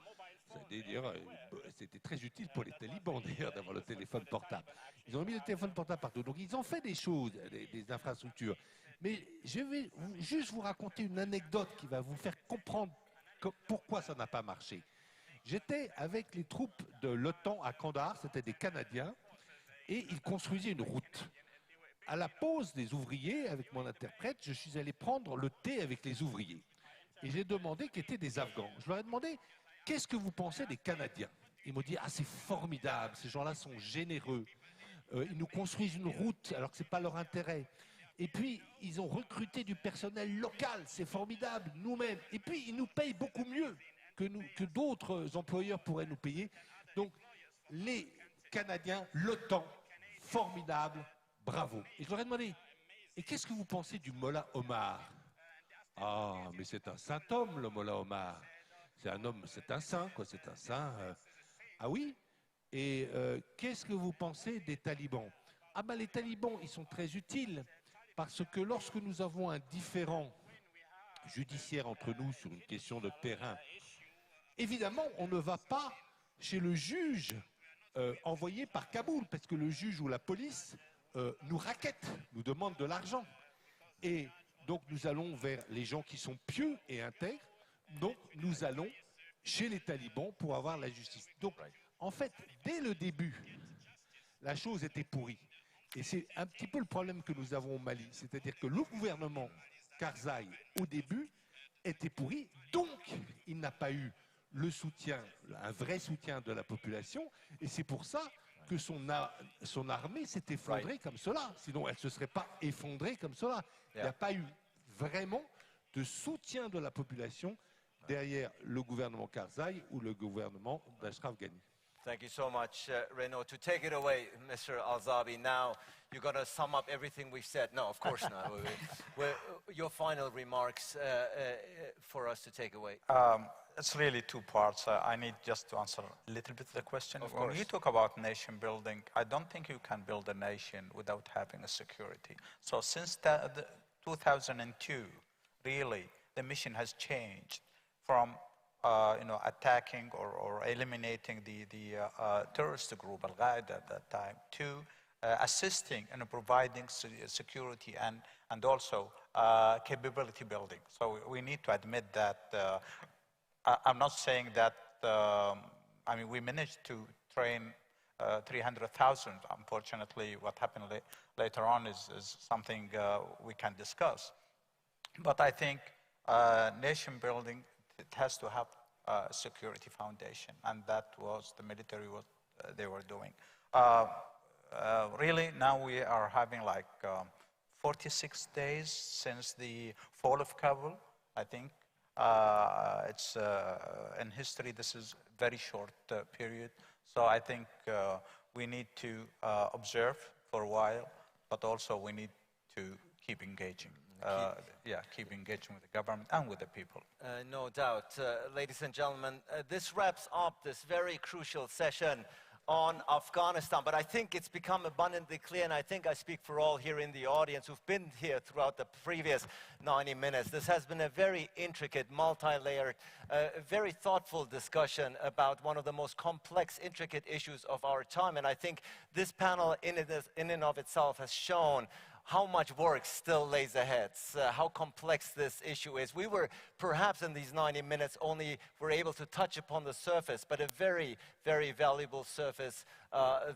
C'était très utile pour les talibans d'ailleurs d'avoir le téléphone portable. Ils ont mis le téléphone portable partout. Donc ils ont fait des choses, des infrastructures. Mais je vais juste vous raconter une anecdote qui va vous faire comprendre pourquoi ça n'a pas marché. J'étais avec les troupes de l'OTAN à Kandahar, c'était des Canadiens, et ils construisaient une route. À la pause des ouvriers, avec mon interprète, je suis allé prendre le thé avec les ouvriers. Et j'ai demandé qui étaient des Afghans. Je leur ai demandé, qu'est-ce que vous pensez des Canadiens? Ils m'ont dit, ah c'est formidable, ces gens-là sont généreux. Ils nous construisent une route alors que ce n'est pas leur intérêt. Et puis, ils ont recruté du personnel local, c'est formidable, nous-mêmes. Et puis, ils nous payent beaucoup mieux que d'autres employeurs pourraient nous payer. Donc, les Canadiens, l'OTAN, formidable, bravo. Et je leur ai demandé, Et qu'est-ce que vous pensez du Mollah Omar? Ah, mais c'est un saint homme, le Mollah Omar. C'est un homme, c'est un saint, quoi, c'est un saint. Ah oui? Et qu'est-ce que vous pensez des talibans? Ah ben les talibans, ils sont très utiles, parce que lorsque nous avons un différend judiciaire entre nous sur une question de terrain, évidemment, on ne va pas chez le juge envoyé par Kaboul, parce que le juge ou la police nous raquette, nous demande de l'argent. Et donc nous allons vers les gens qui sont pieux et intègres, donc nous allons chez les talibans pour avoir la justice. Donc en fait, dès le début, la chose était pourrie. Et c'est un petit peu le problème que nous avons au Mali, c'est-à-dire que le gouvernement Karzai, au début, était pourri, donc il n'a pas eu le soutien, un vrai soutien de la population, et c'est pour ça que son armée s'est effondrée comme cela, sinon elle ne se serait pas effondrée comme cela. Il n'y a pas eu vraiment de soutien de la population derrière le gouvernement Karzai ou le gouvernement d'Ashraf Ghani.
Thank you so much, Renaud. To take it away, Mr. Al-Zabi, now you're going to sum up everything we've said. No, of course not. Your final remarks for us to take away.
It's really two parts. I need just to answer a little bit the question.
Of
When
course.
you talk about nation building, I don't think you can build a nation without having a security. So since the 2002, really, the mission has changed from attacking or eliminating the terrorist group, Al-Qaeda at that time, to assisting and providing security and also capability building. So we need to admit that I'm not saying that, I mean, we managed to train 300,000. Unfortunately, what happened later on is something we can discuss. But I think nation building, it has to have a security foundation, and that was the military, what they were doing. Really, now we are having like 46 days since the fall of Kabul, I think. It's in history, this is a very short period. So I think we need to observe for a while, but also we need to keep engaging. Keep engaging with the government and with the people.
No doubt. Ladies and gentlemen, this wraps up this very crucial session on Afghanistan, but I think it's become abundantly clear, and I think I speak for all here in the audience who've been here throughout the previous 90 minutes. This has been a very intricate, multi-layered, very thoughtful discussion about one of the most complex, intricate issues of our time, and I think this panel in and of itself has shown how much work still lays ahead, how complex this issue is. We were perhaps in these 90 minutes only were able to touch upon the surface, but a very, very valuable surface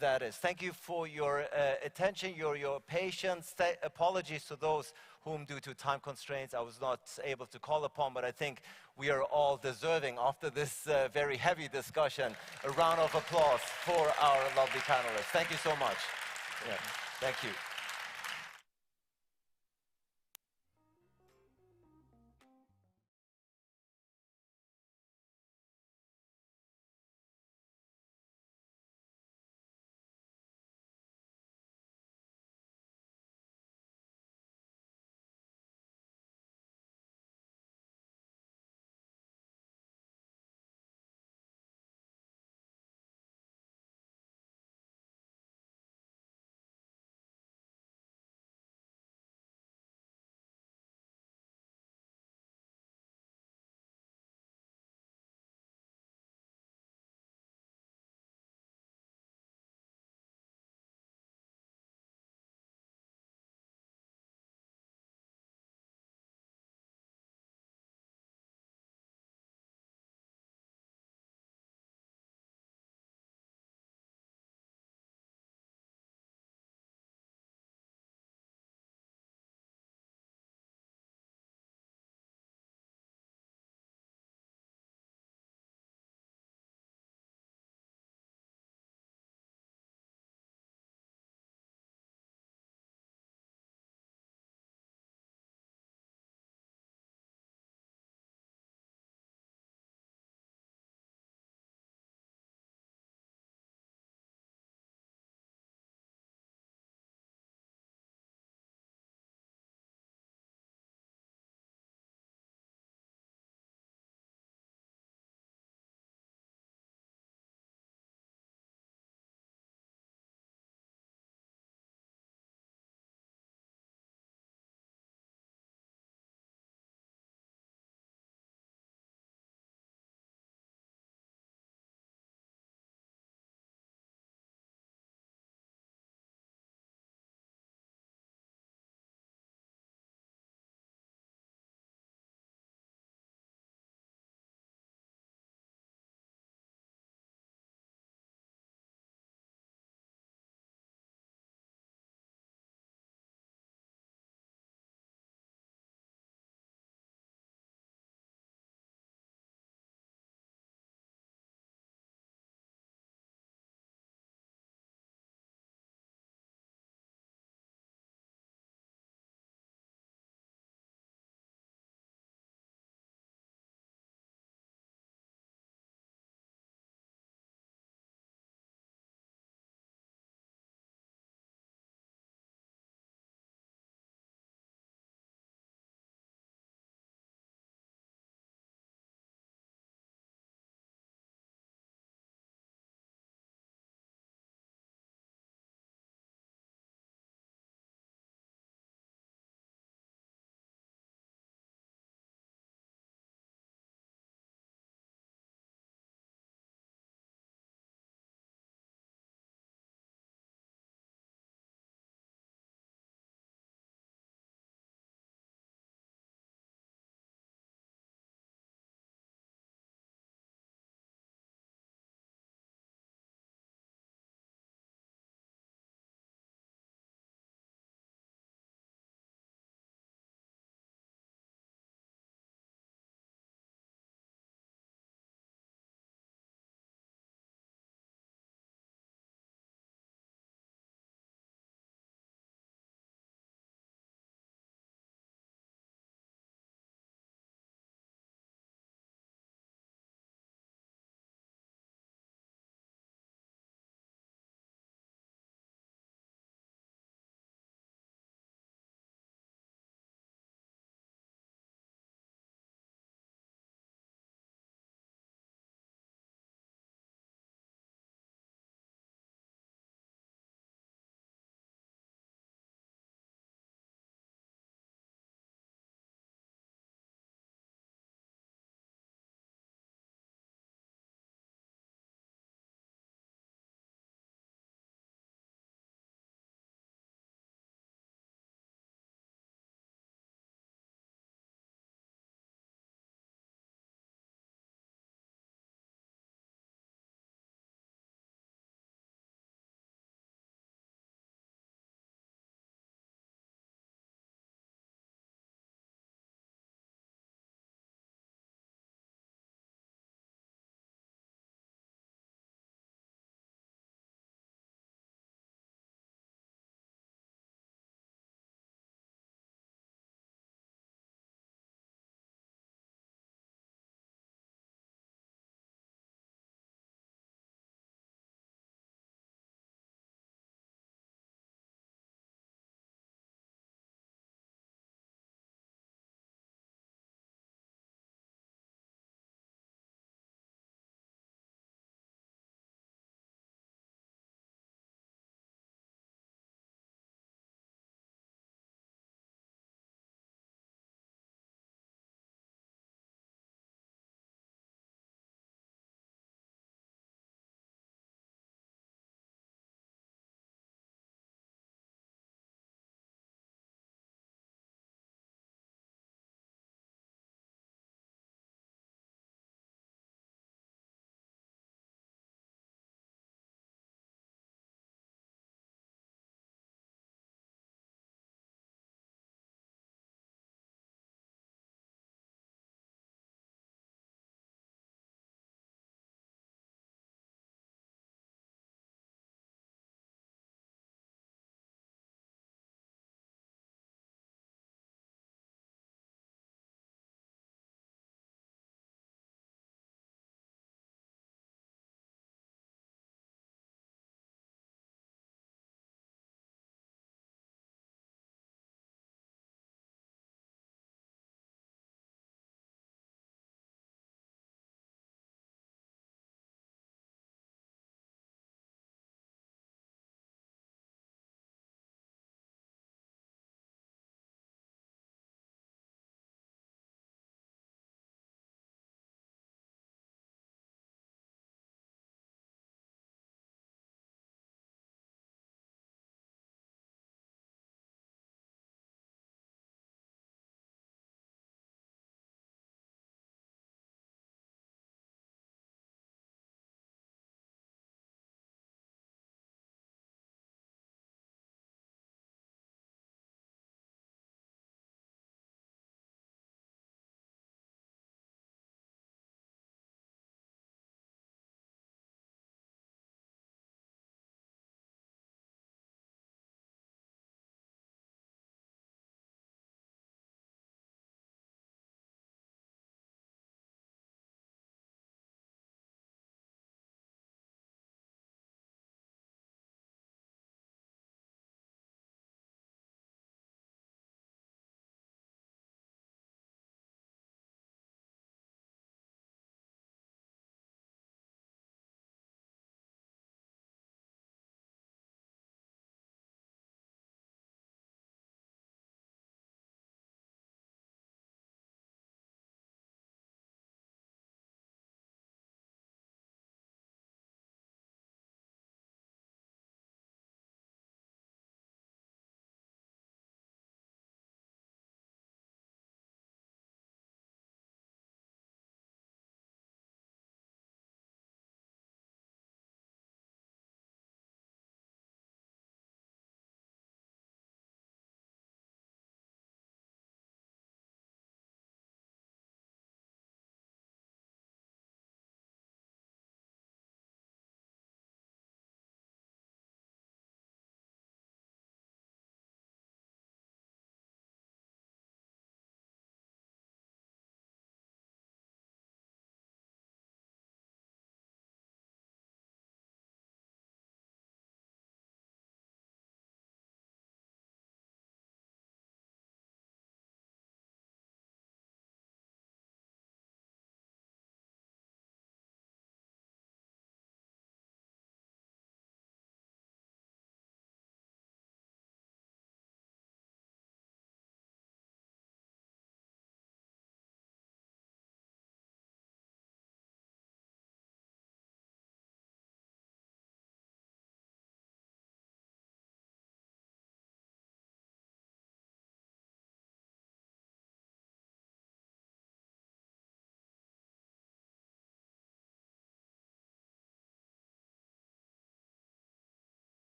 that is. Thank you for your attention, your patience. Apologies to those whom due to time constraints I was not able to call upon, but I think we are all deserving after this very heavy discussion. A round of applause for our lovely panelists. Thank you so much. Yeah. Thank you.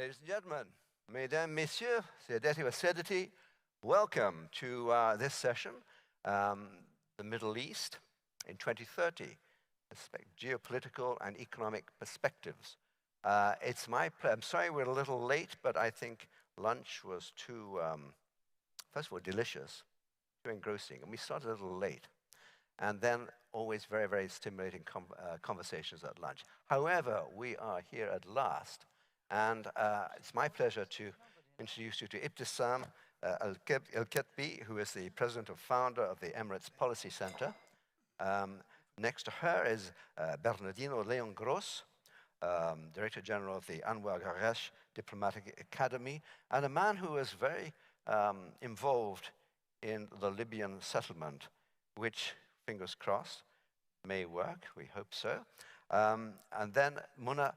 Ladies and gentlemen, mesdames, messieurs, Saudati wa Saudati, welcome to this session, the Middle East in 2030, geopolitical and economic perspectives. It's my pleasure. I'm sorry we're a little late, but I think lunch was too, first of all, delicious, too engrossing, and we started a little late. And then always very, very stimulating conversations at lunch. However, we are here at last, and it's my pleasure to introduce you to Ibtissam El-Ketbi, who is the president and founder of the Emirates Policy Center. Next to her is Bernardino Leon Gross, Director General of the Anwar Gharesh Diplomatic Academy, and a man who is very involved in the Libyan settlement, which, fingers crossed, may work, we hope so. And then Muna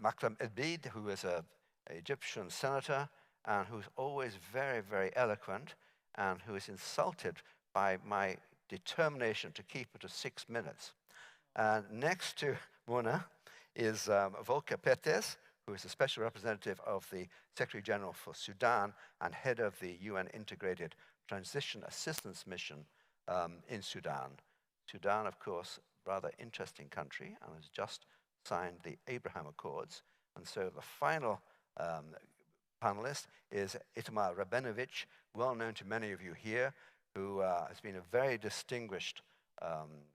Makram Elbid, who is an Egyptian senator and who's always very, very eloquent and who is insulted by my determination to keep it to 6 minutes. And next to Muna is Volker Perthes, who is the special representative of the Secretary General for Sudan and head of the UN Integrated Transition Assistance Mission in Sudan. Sudan, of course, rather interesting country and has just signed the Abraham Accords. And so the final panelist is Itamar Rabinovich, well known to many of you here, who has been a very distinguished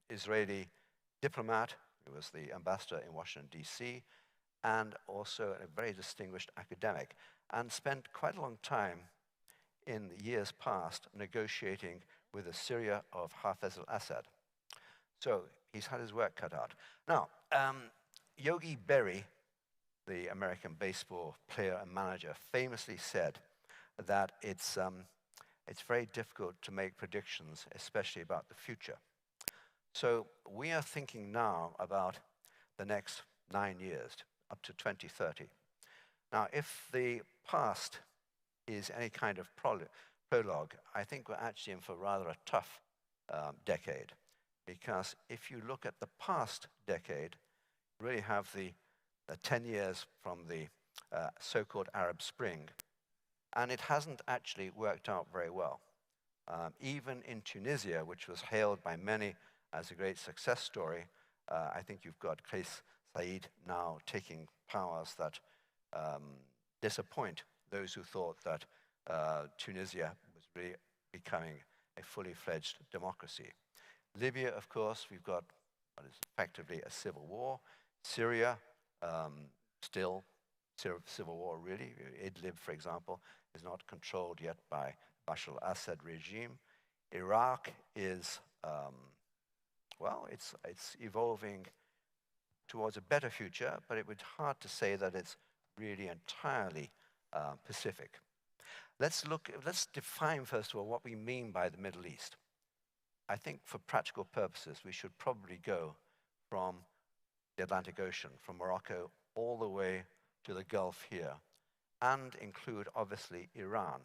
Israeli diplomat. He was the ambassador in Washington, D.C., and also a very distinguished academic, and spent quite a long time in the years past negotiating with the Syria of Hafez al-Assad. So he's had his work cut out. Now, Yogi Berra, the American baseball player and manager, famously said that it's very difficult to make predictions, especially about the future. So we are thinking now about the next 9 years, up to 2030. Now, if the past is any kind of prologue, I think we're actually in for rather a tough decade. Because if you look at the past decade, you really have the 10 years from the so-called Arab Spring, and it hasn't actually worked out very well. Even in Tunisia, which was hailed by many as a great success story, I think you've got Kais Saied now taking powers that disappoint those who thought that Tunisia was really becoming a fully fledged democracy. Libya, of course, we've got what is effectively a civil war. Syria, still civil war, really. Idlib, for example, is not controlled yet by Bashar al-Assad regime. Iraq is, well, it's evolving towards a better future, but it would be hard to say that it's really entirely Pacific. Let's define, first of all, what we mean by the Middle East. I think for practical purposes, we should probably go from the Atlantic Ocean, from Morocco all the way to the Gulf here, and include, obviously, Iran.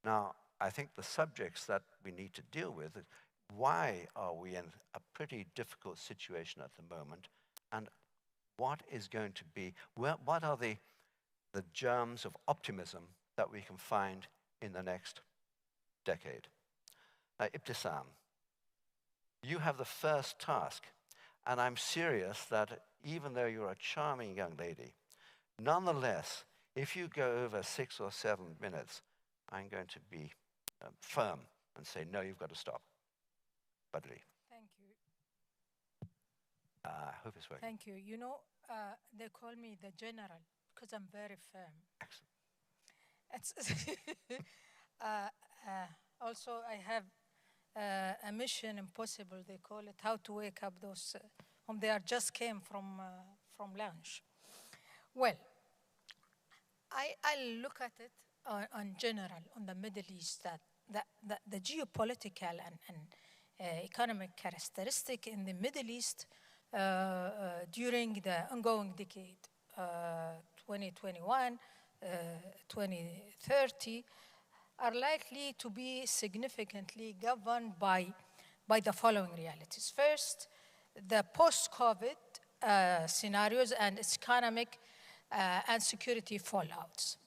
Now, I think the subjects that we need to deal with is why are we in a pretty difficult situation at the moment, and what is going to be, what are the germs of optimism that we can find in the next decade? Now, Ibtissam, you have the first task, and I'm serious that even though you're a charming young lady, nonetheless, if you go over 6 or 7 minutes, I'm going to be firm and say, no, you've got to stop. Badly.
Thank you.
I hope it's working.
Thank you. You know, they call me the general because I'm very firm.
Excellent.
Also, I have a mission impossible, they call it, how to wake up those whom they are just came from lunch. Well, I look at it on general, on the Middle East, that the geopolitical and economic characteristic in the Middle East during the ongoing decade, 2021, 2030, are likely to be significantly governed by the following realities. First, the post-COVID scenarios and its economic and security fallouts.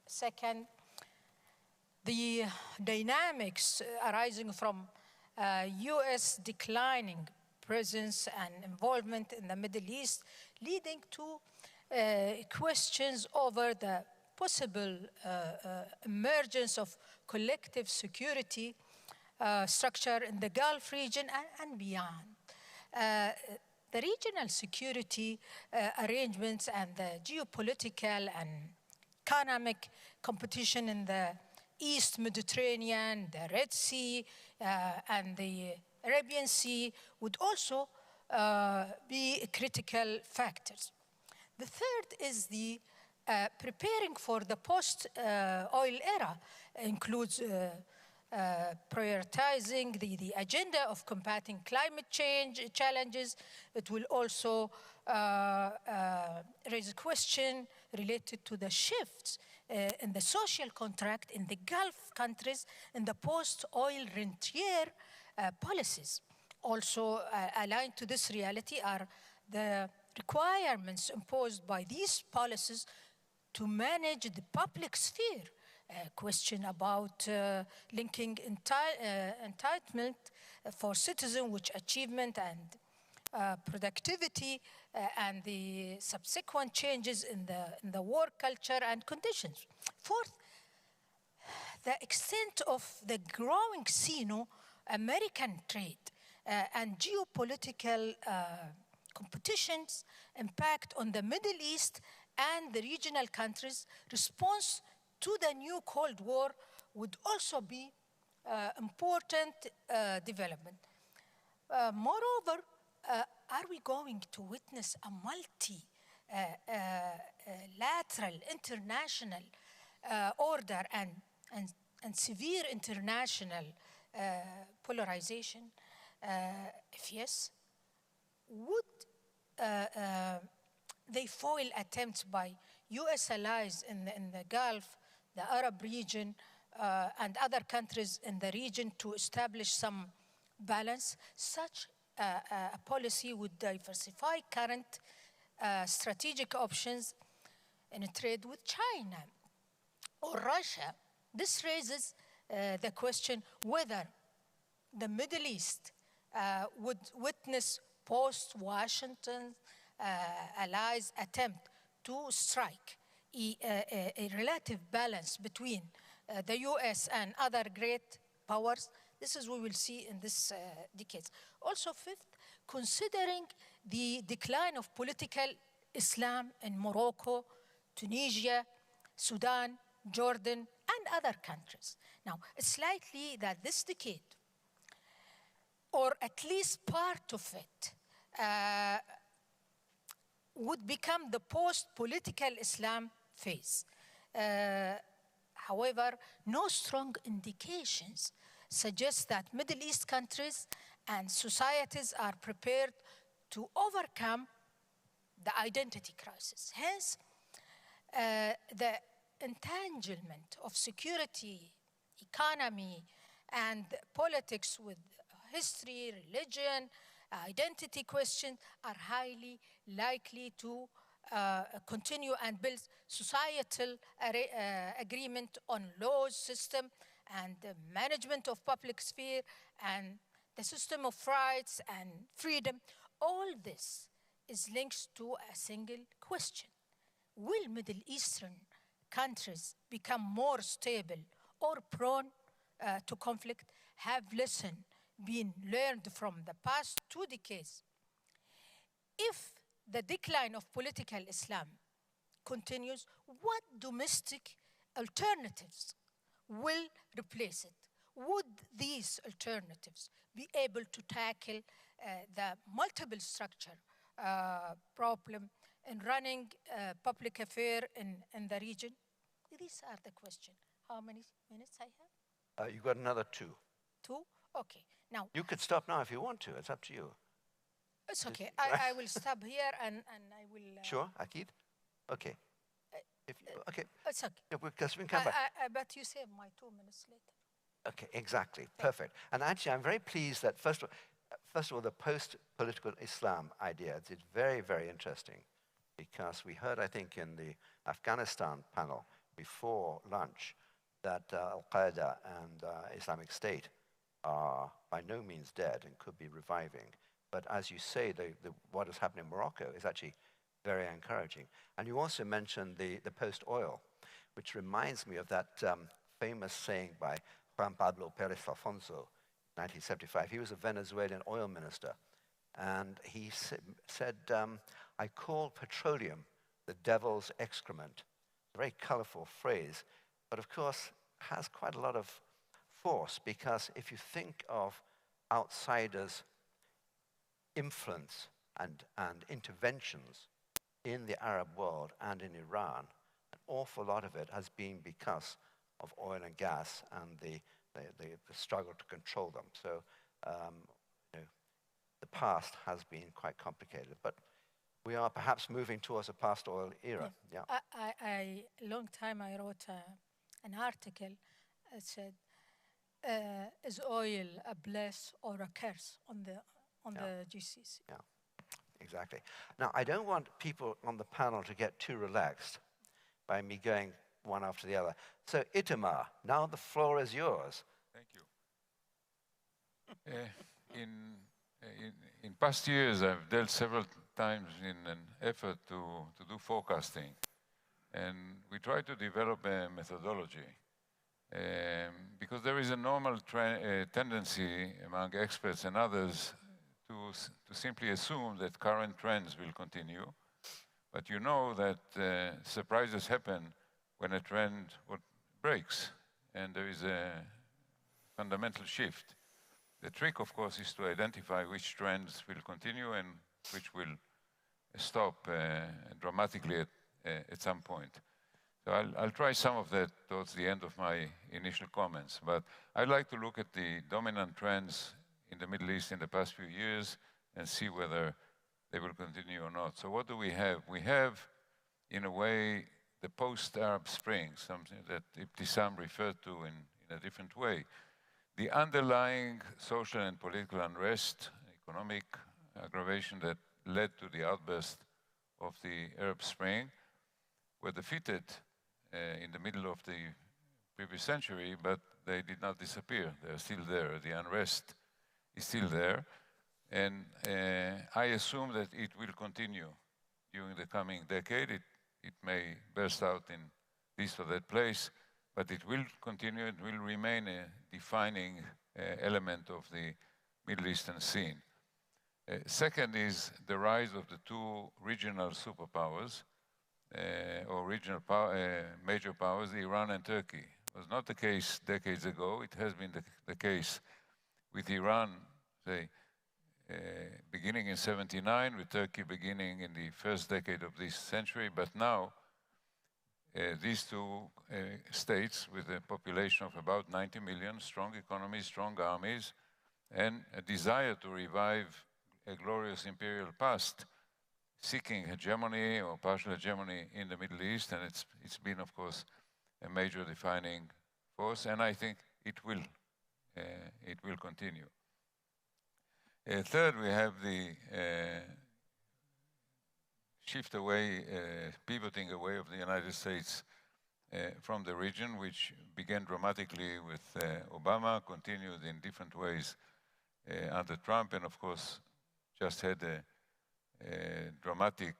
Second, the dynamics arising from US declining presence and involvement in the Middle East, leading to questions over the possible emergence of collective security structure in the Gulf region and beyond. The regional security arrangements and the geopolitical and economic competition in the East Mediterranean, the Red Sea, and the Arabian Sea would also be critical factors. The third is the preparing for the post-oil era includes prioritizing the agenda of combating climate change challenges. It will also raise a question related to the shifts in the social contract in the Gulf countries in the post-oil rentier policies. Also aligned to this reality are the requirements imposed by these policies to manage the public sphere. A question about linking entitlement for citizens with achievement and productivity and the subsequent changes in the work culture and conditions. Fourth, the extent of the growing Sino-American trade and geopolitical competitions impact on the Middle East and the regional countries. Response to the new Cold War would also be important development. Moreover, are we going to witness a multilateral international order and severe international polarization? If yes, would they foil attempts by US allies in the Gulf, the Arab region, and other countries in the region to establish some balance? Such a policy would diversify current strategic options in trade with China or Russia. This raises the question whether the Middle East would witness post-Washington allies' attempt to strike a relative balance between the US and other great powers. This is what we will see in this decades. Also, fifth, considering the decline of political Islam in Morocco, Tunisia, Sudan, Jordan, and other countries. Now, it's likely that this decade, or at least part of it, would become the post-political Islam phase. However, no strong indications suggest that Middle East countries and societies are prepared to overcome the identity crisis. Hence, the entanglement of security, economy, and politics with history, religion, identity questions are highly likely to continue and build societal agreement on laws, system, and the management of public sphere, and the system of rights and freedom. All this is linked to a single question. Will Middle Eastern countries become more stable or prone to conflict? Have lessons been learned from the past 2 decades? If the decline of political Islam continues, what domestic alternatives will replace it? Would these alternatives be able to tackle the multiple structure problem in running public affair in the region? These are the questions. How many minutes I have?
You've got another 2.
2? Okay. Now,
you could stop now if you want to. It's up to you.
It's okay. I will stop here and I will...
Sure, Akid? Okay. Okay.
It's okay.
Yeah, because we can come back.
But you save my 2 minutes later.
Okay, exactly. Perfect. And actually, I'm very pleased that, first of all, the post-political Islam idea is very, very interesting. because we heard, I think, in the Afghanistan panel before lunch that Al-Qaeda and Islamic State are by no means dead and could be reviving. But as you say, what has happened in Morocco is actually very encouraging. And you also mentioned the post-oil, which reminds me of that famous saying by Juan Pablo Pérez Alfonso, 1975. He was a Venezuelan oil minister. And he said, I call petroleum the devil's excrement. A very colorful phrase, but of course has quite a lot of force, because if you think of outsiders' influence and interventions in the Arab world and in Iran, an awful lot of it has been because of oil and gas and the struggle to control them. So the past has been quite complicated, but we are perhaps moving towards a post-oil era. Yeah.
A long time I wrote an article that said, is oil a bless or a curse on the GCC?
Yeah, exactly. Now, I don't want people on the panel to get too relaxed by me going one after the other. So, Itamar, now the floor is yours.
Thank you. In past years, I've dealt several times in an effort to do forecasting. And we try to develop a methodology. Because there is a normal tendency among experts and others to simply assume that current trends will continue. But you know that surprises happen when a trend breaks and there is a fundamental shift. The trick, of course, is to identify which trends will continue and which will stop dramatically at some point. So I'll try some of that towards the end of my initial comments. But I'd like to look at the dominant trends in the Middle East in the past few years and see whether they will continue or not. So what do we have? We have, in a way, the post-Arab Spring, something that Ibtisam referred to in a different way. The underlying social and political unrest, economic aggravation that led to the outburst of the Arab Spring were defeated in the middle of the previous century, but they did not disappear. They're still there. The unrest is still there. And I assume that it will continue during the coming decade. It may burst out in this or that place, but it will continue. It will remain a defining element of the Middle Eastern scene. Second is the rise of the two regional superpowers, or regional major powers, Iran and Turkey. It was not the case decades ago. It has been the case with Iran, say, beginning in '79, with Turkey beginning in the first decade of this century. But now, these two states, with a population of about 90 million, strong economies, strong armies, and a desire to revive a glorious imperial past, seeking hegemony or partial hegemony in the Middle East, and it's been, of course, a major defining force, and I think it will continue. Third, we have the shift away, pivoting away of the United States from the region, which began dramatically with Obama, continued in different ways under Trump, and of course just had a dramatic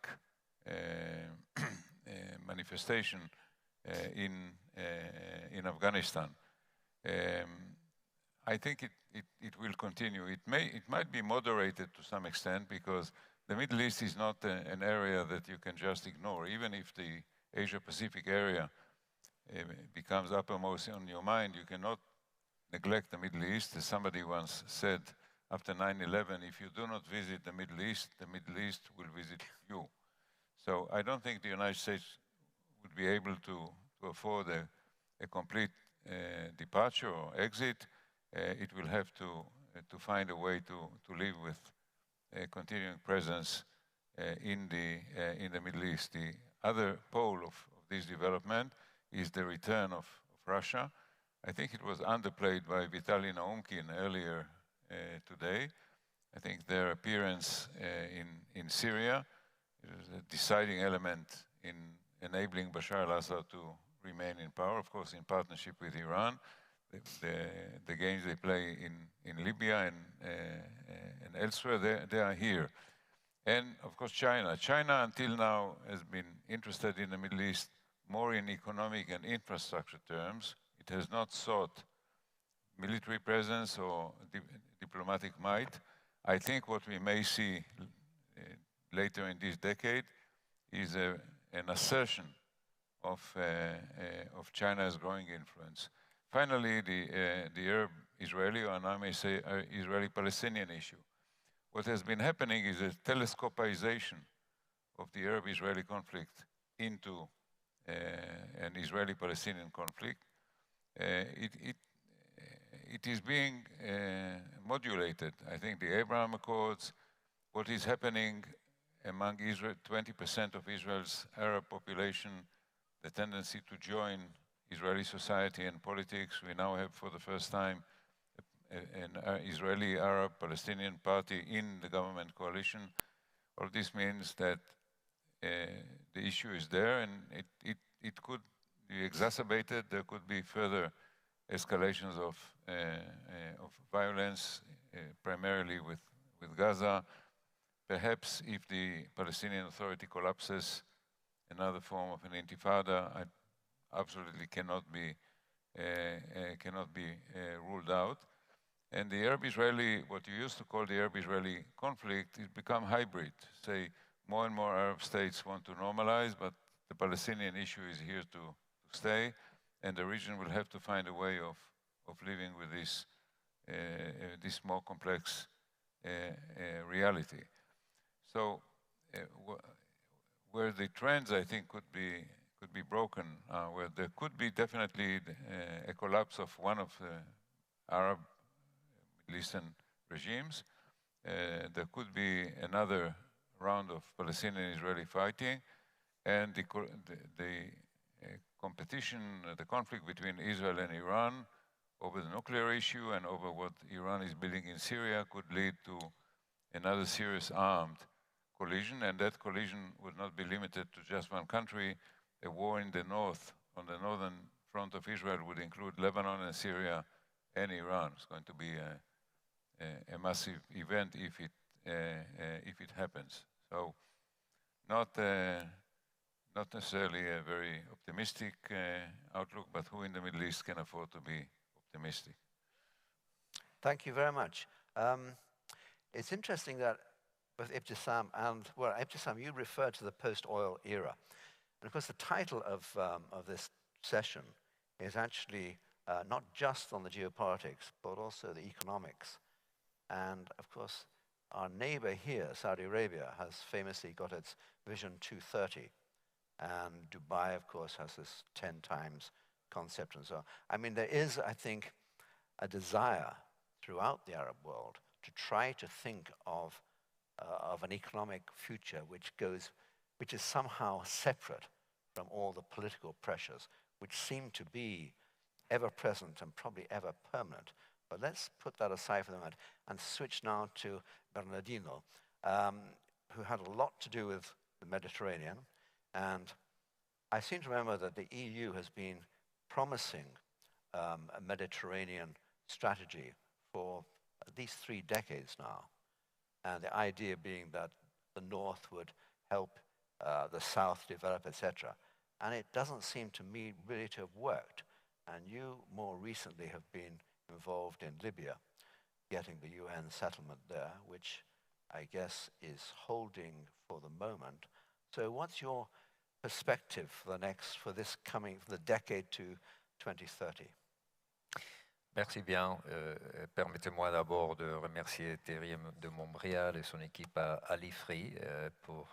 manifestation in Afghanistan. I think it will continue. It might be moderated to some extent, because the Middle East is not an area that you can just ignore. Even if the Asia-Pacific area becomes uppermost on your mind, you cannot neglect the Middle East. As somebody once said, after 9/11, if you do not visit the Middle East will visit you. So I don't think the United States would be able to afford a complete departure or exit. It will have to find a way to live with a continuing presence in the Middle East. The other pole of this development is the return of Russia. I think it was underplayed by Vitaly Naumkin earlier today. I think their appearance in Syria a deciding element in enabling Bashar al-Assad to remain in power, of course, in partnership with Iran. The games they play in Libya and elsewhere, they are here. And of course, China. China, until now, has been interested in the Middle East more in economic and infrastructure terms. It has not sought military presence or diplomatic might. I think what we may see later in this decade is an assertion of China's growing influence. Finally, the Arab-Israeli, or I may say Israeli-Palestinian issue. What has been happening is a telescopization of the Arab-Israeli conflict into an Israeli-Palestinian conflict. It is being modulated. I think the Abraham Accords, what is happening among Israel, 20% of Israel's Arab population, the tendency to join Israeli society and politics. We now have, for the first time, an Israeli Arab Palestinian party in the government coalition. All this means that the issue is there, and it could be exacerbated. There could be further escalations of violence, primarily with Gaza. Perhaps if the Palestinian Authority collapses, another form of an intifada absolutely cannot be ruled out. And the Arab-Israeli, what you used to call the Arab-Israeli conflict, has become hybrid. Say, more and more Arab states want to normalize, but the Palestinian issue is here to stay, and the region will have to find a way of living with this more complex reality. So, where the trends, I think, could be broken, where there could be definitely a collapse of one of the Arab Middle Eastern regimes. There could be another round of Palestinian-Israeli fighting, and the competition, the conflict between Israel and Iran over the nuclear issue and over what Iran is building in Syria could lead to another serious armed collision, and that collision would not be limited to just one country. A war in the north, on the northern front of Israel, would include Lebanon and Syria and Iran. It's going to be a massive event if it happens. So, not necessarily a very optimistic outlook, but who in the Middle East can afford to be optimistic?
Thank you very much. It's interesting that both Ibtisam and, well, Ibtisam, you referred to the post-oil era. And of course, the title of this session is actually not just on the geopolitics, but also the economics. And of course, our neighbor here, Saudi Arabia, has famously got its Vision 2030. And Dubai, of course, has this 10 times concept and so on. I mean, there is, I think, a desire throughout the Arab world to try to think of an economic future which is somehow separate from all the political pressures, which seem to be ever present and probably ever permanent. But let's put that aside for the moment and switch now to Bernardino, who had a lot to do with the Mediterranean. And I seem to remember that the EU has been promising a Mediterranean strategy for at least 3 decades now. And the idea being that the North would help the South develop, etc. And it doesn't seem to me really to have worked. And you more recently have been involved in Libya, getting the UN settlement there, which I guess is holding for the moment. So what's your perspective for the decade to 2030?
Merci bien. Permettez-moi d'abord de remercier Thierry de Montbrial et son équipe à l'Ifri pour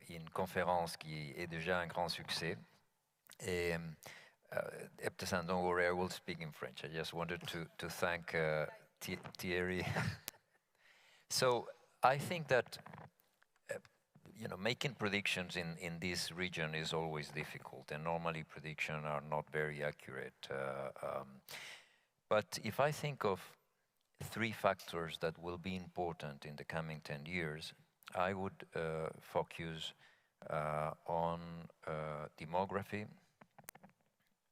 une conférence qui est déjà un grand succès. Et Ibtisam, don't worry, I will speak in French. I just wanted to thank Thierry. So I think that making predictions in this region is always difficult, and normally predictions are not very accurate. But if I think of 3 factors that will be important in the coming 10 years, I would focus on demography,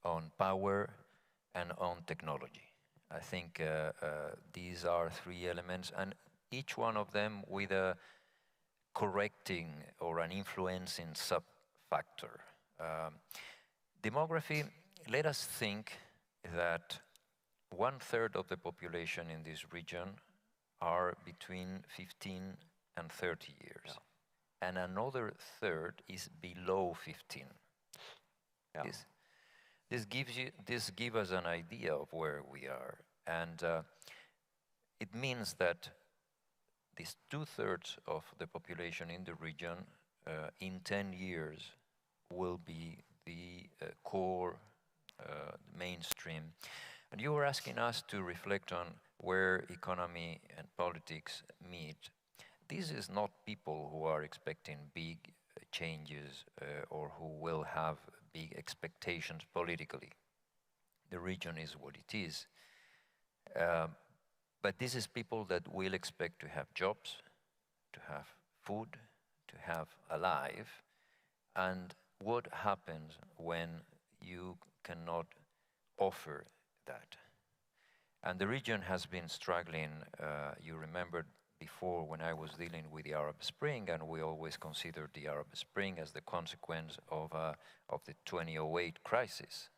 on power, and on technology. I think these are three elements, and each one of them with a correcting or an influencing sub-factor. Demography, let us think that 1/3 of the population in this region are between 15 and 30 years. And another third is below 15. This gives us an idea of where we are. And it means that these 2/3 of the population in the region in 10 years will be the core, mainstream. And you were asking us to reflect on where economy and politics meet. This is not people who are expecting big changes or who will have big expectations politically. The region is what it is. But this is people that will expect to have jobs, to have food, to have a life. And what happens when you cannot offer that? And the region has been struggling. You remembered before when I was dealing with the Arab Spring, and we always considered the Arab Spring as the consequence of the 2008 crisis.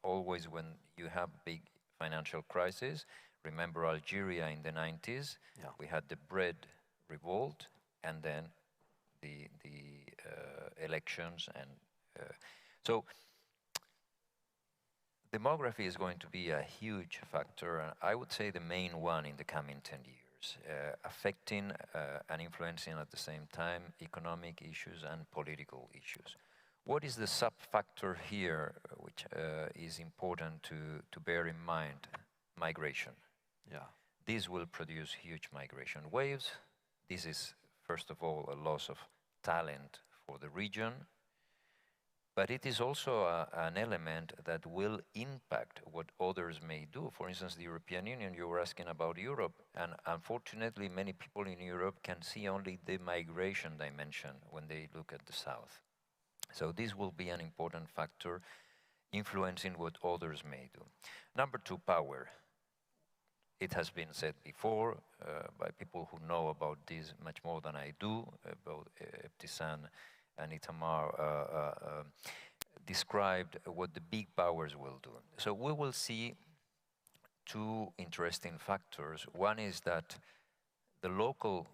Always when you have big financial crisis, remember Algeria in the 90s, we had the bread revolt, and then the elections. And so demography is going to be a huge factor, and I would say the main one in the coming 10 years, affecting and influencing at the same time economic issues and political issues. What is the sub-factor here, which is important to bear in mind? Migration. This will produce huge migration waves. This is, first of all, a loss of talent for the region, but it is also an element that will impact what others may do. For instance, the European Union, you were asking about Europe, and unfortunately many people in Europe can see only the migration dimension when they look at the south. So this will be an important factor influencing what others may do. Number two, power. It has been said before by people who know about this much more than I do, both Ebtisam and Itamar described what the big powers will do. So we will see two interesting factors. One is that the local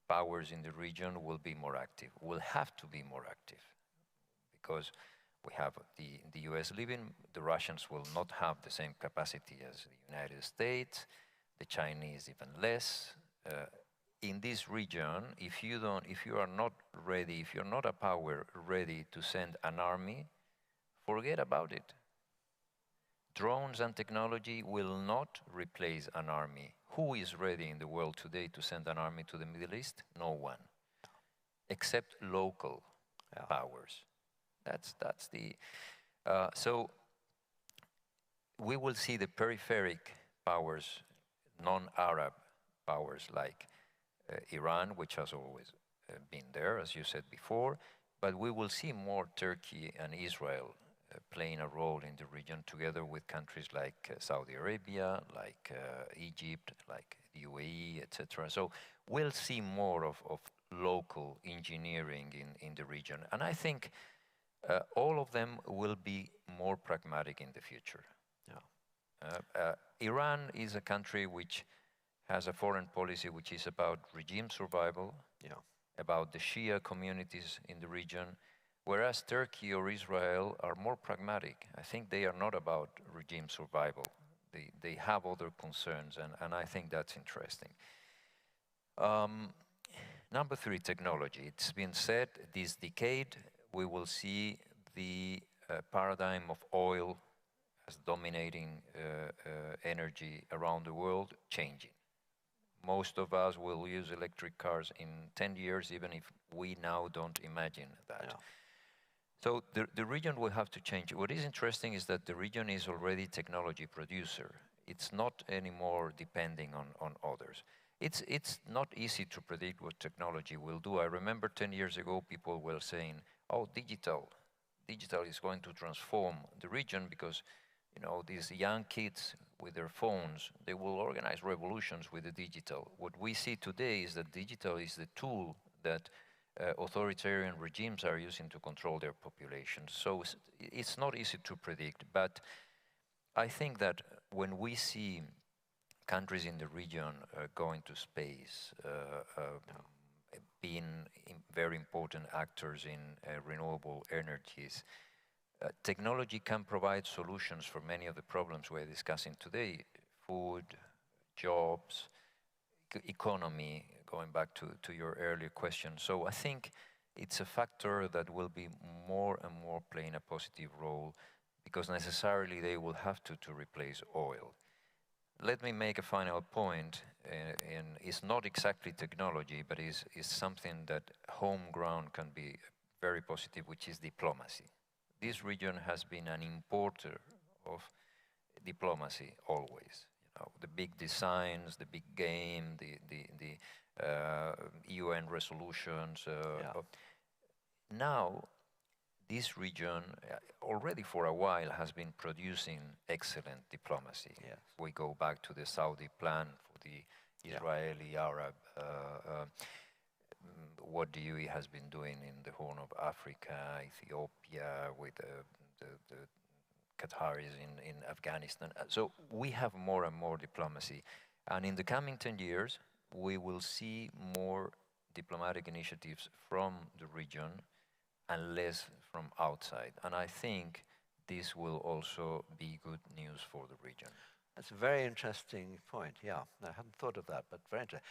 powers in the region will be more active, will have to be more active, because we have the US leaving. The Russians will not have the same capacity as the United States, the Chinese even less. In this region, if you are not ready, if you're not a power ready to send an army, forget about it. Drones and technology will not replace an army. Who is ready in the world today to send an army to the Middle East? No one, except local powers. That's the, so we will see the peripheric powers, non-Arab powers like Iran, which has always been there, as you said before, but we will see more Turkey and Israel playing a role in the region together with countries like Saudi Arabia, like Egypt, like the UAE, etc. So we'll see more of local engineering in the region. And I think all of them will be more pragmatic in the future. Iran is a country which has a foreign policy which is about regime survival, about the Shia communities in the region, whereas Turkey or Israel are more pragmatic. I think they are not about regime survival. They have other concerns, and I think that's interesting. Number three, technology. It's been said this decade we will see the paradigm of oil as dominating energy around the world changing. Most of us will use electric cars in 10 years, even if we now don't imagine that. So the region will have to change. What is interesting is that the region is already technology producer. It's not anymore depending on others. it's not easy to predict what technology will do. I remember 10 years ago, people were saying, oh, digital is going to transform the region because, you know, these young kids with their phones, they will organize revolutions with the digital. What we see today is that digital is the tool that authoritarian regimes are using to control their populations. So it's not easy to predict, but I think that when we see countries in the region going to space, being very important actors in renewable energies, technology can provide solutions for many of the problems we're discussing today: food, jobs, economy, going back to your earlier question. So I think it's a factor that will be more and more playing a positive role, because necessarily they will have to replace oil. Let me make a final point, and it's not exactly technology, but is something that home ground can be very positive, which is diplomacy. This region has been an importer of diplomacy always. You know, the big designs, the big game, the UN resolutions. Now, this region already for a while has been producing excellent diplomacy.
Yes.
We go back to the Saudi plan for the Israeli Arab. What the UAE has been doing in the Horn of Africa, Ethiopia, with the Qataris in Afghanistan. So we have more and more diplomacy. And in the coming 10 years, we will see more diplomatic initiatives from the region and less from outside. And I think this will also be good news for the region.
That's a very interesting point, yeah. I hadn't thought of that, but very interesting.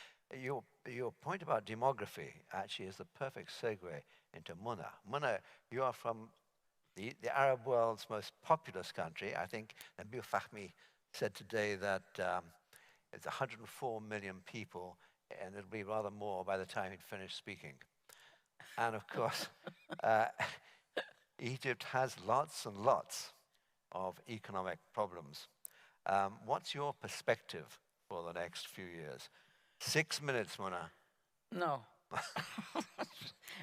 Your point about demography actually is the perfect segue into Muna. Muna, you are from the Arab world's most populous country. I think Nabil Fahmy said today that it's 104 million people, and it'll be rather more by the time he'd finished speaking. And of course, Egypt has lots and lots of economic problems. What's your perspective for the next few years? 6 minutes, Mona.
No.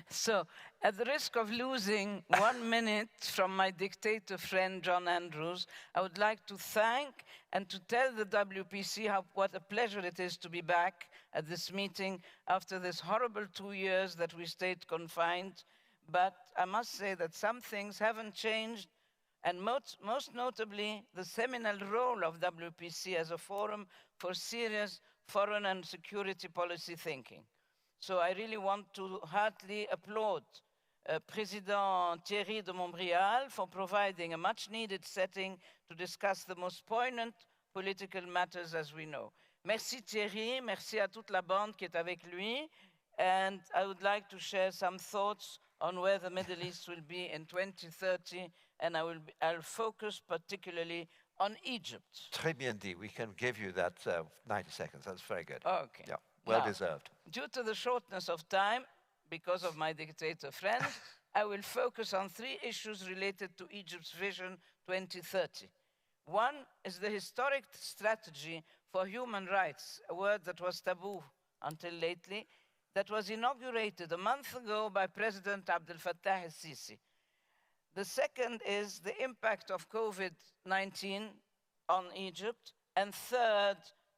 So, at the risk of losing 1 minute from my dictator friend John Andrews, I would like to thank and to tell the WPC what a pleasure it is to be back at this meeting after this horrible 2 years that we stayed confined. But I must say that some things haven't changed, and most notably the seminal role of WPC as a forum for serious foreign and security policy thinking. So I really want to heartily applaud President Thierry de Montbrial for providing a much-needed setting to discuss the most poignant political matters as we know. Merci Thierry, merci à toute la bande qui est avec lui, and I would like to share some thoughts on where the Middle East will be in 2030, and I'll focus particularly on Egypt.
Très bien dit. We can give you that 90 seconds. That's very good.
Okay.
Yeah, well deserved.
Due to the shortness of time, because of my dictator friend, I will focus on 3 issues related to Egypt's Vision 2030. One is the historic strategy for human rights, a word that was taboo until lately, that was inaugurated a month ago by President Abdel Fattah el-Sisi. The second is the impact of COVID-19 on Egypt. And third,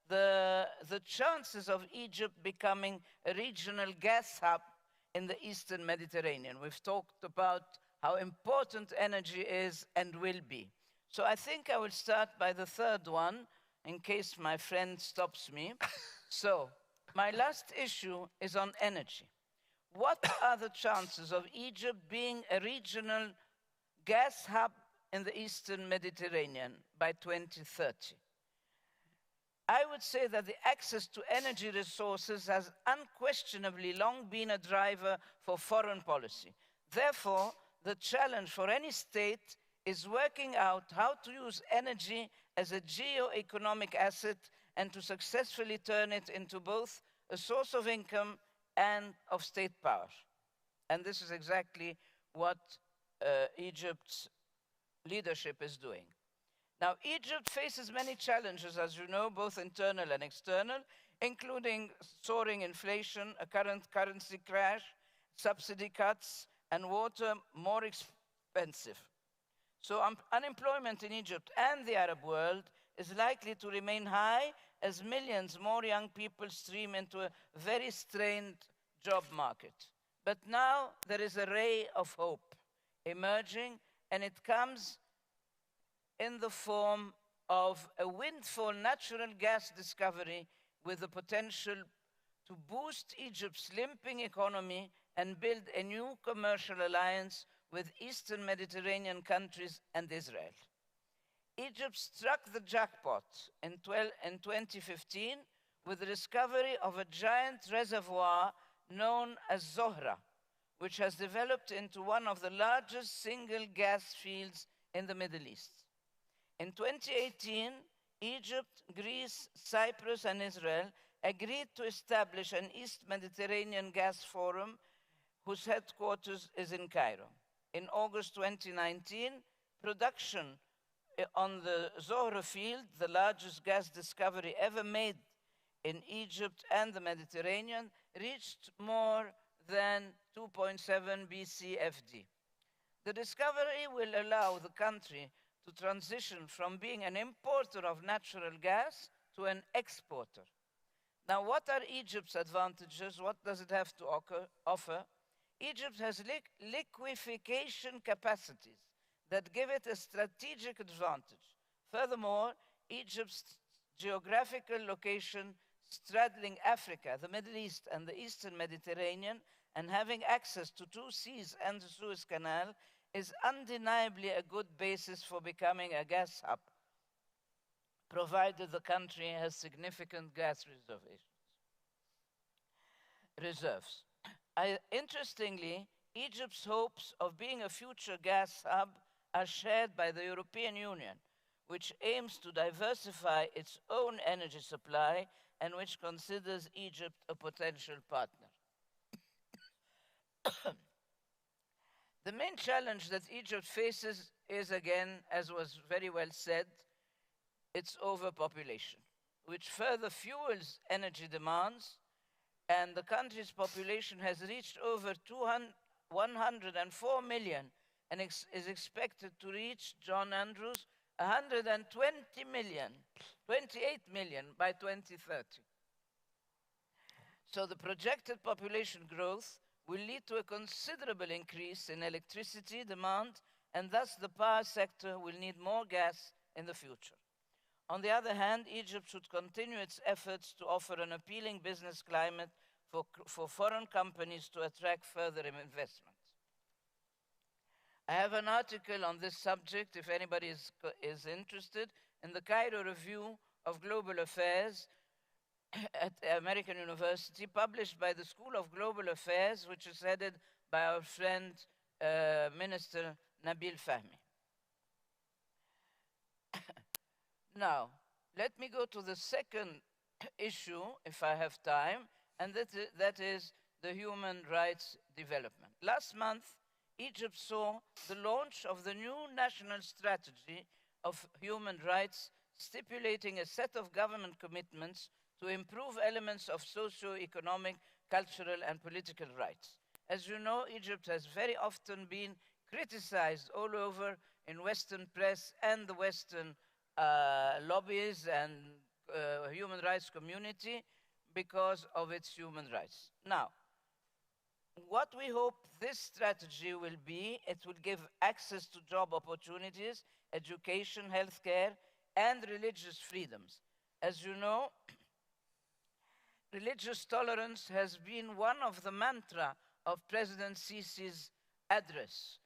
the chances of Egypt becoming a regional gas hub in the Eastern Mediterranean. We've talked about how important energy is and will be. So I think I will start by the third one, in case my friend stops me. So, my last issue is on energy. What are the chances of Egypt being a regional gas hub in the Eastern Mediterranean by 2030? I would say that the access to energy resources has unquestionably long been a driver for foreign policy. Therefore, the challenge for any state is working out how to use energy as a geo-economic asset and to successfully turn it into both a source of income and of state power. And this is exactly what Egypt's leadership is doing. Now, Egypt faces many challenges, as you know, both internal and external. including soaring inflation, a current currency crash, subsidy cuts, and water more expensive. So unemployment in Egypt and the Arab world is likely to remain high as millions more young people stream into a very strained job market. But now there is a ray of hope emerging, and it comes in the form of a windfall natural gas discovery with the potential to boost Egypt's limping economy and build a new commercial alliance with Eastern Mediterranean countries and Israel. Egypt struck the jackpot in 2015 with the discovery of a giant reservoir known as Zohra, which has developed into one of the largest single gas fields in the Middle East. In 2018, Egypt, Greece, Cyprus, and Israel agreed to establish an East Mediterranean Gas Forum whose headquarters is in Cairo. In August 2019, production on the Zohra field, the largest gas discovery ever made in Egypt and the Mediterranean, reached more than 2.7 BCFD. The discovery will allow the country to transition from being an importer of natural gas to an exporter. Now, what are Egypt's advantages? What does it have to offer? Egypt has liquefaction capacities that give it a strategic advantage. Furthermore, Egypt's geographical location straddling Africa, the Middle East, and the Eastern Mediterranean, and having access to two seas and the Suez Canal, is undeniably a good basis for becoming a gas hub, provided the country has significant gas reserves. Interestingly, Egypt's hopes of being a future gas hub are shared by the European Union, which aims to diversify its own energy supply and which considers Egypt a potential partner. The main challenge that Egypt faces is, again, as was very well said, its overpopulation, which further fuels energy demands, and the country's population has reached over 104 million and is expected to reach, John Andrews, 120 million, 28 million by 2030. So the projected population growth will lead to a considerable increase in electricity demand, and thus the power sector will need more gas in the future. On the other hand, Egypt should continue its efforts to offer an appealing business climate for foreign companies to attract further investment. I have an article on this subject, if anybody is interested, in the Cairo Review of Global Affairs at American University, published by the School of Global Affairs, which is headed by our friend, Minister Nabil Fahmy. Now, let me go to the second issue, if I have time, and that is the human rights development. Last month, Egypt saw the launch of the new national strategy of human rights, stipulating a set of government commitments to improve elements of socio-economic, cultural, and political rights. As you know, Egypt has very often been criticized all over in Western press and the Western lobbies and human rights community because of its human rights. Now, what we hope this strategy will be, it will give access to job opportunities, education, healthcare, and religious freedoms. As you know, religious tolerance has been one of the mantra of President Sisi's address.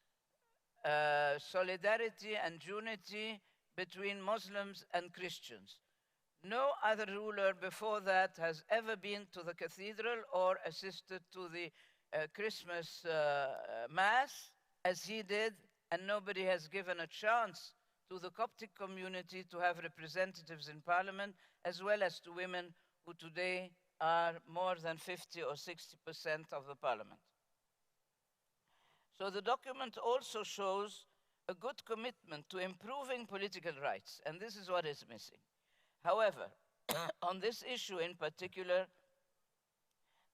Solidarity and unity between Muslims and Christians. No other ruler before that has ever been to the cathedral or assisted to the Christmas Mass as he did, and nobody has given a chance to the Coptic community to have representatives in parliament, as well as to women who today are more than 50 or 60% of the parliament. So the document also shows a good commitment to improving political rights, and this is what is missing. However, on this issue in particular,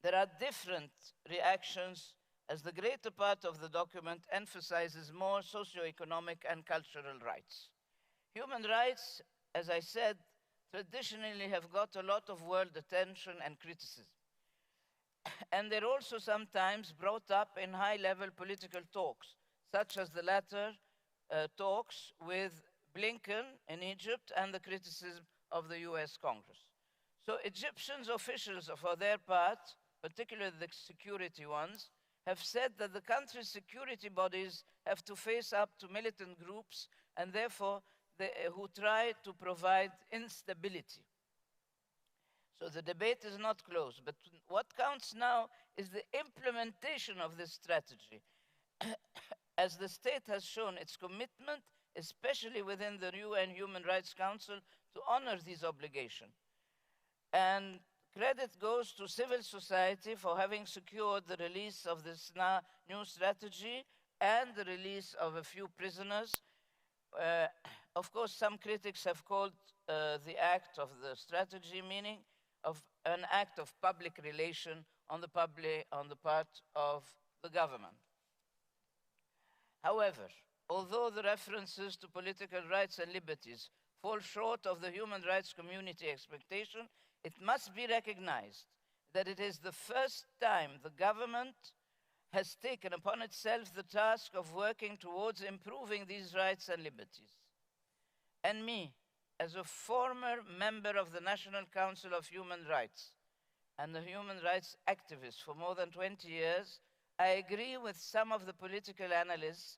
there are different reactions, as the greater part of the document emphasizes more socio-economic and cultural rights. Human rights, as I said, traditionally have got a lot of world attention and criticism. And they're also sometimes brought up in high-level political talks, such as the latter talks with Blinken in Egypt and the criticism of the US Congress. So Egyptian officials, for their part, particularly the security ones, have said that the country's security bodies have to face up to militant groups and therefore who try to provide instability. So the debate is not closed, but what counts now is the implementation of this strategy. As the state has shown its commitment, especially within the UN Human Rights Council, to honor these obligations. And credit goes to civil society for having secured the release of this new strategy and the release of a few prisoners. Of course, some critics have called the act of the strategy meaning of an act of public relation on the part of the government. However, although the references to political rights and liberties fall short of the human rights community expectation, it must be recognized that it is the first time the government has taken upon itself the task of working towards improving these rights and liberties. And me, as a former member of the National Council of Human Rights and a human rights activist for more than 20 years, I agree with some of the political analysts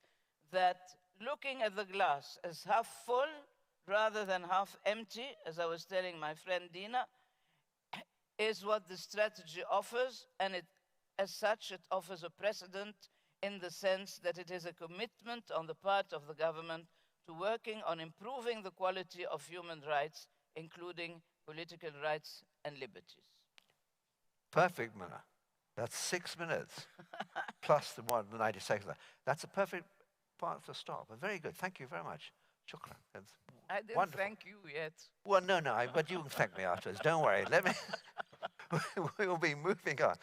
that looking at the glass as half full rather than half empty, as I was telling my friend Dina, is what the strategy offers, and as such it offers a precedent in the sense that it is a commitment on the part of the government to working on improving the quality of human rights, including political rights and liberties.
Perfect, Mona. That's 6 minutes, plus the 90 seconds. That's a perfect part to stop. Very good. Thank you very much. Shukran. That's
I didn't
wonderful.
thank you yet.
Well, no, but you can thank me afterwards. Don't worry. Let me. We'll be moving on.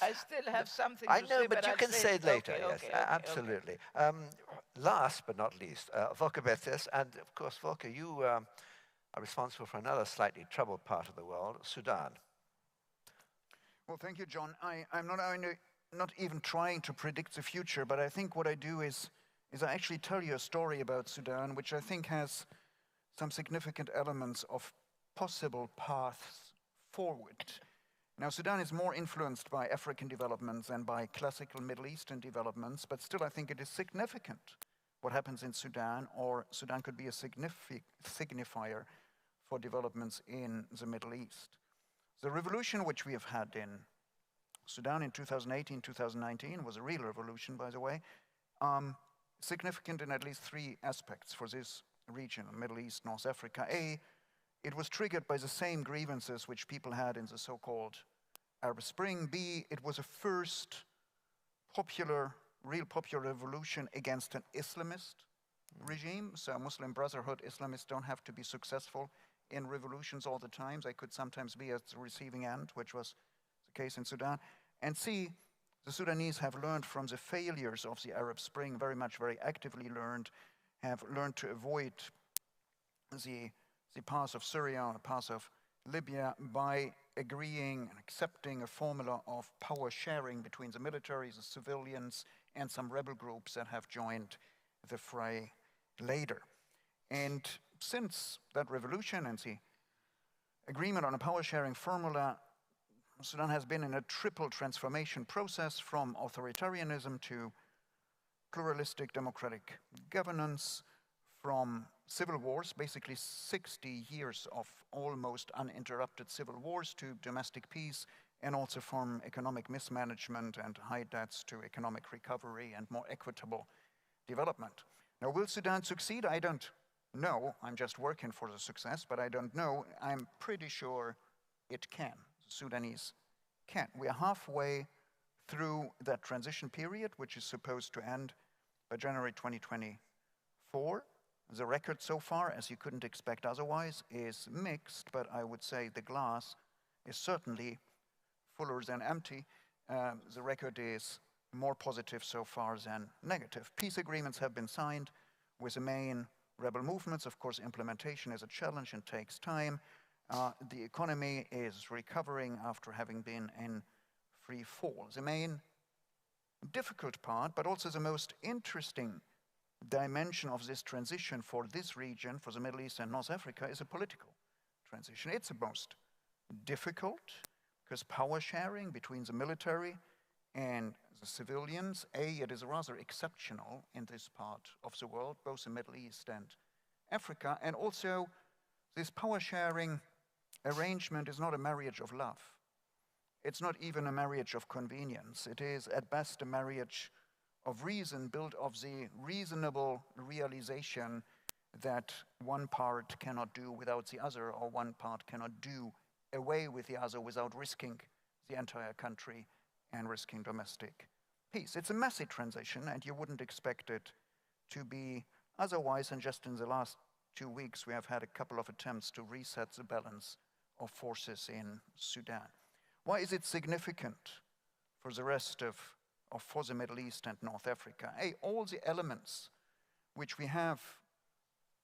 I still have something
I
to
know,
say,
but you
I'll
can say it later. Yes,
okay,
absolutely. Last but not least, Volker Betes, and of course, Volker, you are responsible for another slightly troubled part of the world, Sudan.
Well, thank you, John. I'm not even trying to predict the future, but I think what I do is I actually tell you a story about Sudan, which I think has some significant elements of possible paths forward. Now, Sudan is more influenced by African developments than by classical Middle Eastern developments, but still I think it is significant what happens in Sudan, or Sudan could be a signifier for developments in the Middle East. The revolution which we have had in Sudan in 2018, 2019 was a real revolution, by the way, significant in at least 3 aspects for this region, Middle East, North Africa. A, it was triggered by the same grievances which people had in the so-called Arab Spring. B, it was a first real popular revolution against an Islamist regime. So Muslim Brotherhood Islamists don't have to be successful in revolutions all the time. They could sometimes be at the receiving end, which was the case in Sudan. And C, the Sudanese have learned from the failures of the Arab Spring, very actively have learned to avoid the path of Syria or the path of Libya by agreeing and accepting a formula of power sharing between the military, the civilians, and some rebel groups that have joined the fray later. And since that revolution and the agreement on a power sharing formula, Sudan has been in a triple transformation process from authoritarianism to pluralistic democratic governance, from civil wars, basically 60 years of almost uninterrupted civil wars, to domestic peace, and also from economic mismanagement and high debts to economic recovery and more equitable development. Now, will Sudan succeed? I don't know. I'm just working for the success, but I don't know. I'm pretty sure it can. The Sudanese can. We are halfway through that transition period, which is supposed to end by January 2024. The record so far, as you couldn't expect otherwise, is mixed, but I would say the glass is certainly fuller than empty. The record is more positive so far than negative. Peace agreements have been signed with the main rebel movements. Of course, implementation is a challenge and takes time. The economy is recovering after having been in free fall. The main difficult part, but also the most interesting dimension of this transition for this region, for the Middle East and North Africa, is a political transition. It's the most difficult because power sharing between the military and the civilians, it is rather exceptional in this part of the world, both the Middle East and Africa, and also this power sharing arrangement is not a marriage of love. It's not even a marriage of convenience. It is at best a marriage of reason, built of the reasonable realization that one part cannot do without the other, or one part cannot do away with the other without risking the entire country and risking domestic peace. It's a messy transition, and you wouldn't expect it to be otherwise. And just in the last 2 weeks, we have had a couple of attempts to reset the balance of forces in Sudan. Why is it significant for the rest for the Middle East and North Africa? All the elements which we have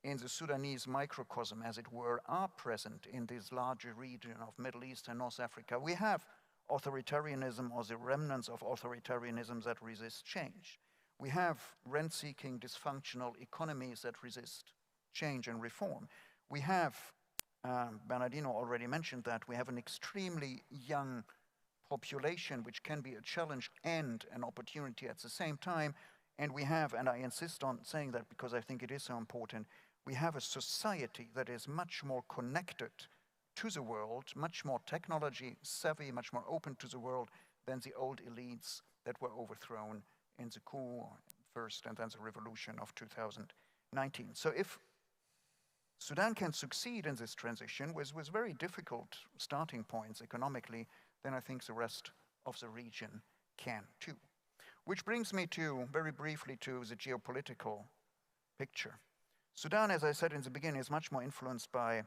in the Sudanese microcosm, as it were, are present in this larger region of Middle East and North Africa. We have authoritarianism, or the remnants of authoritarianism that resist change. We have rent-seeking, dysfunctional economies that resist change and reform. We have, Bernardino already mentioned that, we have an extremely young population, which can be a challenge and an opportunity at the same time. And we have, and I insist on saying that because I think it is so important, we have a society that is much more connected to the world, much more technology savvy, much more open to the world than the old elites that were overthrown in the coup first and then the revolution of 2019. So if Sudan can succeed in this transition with very difficult starting points economically, then I think the rest of the region can too. Which brings me to, very briefly, to the geopolitical picture. Sudan, as I said in the beginning, is much more influenced by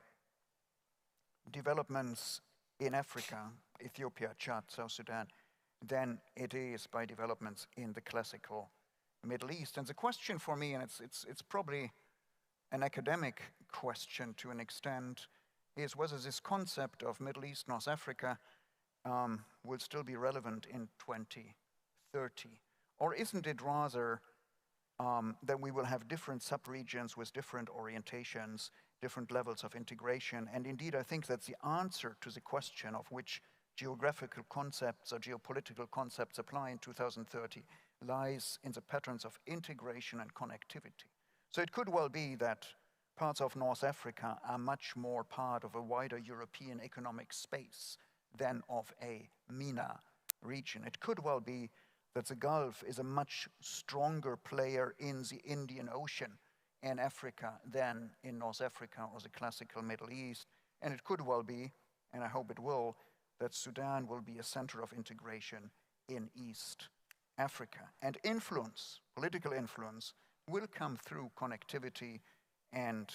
developments in Africa, Ethiopia, Chad, South Sudan, than it is by developments in the classical Middle East. And the question for me, and it's probably an academic question to an extent, is whether this concept of Middle East, North Africa will still be relevant in 2030. Or isn't it rather that we will have different sub-regions with different orientations, different levels of integration? And indeed, I think that the answer to the question of which geographical concepts or geopolitical concepts apply in 2030 lies in the patterns of integration and connectivity. So it could well be that parts of North Africa are much more part of a wider European economic space than of a MENA region. It could well be that the Gulf is a much stronger player in the Indian Ocean and Africa than in North Africa or the classical Middle East. And it could well be, and I hope it will, that Sudan will be a center of integration in East Africa. And influence, political influence, will come through connectivity and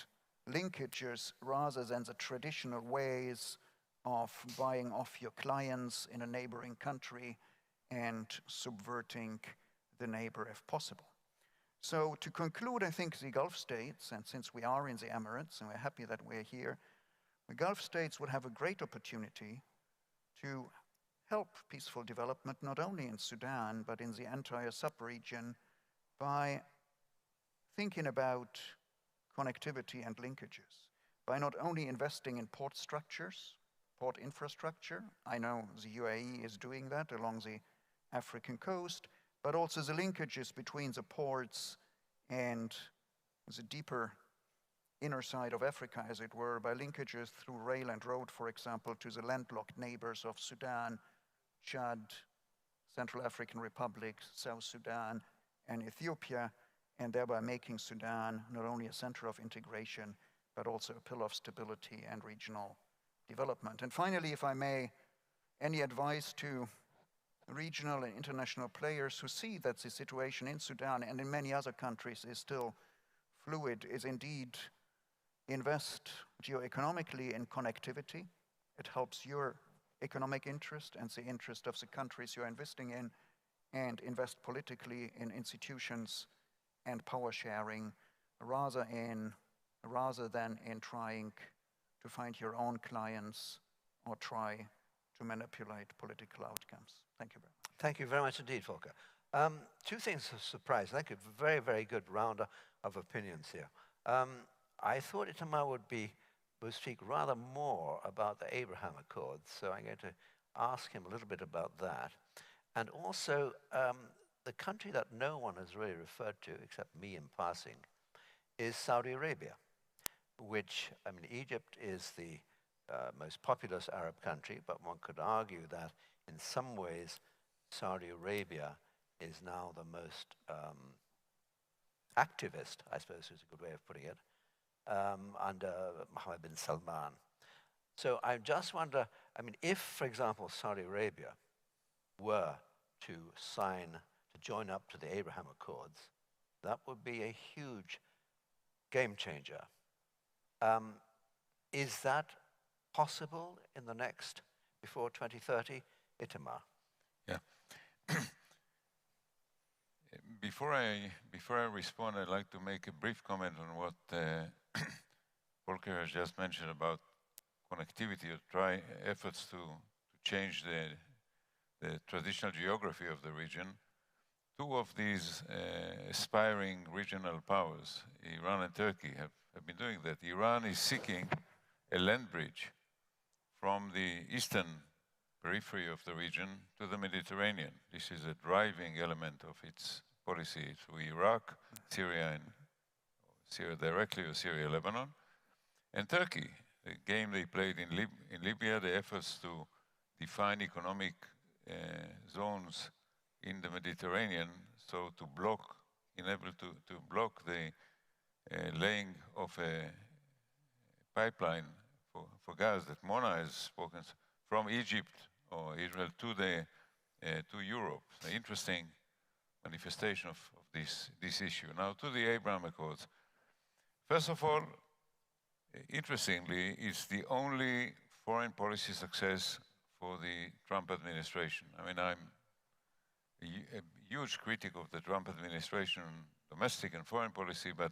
linkages rather than the traditional ways of buying off your clients in a neighboring country and subverting the neighbor if possible. So to conclude, I think the Gulf states, and since we are in the Emirates and we're happy that we're here, the Gulf states would have a great opportunity to help peaceful development not only in Sudan but in the entire sub-region by thinking about connectivity and linkages, by not only investing in port structures, port infrastructure. I know the UAE is doing that along the African coast, but also the linkages between the ports and the deeper inner side of Africa, as it were, by linkages through rail and road, for example, to the landlocked neighbors of Sudan, Chad, Central African Republic, South Sudan, and Ethiopia, and thereby making Sudan not only a center of integration, but also a pillar of stability and regional development. And finally, if I may, any advice to regional and international players who see that the situation in Sudan and in many other countries is still fluid is indeed invest geoeconomically in connectivity. It helps your economic interest and the interest of the countries you're investing in, and invest politically in institutions and power sharing rather than in trying to find your own clients or try to manipulate political outcomes. Thank you very much.
Thank you very much indeed, Volker. Two things of surprise. Thank you. Very, very good round of opinions here. I thought Itamar would speak rather more about the Abraham Accords, so I'm going to ask him a little bit about that. And also, the country that no one has really referred to, except me in passing, is Saudi Arabia, which, I mean, Egypt is the most populous Arab country, but one could argue that in some ways Saudi Arabia is now the most activist, I suppose is a good way of putting it, under Mohammed bin Salman. So I just wonder, I mean, if, for example, Saudi Arabia were to join up to the Abraham Accords, that would be a huge game changer. Is that possible in the next, before 2030? Itamar.
Yeah. Before I respond, I'd like to make a brief comment on what Volker has just mentioned about connectivity, or efforts to change the traditional geography of the region. Two of these aspiring regional powers, Iran and Turkey, have been doing that. Iran is seeking a land bridge from the eastern periphery of the region to the Mediterranean. This is a driving element of its policy through Iraq, Syria directly, or Syria, Lebanon. And Turkey, the game they played in Libya, the efforts to define economic zones in the Mediterranean, so to enable to block the laying of a pipeline for gas that Mona has spoken from Egypt or Israel to Europe. An interesting manifestation of this issue. Now to the Abraham Accords. First of all, interestingly, it's the only foreign policy success for the Trump administration. I mean, I'm a huge critic of the Trump administration, domestic and foreign policy, but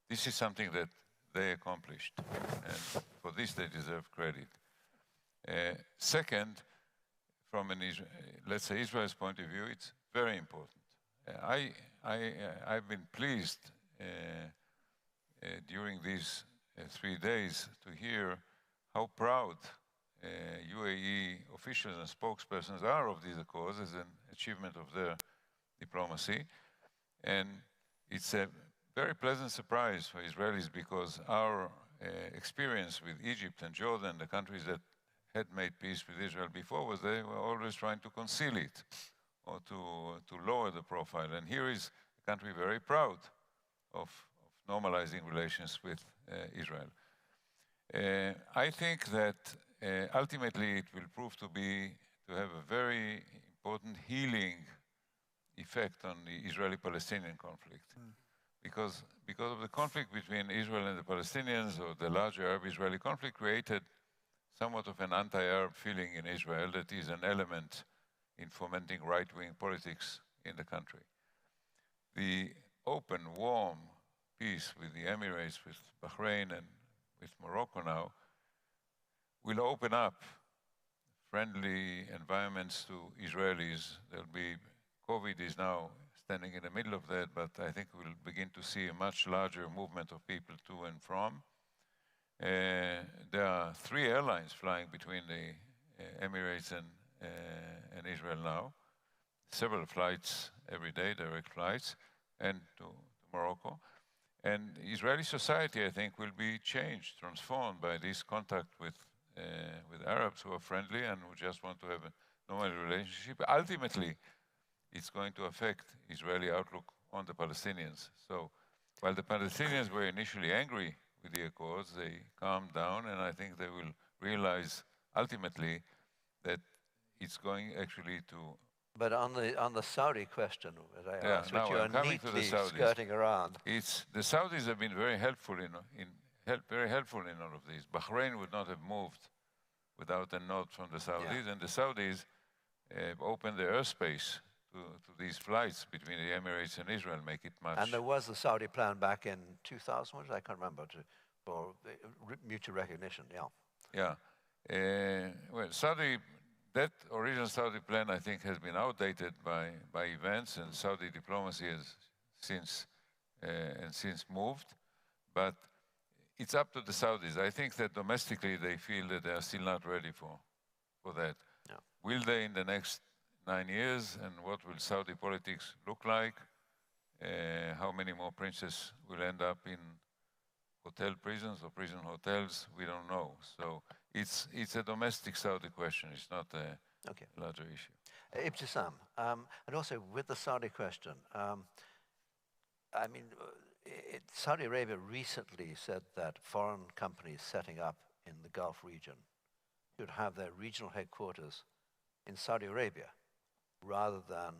this is something that they accomplished, and for this they deserve credit. Second, from let's say Israel's point of view, it's very important. I've been pleased during these 3 days to hear how proud UAE officials and spokespersons are of these accords as an achievement of their diplomacy. And it's a very pleasant surprise for Israelis, because our experience with Egypt and Jordan, the countries that had made peace with Israel before, was they were always trying to conceal it or to lower the profile. And here is a country very proud of normalizing relations with Israel. I think that ultimately it will prove to have a very important healing effect on the Israeli-Palestinian conflict. Because of the conflict between Israel and the Palestinians, or the larger Arab-Israeli conflict, created somewhat of an anti-Arab feeling in Israel that is an element in fomenting right-wing politics in the country. The open, warm peace with the Emirates, with Bahrain, and with Morocco now, will open up friendly environments to Israelis. COVID is now standing in the middle of that, but I think we'll begin to see a much larger movement of people to and from. There are 3 airlines flying between the Emirates and Israel now. Several flights every day, direct flights, and to Morocco. And Israeli society, I think, will be changed, transformed by this contact with Arabs who are friendly and who just want to have a normal relationship. Ultimately, it's going to affect Israeli outlook on the Palestinians. So while the Palestinians were initially angry with the accords, they calmed down, and I think they will realize ultimately that it's going actually to
But on the Saudi question, as I asked, which you
I'm
are
coming to the
neatly
Saudis.
skirting around.
The Saudis have been very helpful very helpful in all of this. Bahrain would not have moved without a nod from the Saudis, and the Saudis opened the airspace to these flights between the Emirates and Israel, make it much.
And there was the Saudi plan back in 2000, I can't remember, for mutual recognition,
Yeah. Well, that original Saudi plan, I think, has been outdated by events, and Saudi diplomacy has since moved. But it's up to the Saudis. I think that domestically they feel that they are still not ready for that.
Yeah.
Will they in the next 9 years, and what will Saudi politics look like? How many more princes will end up in hotel prisons or prison hotels? We don't know. So it's a domestic Saudi question. It's not a larger issue.
Ibtisam, and also with the Saudi question, I mean, Saudi Arabia recently said that foreign companies setting up in the Gulf region should have their regional headquarters in Saudi Arabia, rather than,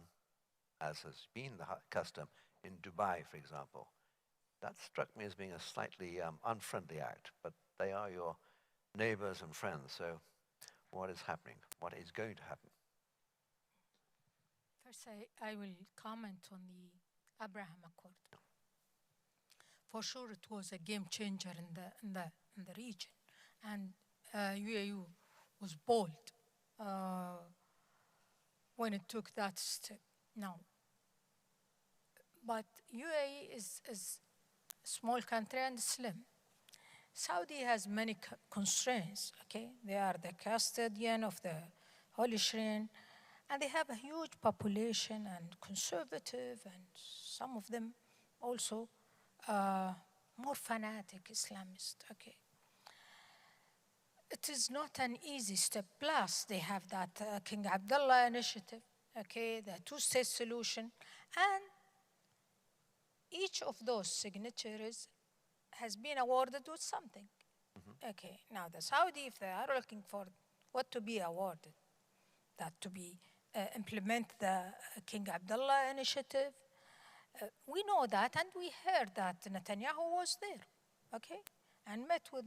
as has been the custom, in Dubai, for example. That struck me as being a slightly unfriendly act, but they are your neighbors and friends, so what is happening? What is going to happen?
First, I will comment on the Abraham Accord. For sure, it was a game changer in the region, and UAE was bold when it took that step. Now, but UAE is a small country and slim. Saudi has many constraints, okay? They are the custodian of the Holy Shrine, and they have a huge population and conservative, and some of them also more fanatic Islamist, okay? It is not an easy step. Plus, they have that King Abdullah initiative, okay, the two-state solution, and each of those signatories has been awarded with something. Okay, now the Saudi, if they are looking for what to be awarded, that to be implement the King Abdullah initiative, we know that, and we heard that Netanyahu was there, okay, and met with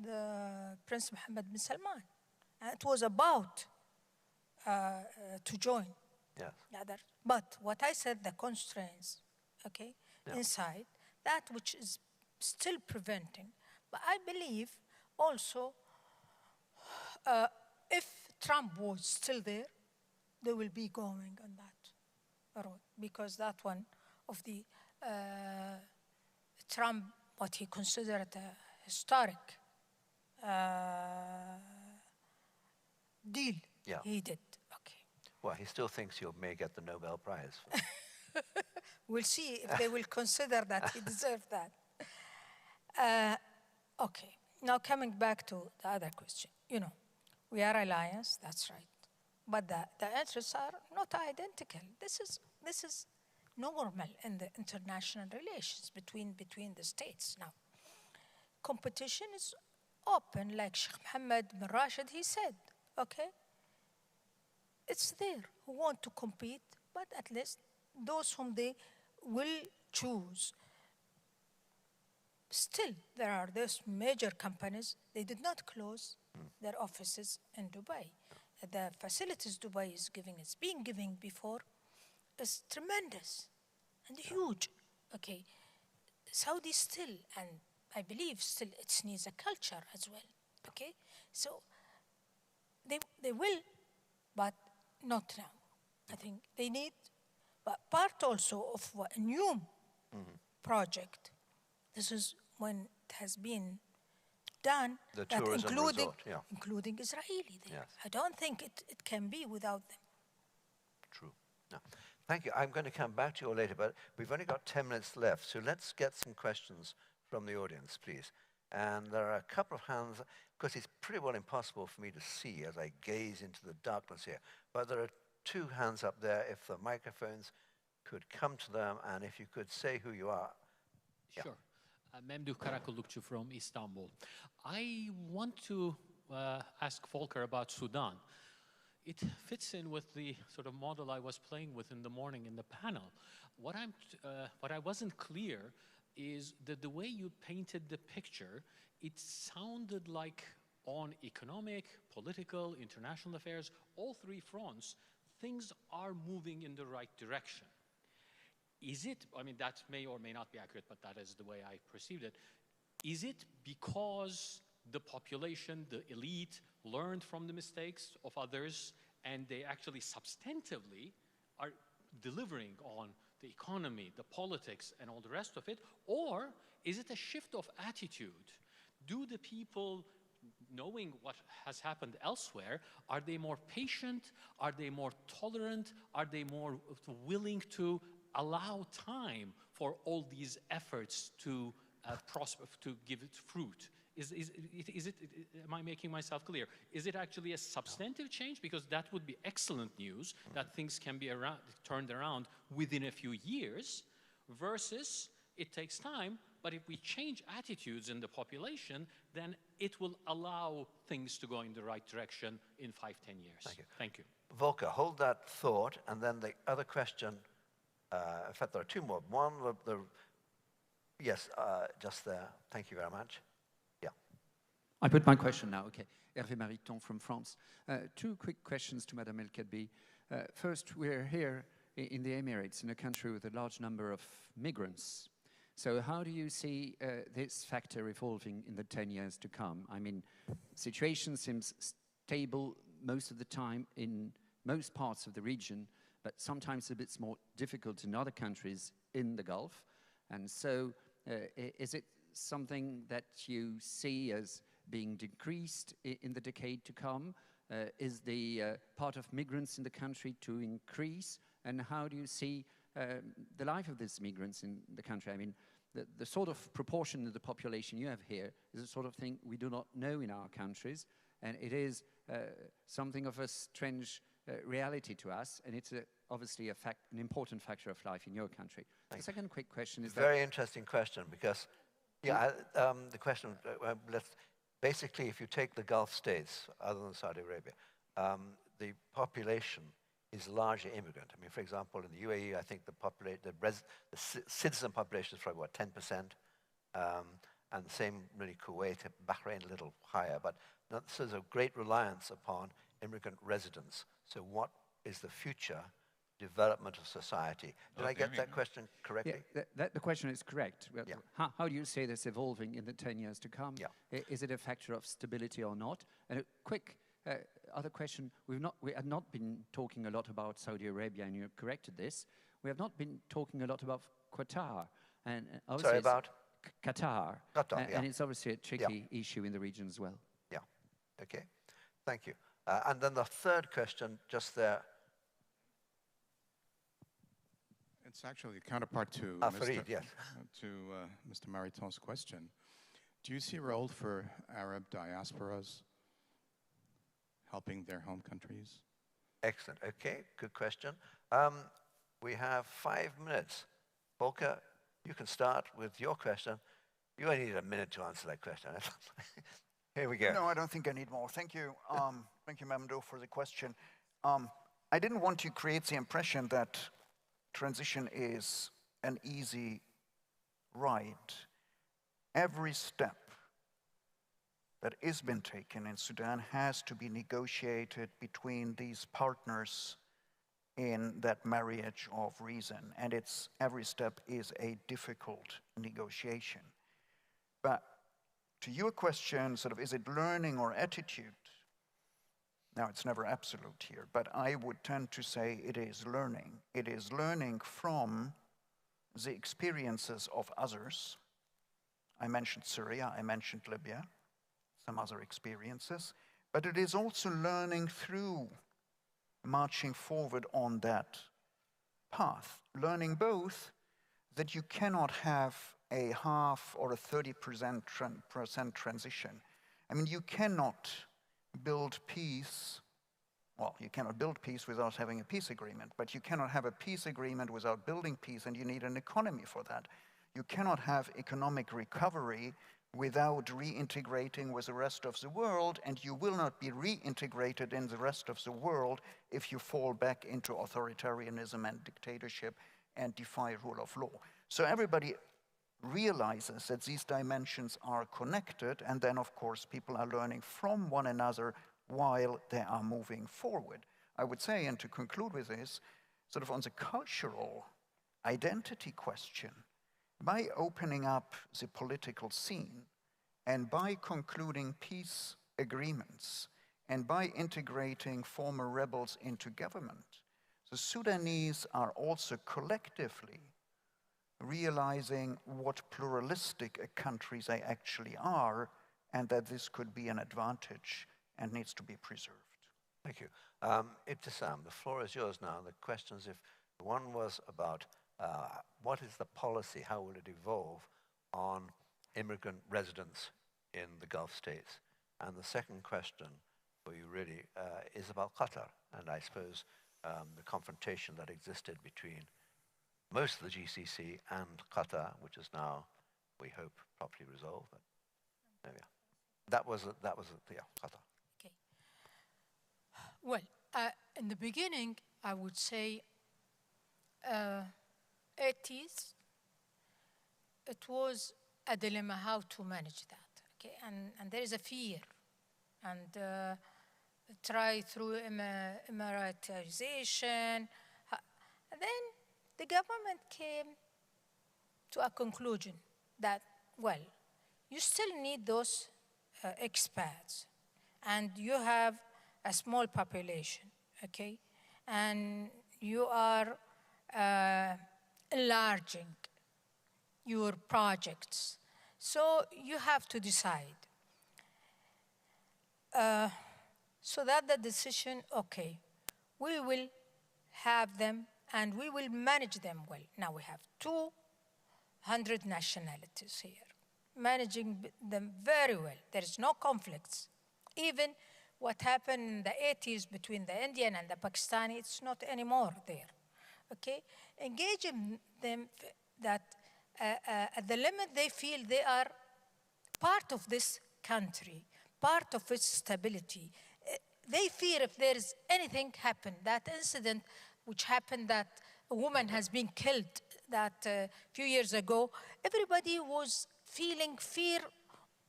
Prince Mohammed bin Salman. And it was about to join.
Yes.
But what I said, the constraints, okay, inside, that which is still preventing. But I believe also if Trump was still there, they will be going on that road, because that one of the Trump, what he considered a historic deal, he did. Okay.
Well, he still thinks you may get the Nobel Prize.
We'll see if they will consider that he deserved that. Okay, now coming back to the other question. You know, we are alliance, that's right. But the interests are not identical. This is normal in the international relations between the states now. Competition is open, like Sheikh Mohammed bin Rashid, he said, okay? It's there who want to compete, but at least those whom they will choose. Still, there are those major companies, they did not close their offices in Dubai. The facilities Dubai is giving, it's been giving before, is tremendous and huge. Okay, Saudi still, and I believe still, it needs a culture as well. Okay, so they will, but not now. I think they need, but part also of a new project. This is when it has been done,
the
that
tourism
including,
resort,
including Israeli there.
Yes.
I don't think it can be without them.
True. No. Thank you. I'm going to come back to you all later, but we've only got 10 minutes left, so let's get some questions from the audience, please. And there are a couple of hands, because it's pretty well impossible for me to see as I gaze into the darkness here, but there are 2 hands up there. If the microphones could come to them, and if you could say who you are.
Sure. Memduh Karakullukçu from Istanbul. I want to ask Volker about Sudan. it fits in with the sort of model I was playing with in the morning in the panel. What I wasn't clear is that the way you painted the picture, it sounded like on economic, political, international affairs, all three fronts, things are moving in the right direction. Is it, I mean, that may or may not be accurate, but that is the way I perceived it. Is it because the population, the elite, learned from the mistakes of others, and they actually substantively are delivering on the economy, the politics, and all the rest of it? Or is it a shift of attitude? Do the people, knowing what has happened elsewhere, are they more patient? Are they more tolerant? Are they more willing to allow time for all these efforts to prosper, to give it fruit? Am I making myself clear? Is it actually a substantive change? Because that would be excellent news, that things can be turned around within a few years, versus it takes time, but if we change attitudes in the population, then it will allow things to go in the right direction in 5-10 years.
Thank you.
Thank you.
Volker, hold that thought, and then the other question, in fact, there are two more. One, yes, just there. Thank you very much. Yeah.
I put my question now, okay. Hervé Mariton from France. Two quick questions to Madame El Kadbi. First, we're here in the Emirates, in a country with a large number of migrants. So how do you see this factor evolving in the 10 years to come? I mean, situation seems stable most of the time in most parts of the region, but sometimes a bit more difficult in other countries in the Gulf. And so is it something that you see as being decreased in the decade to come? Is the part of migrants in the country to increase? And how do you see the life of these migrants in the country? I mean, the sort of proportion of the population you have here is a sort of thing we do not know in our countries, and it is something of a strange reality to us, and it's obviously an important factor of life in your country. The second quick question is
very interesting question, because the question, basically, if you take the Gulf states, other than Saudi Arabia, the population is largely immigrant. I mean, for example, in the UAE, I think the citizen population is probably, what, 10%? And the same, really, Kuwait, Bahrain, a little higher. But so there's a great reliance upon immigrant residents. So what is the future development of society? Did I get that question correctly?
Yeah, the question is correct. Yeah. How do you see this evolving in the 10 years to come? Yeah. Is it a factor of stability or not? And a quick other question, we have not been talking a lot about Saudi Arabia, and you corrected this. We have not been talking a lot about Qatar. And
sorry, about?
Qatar.
Qatar, yeah.
And it's obviously a tricky issue in the region as well.
Yeah, okay. Thank you. And then the third question, just there.
It's actually a counterpart to Mr. Mariton's question. Do you see a role for Arab diasporas helping their home countries?
Excellent. Okay, good question. We have 5 minutes. Volker, you can start with your question. You only need a minute to answer that question. Here we go.
No, I don't think I need more. Thank you. Thank you, Mamdouh, for the question. I didn't want to create the impression that transition is an easy ride. Every step that has been taken in Sudan has to be negotiated between these partners in that marriage of reason. And every step is a difficult negotiation. But to your question, sort of, is it learning or attitude? Now, it's never absolute here, but I would tend to say it is learning. It is learning from the experiences of others. I mentioned Syria, I mentioned Libya, some other experiences, but it is also learning through marching forward on that path. Learning both that you cannot have a half or a 30% transition. I mean, you cannot build peace. Well, you cannot build peace without having a peace agreement, but you cannot have a peace agreement without building peace, and you need an economy for that. You cannot have economic recovery without reintegrating with the rest of the world, and you will not be reintegrated in the rest of the world if you fall back into authoritarianism and dictatorship and defy rule of law. So everybody realizes that these dimensions are connected, and then, of course, people are learning from one another while they are moving forward. I would say, and to conclude with this, sort of on the cultural identity question, by opening up the political scene and by concluding peace agreements and by integrating former rebels into government, the Sudanese are also collectively realizing what pluralistic a country they actually are, and that this could be an advantage and needs to be preserved.
Thank you. Ibtisam, the floor is yours now. The questions, if one was about what is the policy, how will it evolve on immigrant residents in the Gulf states? And the second question for you really is about Qatar, and I suppose the confrontation that existed between most of the GCC and Qatar, which is now, we hope, properly resolved. But there we are. That was Qatar.
Okay. Well, in the beginning, I would say 80s, it was a dilemma how to manage that. Okay, and there is a fear, and try through Emiratization. And then the government came to a conclusion that, well, you still need those expats, and you have a small population, okay? And you are enlarging your projects. So you have to decide. So that the decision, okay, we will have them and we will manage them well. Now we have 200 nationalities here, managing them very well. There is no conflicts. Even what happened in the 80s between the Indian and the Pakistani, it's not anymore there, okay? Engaging them that at the limit they feel they are part of this country, part of its stability. They fear if there is anything happen, that incident which happened that a woman has been killed that few years ago, everybody was feeling fear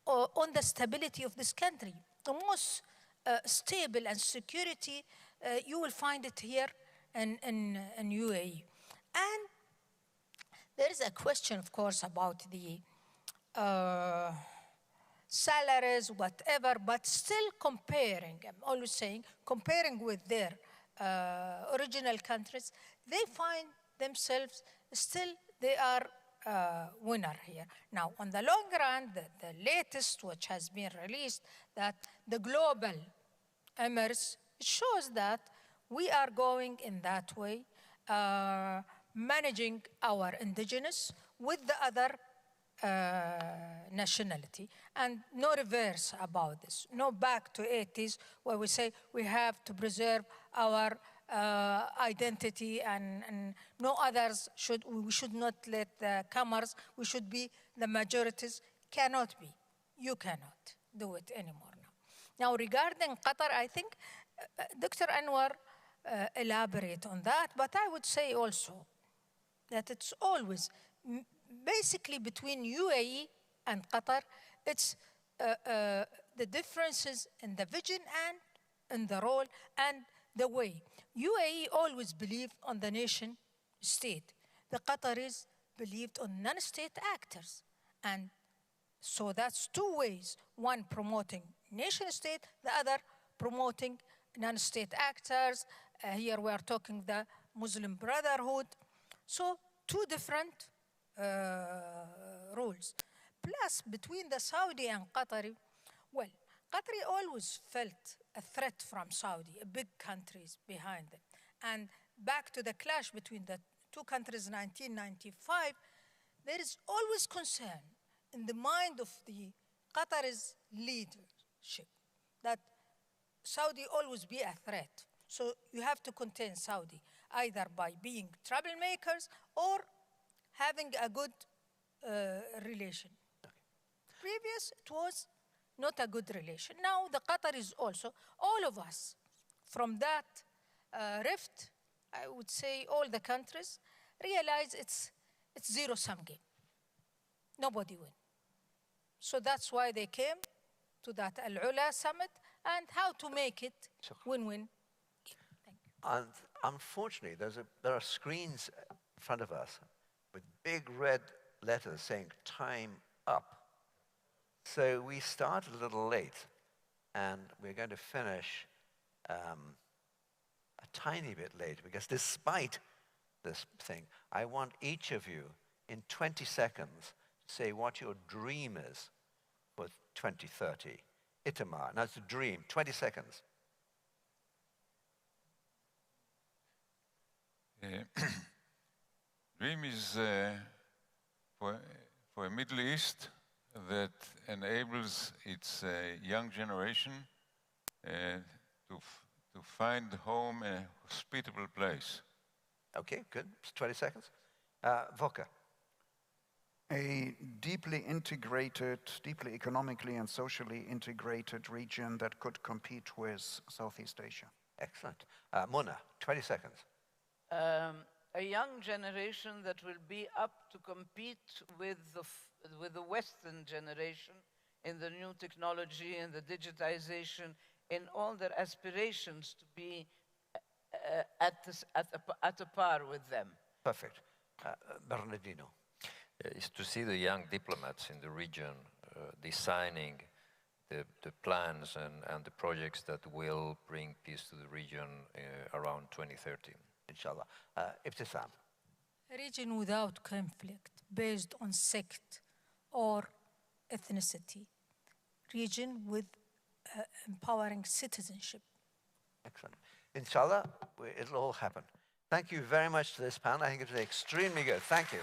on the stability of this country. The most stable and security, you will find it here in UAE. And there is a question, of course, about the salaries, whatever, but still comparing, I'm always saying, comparing with their original countries, they find themselves still, they are winner here. Now, on the long run, the latest, which has been released, that the global Emirates shows that we are going in that way, managing our indigenous with the other nationality, and no reverse about this. No back to 80s where we say we have to preserve our identity and no others we should not let the comers, we should be the majorities. Cannot be. You cannot do it anymore now. Now regarding Qatar, I think Dr. Anwar elaborate on that, but I would say also that it's always basically between UAE and Qatar, it's the differences in the vision and in the role and the way. UAE always believed on the nation state. The Qataris believed on non-state actors. And so that's two ways, one promoting nation state, the other promoting non-state actors. Here we are talking the Muslim Brotherhood. So two different rules. Plus, between the Saudi and Qatari, well, Qatari always felt a threat from Saudi, a big countries behind them. And back to the clash between the two countries in 1995, there is always concern in the mind of the Qatari's leadership that Saudi always be a threat. So you have to contain Saudi, either by being troublemakers or having a good relation. Previous, it was not a good relation. Now the Qatar is also, all of us, from that rift, I would say all the countries, realize it's zero-sum game. Nobody wins. So that's why they came to that Al-Ula summit and how to make it win-win.
And unfortunately, there are screens in front of us with big red letters saying time up. So we started a little late, and we're going to finish a tiny bit late, because despite this thing, I want each of you in 20 seconds to say what your dream is for 2030. Itamar, now it's a dream, 20 seconds.
Dream is for a Middle East that enables its young generation to find home in a hospitable place.
Okay, good. 20 seconds. Volker.
A deeply integrated, deeply economically and socially integrated region that could compete with Southeast Asia.
Excellent. Mona, 20 seconds.
A young generation that will be up to compete with the Western generation in the new technology and the digitization, in all their aspirations to be at a par with them.
Perfect. Bernardino.
Is to see the young diplomats in the region designing the plans and the projects that will bring peace to the region around 2030.
Inshallah. Ibtisam.
A region without conflict based on sect or ethnicity. Region with empowering citizenship.
Excellent. Inshallah, it'll all happen. Thank you very much to this panel. I think it was extremely good. Thank you.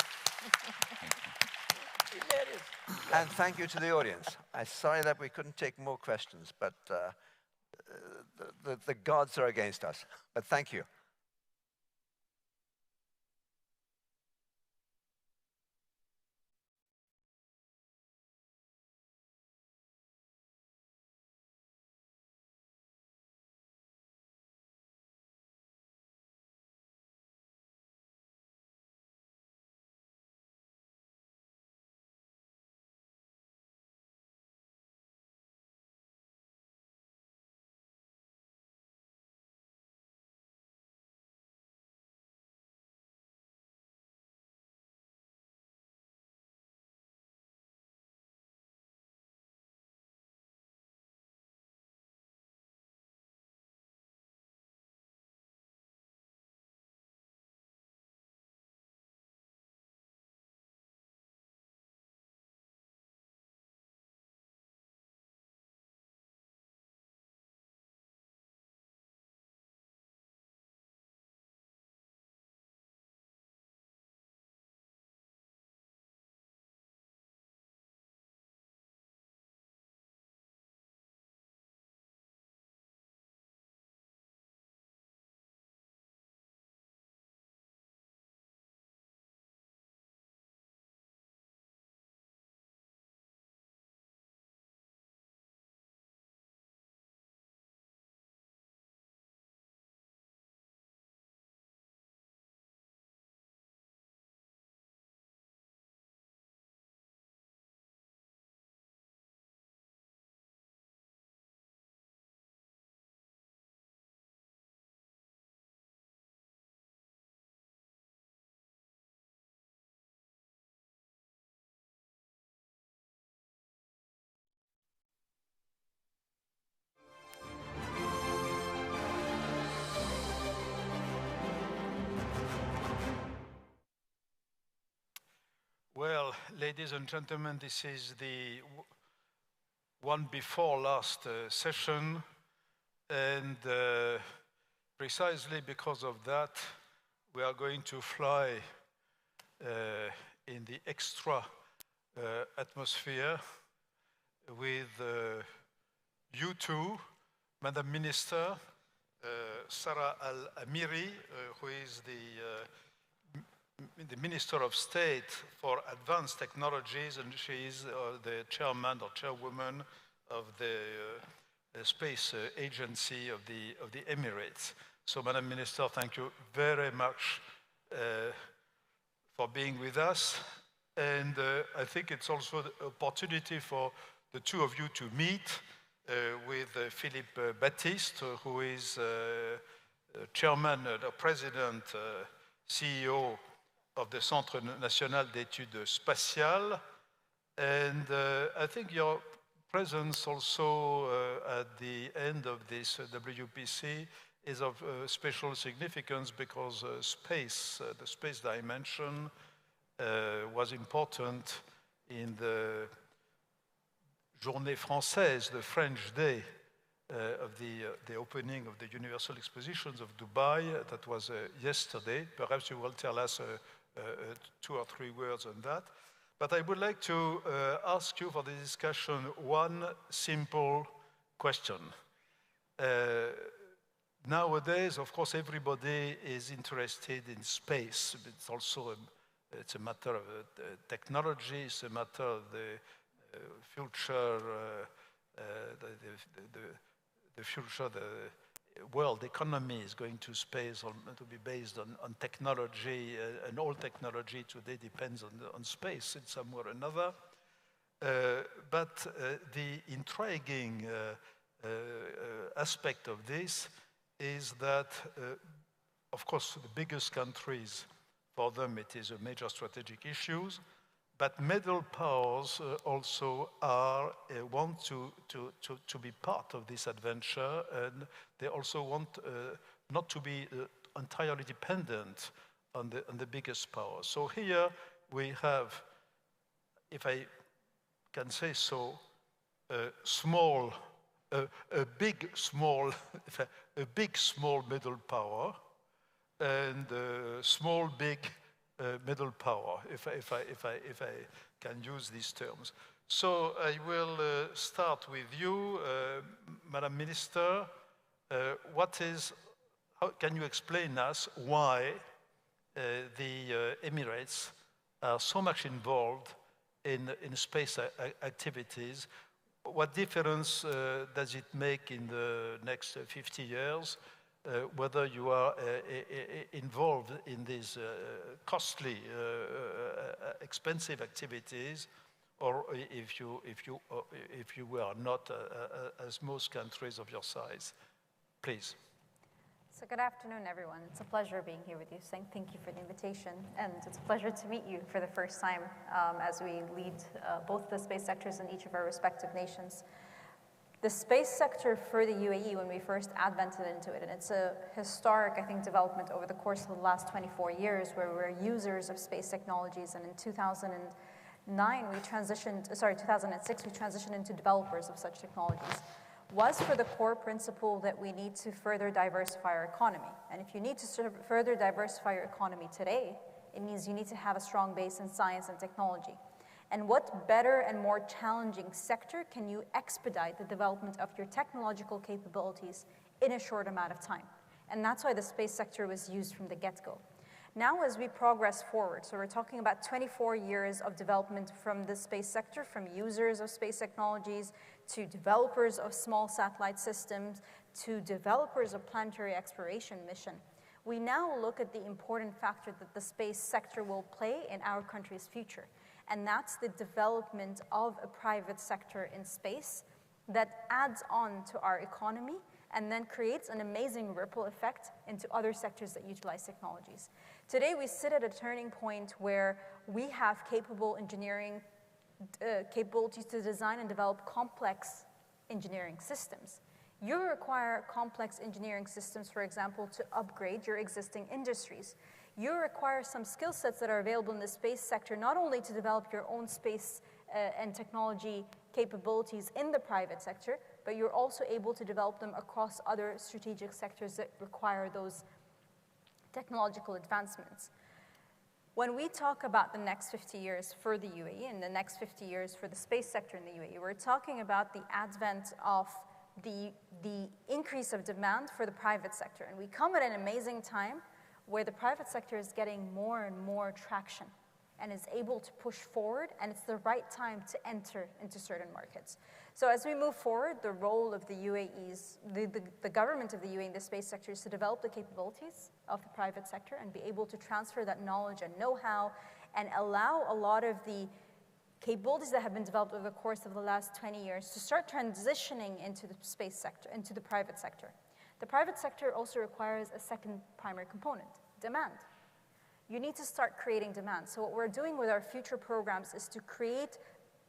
And thank you to the audience. I'm sorry that we couldn't take more questions, but the gods are against us. But thank you.
Well, ladies and gentlemen, this is the one before last session, and precisely because of that, we are going to fly in the extra atmosphere with you two, Madam Minister, Sarah Al-Amiri, who is the the Minister of State for Advanced Technologies, and she is the chairman or chairwoman of the Space Agency of the Emirates. So, Madam Minister, thank you very much for being with us. And I think it's also the opportunity for the two of you to meet with Philippe Baptiste, who is chairman, president, CEO of the Centre National d'Études Spatiales. And I think your presence also at the end of this WPC is of special significance because space, the space dimension, was important in the Journée Française, the French Day of the opening of the Universal Expositions of Dubai. That was yesterday. Perhaps you will tell us 2 or 3 words on that. But I would like to ask you for the discussion one simple question. Nowadays, of course, everybody is interested in space. It's also it's a matter of technology, it's a matter of the future, the future, the world economy is going to space, to be based on technology, and all technology today depends on space in some way or another. But the intriguing aspect of this is that, of course, the biggest countries, for them it is a major strategic issue, but middle powers also want to be part of this adventure, and they also want not to be entirely dependent on the biggest power. So here we have, if I can say so, a big small middle power, and small big middle power, if I can use these terms. So I will start with you, Madam Minister. How can you explain us why the Emirates are so much involved in space activities? What difference does it make in the next 50 years? Whether you are involved in these costly, expensive activities, or if you were not, as most countries of your size. Please.
So good afternoon, everyone. It's a pleasure being here with you. Thank you for the invitation, and it's a pleasure to meet you for the first time as we lead both the space sectors in each of our respective nations. The space sector for the UAE, when we first advented into it, and it's a historic, I think, development over the course of the last 24 years, where we're users of space technologies, and in 2006, we transitioned into developers of such technologies, was for the core principle that we need to further diversify our economy. And if you need to further diversify your economy today, it means you need to have a strong base in science and technology. And what better and more challenging sector can you expedite the development of your technological capabilities in a short amount of time? And that's why the space sector was used from the get-go. Now, as we progress forward, so we're talking about 24 years of development from the space sector, from users of space technologies to developers of small satellite systems to developers of planetary exploration mission. We now look at the important factor that the space sector will play in our country's future. And that's the development of a private sector in space that adds on to our economy and then creates an amazing ripple effect into other sectors that utilize technologies. Today, we sit at a turning point where we have capable engineering capabilities to design and develop complex engineering systems. You require complex engineering systems, for example, to upgrade your existing industries. You require some skill sets that are available in the space sector, not only to develop your own space and technology capabilities in the private sector, but you're also able to develop them across other strategic sectors that require those technological advancements. When we talk about the next 50 years for the UAE and the next 50 years for the space sector in the UAE, we're talking about the advent of the increase of demand for the private sector. And we come at an amazing time where the private sector is getting more and more traction and is able to push forward, and it's the right time to enter into certain markets. So as we move forward, the role of the UAE's, the government of the UAE in the space sector is to develop the capabilities of the private sector and be able to transfer that knowledge and know-how and allow a lot of the capabilities that have been developed over the course of the last 20 years to start transitioning into the space sector, into the private sector. The private sector also requires a second primary component, demand. You need to start creating demand. So what we're doing with our future programs is to create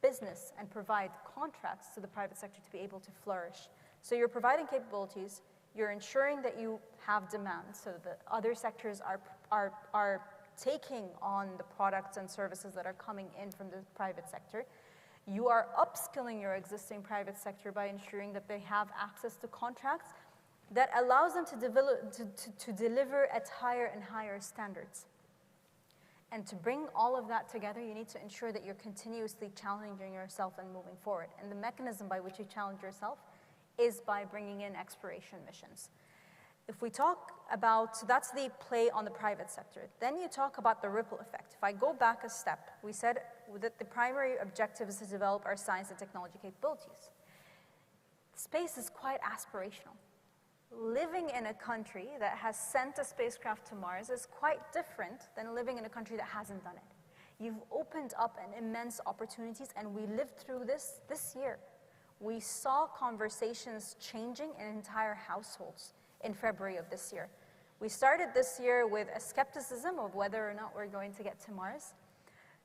business and provide contracts to the private sector to be able to flourish. So you're providing capabilities, you're ensuring that you have demand so that other sectors are taking on the products and services that are coming in from the private sector. You are upskilling your existing private sector by ensuring that they have access to contracts that allows them to deliver at higher and higher standards. And to bring all of that together, you need to ensure that you're continuously challenging yourself and moving forward. And the mechanism by which you challenge yourself is by bringing in exploration missions. If we talk about, so that's the play on the private sector. Then you talk about the ripple effect. If I go back a step, we said that the primary objective is to develop our science and technology capabilities. Space is quite aspirational. Living in a country that has sent a spacecraft to Mars is quite different than living in a country that hasn't done it. You've opened up an immense opportunities, and we lived through this year. We saw conversations changing in entire households in February of this year. We started this year with a skepticism of whether or not we're going to get to Mars.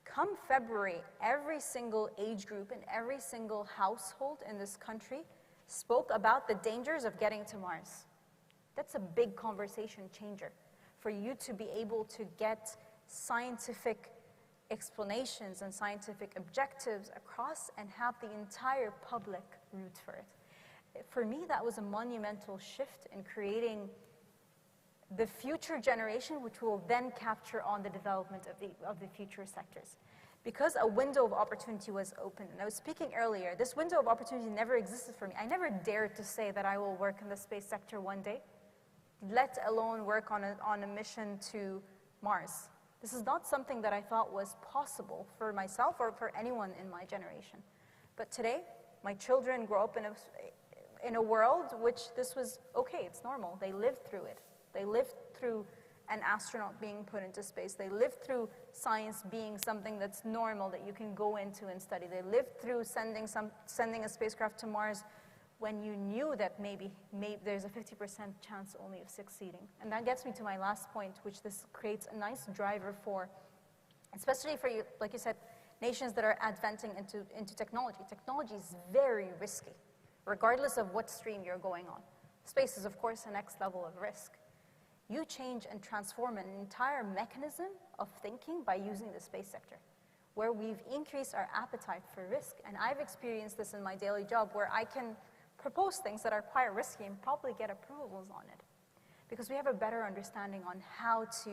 Come February, every single age group and every single household in this country spoke about the dangers of getting to Mars. That's a big conversation changer for you to be able to get scientific explanations and scientific objectives across and have the entire public root for it. For me, that was a monumental shift in creating the future generation, which will then capture on the development of the future sectors. Because a window of opportunity was open, and I was speaking earlier, this window of opportunity never existed for me. I never dared to say that I will work in the space sector one day, let alone work on a mission to Mars. This is not something that I thought was possible for myself or for anyone in my generation. But today, my children grow up in a world which this was okay, it's normal. They lived through it. They lived through an astronaut being put into space. They lived through science being something that's normal that you can go into and study. They lived through sending a spacecraft to Mars when you knew that maybe there's a 50% chance only of succeeding. And that gets me to my last point, which this creates a nice driver for, especially for you, like you said, nations that are advancing into technology. Technology is very risky, regardless of what stream you're going on. Space is, of course, the next level of risk. You change and transform an entire mechanism of thinking by using the space sector, where we've increased our appetite for risk. And I've experienced this in my daily job, where I can propose things that are quite risky and probably get approvals on it, because we have a better understanding on how to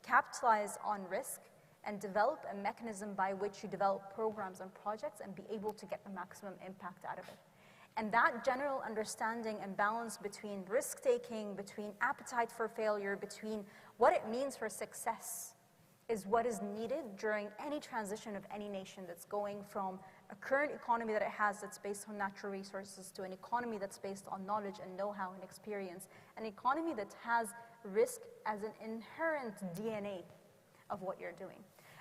capitalize on risk and develop a mechanism by which you develop programs and projects and be able to get the maximum impact out of it. And that general understanding and balance between risk-taking, between appetite for failure, between what it means for success is what is needed during any transition of any nation that's going from a current economy that it has that's based on natural resources to an economy that's based on knowledge and know-how and experience, an economy that has risk as an inherent DNA of what you're doing.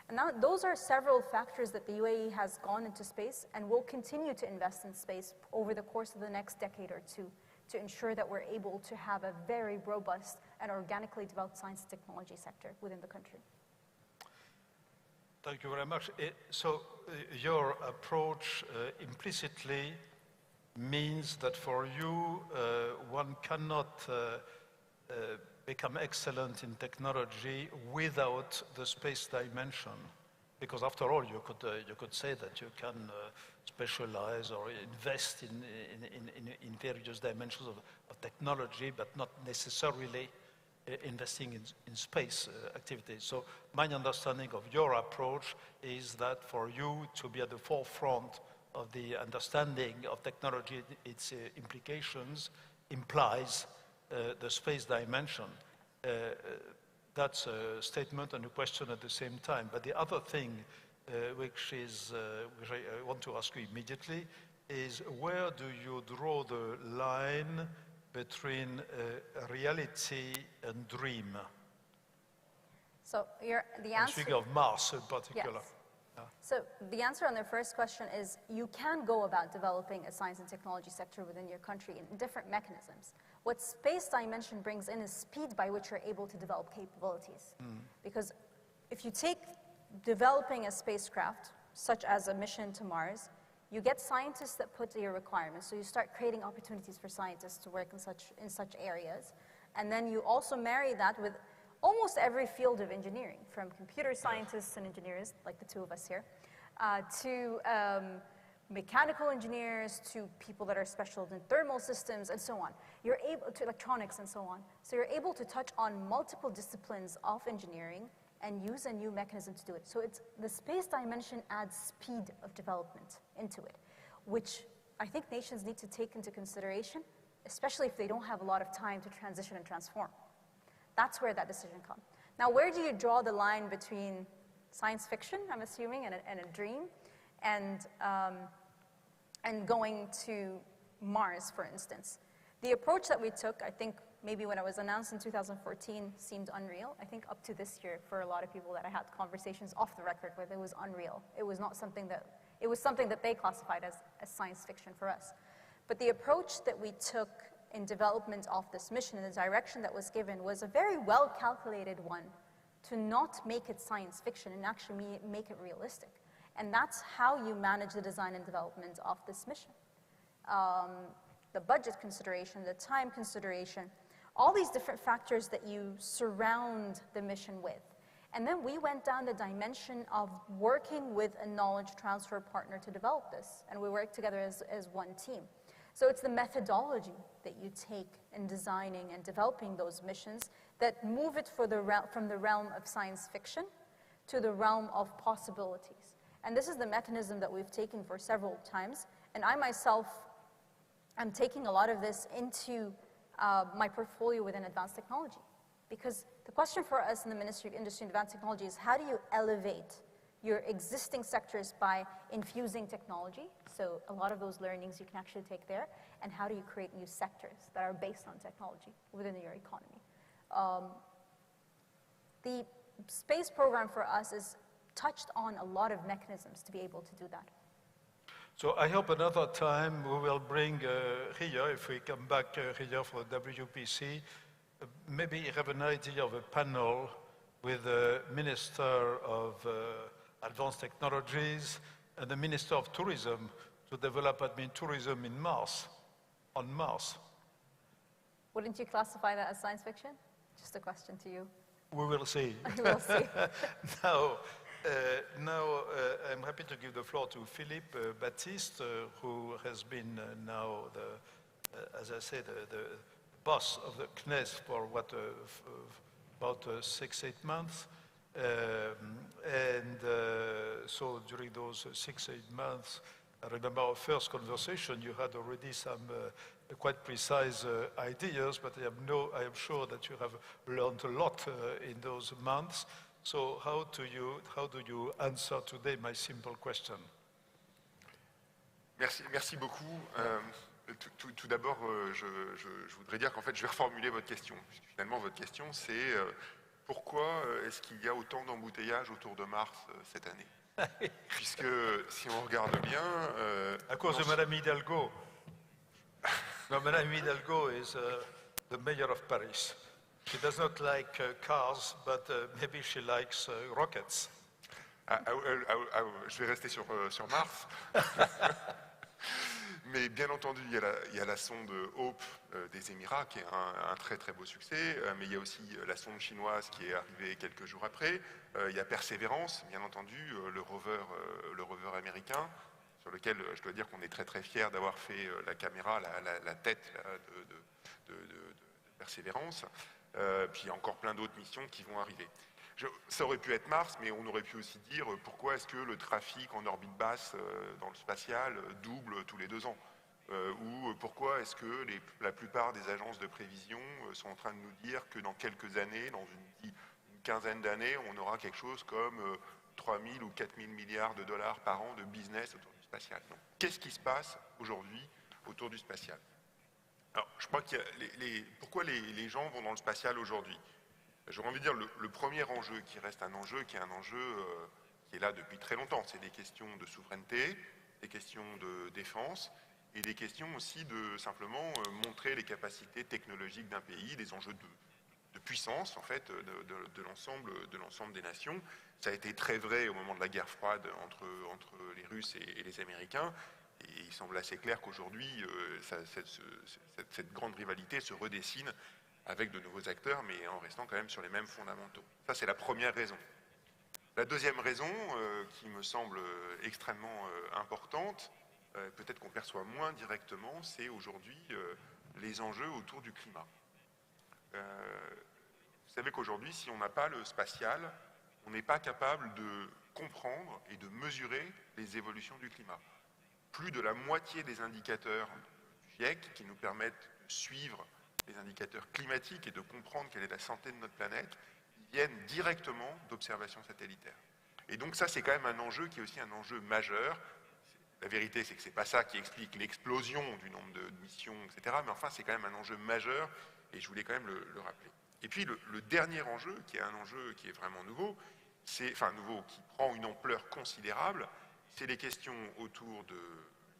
And now, those are several factors that the UAE has gone into space and will continue to invest in space over the course of the next decade or two to ensure that we're able to have a very robust and organically developed science and technology sector within the country.
Thank you very much. So your approach implicitly means that for you, one cannot become excellent in technology without the space dimension, because after all, you could say that you can specialize or invest in various dimensions of technology, but not necessarily investing in space activities. So my understanding of your approach is that for you to be at the forefront of the understanding of technology, its implications, implies the space dimension. That's a statement and a question at the same time. But the other thing which I want to ask you immediately is, where do you draw the line between reality and dream?
So the answer...
Speaking of Mars in particular.
Yes. So the answer on the first question is, you can go about developing a science and technology sector within your country in different mechanisms. What space dimension brings in is speed by which you're able to develop capabilities. Because if you take developing a spacecraft, such as a mission to Mars, you get scientists that put your requirements. So you start creating opportunities for scientists to work in such areas. And then you also marry that with almost every field of engineering, from computer scientists and engineers, like the two of us here, to mechanical engineers, to people that are specialized in thermal systems, and so on. You're able to electronics and so on. So you're able to touch on multiple disciplines of engineering and use a new mechanism to do it. So the space dimension adds speed of development into it, which I think nations need to take into consideration, especially if they don't have a lot of time to transition and transform. That's where that decision comes. Now, where do you draw the line between science fiction, I'm assuming, and a dream, and going to Mars, for instance? The approach that we took, I think, maybe when it was announced in 2014, seemed unreal. I think up to this year, for a lot of people that I had conversations off the record with, it was unreal. It was not something that, it was something that they classified as science fiction for us. But the approach that we took in development of this mission and the direction that was given was a very well-calculated one to not make it science fiction and actually make it realistic. And that's how you manage the design and development of this mission. The budget consideration, the time consideration, all these different factors that you surround the mission with. And then we went down the dimension of working with a knowledge transfer partner to develop this. And we worked together as one team. So it's the methodology that you take in designing and developing those missions that move it from the realm of science fiction to the realm of possibilities. And this is the mechanism that we've taken for several times. And I myself am taking a lot of this into my portfolio within advanced technology. Because the question for us in the Ministry of Industry and Advanced Technology is, how do you elevate your existing sectors by infusing technology? So a lot of those learnings you can actually take there. And how do you create new sectors that are based on technology within your economy? The space program for us is touched on a lot of mechanisms to be able to do that.
So I hope another time we will bring here, if we come back here for WPC, maybe you have an idea of a panel with the Minister of Advanced Technologies and the Minister of Tourism to develop tourism in Mars, on Mars.
Wouldn't you classify that as science fiction? Just a question to you.
We will see.
We will see.
Now, I'm happy to give the floor to Philippe Baptiste, who has been now, as I said, the boss of the CNES for what, about 6-8 months. So during those 6-8 months, I remember our first conversation, you had already some quite precise ideas, but I am sure that you have learned a lot in those months. So how do you answer today my simple question?
Merci beaucoup. Tout d'abord, je voudrais dire qu'en fait, je vais reformuler votre question. Puisque finalement, votre question, c'est pourquoi est-ce qu'il y a autant d'embouteillages autour de Mars cette année? Puisque si on regarde bien...
à cause de Madame Hidalgo. No, Madame Hidalgo is the mayor of Paris. She does not like cars, but maybe she likes rockets.
Je vais rester sur Mars. Mais bien entendu, il y a la sonde Hope des Émirats, qui est un très très beau succès, mais il y a aussi la sonde chinoise qui est arrivée quelques jours après. Il y a Persévérance, bien entendu, le rover américain, sur lequel je dois dire qu'on est très très fiers d'avoir fait la caméra, la tête de Persévérance. Puis il y a encore plein d'autres missions qui vont arriver. Ça aurait pu être Mars, mais on aurait pu aussi dire pourquoi est-ce que le trafic en orbite basse dans le spatial double tous les 2 ans, ou pourquoi est-ce que la plupart des agences de prévision sont en train de nous dire que dans quelques années, dans une quinzaine d'années, on aura quelque chose comme 3 000 ou 4 000 milliards de dollars par an de business autour du spatial. Donc, qu'est-ce qui se passe aujourd'hui autour du spatial? Alors, je crois qu'il y a pourquoi les gens vont dans le spatial aujourd'hui? J'aurais envie de dire le premier enjeu qui reste un enjeu, qui est un enjeu qui est là depuis très longtemps, c'est des questions de souveraineté, des questions de défense et des questions aussi de simplement montrer les capacités technologiques d'un pays, des enjeux de puissance en fait de l'ensemble des nations. Ça a été très vrai au moment de la guerre froide entre les Russes et les Américains. Et il semble assez clair qu'aujourd'hui, cette grande rivalité se redessine avec de nouveaux acteurs, mais en restant quand même sur les mêmes fondamentaux. Ça, c'est la première raison. La deuxième raison, qui me semble extrêmement importante, peut-être qu'on perçoit moins directement, c'est aujourd'hui les enjeux autour du climat. Vous savez qu'aujourd'hui, si on n'a pas le spatial, on n'est pas capable de comprendre et de mesurer les évolutions du climat. Plus de la moitié des indicateurs du GIEC qui nous permettent de suivre les indicateurs climatiques et de comprendre quelle est la santé de notre planète, ils viennent directement d'observations satellitaires. Et donc ça, c'est quand même un enjeu qui est aussi un enjeu majeur. La vérité, c'est que ce n'est pas ça qui explique l'explosion du nombre de missions, etc. Mais enfin, c'est quand même un enjeu majeur, et je voulais quand même le rappeler. Et puis, le dernier enjeu, qui est un enjeu qui est vraiment nouveau, qui prend une ampleur considérable, c'est les questions autour de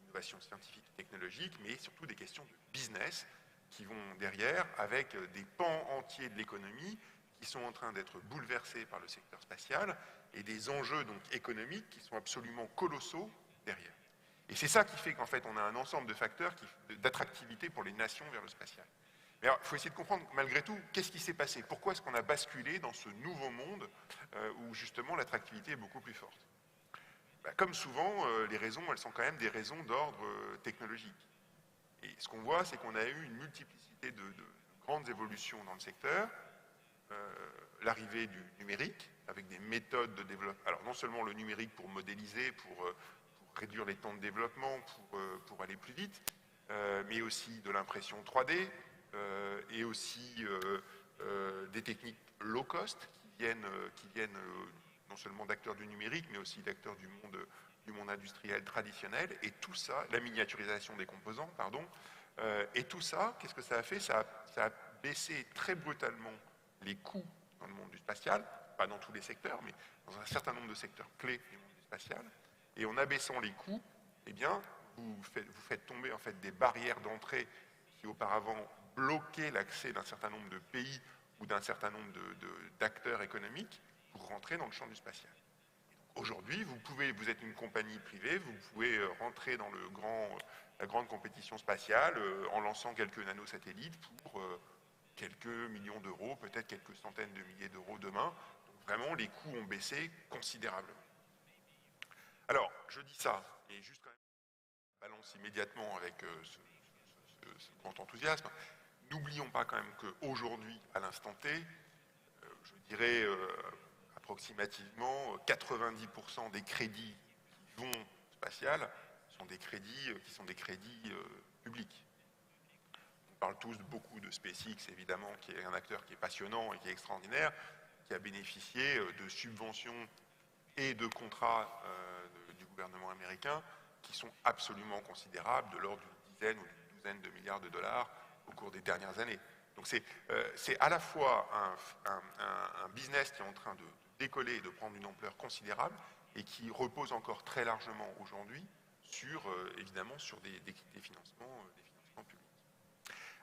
l'innovation scientifique et technologique, mais surtout des questions de business qui vont derrière, avec des pans entiers de l'économie qui sont en train d'être bouleversés par le secteur spatial, et des enjeux donc économiques qui sont absolument colossaux derrière. Et c'est ça qui fait qu'en fait, on a un ensemble de facteurs d'attractivité pour les nations vers le spatial. Mais alors, il faut essayer de comprendre, malgré tout, qu'est-ce qui s'est passé? Pourquoi est-ce qu'on a basculé dans ce nouveau monde où, justement, l'attractivité est beaucoup plus forte? Comme souvent, les raisons, elles sont quand même des raisons d'ordre technologique. Et ce qu'on voit, c'est qu'on a eu une multiplicité de grandes évolutions dans le secteur. L'arrivée du numérique, avec des méthodes de développement. Alors, non seulement le numérique pour modéliser, pour réduire les temps de développement, pour aller plus vite, mais aussi de l'impression 3D, et aussi des techniques low cost qui viennent non seulement d'acteurs du numérique, mais aussi d'acteurs du monde industriel traditionnel. Et tout ça, la miniaturisation des composants, pardon, et tout ça, qu'est-ce que ça a fait? Ça a baissé très brutalement les coûts dans le monde du spatial, pas dans tous les secteurs, mais dans un certain nombre de secteurs clés du monde du spatial. Et en abaissant les coûts, eh bien, vous faites tomber en fait des barrières d'entrée qui auparavant bloquaient l'accès d'un certain nombre de pays ou d'un certain nombre d'acteurs économiques pour rentrer dans le champ du spatial. Aujourd'hui, vous êtes une compagnie privée, vous pouvez rentrer dans la grande compétition spatiale en lançant quelques nanosatellites pour quelques millions d'euros, peut-être quelques centaines de milliers d'euros demain. Donc vraiment, les coûts ont baissé considérablement. Alors, je dis ça, et juste quand même, je balance immédiatement avec ce grand enthousiasme. N'oublions pas quand même qu'aujourd'hui, à l'instant T, je dirais approximativement 90% des crédits qui vont au spatial sont des crédits publics. On parle tous beaucoup de SpaceX, évidemment, qui est un acteur qui est passionnant et qui est extraordinaire, qui a bénéficié de subventions et de contrats du gouvernement américain qui sont absolument considérables, de l'ordre d'une dizaine ou d'une douzaine de milliards de dollars au cours des dernières années. Donc c'est à la fois un business qui est en train de décoller et de prendre une ampleur considérable et qui repose encore très largement aujourd'hui évidemment sur des financements publics.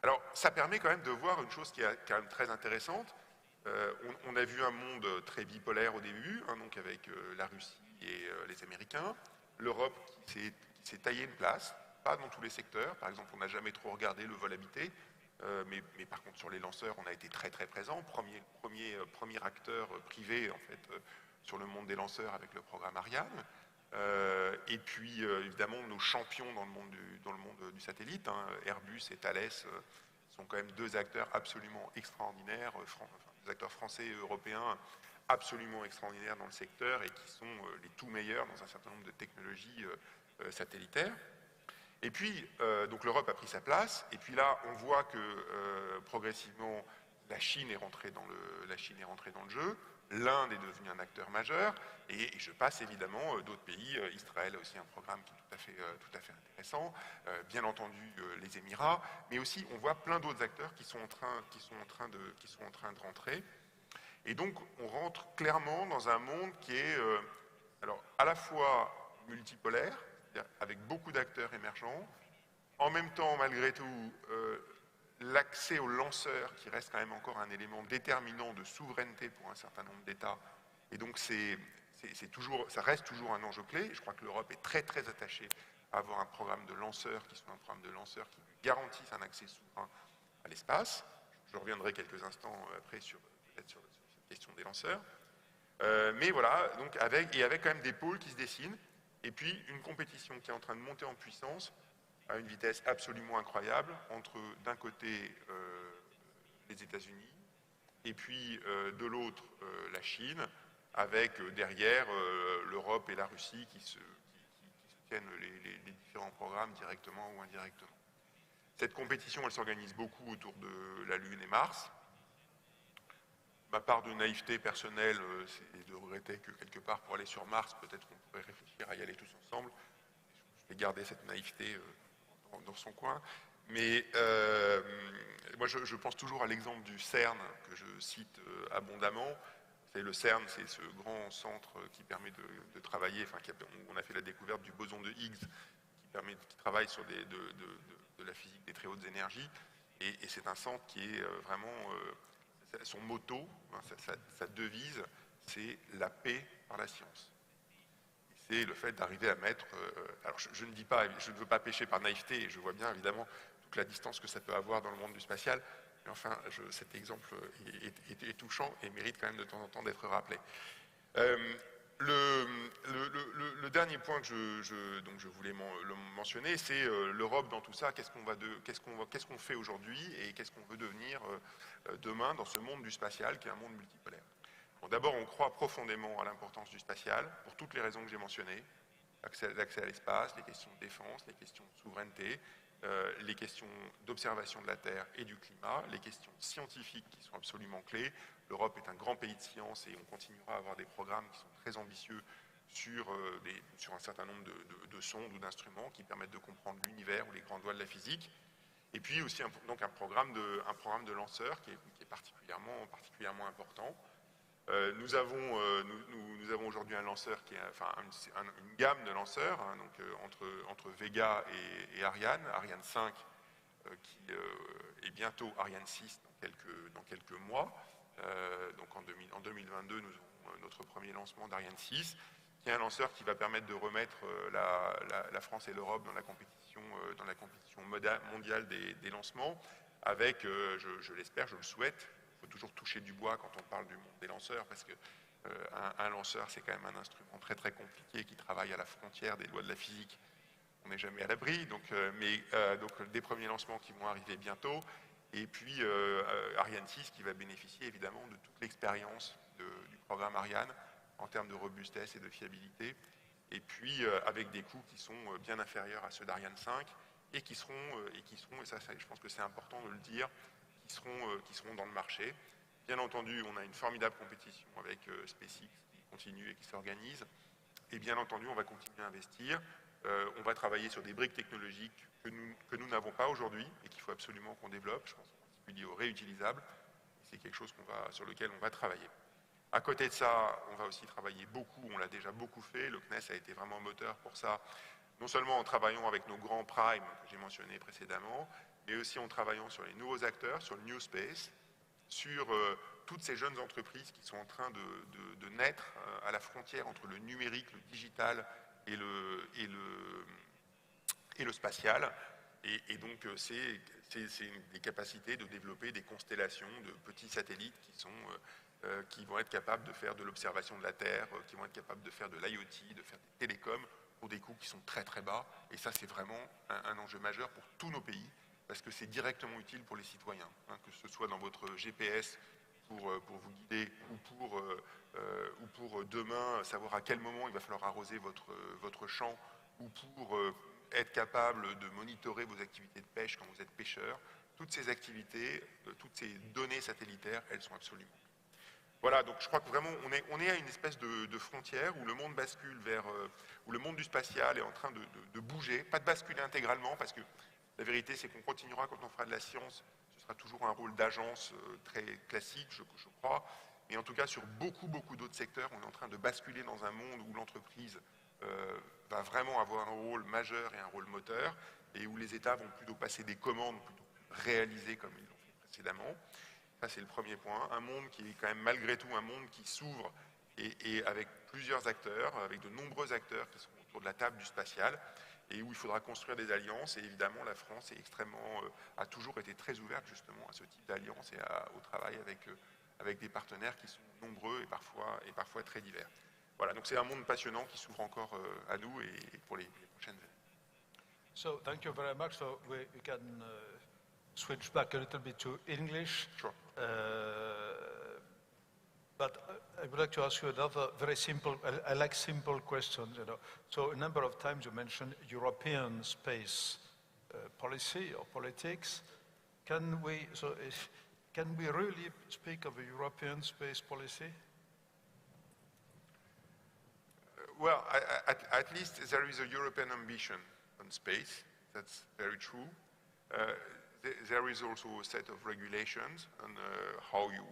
Alors ça permet quand même de voir une chose qui est quand même très intéressante. On a vu un monde très bipolaire au début, donc avec la Russie et les Américains, l'Europe qui s'est taillé une place, pas dans tous les secteurs. Par exemple, on n'a jamais trop regardé le vol habité, mais par contre sur les lanceurs, on a été très très présent. Premier acteur privé en fait sur le monde des lanceurs avec le programme Ariane. Et puis évidemment nos champions dans le monde du satellite, Airbus et Thales sont quand même deux acteurs absolument extraordinaires, des acteurs français et européens absolument extraordinaires dans le secteur et qui sont les tout meilleurs dans un certain nombre de technologies satellitaires. Et puis, donc l'Europe a pris sa place, et puis là, on voit que progressivement, la Chine est rentrée dans le jeu, l'Inde est devenue un acteur majeur, et je passe évidemment d'autres pays. Israël a aussi un programme qui est tout à fait intéressant, bien entendu les Émirats, mais aussi on voit plein d'autres acteurs qui sont en train de rentrer. Et donc on rentre clairement dans un monde qui est alors à la fois multipolaire, c'est-à-dire avec beaucoup d'acteurs émergents, en même temps malgré tout l'accès aux lanceurs qui reste quand même encore un élément déterminant de souveraineté pour un certain nombre d'États. Et donc ça reste toujours un enjeu clé. Je crois que l'Europe est très très attachée à avoir un programme de lanceurs qui soit un programme de lanceurs qui garantisse un accès souverain à l'espace. Je reviendrai quelques instants après peut-être sur cette question des lanceurs. Mais voilà, donc avec quand même des pôles qui se dessinent, et puis une compétition qui est en train de monter en puissance à une vitesse absolument incroyable entre d'un côté les États-Unis et puis de l'autre la Chine, avec derrière l'Europe et la Russie qui soutiennent les différents programmes directement ou indirectement. Cette compétition, elle s'organise beaucoup autour de la Lune et Mars. Ma part de naïveté personnelle, c'est de regretter que quelque part pour aller sur Mars, peut-être qu'on pourrait réfléchir à y aller tous ensemble. Je vais garder cette naïveté dans son coin. Mais moi, je pense toujours à l'exemple du CERN, que je cite abondamment. Le CERN, c'est ce grand centre qui permet de travailler, on a fait la découverte du boson de Higgs, qui travaille sur de la physique des très hautes énergies. Et c'est un centre qui est vraiment... son motto, sa devise, c'est la paix par la science. C'est le fait d'arriver à mettre... alors je ne dis pas, je ne veux pas pécher par naïveté, et je vois bien évidemment toute la distance que ça peut avoir dans le monde du spatial, mais enfin cet exemple est touchant et mérite quand même de temps en temps d'être rappelé. Le dernier point que je voulais mentionner, c'est l'Europe dans tout ça. Qu'est-ce qu'on fait aujourd'hui et qu'est-ce qu'on veut devenir demain dans ce monde du spatial qui est un monde multipolaire. Bon, d'abord, on croit profondément à l'importance du spatial pour toutes les raisons que j'ai mentionnées. L'accès à l'espace, les questions de défense, les questions de souveraineté, les questions d'observation de la Terre et du climat, les questions scientifiques qui sont absolument clés. L'Europe est un grand pays de science et on continuera à avoir des programmes qui sont très ambitieux sur un certain nombre de sondes ou d'instruments qui permettent de comprendre l'univers ou les grandes lois de la physique. Et puis aussi donc un programme de lanceurs qui est particulièrement important. Nous avons aujourd'hui un lanceur qui est une gamme de lanceurs, hein, donc entre Vega et Ariane 5 qui est bientôt Ariane 6 dans quelques mois. Donc en 2022, nous aurons notre premier lancement d'Ariane 6, qui est un lanceur qui va permettre de remettre la France et l'Europe dans la compétition mondiale des lancements, avec, je l'espère, je le souhaite, il faut toujours toucher du bois quand on parle du monde des lanceurs, parce que un lanceur, c'est quand même un instrument très très compliqué qui travaille à la frontière des lois de la physique. On n'est jamais à l'abri, donc des premiers lancements qui vont arriver bientôt, et puis Ariane 6 qui va bénéficier évidemment de toute l'expérience du programme Ariane en termes de robustesse et de fiabilité, et puis avec des coûts qui sont bien inférieurs à ceux d'Ariane 5, et qui seront, et ça je pense que c'est important de le dire, qui seront dans le marché. Bien entendu, on a une formidable compétition avec SpaceX qui continue et qui s'organise, et bien entendu, on va continuer à investir. On va travailler sur des briques technologiques que nous n'avons pas aujourd'hui et qu'il faut absolument qu'on développe. Je pense en particulier aux réutilisables. C'est quelque chose sur lequel on va travailler. À côté de ça, on va aussi travailler beaucoup, on l'a déjà beaucoup fait. Le CNES a été vraiment moteur pour ça, non seulement en travaillant avec nos grands primes que j'ai mentionnés précédemment, mais aussi en travaillant sur les nouveaux acteurs, sur le New Space, sur toutes ces jeunes entreprises qui sont en train de naître à la frontière entre le numérique, le digital et le spatial. Et donc, c'est des capacités de développer des constellations de petits satellites qui vont être capables de faire de l'observation de la Terre, qui vont être capables de faire de l'IoT, de faire des télécoms pour des coûts qui sont très très bas. Et ça, c'est vraiment un enjeu majeur pour tous nos pays, parce que c'est directement utile pour les citoyens, hein, que ce soit dans votre GPS pour vous guider ou pour demain savoir à quel moment il va falloir arroser votre champ, ou pour être capable de monitorer vos activités de pêche quand vous êtes pêcheur. toutes ces activités, toutes ces données satellitaires, elles sont absolument. Voilà, donc je crois que vraiment on est à une espèce de frontière où le monde bascule vers, où le monde du spatial est en train de bouger, pas de basculer intégralement, parce que la vérité c'est qu'on continuera quand on fera de la science, ce sera toujours un rôle d'agence très classique, je crois, mais en tout cas sur beaucoup d'autres secteurs, on est en train de basculer dans un monde où l'entreprise va vraiment avoir un rôle majeur et un rôle moteur, et où les États vont plutôt passer des commandes, plutôt réaliser comme ils l'ont fait précédemment. Ça, c'est le premier point. Un monde qui est quand même malgré tout un monde qui s'ouvre et avec plusieurs acteurs, avec de nombreux acteurs qui sont autour de la table du spatial, et où il faudra construire des alliances. Et évidemment, la France est extrêmement, a toujours été très ouverte justement à ce type d'alliance et au travail avec des partenaires qui sont nombreux et parfois très divers. Voilà, donc c'est un monde passionnant qui s'ouvre encore à nous et pour les prochaines années.
So, thank you very much. So we can switch back a little bit to English.
Sure.
But I would like to ask you another very simple, I like simple questions, you know. So a number of times you mentioned European space policy or politics. Can we really speak of a European space policy?
Well, at least there is a European ambition on space. That's very true. There is also a set of regulations on how you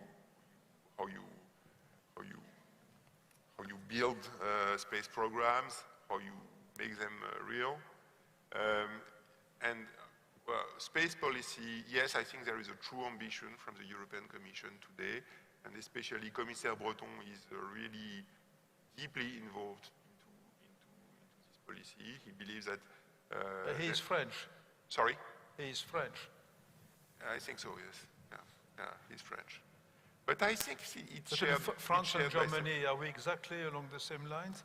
build space programs, how you make them real. And well, space policy, yes, I think there is a true ambition from the European Commission today, and especially Commissaire Breton is really deeply involved into this policy. He believes that...
he is French.
Sorry?
He is French.
I think so, yes. Yeah, he's French. But I think it's shared.
France and Germany, are we exactly along the same lines?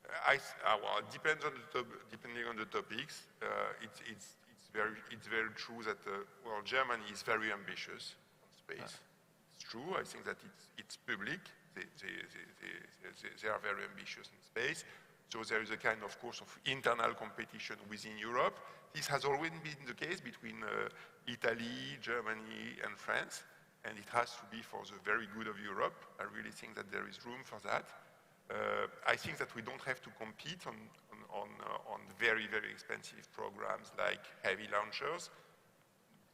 Well, it depends on depending on the topics. It's very true that well, Germany is very ambitious on space. It's true. I think that it's public. They are very ambitious in space. So there is a kind, of course, of internal competition within Europe. This has always been the case between Italy, Germany, and France, and it has to be for the very good of Europe. I really think that there is room for that. I think that we don't have to compete on very, very expensive programs like heavy launchers.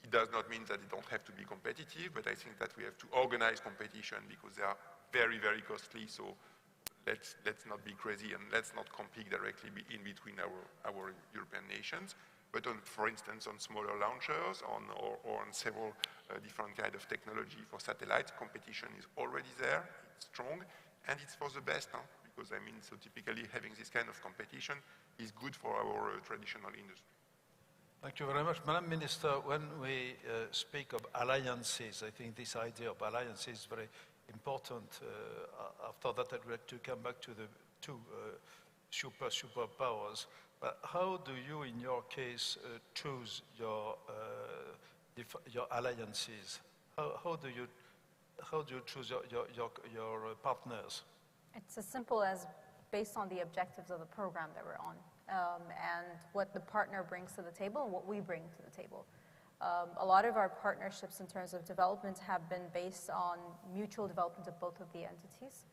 It does not mean that they don't have to be competitive, but I think that we have to organize competition because they are very, very costly. So let's not be crazy and let's not compete directly in between our European nations. But for instance, on smaller launchers or on several different kinds of technology for satellites, competition is already there, it's strong, and it's for the best, because I mean, so typically having this kind of competition is good for our traditional industry.
Thank you very much. Madam Minister, when we speak of alliances, I think this idea of alliances is very important. After that, I'd like to come back to the two superpowers. But how do you, in your case, choose your alliances? How do you choose your partners?
It's as simple as based on the objectives of the program that we're on, and what the partner brings to the table and what we bring to the table. A lot of our partnerships in terms of development have been based on mutual development of both of the entities.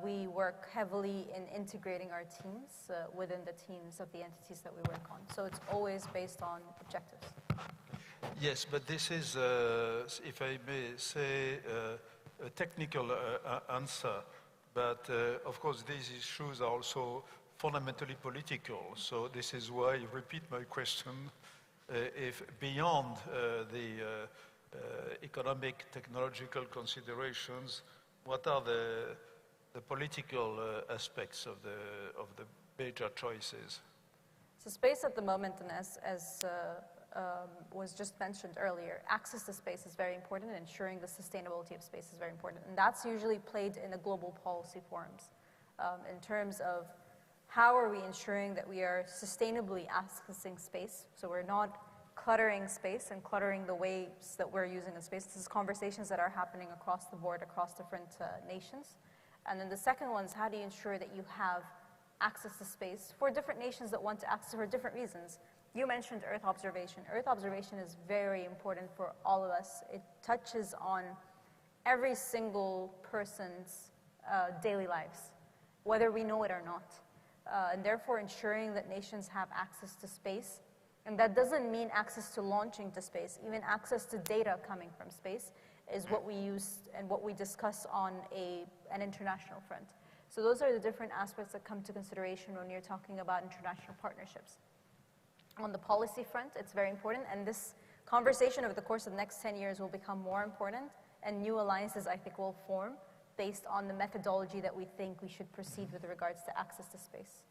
We work heavily in integrating our teams within the teams of the entities that we work on. So it's always based on objectives.
Yes, but this is, if I may say, a technical answer. But of course, these issues are also fundamentally political. So this is why I repeat my question. If beyond the economic, technological considerations, what are the political aspects of the major choices?
So space at the moment, and as was just mentioned earlier, access to space is very important, and ensuring the sustainability of space is very important. And that's usually played in the global policy forums in terms of how are we ensuring that we are sustainably accessing space, so we're not cluttering space and cluttering the ways that we're using the space. This is conversations that are happening across the board, across different nations. And then the second one is how do you ensure that you have access to space for different nations that want to access for different reasons. You mentioned Earth observation. Earth observation is very important for all of us. It touches on every single person's daily lives, whether we know it or not. And therefore ensuring that nations have access to space. And that doesn't mean access to launching to space. Even access to data coming from space is what we use and what we discuss on an international front. So those are the different aspects that come to consideration when you're talking about international partnerships. On the policy front, it's very important, and this conversation over the course of the next 10 years will become more important, and new alliances, I think, will form based on the methodology that we think we should proceed with regards to access to space.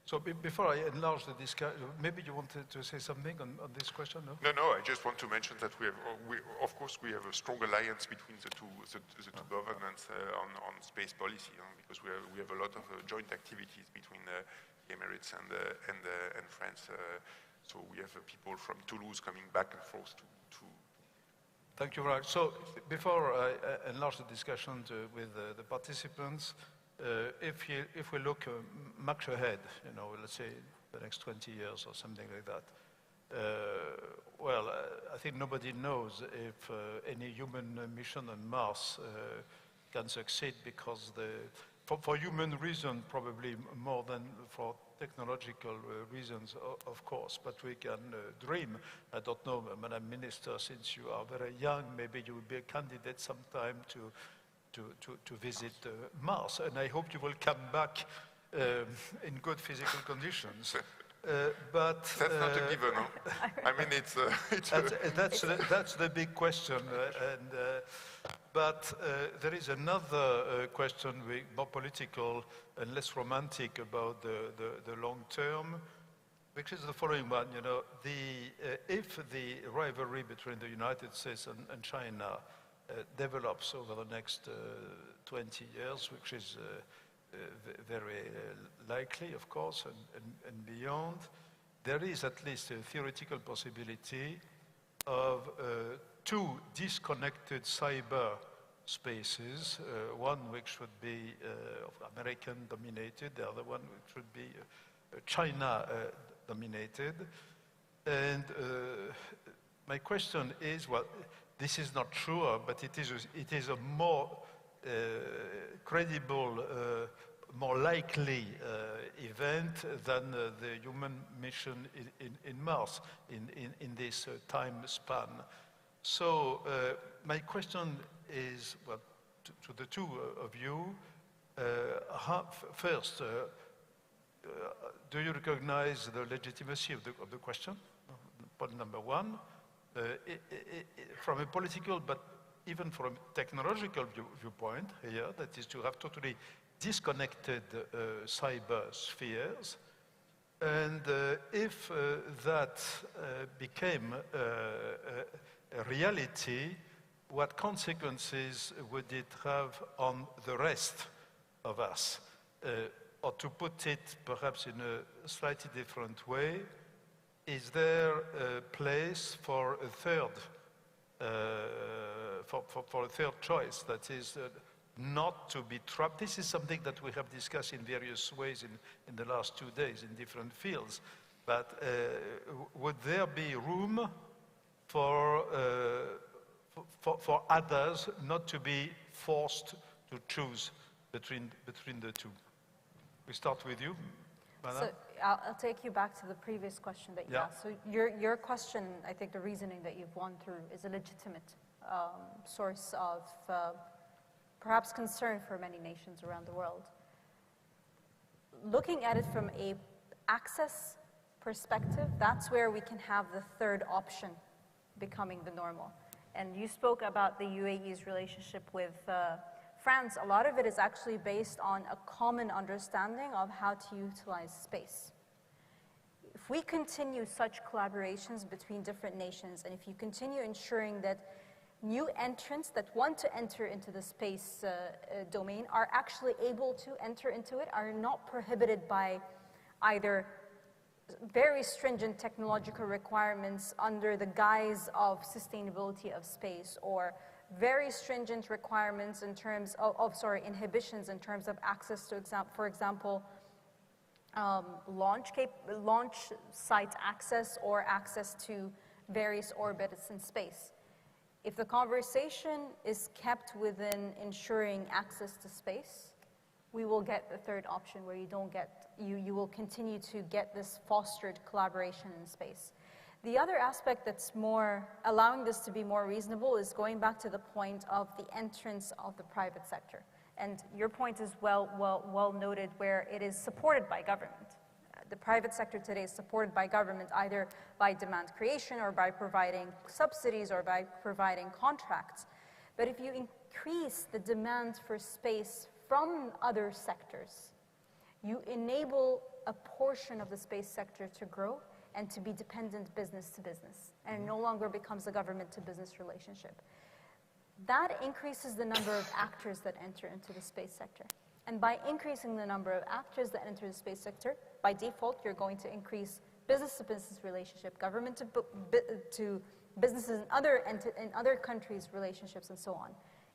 So before I enlarge the discussion, maybe you wanted to say something on this question, no?
No, I just want to mention that of course, we have a strong alliance between the two governments on space policy, because we have a lot of joint activities between the Emirates and France. So we have people from Toulouse coming back and forth to.
Thank you very much. So before I enlarge the discussion with the participants, if we look much ahead, let's say the next 20 years or something like that, well, I think nobody knows if any human mission on Mars can succeed, because for human reasons, probably more than for technological reasons, of course, but we can dream. I don't know, Madam Minister, since you are very young, maybe you will be a candidate sometime to visit Mars, and I hope you will come back in good physical conditions. But
that's not a given, no? I mean,
that's the big question. But there is another question, more political and less romantic, about the long term, which is the following one. If the rivalry between the United States and China develops over the next 20 years, which is very likely, of course, and beyond, there is at least a theoretical possibility of two disconnected cyber spaces, one which would be American-dominated, the other one which would be China-dominated. And my question is, well, this is not sure, but it is a more credible, more likely event than the human mission in Mars in this time span. So my question is, well, to the two of you, first, do you recognize the legitimacy of the question? Point number one. From a political, but even from a technological viewpoint here, that is to have totally disconnected cyber spheres. And if that became a reality, what consequences would it have on the rest of us? Or to put it perhaps in a slightly different way, is there a place for a third, for a third choice, that is not to be trapped? This is something that we have discussed in various ways in the last 2 days in different fields. But would there be room for others not to be forced to choose between the two? We start with you, Madam.
So I'll take you back to the previous question that you asked. So your question, I think the reasoning that you've gone through is a legitimate source of perhaps concern for many nations around the world. Looking at it from a access perspective, that's where we can have the third option becoming the normal. And you spoke about the UAE's relationship with France. A lot of it is actually based on a common understanding of how to utilize space. If we continue such collaborations between different nations, and if you continue ensuring that new entrants that want to enter into the space domain are actually able to enter into it, are not prohibited by either very stringent technological requirements under the guise of sustainability of space, or very stringent requirements in terms of inhibitions in terms of access to, for example, launch site access or access to various orbits in space. If the conversation is kept within ensuring access to space, we will get the third option where you will continue to get this fostered collaboration in space. The other aspect that's more allowing this to be more reasonable is going back to the point of the entrance of the private sector. And your point is well noted, where it is supported by government. The private sector today is supported by government either by demand creation or by providing subsidies or by providing contracts. But if you increase the demand for space from other sectors, you enable a portion of the space sector to grow and to be dependent business to business, and it no longer becomes a government to business relationship. That increases the number of actors that enter into the space sector. And by increasing the number of actors that enter the space sector, by default, you're going to increase business-to-business relationship, government to businesses in other countries' relationships, and so on.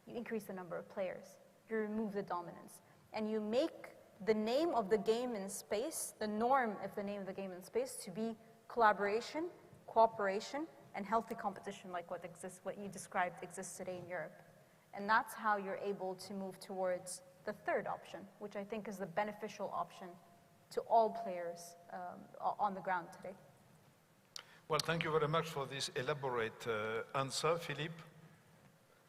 You increase the number of players. You remove the dominance. And you make the name of the game in space, the norm of the name of the game in space, to be collaboration, cooperation, and healthy competition, like what you described exists today in Europe. And that's how you're able to move towards the third option, which I think is the beneficial option to all players on the ground today.
Well, thank you very much for this elaborate answer, Philippe.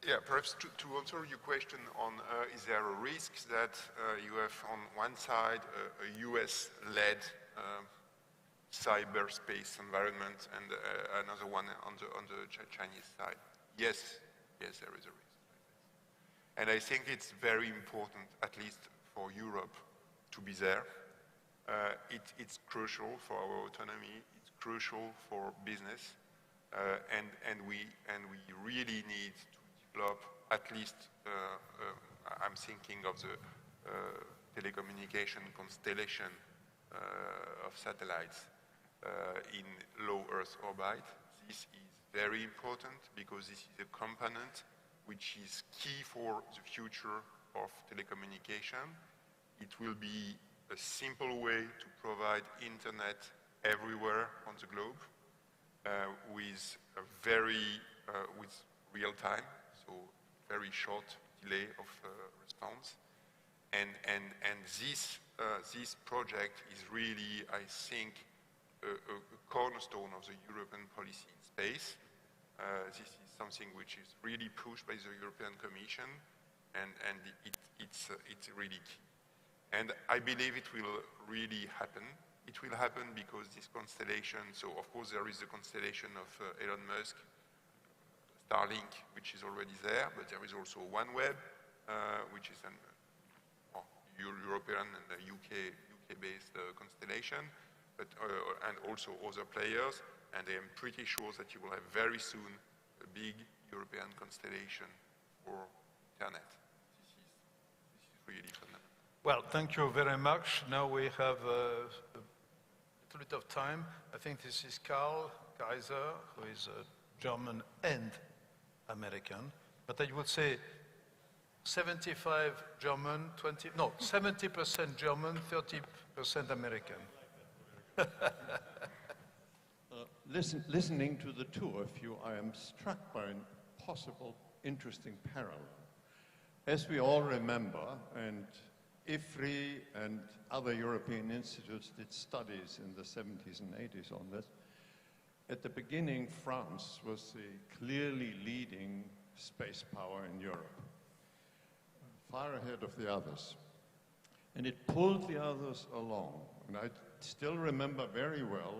Yeah, perhaps to answer your question on is there a risk that you have on one side a US-led cyberspace environment and another one on the Chinese side? Yes, there is a risk. And I think it's very important, at least for Europe, to be there. It's crucial for our autonomy. It's crucial for business, and we really need to develop at least. I'm thinking of the telecommunication constellation of satellites in low Earth orbit. This is very important because this is a component which is key for the future of telecommunication. It will be a simple way to provide internet everywhere on the globe with real time, so very short delay of response. And this project is really, I think, a cornerstone of the European policy in space. This is something which is really pushed by the European Commission, and it's really key. And I believe it will really happen. It will happen because this constellation, so of course there is the constellation of Elon Musk, Starlink, which is already there, but there is also OneWeb, which is an European and UK-based constellation, but and also other players. And I am pretty sure that you will have very soon a big European constellation for internet. This is really fundamental.
Well, thank you very much. Now we have a little bit of time. I think this is Karl Kaiser, who is German and American. But I would say 75 German, 70% German, 30% American.
Listening to the two of you, I am struck by a possible interesting parallel. As we all remember, and Ifri and other European institutes did studies in the 70s and 80s on this. At the beginning, France was the clearly leading space power in Europe, far ahead of the others. And it pulled the others along. And I still remember very well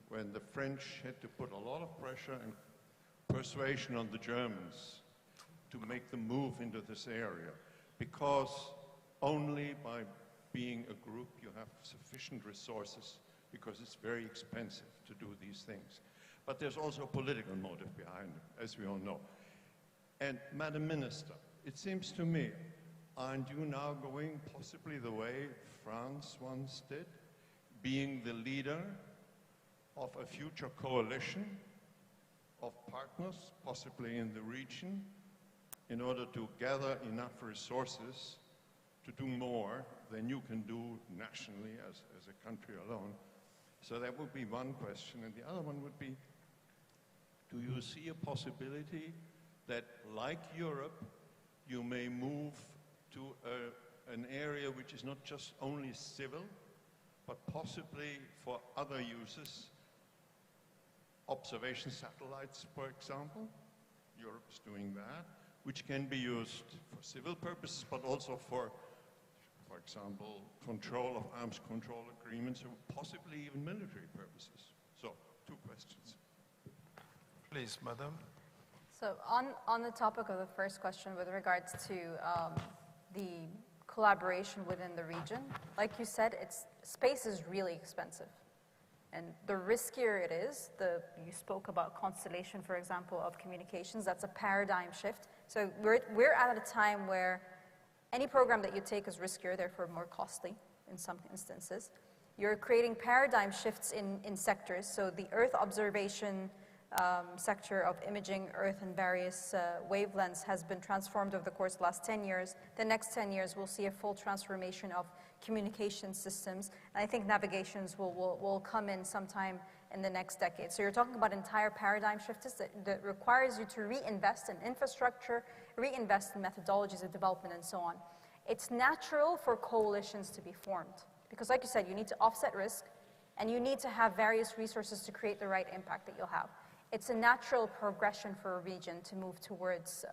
when the French had to put a lot of pressure and persuasion on the Germans to make the move into this area, because only by being a group you have sufficient resources, because it's very expensive to do these things. But there's also a political motive behind it, as we all know. And Madam Minister, it seems to me, aren't you now going possibly the way France once did, being the leader of a future coalition of partners, possibly in the region, in order to gather enough resources to do more
than you can do nationally as a country alone. So that would be one question. And the other one would be, do you see a possibility that, like Europe, you may move to an area which is not just only civil, but possibly for other uses? Observation satellites, for example. Europe is doing that, which can be used for civil purposes, but also for example, control of arms control agreements, or possibly even military purposes. So, two questions.
Please, Madam.
So on the topic of the first question with regards to the collaboration within the region, like you said, space is really expensive. And the riskier it is, you spoke about constellation, for example, of communications, that's a paradigm shift. So we're at a time where any program that you take is riskier, therefore more costly in some instances. You're creating paradigm shifts in sectors. So the Earth observation sector of imaging Earth in various wavelengths has been transformed over the course of the last 10 years. The next 10 years, we'll see a full transformation of communication systems. And I think navigations will come in sometime in the next decade. So you're talking about entire paradigm shifts that requires you to reinvest in infrastructure, reinvest in methodologies of development, and so on. It's natural for coalitions to be formed. Because like you said, you need to offset risk, and you need to have various resources to create the right impact that you'll have. It's a natural progression for a region to move towards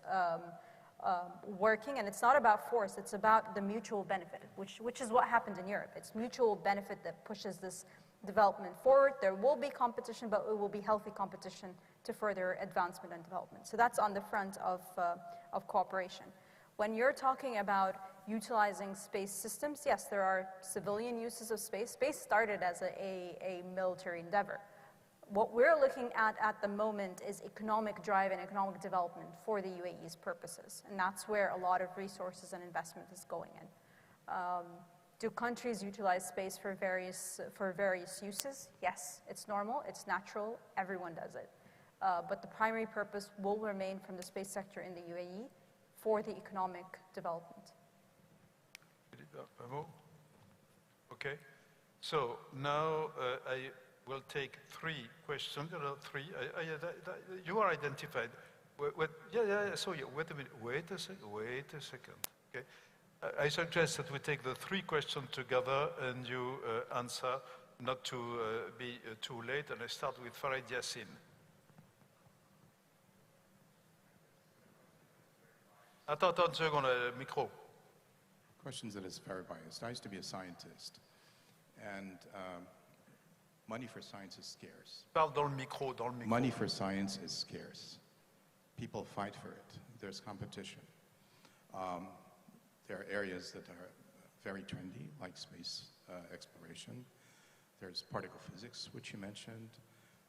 working, and it's not about force, it's about the mutual benefit, which is what happened in Europe. It's mutual benefit that pushes this development forward. There will be competition, but it will be healthy competition to further advancement and development. So that's on the front of cooperation. When you're talking about utilizing space systems, yes, there are civilian uses of space. Space started as a military endeavor. What we're looking at the moment is economic drive and economic development for the UAE's purposes. And that's where a lot of resources and investment is going in. Do countries utilize space for various uses? Yes, it's normal, it's natural, everyone does it. But the primary purpose will remain from the space sector in the UAE for the economic development.
Okay, so now I will take 3 questions. There are 3. You are identified. Yeah, so yeah, wait a minute. Wait a second. Okay. I suggest that we take the 3 questions together and you answer, not to be too late. And I start with Farid Yassin. Attends une seconde, micro.
Questions that is very biased. I used to be a scientist, and money for science is scarce.
Parle dans le micro, dans le micro.
Money for science is scarce. People fight for it. There's competition. There are areas that are very trendy, like space exploration. There's particle physics, which you mentioned.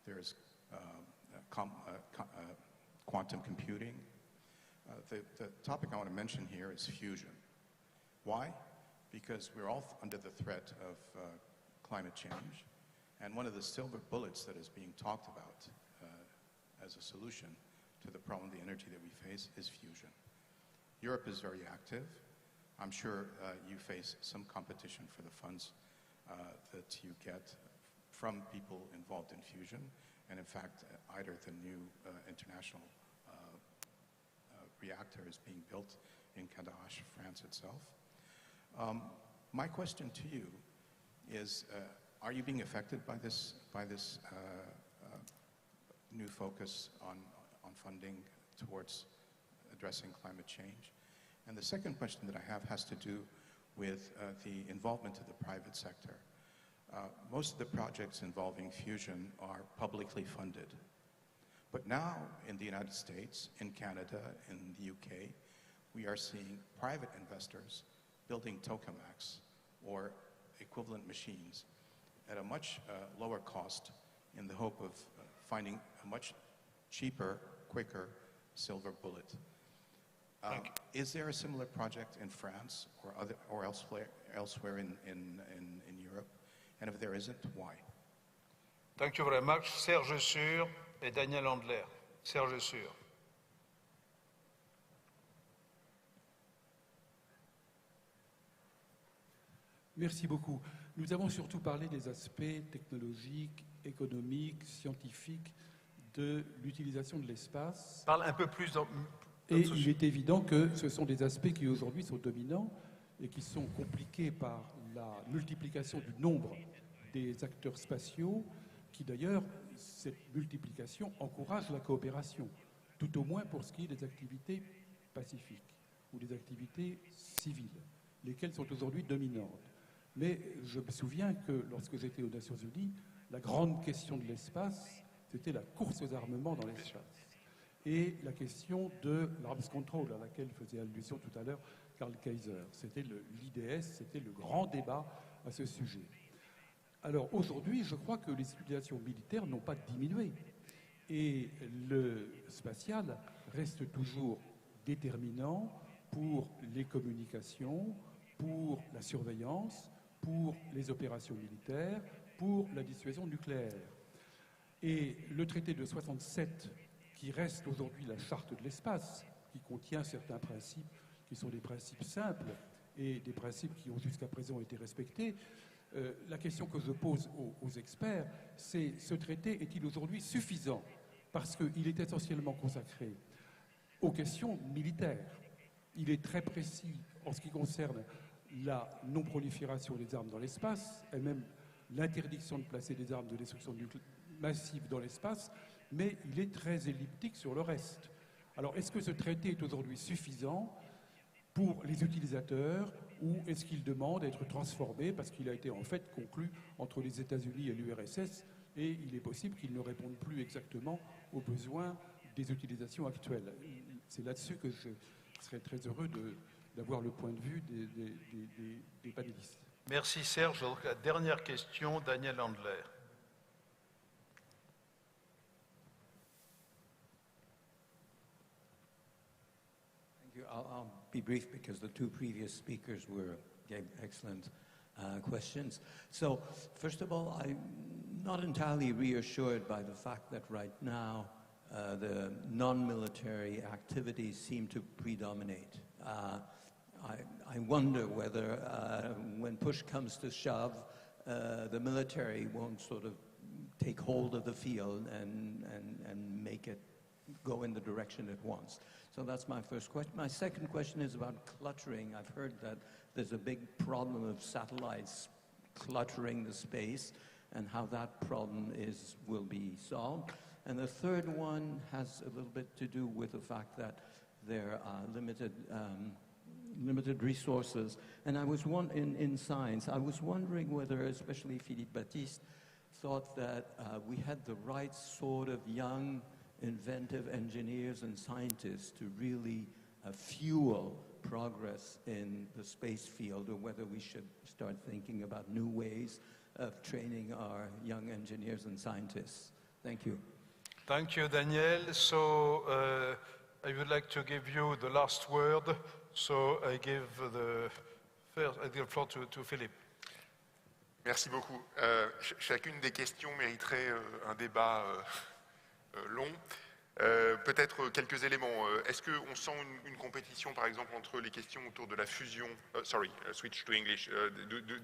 There's quantum computing. The topic I want to mention here is fusion. Why? Because we're all under the threat of climate change. And one of the silver bullets that is being talked about as a solution to the problem of the energy that we face is fusion. Europe is very active. I'm sure you face some competition for the funds that you get from people involved in fusion. And in fact, either the new international reactor is being built in Kadash, France itself. My question to you is, are you being affected by this new focus on funding towards addressing climate change? And the second question that I have has to do with the involvement of the private sector. Most of the projects involving fusion are publicly funded. But now in the United States, in Canada, in the UK, we are seeing private investors building tokamaks or equivalent machines at a much lower cost in the hope of finding a much cheaper, quicker silver bullet. Is there a similar project in France or elsewhere in Europe? And if there isn't, why?
Thank you very much. Serge Sur et Daniel Andler. Serge Sur.
Merci beaucoup. Nous avons surtout parlé des aspects technologiques, économiques, scientifiques de l'utilisation de l'espace.
Parle un peu plus dans...
Et il est évident que ce sont des aspects qui aujourd'hui sont dominants et qui sont compliqués par la multiplication du nombre des acteurs spatiaux, qui d'ailleurs, cette multiplication encourage la coopération, tout au moins pour ce qui est des activités pacifiques ou des activités civiles, lesquelles sont aujourd'hui dominantes. Mais je me souviens que lorsque j'étais aux Nations Unies, la grande question de l'espace, c'était la course aux armements dans l'espace. Et la question de l'arms control, à laquelle faisait allusion tout à l'heure Karl Kaiser. C'était l'IDS, c'était le grand débat à ce sujet. Alors aujourd'hui, je crois que les utilisations militaires n'ont pas diminué. Et le spatial reste toujours déterminant pour les communications, pour la surveillance, pour les opérations militaires, pour la dissuasion nucléaire. Et le traité de 1967, qui reste aujourd'hui la charte de l'espace, qui contient certains principes qui sont des principes simples et des principes qui ont jusqu'à présent été respectés, la question que je pose aux experts, c'est ce traité est-il aujourd'hui suffisant? Parce qu'il est essentiellement consacré aux questions militaires. Il est très précis en ce qui concerne la non-prolifération des armes dans l'espace, et même l'interdiction de placer des armes de destruction massive dans l'espace, mais il est très elliptique sur le reste. Alors, est-ce que ce traité est aujourd'hui suffisant pour les utilisateurs, ou est-ce qu'il demande à être transformé parce qu'il a été en fait conclu entre les États-Unis et l'URSS, et il est possible qu'il ne réponde plus exactement aux besoins des utilisations actuelles? C'est là-dessus que je serais très heureux d'avoir le point de vue des panélistes.
Merci Serge. Donc, la dernière question, Daniel Handler.
Thank you. I'll be brief because the two previous speakers gave excellent questions. So, first of all, I'm not entirely reassured by the fact that right now the non-military activities seem to predominate. I wonder whether, when push comes to shove, the military won't sort of take hold of the field and make it go in the direction it wants. So that's my first question. My second question is about cluttering. I've heard that there's a big problem of satellites cluttering the space and how that problem will be solved. And the third one has a little bit to do with the fact that there are limited resources. And I was in science, I was wondering whether, especially Philippe Baptiste, thought that we had the right sort of young, inventive engineers and scientists to really fuel progress in the space field, or whether we should start thinking about new ways of training our young engineers and scientists. Thank you.
Thank you, Daniel. So I would like to give you the last word. So I give the floor to Philippe.
Merci beaucoup. Chacune des questions mériterait un débat long. Peut-être quelques éléments. Est-ce qu'on sent une compétition, par exemple, entre les questions autour de la fusion? Sorry, switch to English.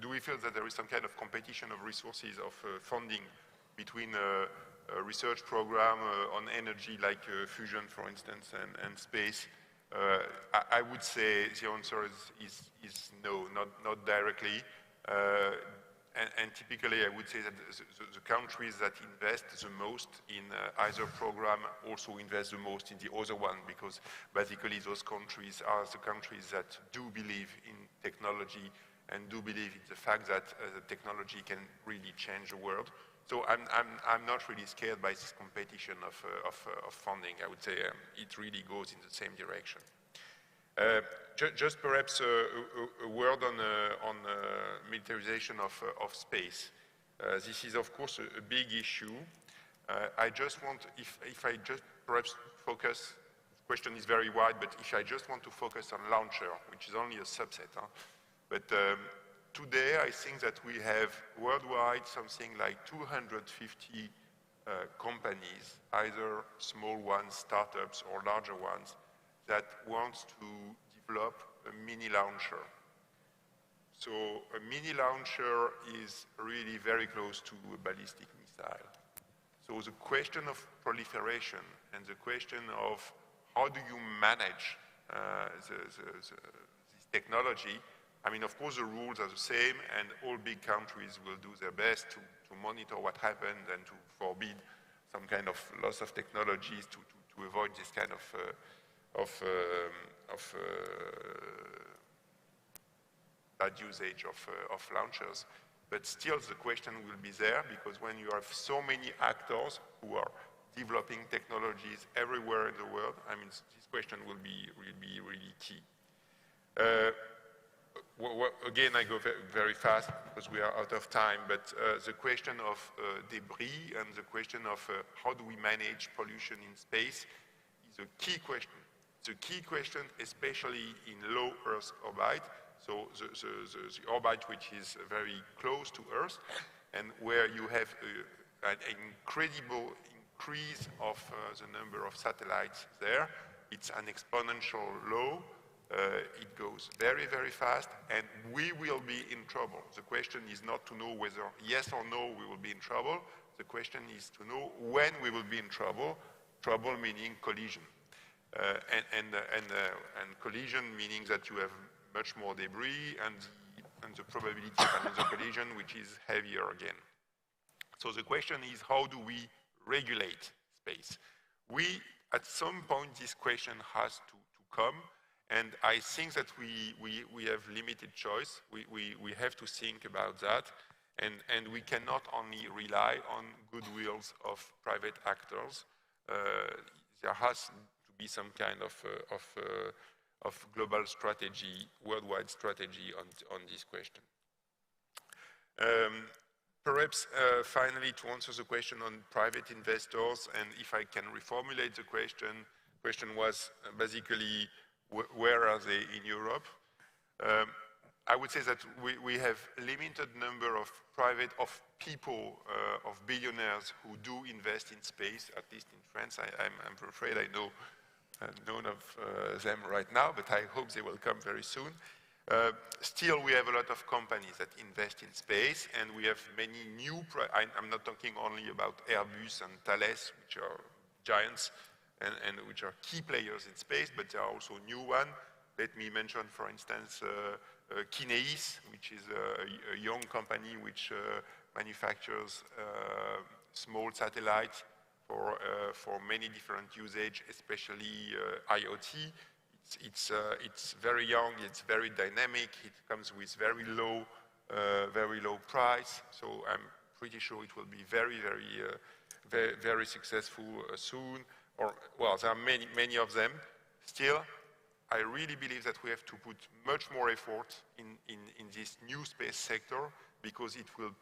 Do we feel that there is some kind of competition of resources, of funding between a research program on energy, like fusion, for instance, and space? I would say the answer is no, not directly. And typically, I would say that the countries that invest the most in either program also invest the most in the other one, because basically those countries are the countries that do believe in technology and do believe in the fact that the technology can really change the world. So I'm not really scared by this competition of funding. I would say it really goes in the same direction. Just perhaps a word on militarization of space. This is, of course, a big issue. I just want, if I just perhaps focus, the question is very wide, but if I just want to focus on launcher, which is only a subset, but today I think that we have worldwide something like 250 companies, either small ones, startups, or larger ones, that wants to develop a mini launcher. So a mini launcher is really very close to a ballistic missile. So the question of proliferation and the question of how do you manage this technology, I mean, of course, the rules are the same, and all big countries will do their best to monitor what happened and to forbid some kind of loss of technologies to avoid this kind of bad usage of launchers. But still, the question will be there, because when you have so many actors who are developing technologies everywhere in the world, I mean, this question will be really key. Again, I go very fast because we are out of time, but the question of debris and the question of how do we manage pollution in space is a key question. It's a key question, especially in low Earth orbit, so the orbit which is very close to Earth, and where you have an incredible increase of the number of satellites there. It's an exponential law. It goes very, very fast, and we will be in trouble. The question is not to know whether yes or no we will be in trouble. The question is to know when we will be in trouble. Trouble meaning collision, and collision meaning that you have much more debris and the probability of another collision, which is heavier again. So the question is, how do we regulate space? At some point, this question has to come. And I think that we have limited choice. We have to think about that. And we cannot only rely on goodwills of private actors. There has to be some kind of global strategy, worldwide strategy on this question. Perhaps finally, to answer the question on private investors, and if I can reformulate the question was basically, where are they in Europe? I would say that we have limited number of people, of billionaires who do invest in space, at least in France. I'm afraid I know none of them right now, but I hope they will come very soon. Still, we have a lot of companies that invest in space, and we have many new, I'm not talking only about Airbus and Thales, which are giants, and which are key players in space, but there are also new ones. Let me mention, for instance, Kineis, which is a young company which manufactures small satellites for many different usage, especially IoT. It's very young, it's very dynamic, it comes with very low price, so I'm pretty sure it will be very successful soon. Well, there are many of them. Still, I really believe that we have to put much more effort in this new space sector, because it will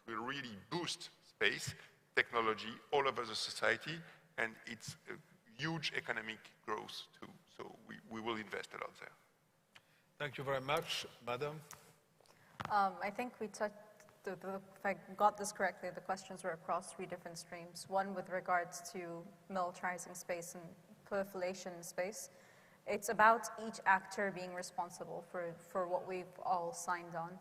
really boost space technology all over the society, and it's a huge economic growth too. So we will invest a lot there.
Thank you very much, Madam.
I think we touched, if I got this correctly, the questions were across 3 different streams. One with regards to militarizing space and proliferation in space. It's about each actor being responsible for what we've all signed on.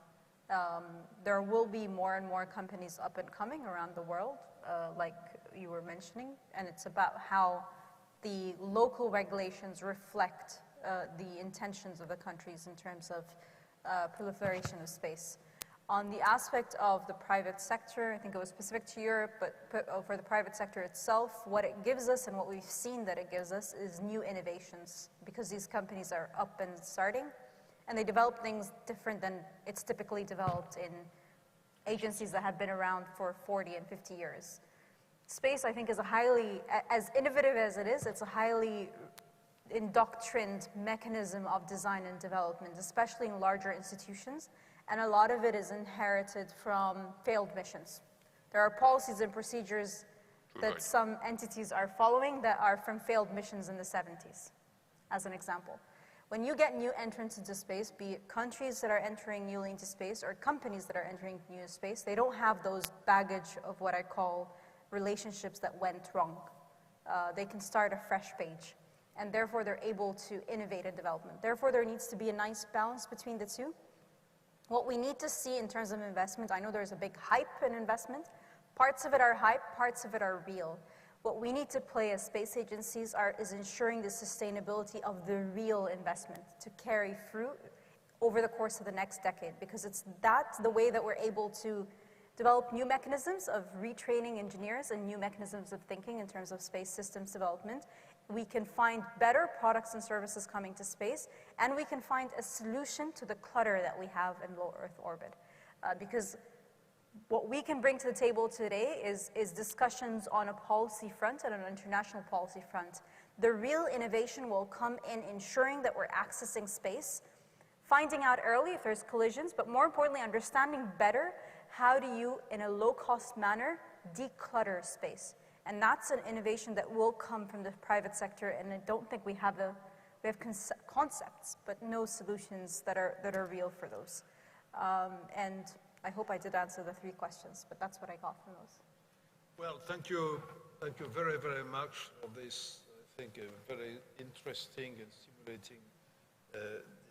There will be more and more companies up and coming around the world, like you were mentioning, and it's about how the local regulations reflect the intentions of the countries in terms of proliferation of space. On the aspect of the private sector, I think it was specific to Europe, but for the private sector itself, what it gives us and what we've seen that it gives us is new innovations, because these companies are up and starting, and they develop things different than it's typically developed in agencies that have been around for 40 and 50 years. Space, I think, is as innovative as it is, it's a highly indoctrined mechanism of design and development, especially in larger institutions. And a lot of it is inherited from failed missions. There are policies and procedures that some entities are following that are from failed missions in the 70s, as an example. When you get new entrants into space, be it countries that are entering newly into space or companies that are entering new space, they don't have those baggage of what I call relationships that went wrong. They can start a fresh page, and therefore they're able to innovate and development. Therefore, there needs to be a nice balance between the two. What we need to see in terms of investment, I know there's a big hype in investment. Parts of it are hype, parts of it are real. What we need to play as space agencies is ensuring the sustainability of the real investment to carry fruit over the course of the next decade, because it's the way that we're able to develop new mechanisms of retraining engineers and new mechanisms of thinking in terms of space systems development. We can find better products and services coming to space, and we can find a solution to the clutter that we have in low Earth orbit. Because what we can bring to the table today is discussions on a policy front and an international policy front. The real innovation will come in ensuring that we're accessing space, finding out early if there's collisions, but more importantly, understanding better how do you, in a low-cost manner, declutter space. And that's an innovation that will come from the private sector, and I don't think we have concepts, but no solutions that are real for those. And I hope I did answer the 3 questions, but that's what I got from those.
Well, thank you very, very much for this, I think, a very interesting and stimulating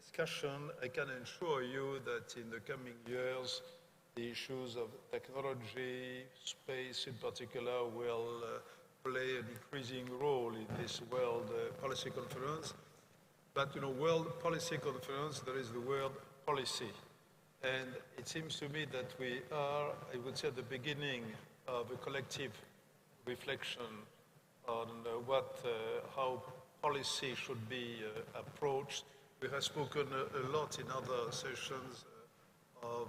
discussion. I can assure you that in the coming years, the issues of technology, space in particular, will play an increasing role in this World Policy Conference. But, you know, World Policy Conference, there is the word policy. And it seems to me that we are, I would say, at the beginning of a collective reflection on how policy should be approached. We have spoken a lot in other sessions of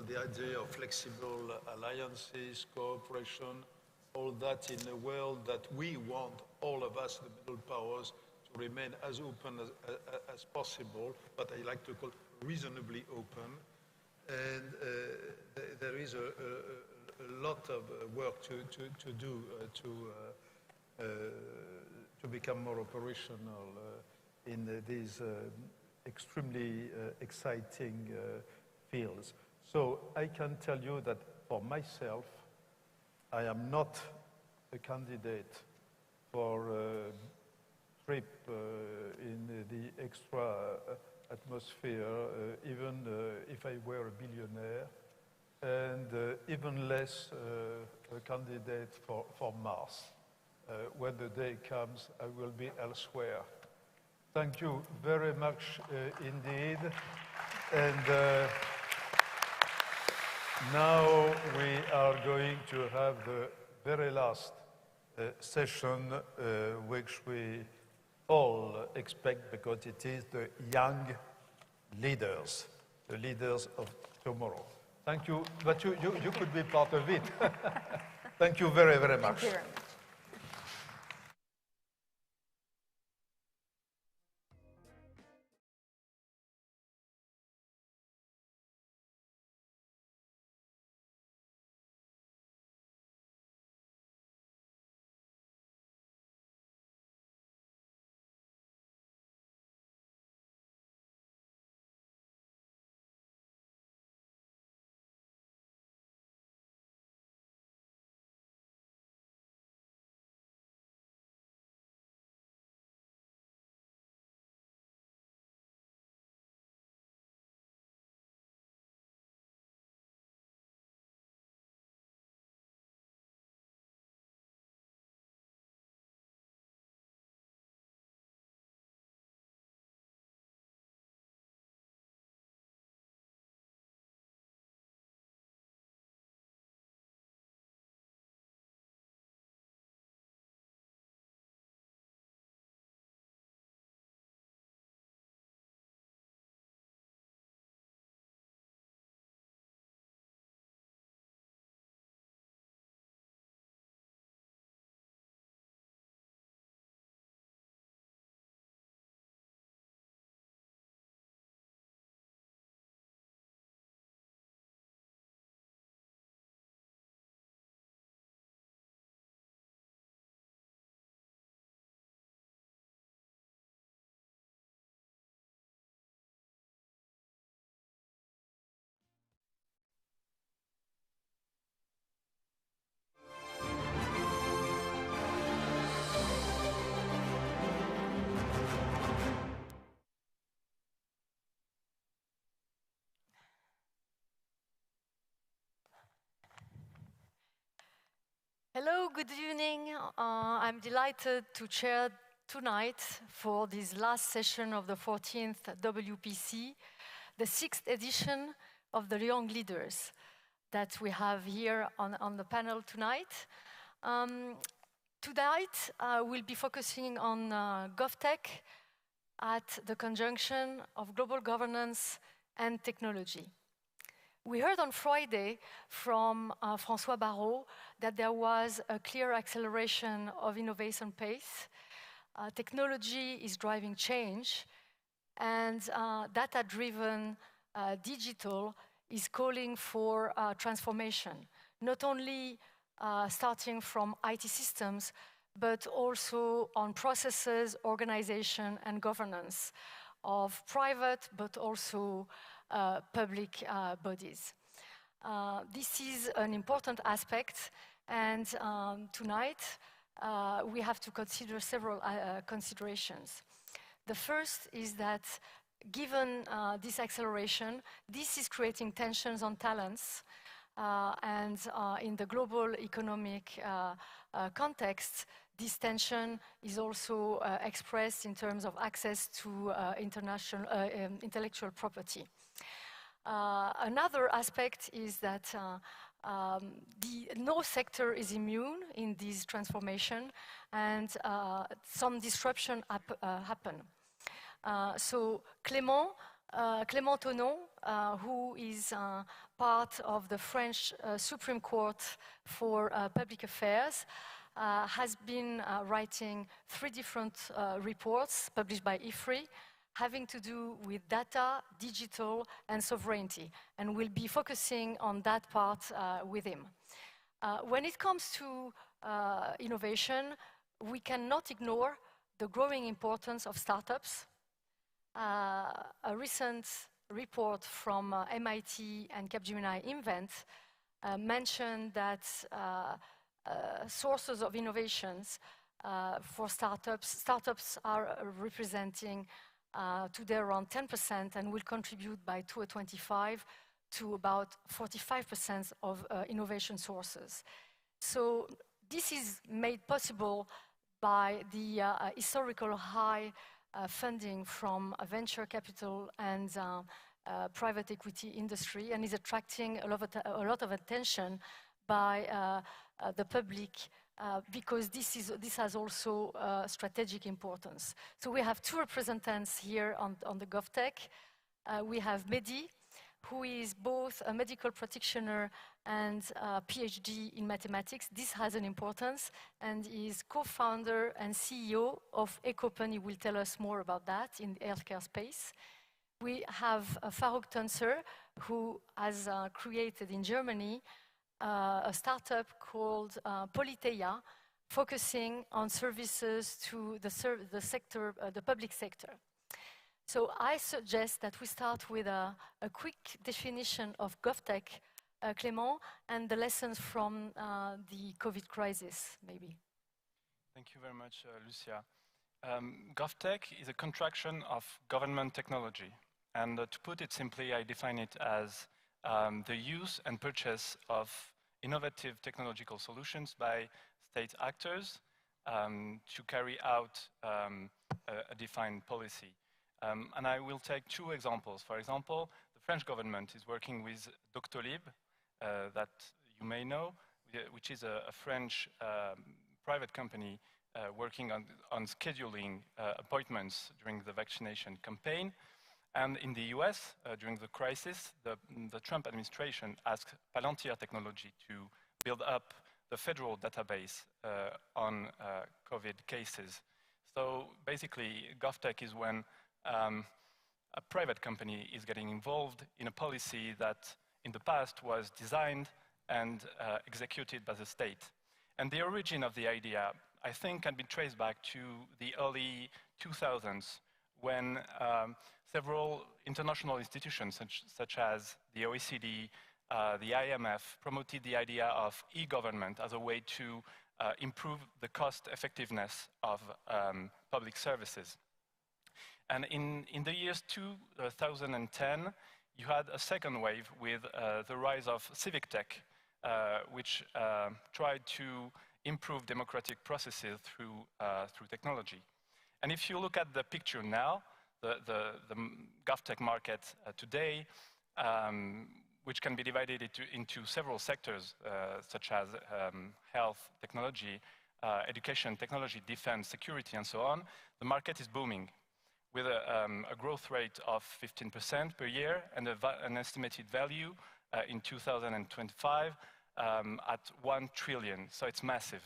the idea of flexible alliances, cooperation, all that in a world that we want, all of us, the middle powers, to remain as open as possible, but I like to call reasonably open. And there is a lot of work to do to become more operational in these extremely exciting fields. So I can tell you that for myself, I am not a candidate for a trip in the extra atmosphere, even if I were a billionaire, and even less a candidate for Mars. When the day comes, I will be elsewhere. Thank you very much indeed. And now we are going to have the very last session, which we all expect, because it is the young leaders, the leaders of tomorrow. Thank you, but you could be part of it. Thank you very, very much.
Thank you very much.
Hello, good evening. I'm delighted to chair tonight for this last session of the 14th WPC, the 6th edition of the Young Leaders that we have here on the panel tonight. Tonight, we'll be focusing on GovTech at the conjunction of global governance and technology. We heard on Friday from François Barrault that there was a clear acceleration of innovation pace. Technology is driving change, and data-driven digital is calling for transformation, not only starting from IT systems, but also on processes, organization, and governance of private, but also public bodies. This is an important aspect, and tonight we have to consider several considerations. The first is that given this acceleration, this is creating tensions on talents, and in the global economic context, this tension is also expressed in terms of access to intellectual property. Another aspect is that no sector is immune in this transformation, and some disruption happen. So Clément Thonon, who is part of the French Supreme Court for Public Affairs, has been writing 3 different reports published by Ifri, having to do with data, digital, and sovereignty, and we'll be focusing on that part with him. When it comes to innovation, we cannot ignore the growing importance of startups. A recent report from MIT and Capgemini Invent mentioned that sources of innovations for startups are representing today around 10% and will contribute by 2025 to about 45% of innovation sources. So this is made possible by the historical high funding from venture capital and private equity industry, and is attracting a lot of attention by the public because this has also strategic importance. So we have 2 representatives here on the GovTech. We have Mehdi, who is both a medical practitioner and a PhD in mathematics. This has an importance, and is co-founder and CEO of Ecopen. He will tell us more about that in the healthcare space. We have Farouk Tuncer, who has created in Germany a startup called Politeia, focusing on services to the public sector. So I suggest that we start with a quick definition of GovTech, Clément, and the lessons from the COVID crisis, maybe.
Thank you very much, Lucia. GovTech is a contraction of government technology. And to put it simply, I define it as the use and purchase of innovative technological solutions by state actors to carry out a defined policy. And I will take 2 examples. For example, the French government is working with Doctolib, that you may know, which is a French private company working on scheduling appointments during the vaccination campaign. And in the US, during the crisis, the Trump administration asked Palantir Technology to build up the federal database on COVID cases. So basically, GovTech is when a private company is getting involved in a policy that in the past was designed and executed by the state. And the origin of the idea, I think, can be traced back to the early 2000s, when several international institutions, such as the OECD, the IMF, promoted the idea of e-government as a way to improve the cost effectiveness of public services. And in the years 2010, you had a second wave with the rise of civic tech, which tried to improve democratic processes through technology. And if you look at the picture now, the GovTech market today, which can be divided into several sectors, such as health, technology, education, technology, defense, security, and so on, the market is booming with a growth rate of 15% per year and an estimated value in 2025 at 1 trillion. So it's massive.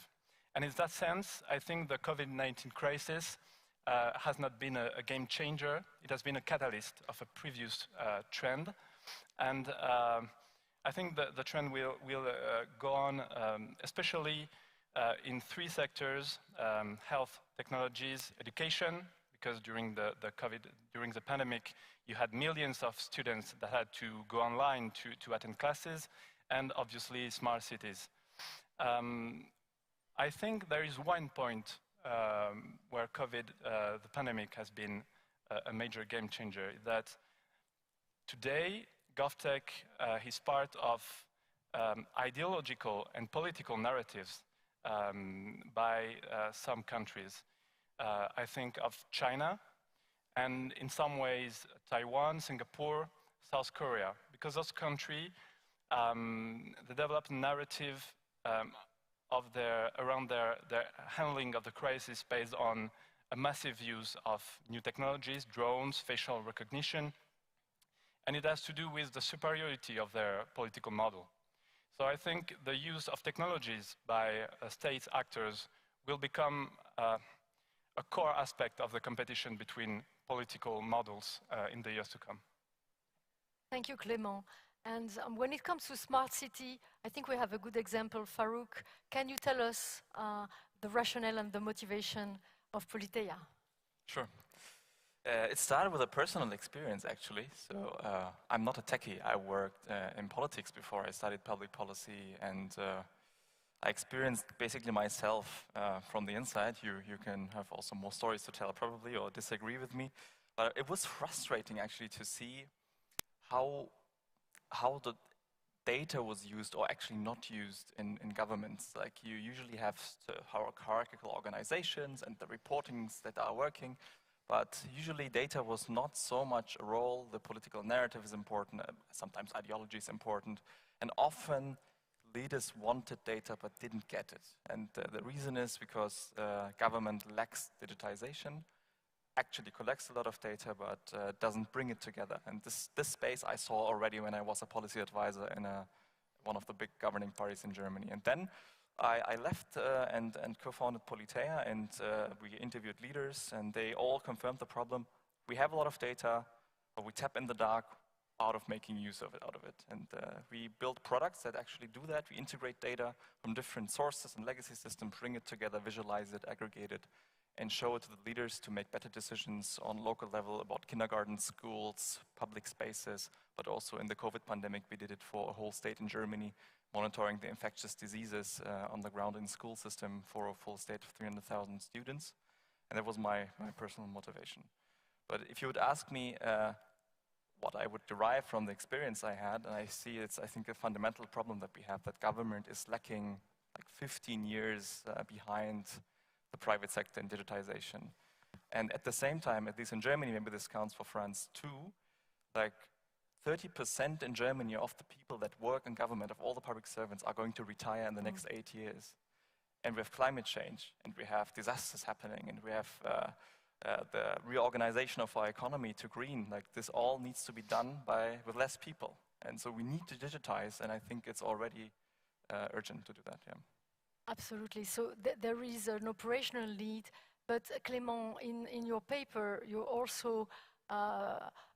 And in that sense, I think the COVID-19 crisis has not been a game changer. It has been a catalyst of a previous trend. And I think the trend will go on, especially in 3 sectors: health, technologies, education, because during the pandemic, you had millions of students that had to go online to attend classes, and obviously smart cities. I think there is one point where the pandemic has been a major game changer, that today, GovTech is part of ideological and political narratives by some countries. I think of China, and in some ways, Taiwan, Singapore, South Korea, because those countries, they developed a narrative around their handling of the crisis based on a massive use of new technologies, drones, facial recognition, and it has to do with the superiority of their political model. So I think the use of technologies by state actors will become a core aspect of the competition between political models in the years to come.
Thank you, Clément. And when it comes to smart city, I think we have a good example. Farouk, can you tell us the rationale and the motivation of Politeia?
Sure. It started with a personal experience, actually. So I'm not a techie. I worked in politics before. I studied public policy, and I experienced basically myself from the inside. You can have also more stories to tell, probably, or disagree with me. But it was frustrating, actually, to see how the data was used or actually not used in governments. Like, you usually have hierarchical organizations and the reportings that are working, but usually data was not so much a role. The political narrative is important, sometimes ideology is important, and often leaders wanted data but didn't get it. And the reason is because government lacks digitization, actually collects a lot of data but doesn't bring it together. And this space I saw already when I was a policy advisor in one of the big governing parties in Germany. And then I left and co-founded Politeia, and we interviewed leaders, and they all confirmed the problem. We have a lot of data, but we tap in the dark out of making use of it. And we build products that actually do that. We integrate data from different sources and legacy systems, bring it together, visualize it, aggregate it, and show it to the leaders to make better decisions on local level about kindergartens, schools, public spaces, but also in the COVID pandemic, we did it for a whole state in Germany, monitoring the infectious diseases on the ground in the school system for a full state of 300,000 students. And that was my personal motivation. But if you would ask me what I would derive from the experience I had, and I see it's, I think, a fundamental problem that we have, that government is lacking like 15 years behind the private sector in digitization. And at the same time, at least in Germany, maybe this counts for France too, like 30% in Germany of the people that work in government, of all the public servants, are going to retire in the next 8 years. And we have climate change, and we have disasters happening, and we have the reorganization of our economy to green. Like, this all needs to be done with less people. And so we need to digitize, and I think it's already urgent to do that, yeah.
Absolutely. So there is an operational need, but Clément, in your paper, you're also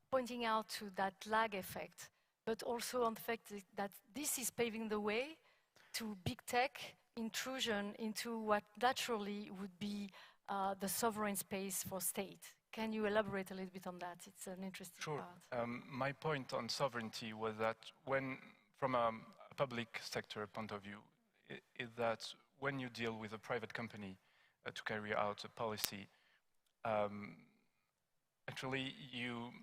pointing out to that lag effect, but also on the fact that this is paving the way to big tech intrusion into what naturally would be the sovereign space for state. Can you elaborate a little bit on that? It's an interesting part.
My point on sovereignty was that from a public sector point of view, is that when you deal with a private company to carry out a policy, actually you,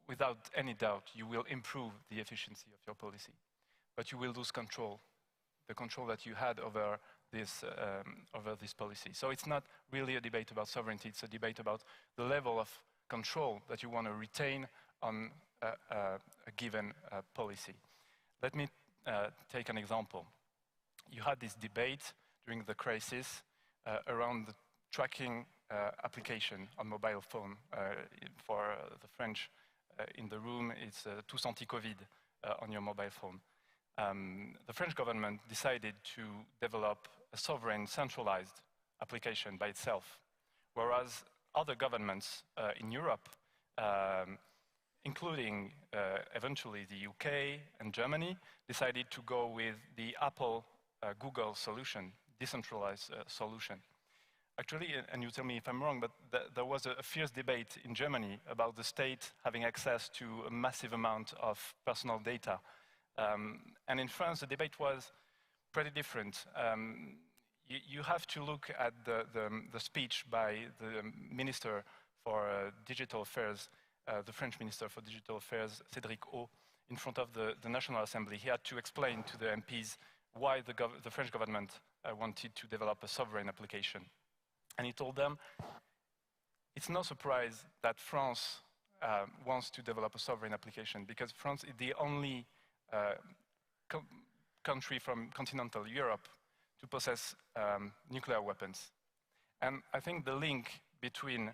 without any doubt, you will improve the efficiency of your policy, but you will lose control. the control that you had over this policy. So it's not really a debate about sovereignty, it's a debate about the level of control that you want to retain on a given policy. Let me take an example. You had this debate during the crisis around the tracking application on mobile phone. For the French in the room, it's Tous Anti-Covid on your mobile phone. The French government decided to develop a sovereign centralized application by itself, whereas other governments in Europe, including eventually the UK and Germany, decided to go with the Apple Google solution, decentralized solution. Actually, and you tell me if I'm wrong, but there was a fierce debate in Germany about the state having access to a massive amount of personal data. And in France, the debate was pretty different. You have to look at the speech by the Minister for Digital Affairs, the French Minister for Digital Affairs, Cédric O, in front of the National Assembly. He had to explain to the MPs why the French government wanted to develop a sovereign application. And he told them, it's no surprise that France wants to develop a sovereign application, because France is the only country from continental Europe to possess nuclear weapons. And I think the link between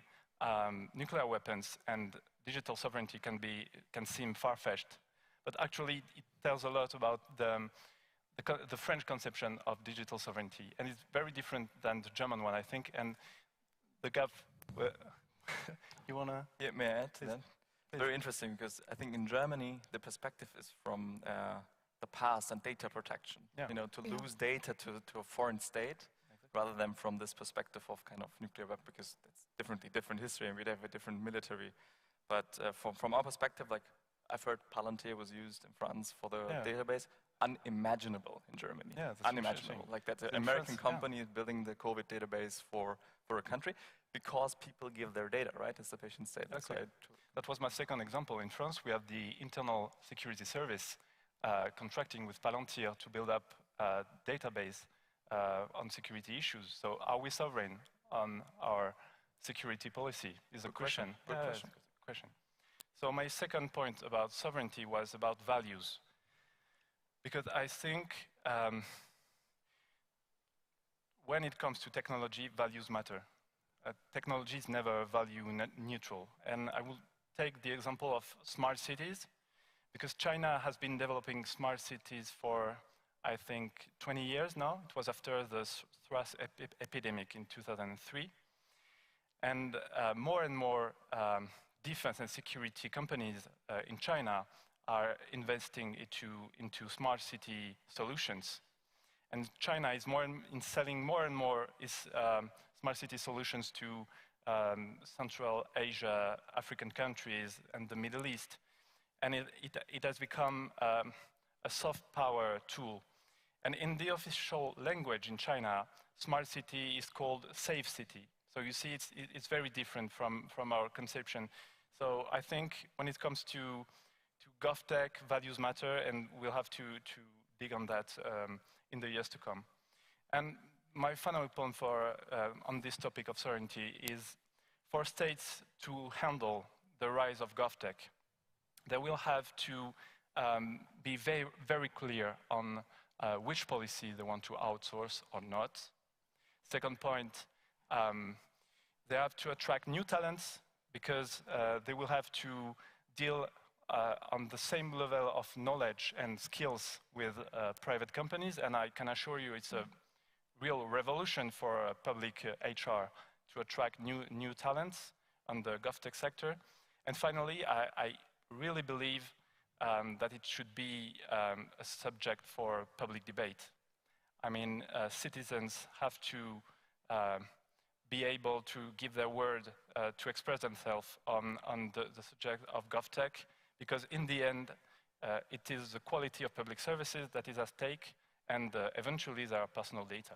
nuclear weapons and digital sovereignty can seem far-fetched, but actually it tells a lot about the French conception of digital sovereignty, and it's very different than the German one, I think. And the gap, you wanna?
Yeah, may I add to that? Very interesting, because I think in Germany the perspective is from the past and data protection.
Yeah.
You know, to lose data to a foreign state, rather than from this perspective of kind of nuclear weapon, because it's different history, and we have a different military. But from our perspective, like I've heard Palantir was used in France for the database. Unimaginable in Germany. Yeah, unimaginable. Like that, an American company is building the COVID database for a country because people give their data, right, as the patient said.
Exactly. That was my second example. In France, we have the Internal Security Service contracting with Palantir to build up a database on security issues. So are we sovereign on our security policy is a question. Good question. So my second point about sovereignty was about values. Because I think when it comes to technology, values matter. Technology is never value neutral. And I will take the example of smart cities, because China has been developing smart cities for, I think, 20 years now. It was after the SARS epidemic in 2003. And more defense and security companies in China are investing into smart city solutions. And China is selling more and more smart city solutions to Central Asia, African countries, and the Middle East. And it has become a soft power tool. And in the official language in China, smart city is called safe city. So you see, it's very different from our conception. So I think when it comes to GovTech, values matter, and we'll have to dig on that in the years to come. And my final point on this topic of sovereignty is for states to handle the rise of GovTech, they will have to be very, very clear on which policy they want to outsource or not. Second point, they have to attract new talents, because they will have to deal on the same level of knowledge and skills with private companies, and I can assure you it's a real revolution for public HR to attract new talents on the GovTech sector. And finally, I really believe that it should be a subject for public debate. I mean, citizens have to be able to give their word, to express themselves on the subject of GovTech, because in the end, it is the quality of public services that is at stake, and eventually there are personal data.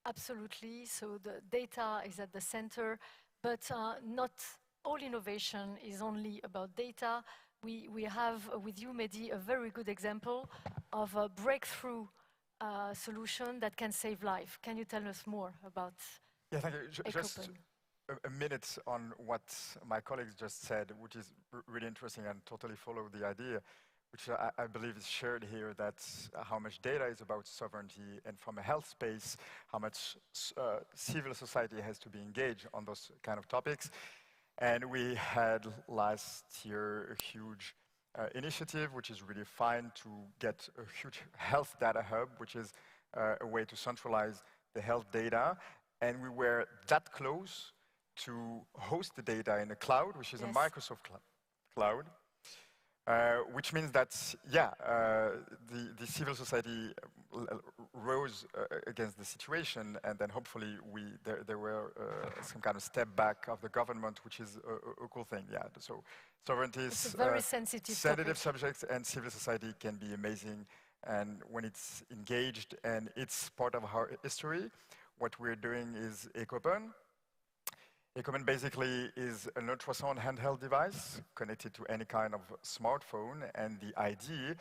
Absolutely, so the data is at the center, but not all innovation is only about data. We have with you, Mehdi, a very good example of a breakthrough solution that can save life. Can you tell us more about
Yeah, thank you. Just
Ecopen?
a minute on what my colleagues just said, which is really interesting and totally follow the idea, which I believe is shared here, that how much data is about sovereignty, and from a health space, how much civil society has to be engaged on those kind of topics. And we had last year a huge initiative, which is really fine, to get a huge health data hub, which is a way to centralize the health data. And we were that close to host the data in a cloud, which is a Microsoft cloud, which means that, yeah, the civil society rose against the situation, and then hopefully there were some kind of step back of the government, which is a cool thing, yeah. So sovereignty is
very sensitive
subjects, and civil society can be amazing, and when it's engaged and it's part of our history, what we're doing is Ecopen. Ecopen basically is an ultrasound handheld device connected to any kind of smartphone, and the idea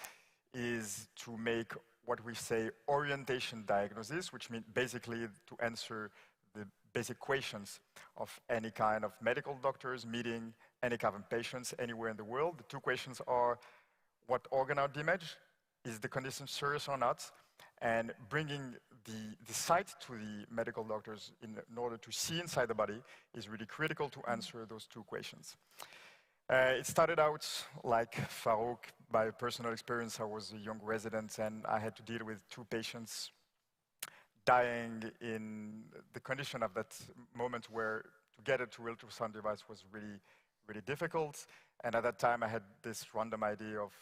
is to make what we say orientation diagnosis, which means basically to answer the basic questions of any kind of medical doctors meeting any kind of patients anywhere in the world. The two questions are, what organ are damaged? Is the condition serious or not? And bringing the sight to the medical doctors in order to see inside the body is really critical to answer those two questions. It started out like Farouk, by personal experience. I was a young resident and I had to deal with two patients dying in the condition of that moment where to get a true ultrasound device was really, really difficult. And at that time I had this random idea of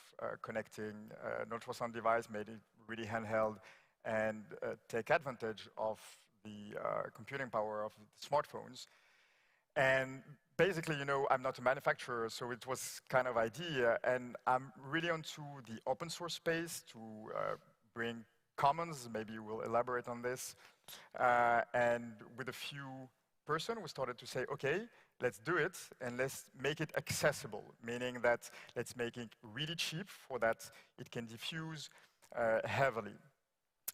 connecting an ultrasound device, made it really handheld, and take advantage of the computing power of the smartphones. And basically, you know, I'm not a manufacturer, so it was kind of idea, and I'm really onto the open source space to bring commons. Maybe we'll elaborate on this. And with a few person, we started to say, okay, let's do it, and let's make it accessible, meaning that let's make it really cheap for that it can diffuse heavily.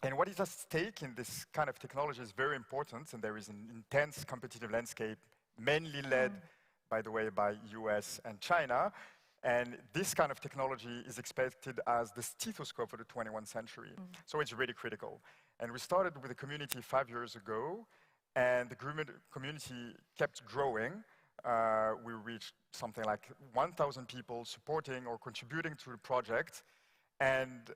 And what is at stake in this kind of technology is very important, and there is an intense competitive landscape, mainly led, by the way, by US and China. And this kind of technology is expected as the stethoscope for the 21st century. So it's really critical. And we started with a community 5 years ago, and the community kept growing. We reached something like 1,000 people supporting or contributing to the project. And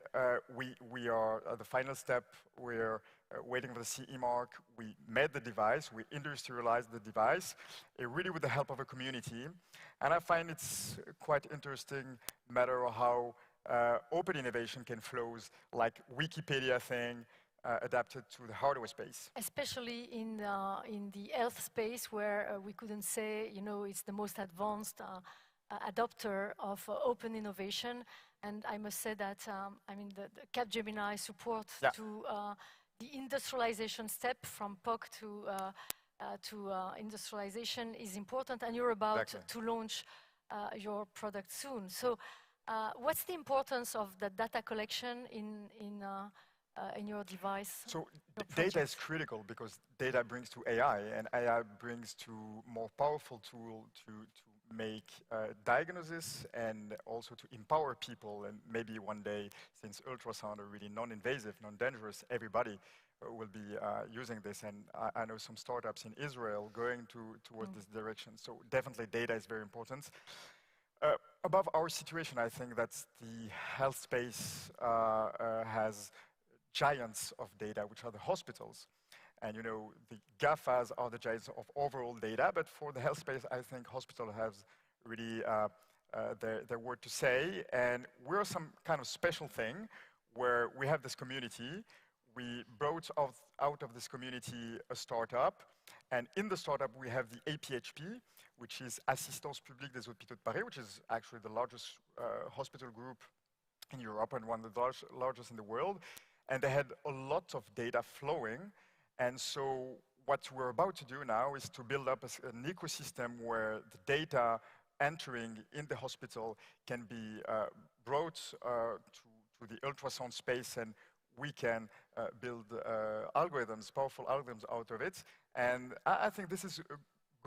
we are at the final step. We're waiting for the CE mark. We made the device. We industrialized the device, really with the help of a community. And I find it's quite interesting matter of how open innovation can flow, like Wikipedia thing, adapted to the hardware space.
Especially in the health space, where we couldn't say, you know, it's the most advanced adopter of open innovation. And I must say that, I mean, the Capgemini support to the industrialization step from POC to industrialization is important, and you're about to launch your product soon. So what's the importance of the data collection in your device?
So data is critical because data brings to AI, and AI brings to more powerful tool to make diagnosis and also to empower people. And maybe one day, since ultrasound are really non-invasive, non-dangerous, everybody will be using this. And I know some startups in Israel going towards this direction. So definitely data is very important. Above our situation, I think that the health space has giants of data, which are the hospitals. And you know, the GAFAs are the giants of overall data, but for the health space, I think hospital has really their word to say. And we're some kind of special thing where we have this community. We brought out of this community a startup, and in the startup we have the APHP, which is Assistance Publique des Hôpitaux de Paris, which is actually the largest hospital group in Europe and one of the largest in the world. And they had a lot of data flowing. And so what we're about to do now is to build up an ecosystem where the data entering in the hospital can be brought to the ultrasound space, and we can build algorithms, powerful algorithms out of it. And I think this is a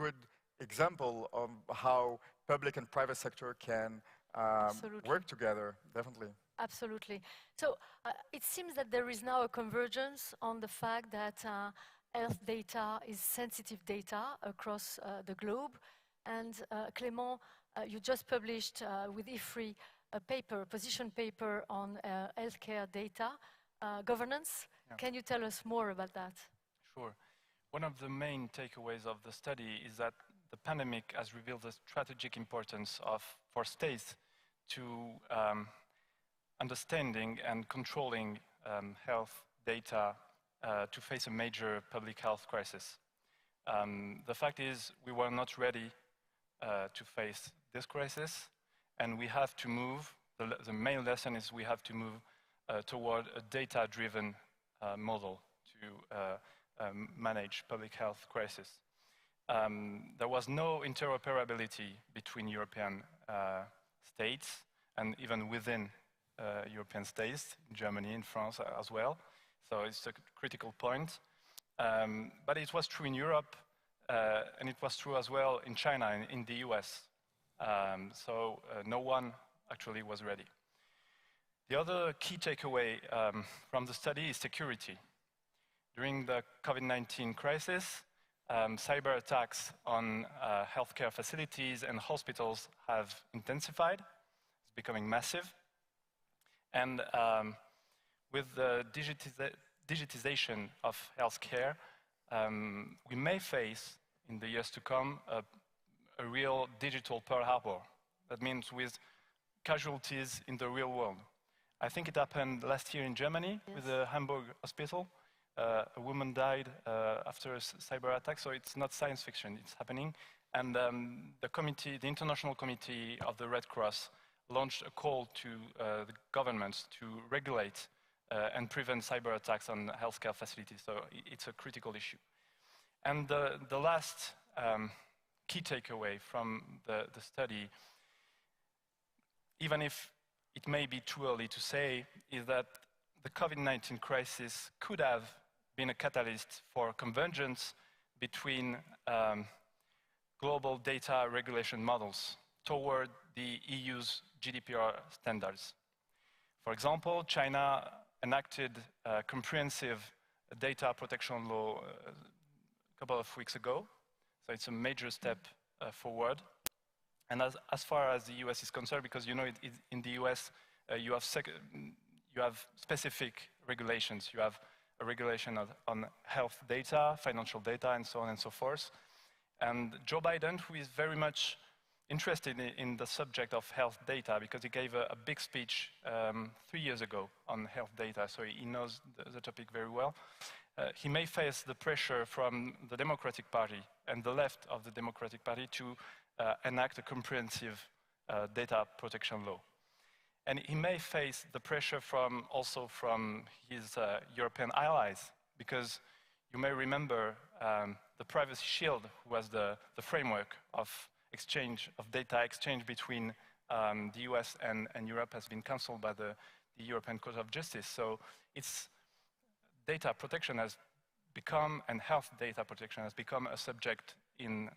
good example of how public and private sector can work together, definitely.
Absolutely. So it seems that there is now a convergence on the fact that health data is sensitive data across the globe. And Clément, you just published with Ifri a paper, a position paper on healthcare data governance. Yeah. Can you tell us more about that?
Sure. One of the main takeaways of the study is that the pandemic has revealed the strategic importance for states to understanding and controlling health data to face a major public health crisis. The fact is we were not ready to face this crisis, and we have to move, the main lesson is we have to move toward a data-driven model to manage public health crisis. There was no interoperability between European states and even within European states, in Germany, in France as well. So it's a critical point. But it was true in Europe, and it was true as well in China and in the US. So no one actually was ready. The other key takeaway from the study is security. During the COVID-19 crisis, cyber attacks on healthcare facilities and hospitals have intensified. It's becoming massive. And with the digitization of healthcare, we may face, in the years to come, a real digital Pearl Harbor. That means with casualties in the real world. I think it happened last year in Germany with the Hamburg hospital. A woman died after a cyber attack, so it's not science fiction, it's happening. And the International Committee of the Red Cross launched a call to the governments to regulate and prevent cyber attacks on healthcare facilities, so it's a critical issue. And the last key takeaway from the study, even if it may be too early to say, is that the COVID-19 crisis could have been a catalyst for convergence between global data regulation models toward the EU's GDPR standards. For example, China enacted a comprehensive data protection law a couple of weeks ago, so it's a major step forward. And as far as the US is concerned, because you know in the US you have specific regulations. You have a regulation on health data, financial data, and so on and so forth. And Joe Biden, who is very much interested in the subject of health data, because he gave a big speech 3 years ago on health data, so he knows the topic very well. He may face the pressure from the Democratic Party and the left of the Democratic Party to enact a comprehensive data protection law. And he may face the pressure also from his European allies, because you may remember the Privacy Shield was the framework of data exchange between the US and Europe has been cancelled by the European Court of Justice. So it's data protection has become, and health data protection has become a subject in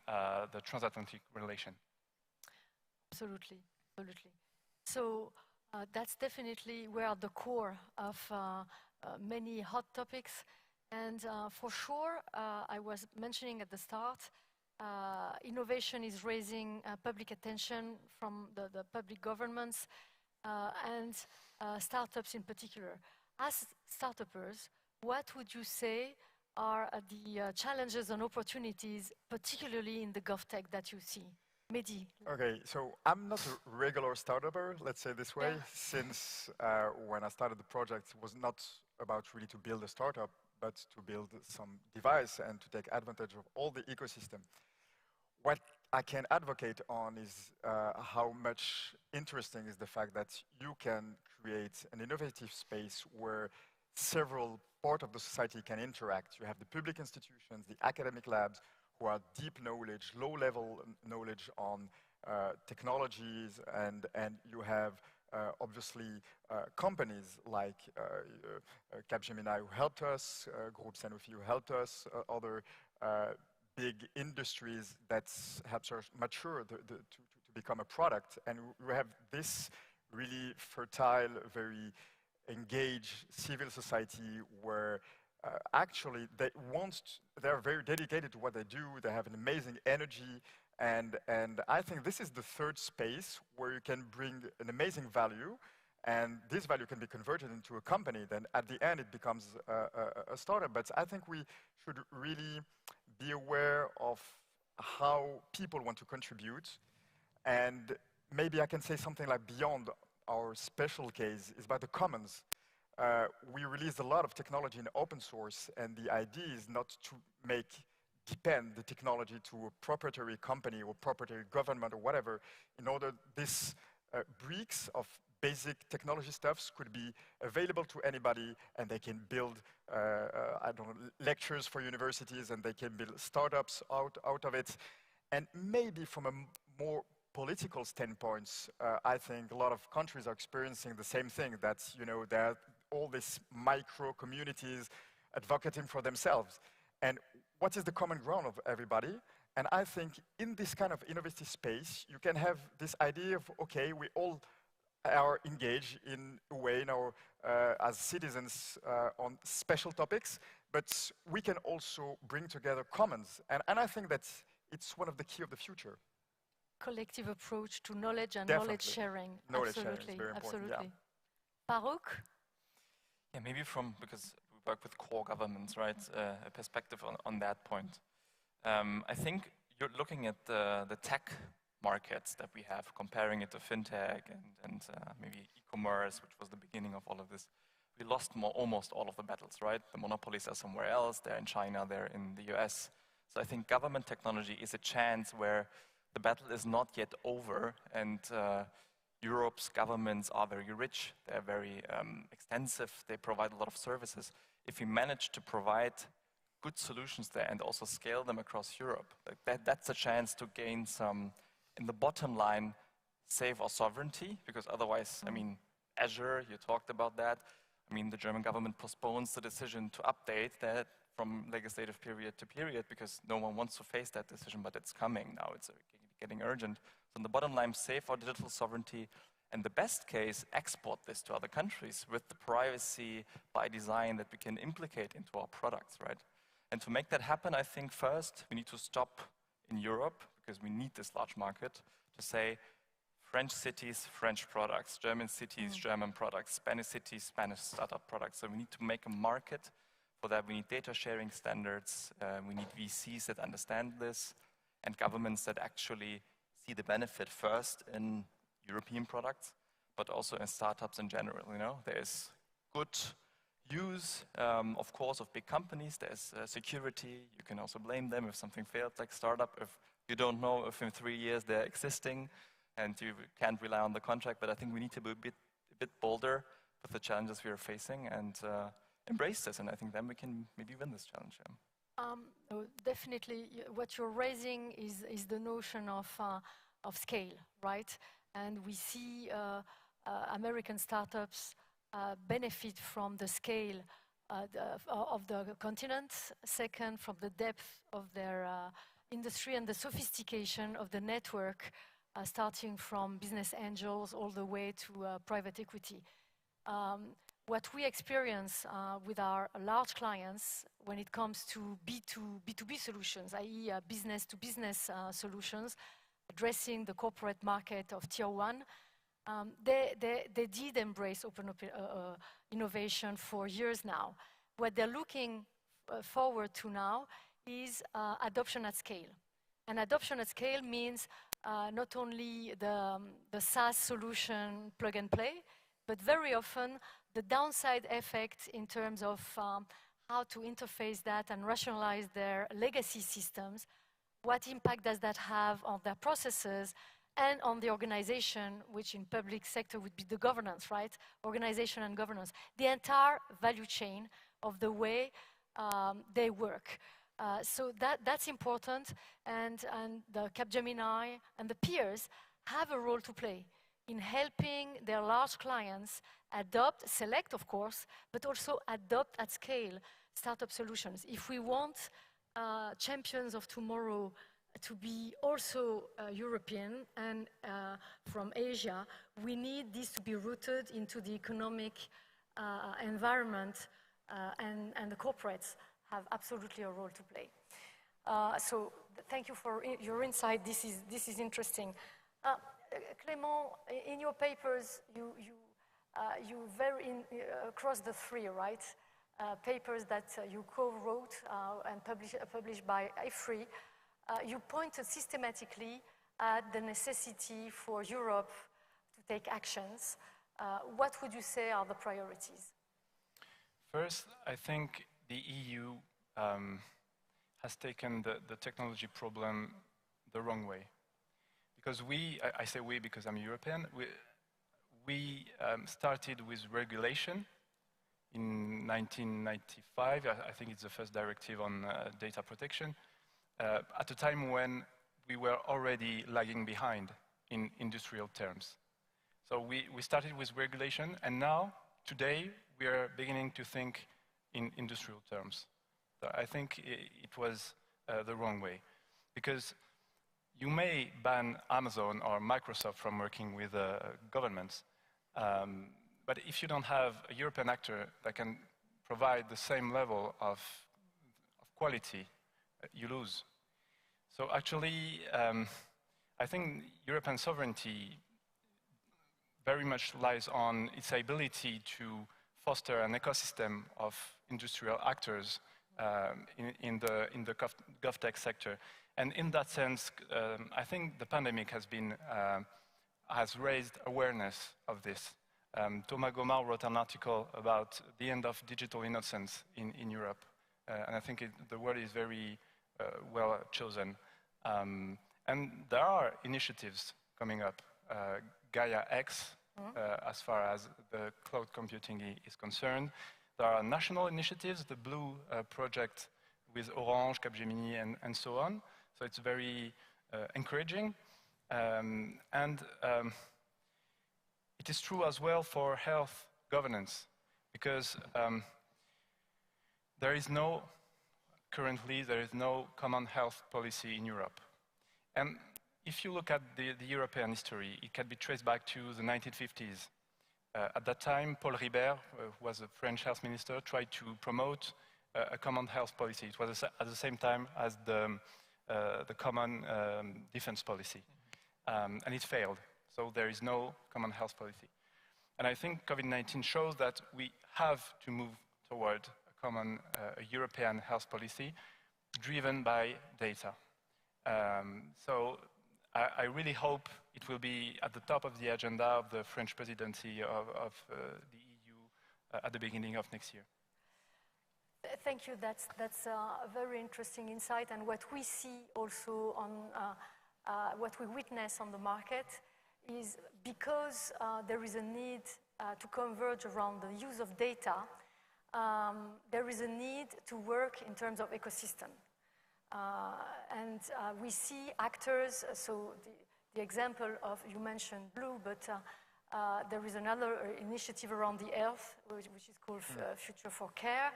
the transatlantic relation.
Absolutely, absolutely. So that's definitely where the core of many hot topics. And for sure, I was mentioning at the start, innovation is raising public attention from the public governments and startups in particular. As startuppers, what would you say are the challenges and opportunities, particularly in the GovTech that you see? Mehdi.
Okay, so I'm not a regular startupper, let's say this way, since when I started the project, it was not about really to build a startup, but to build some device and to take advantage of all the ecosystem. What I can advocate on is how much interesting is the fact that you can create an innovative space where several parts of the society can interact. You have the public institutions, the academic labs, who are deep knowledge, low-level knowledge on technologies, and you have obviously companies like Capgemini who helped us, Groupe Sanofi who helped us, other big industries that helps us mature to become a product. And we have this really fertile, very engaged civil society where actually they're very dedicated to what they do. They have an amazing energy. And I think this is the third space where you can bring an amazing value, and this value can be converted into a company. Then at the end, it becomes a startup. But I think we should really be aware of how people want to contribute. And maybe I can say something like beyond our special case is about the commons. We released a lot of technology in open source, and the idea is not to depend the technology to a proprietary company or proprietary government or whatever, in order this bricks of basic technology stuffs could be available to anybody, and they can build, I don't know, lectures for universities, and they can build startups out of it. And maybe from a more political standpoint, I think a lot of countries are experiencing the same thing, that, you know, there are all these micro communities advocating for themselves. And what is the common ground of everybody? And I think in this kind of innovative space, you can have this idea of, okay, we all are engaged in a way now as citizens on special topics, but we can also bring together commons. And I think that it's one of the key of the future.
Collective approach to knowledge and
Definitely.
knowledge sharing.
Knowledge
absolutely,
sharing is very important,
absolutely. Farouk?
Yeah, maybe because we work with core governments, right? A perspective on that point. I think you're looking at the tech markets that we have, comparing it to fintech and maybe e-commerce, which was the beginning of all of this. We lost almost all of the battles, right? The monopolies are somewhere else. They're in China, they're in the US. So I think government technology is a chance where the battle is not yet over, and Europe's governments are very rich. They're very extensive. They provide a lot of services. If we manage to provide good solutions there and also scale them across Europe, that's a chance to gain some, in the bottom line, save our sovereignty, because otherwise, I mean, Azure, you talked about that. I mean, the German government postpones the decision to update that from legislative period to period because no one wants to face that decision, but it's coming now. It's getting urgent. So in the bottom line, save our digital sovereignty, and the best case, export this to other countries with the privacy by design that we can implicate into our products, right? And to make that happen, I think first we need to stop in Europe, because we need this large market, to say French cities, French products, German cities, German products, Spanish cities, Spanish startup products. So we need to make a market. For that, we need data sharing standards. We need VCs that understand this, and governments that actually see the benefit first in European products, but also in startups in general. You know, there's good use, of course, of big companies. There's security. You can also blame them if something failed, like startup. If you don't know if in 3 years they're existing, and you can't rely on the contract. But I think we need to be a bit bolder with the challenges we are facing and embrace this. And I think then we can maybe win this challenge. Yeah.
Definitely, what you're raising is the notion of scale, right? And we see American startups benefit from the scale of the continent. Second, from the depth of their industry and the sophistication of the network, starting from business angels all the way to private equity. What we experience with our large clients when it comes to B2B solutions, i.e. business-to-business solutions, addressing the corporate market of tier one, they did embrace open innovation for years now. What they're looking forward to now is adoption at scale. And adoption at scale means not only the SaaS solution plug and play, but very often the downside effect in terms of how to interface that and rationalize their legacy systems. What impact does that have on their processes and on the organization, which in public sector would be the governance, right? Organization and governance. The entire value chain of the way they work. So that's important, and the Capgemini and the peers have a role to play in helping their large clients adopt, select of course, but also adopt at scale startup solutions. If we want champions of tomorrow to be also European and from Asia, we need this to be rooted into the economic environment, and the corporates have absolutely a role to play. So thank you for your insight. This is interesting. Clément, in your papers, you across the three, right? Papers that you co-wrote and published by Ifri, you pointed systematically at the necessity for Europe to take actions. What would you say are the priorities?
First, I think the EU has taken the technology problem the wrong way. Because I say we because I'm European, we started with regulation in 1995. I think it's the first directive on data protection, at a time when we were already lagging behind in industrial terms. So we started with regulation, and now, today, we are beginning to think in industrial terms. So I think it was the wrong way, because you may ban Amazon or Microsoft from working with governments, but if you don't have a European actor that can provide the same level of quality, you lose. So actually, I think European sovereignty very much lies on its ability to foster an ecosystem of industrial actors in the GovTech sector. And in that sense, I think the pandemic has raised awareness of this. Thomas Gomard wrote an article about the end of digital innocence in Europe. And I think the word is very well chosen. And there are initiatives coming up. Gaia X, as far as the cloud computing is concerned. There are national initiatives, the Blue project with Orange, Capgemini, and so on. So it's very encouraging. And it is true as well for health governance, because currently there is no common health policy in Europe. And if you look at the European history, it can be traced back to the 1950s. At that time, Paul Ribert, who was a French health minister, tried to promote a common health policy. It was at the same time as the common defense policy. And it failed. So there is no common health policy. And I think COVID-19 shows that we have to move toward a common European health policy driven by data. So I really hope it will be at the top of the agenda of the French presidency of the EU at the beginning of next year.
Thank you. That's a very interesting insight. And what we see also on what we witness on the market is because there is a need to converge around the use of data, there is a need to work in terms of ecosystem. And we see actors, so the example of, you mentioned Blue, but there is another initiative around the health, which is called Future for Care,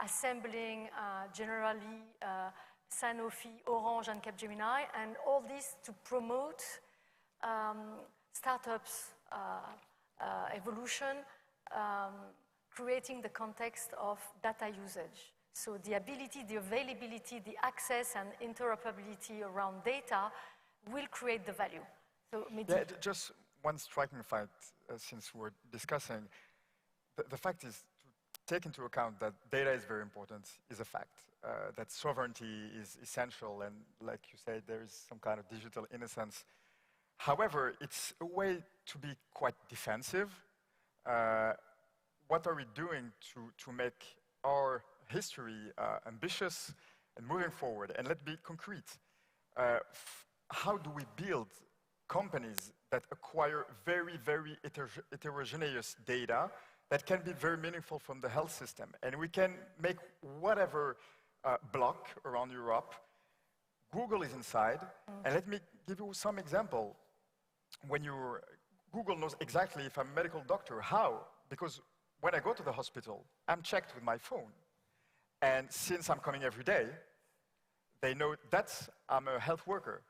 assembling generally Sanofi, Orange, and Capgemini, and all this to promote startups evolution, creating the context of data usage. So the ability, the availability, the access and interoperability around data will create the value. So
yeah, just one striking fact, since we're discussing, the fact is to take into account that data is very important is a fact, that sovereignty is essential, and like you said, there is some kind of digital innocence. However, it's a way to be quite defensive. What are we doing to make our history ambitious and moving forward? And let's be concrete. How do we build companies that acquire very, very heterogeneous data that can be very meaningful from the health system? And we can make whatever block around Europe. Google is inside. And let me give you some example. When you're Google knows exactly if I'm a medical doctor. How? Because when I go to the hospital, I'm checked with my phone. And since I'm coming every day, they know that I'm a health worker.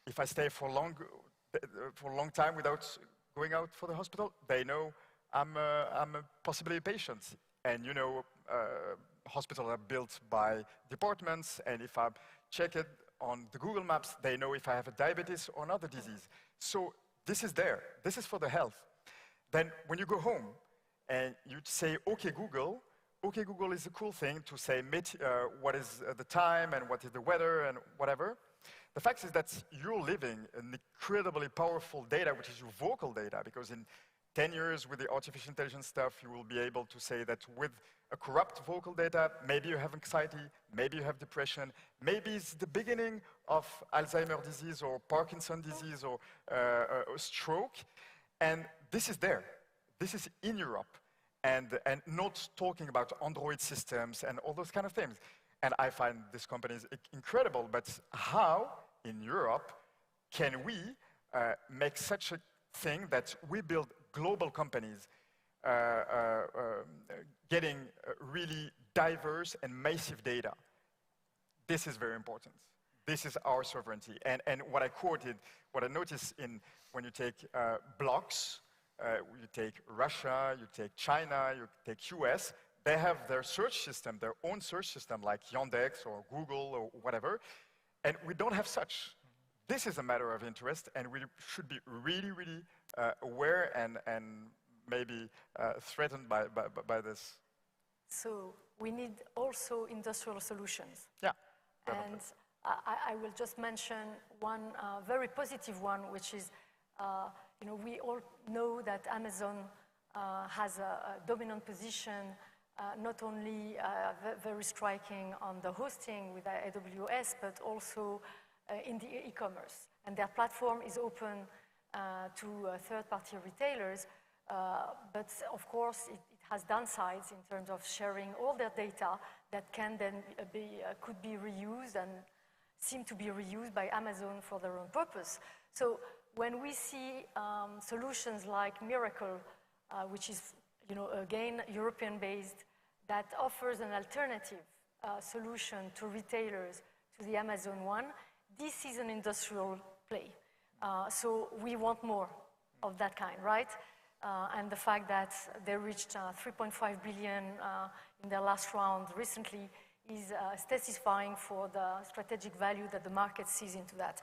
If I stay for a long time without going out for the hospital, they know I'm possibly a patient. And you know, hospitals are built by departments, and if I check it on the Google Maps, they know if I have a diabetes or another disease. So this is there. This is for the health. Then when you go home and you say, OK, Google is a cool thing to say what is the time and what is the weather and whatever. The fact is that you're living an incredibly powerful data, which is your vocal data, because in 10 years with the artificial intelligence stuff, you will be able to say that with a corrupt vocal data, maybe you have anxiety, maybe you have depression, maybe it's the beginning of Alzheimer's disease or Parkinson's disease or stroke. And this is there. This is in Europe. And not talking about Android systems and all those kind of things. And I find this company is incredible, but how in Europe can we make such a thing that we build global companies getting really diverse and massive data? This is very important. This is our sovereignty. And what I quoted, what I noticed when you take blocks, you take Russia, you take China, you take US, they have their search system, their own search system, like Yandex or Google or whatever, and we don't have such. This is a matter of interest, and we should be really, really aware and maybe threatened by this.
So we need also industrial solutions.
Yeah.
And I will just mention one very positive one, which is, we all know that Amazon has a dominant position, not only very striking on the hosting with AWS, but also in the e-commerce. And their platform is open to third-party retailers, but of course it has downsides in terms of sharing all their data that can then could be reused and seem to be reused by Amazon for their own purpose. So when we see solutions like Miracle, which is, again, European-based, that offers an alternative solution to retailers, to the Amazon one, this is an industrial play. So we want more of that kind, right? And the fact that they reached 3.5 billion in their last round recently is testifying for the strategic value that the market sees into that.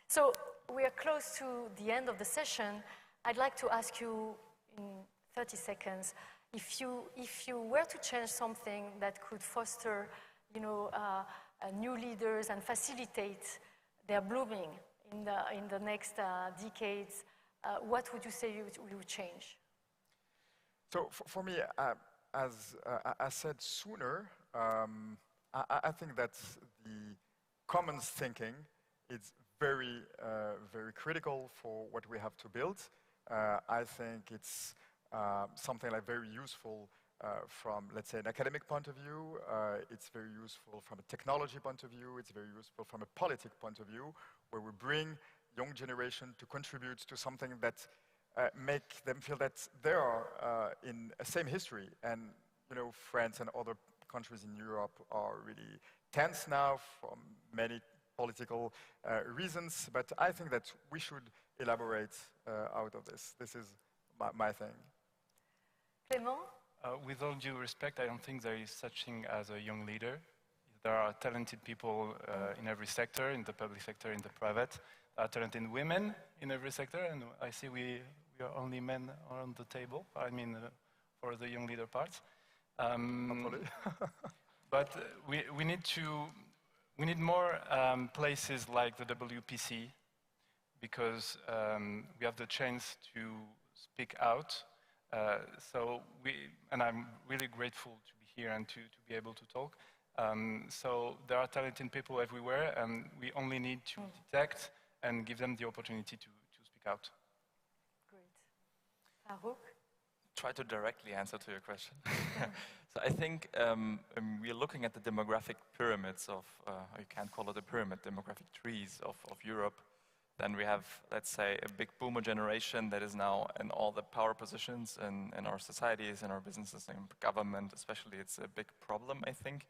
So we are close to the end of the session. I'd like to ask you in 30 seconds, if you were to change something that could foster, new leaders and facilitate their blooming in the next decades, what would you say you would change?
So for me, as I said sooner, I think that the commons thinking is very, very critical for what we have to build. I think it's something like very useful from, let's say, an academic point of view. It's very useful from a technology point of view. It's very useful from a politic point of view, where we bring young generation to contribute to something that make them feel that they are in a same history. And France and other countries in Europe are really tense now from many political reasons. But I think that we should elaborate out of this. This is my thing.
Clément?
With all due respect, I don't think there is such thing as a young leader. There are talented people in every sector, in the public sector, in the private. There are talented women in every sector, and I see we are only men on the table, I mean, for the young leader part. But we need more places like the WPC, because we have the chance to speak out. And I'm really grateful to be here and to be able to talk. So there are talented people everywhere, and we only need to detect and give them the opportunity to speak out.
Great. Farouk?
Try to directly answer to your question. So I think we're looking at the demographic pyramids of, you can't call it a pyramid, demographic trees of Europe. Then we have, let's say, a big boomer generation that is now in all the power positions in our societies, in our businesses, in government especially. It's a big problem, I think,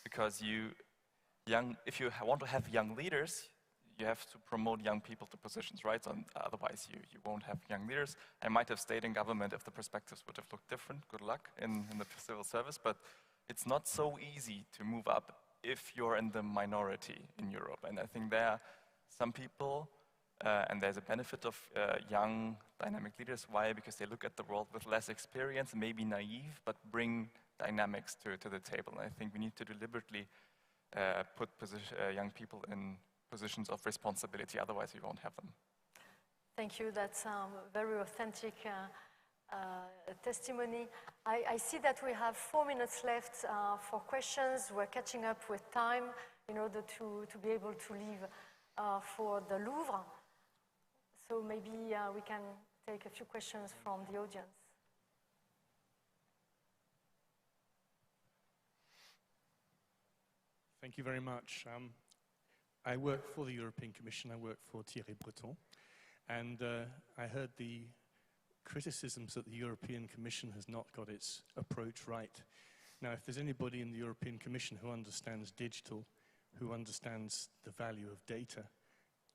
because if you want to have young leaders, you have to promote young people to positions, right? So otherwise, you won't have young leaders. I might have stayed in government if the perspectives would have looked different. Good luck in the civil service. But it's not so easy to move up if you're in the minority in Europe. And I think there are some people, and there's a benefit of young, dynamic leaders. Why? Because they look at the world with less experience, maybe naive, but bring dynamics to the table. And I think we need to deliberately put young people in positions of responsibility, otherwise we won't have them.
Thank you, that's very authentic testimony. I see that we have 4 minutes left for questions. We're catching up with time in order to be able to leave for the Louvre. So maybe we can take a few questions from the audience.
Thank you very much. I work for the European Commission. I work for Thierry Breton. And I heard the criticisms that the European Commission has not got its approach right. Now, if there's anybody in the European Commission who understands digital, who understands the value of data,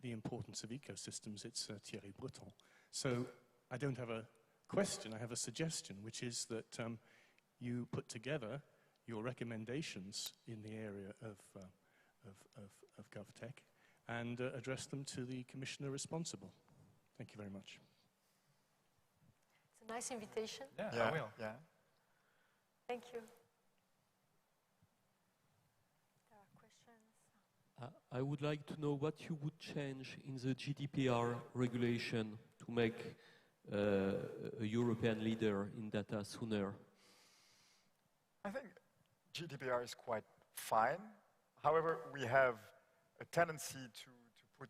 the importance of ecosystems, it's Thierry Breton. So I don't have a question, I have a suggestion, which is that you put together your recommendations in the area of GovTech and address them to the commissioner responsible. Thank you very much.
It's a nice invitation.
Yeah, I will.
Yeah.
Thank you. There are questions.
I would like to know what you would change in the GDPR regulation to make a European leader in data sooner.
I think GDPR is quite fine. However, we have a tendency to put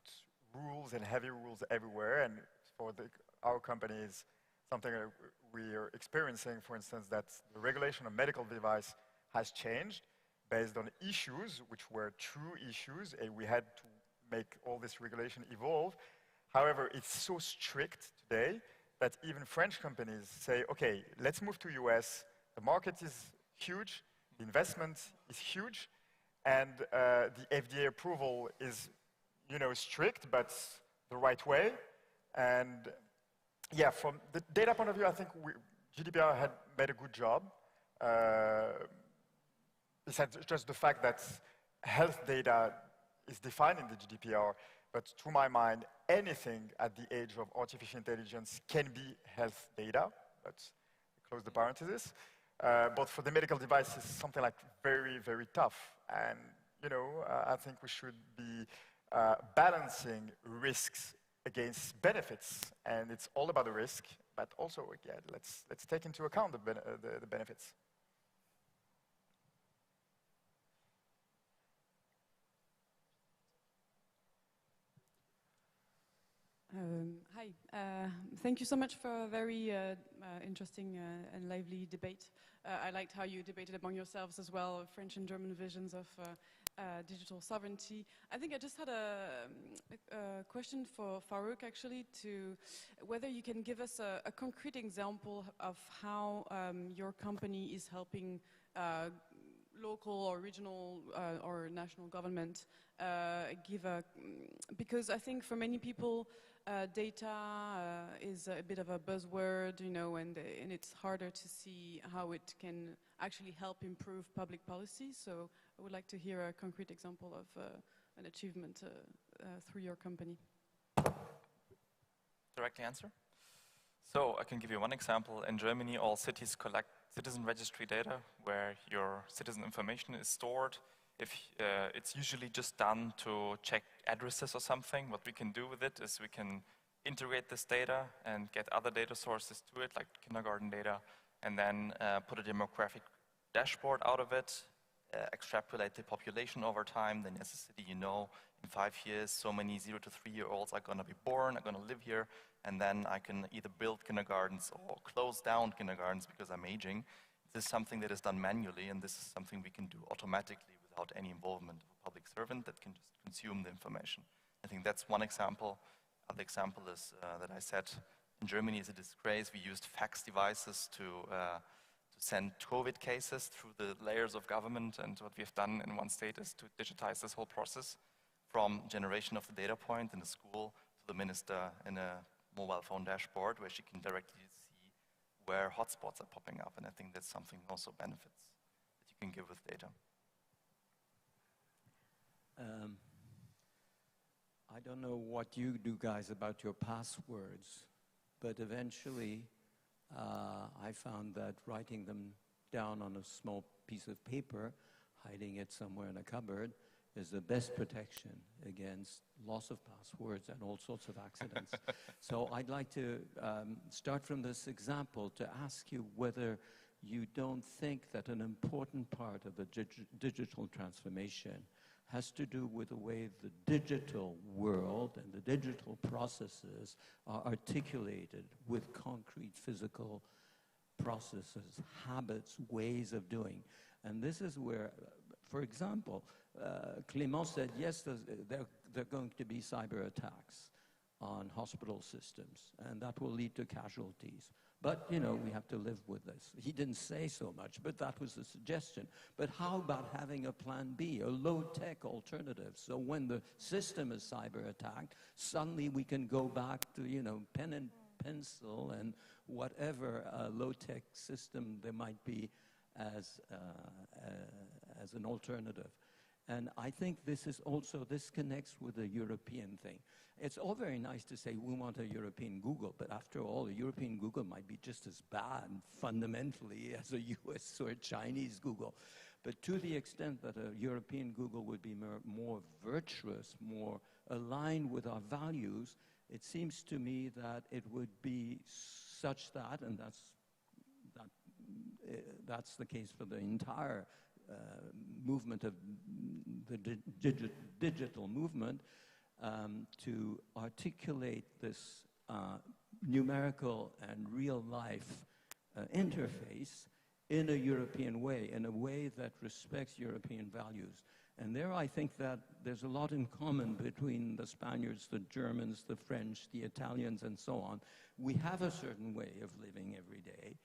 rules and heavy rules everywhere, and for our companies, something that we are experiencing, for instance, that the regulation of medical device has changed based on issues, which were true issues, and we had to make all this regulation evolve. However, it's so strict today that even French companies say, okay, let's move to US, the market is huge, the investment is huge, and the FDA approval is, strict, but the right way. And yeah, from the data point of view, I think GDPR had made a good job. Besides just the fact that health data is defined in the GDPR, but to my mind, anything at the age of artificial intelligence can be health data. Let's close the parenthesis. But for the medical devices, something like very, very tough. And, I think we should be balancing risks against benefits. And it's all about the risk, but also, again, let's take into account the benefits.
Hi, thank you so much for a very interesting and lively debate. I liked how you debated among yourselves as well, French and German visions of digital sovereignty. I think I just had a question for Farouk, actually, to whether you can give us a concrete example of how your company is helping local or regional or national government because I think for many people, data is a bit of a buzzword, and it's harder to see how it can actually help improve public policy. So I would like to hear a concrete example of an achievement through your company.
Direct answer? So I can give you one example. In Germany, all cities collect citizen registry data where your citizen information is stored. If it's usually just done to check addresses or something, what we can do with it is we can integrate this data and get other data sources to it, like kindergarten data, and then put a demographic dashboard out of it, extrapolate the population over time. Then as a city, in 5 years, so many 0 to 3-year-olds are going to be born, are going to live here, and then I can either build kindergartens or close down kindergartens because I'm aging. This is something that is done manually, and this is something we can do automatically without any involvement of a public servant that can just consume the information. I think that's one example. Other example is that I said in Germany is a disgrace. We used fax devices to send COVID cases through the layers of government, and what we have done in one state is to digitize this whole process from generation of the data point in the school to the minister in a mobile phone dashboard where she can directly see where hotspots are popping up, and I think that's something also benefits that you can give with data.
I don't know what you do guys about your passwords, but eventually I found that writing them down on a small piece of paper, hiding it somewhere in a cupboard, is the best protection against loss of passwords and all sorts of accidents. So I'd like to start from this example to ask you whether you don't think that an important part of the digital transformation has to do with the way the digital world and the digital processes are articulated with concrete physical processes, habits, ways of doing. And this is where, for example, Clément said, yes, there are going to be cyber attacks on hospital systems, and that will lead to casualties. But, you know, we have to live with this. He didn't say so much, but that was the suggestion. But how about having a plan B, a low-tech alternative? So when the system is cyber-attacked, suddenly we can go back to, you know, pen and pencil and whatever low-tech system there might be as an alternative. And I think this is also, this connects with the European thing. It's all very nice to say we want a European Google, but after all, a European Google might be just as bad fundamentally as a US or a Chinese Google. But to the extent that a European Google would be more virtuous, more aligned with our values, it seems to me that it would be such that, and that's the case for the entire movement of the digital movement, to articulate this numerical and real-life interface in a European way, in a way that respects European values. And there I think that there's a lot in common between the Spaniards, the Germans, the French, the Italians, and so on. We have a certain way of living every day,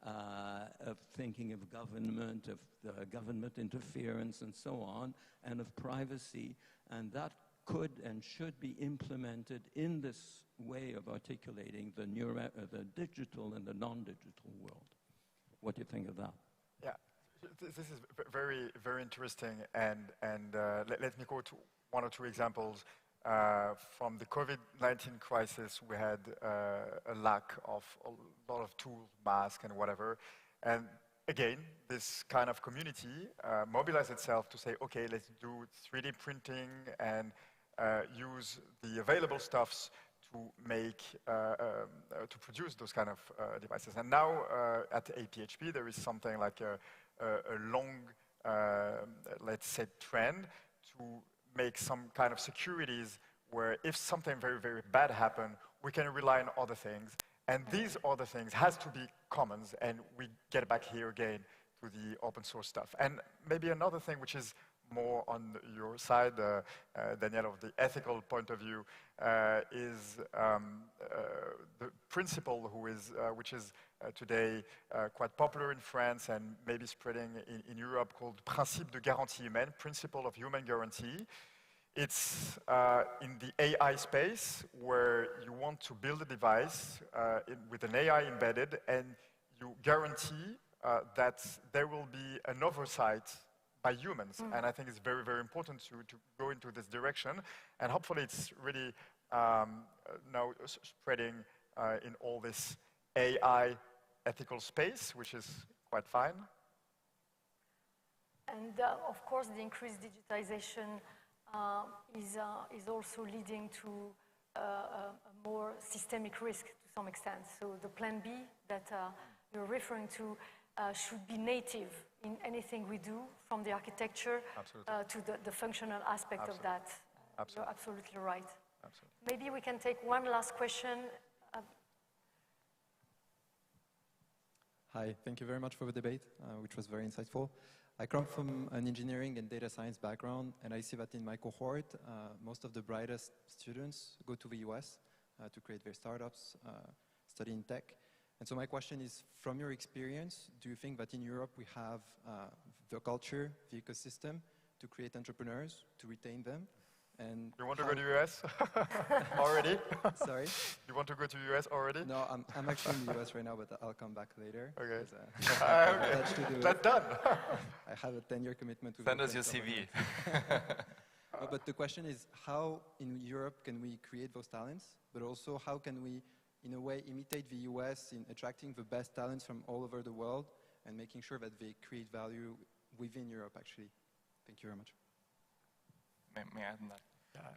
of thinking of government, of government interference, and so on, and of privacy, and that could and should be implemented in this way of articulating the digital and the non-digital world. What do you think of that?
Yeah, this is very, very interesting, and let me go to one or two examples. From the COVID-19 crisis, we had a lack of a lot of tools, masks, and whatever. And again, this kind of community mobilized itself to say, okay, let's do 3D printing and use the available stuffs to make, to produce those kind of devices. And now at APHP, there is something like a long, let's say, trend to make some kind of securities where if something very, very bad happens, we can rely on other things. And these other things has to be commons, and we get back here again to the open source stuff. And maybe another thing which is more on your side, Daniel, of the ethical point of view, is the principle which is today quite popular in France and maybe spreading in Europe, called Principe de garantie humaine, principle of human guarantee. It's in the AI space where you want to build a device with an AI embedded, and you guarantee that there will be an oversight by humans. And I think it's very, very important to go into this direction. And hopefully it's really now spreading in all this AI ethical space, which is quite fine.
And of course, the increased digitization is also leading to a more systemic risk to some extent. So the plan B that you're referring to should be native in anything we do, from the architecture to the functional aspect of that. You're absolutely right. Maybe we can take one last question.
Hi, thank you very much for the debate, which was very insightful. I come from an engineering and data science background, and I see that in my cohort, most of the brightest students go to the US. to create their startups, studying tech. And so my question is, from your experience, do you think that in Europe we have the culture, the ecosystem to create entrepreneurs, to retain them? And
you want to go to US already?
Sorry?
You want to go to US already?
No, I'm actually in the US right now, but I'll come back later.
Okay.
Okay.
That's done.
I have a 10-year commitment.
Send us your CV.
But the question is, how in Europe can we create those talents? But also, how can we, in a way, imitate the US in attracting the best talents from all over the world and making sure that they create value within Europe, actually? Thank you very much.
May I add on that?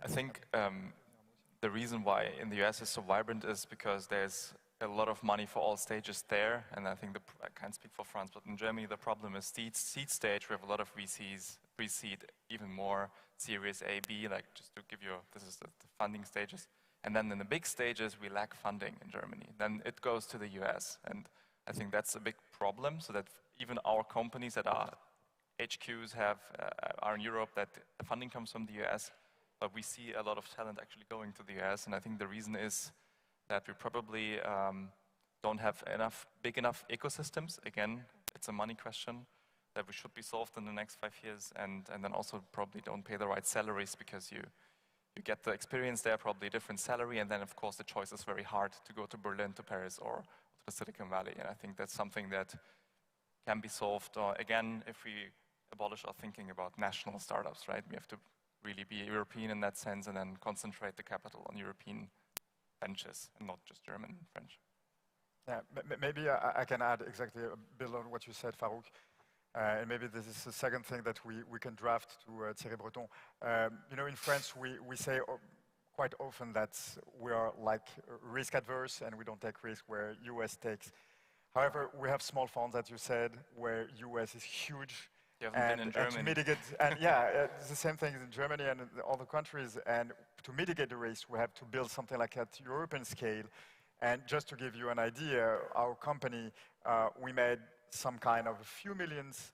I think the reason why in the US is so vibrant is because there's a lot of money for all stages there, and I think I can't speak for France, but in Germany the problem is seed stage. We have a lot of VCs, pre-seed, even more Series A, B, like just to give you, this is the funding stages. And then in the big stages, we lack funding in Germany. Then it goes to the US, and I think that's a big problem, so that even our companies that are HQs are in Europe, that the funding comes from the US, but we see a lot of talent actually going to the US, and I think the reason is that we probably don't have big enough ecosystems. Again, it's a money question that we should be solved in the next 5 years, and then also probably don't pay the right salaries, because you get the experience there, probably a different salary, and then of course the choice is very hard to go to Berlin, to Paris, or to the Silicon Valley, and I think that's something that can be solved, again, if we abolish our thinking about national startups, right? We have to really be European in that sense, and then concentrate the capital on European benches, and not just German and French.
Yeah, maybe I can add exactly a bit on what you said, Farouk. And maybe this is the second thing that we can draft to Thierry Breton. You know, in France, we say quite often that we are like risk adverse and we don't take risk where US takes. However, we have small funds, as you said, where US is huge.
You haven't been in Germany.
To mitigate, and yeah, it's the same thing in Germany and in other countries. And to mitigate the risk, we have to build something like at European scale. And just to give you an idea, our company, we made some kind of a few millions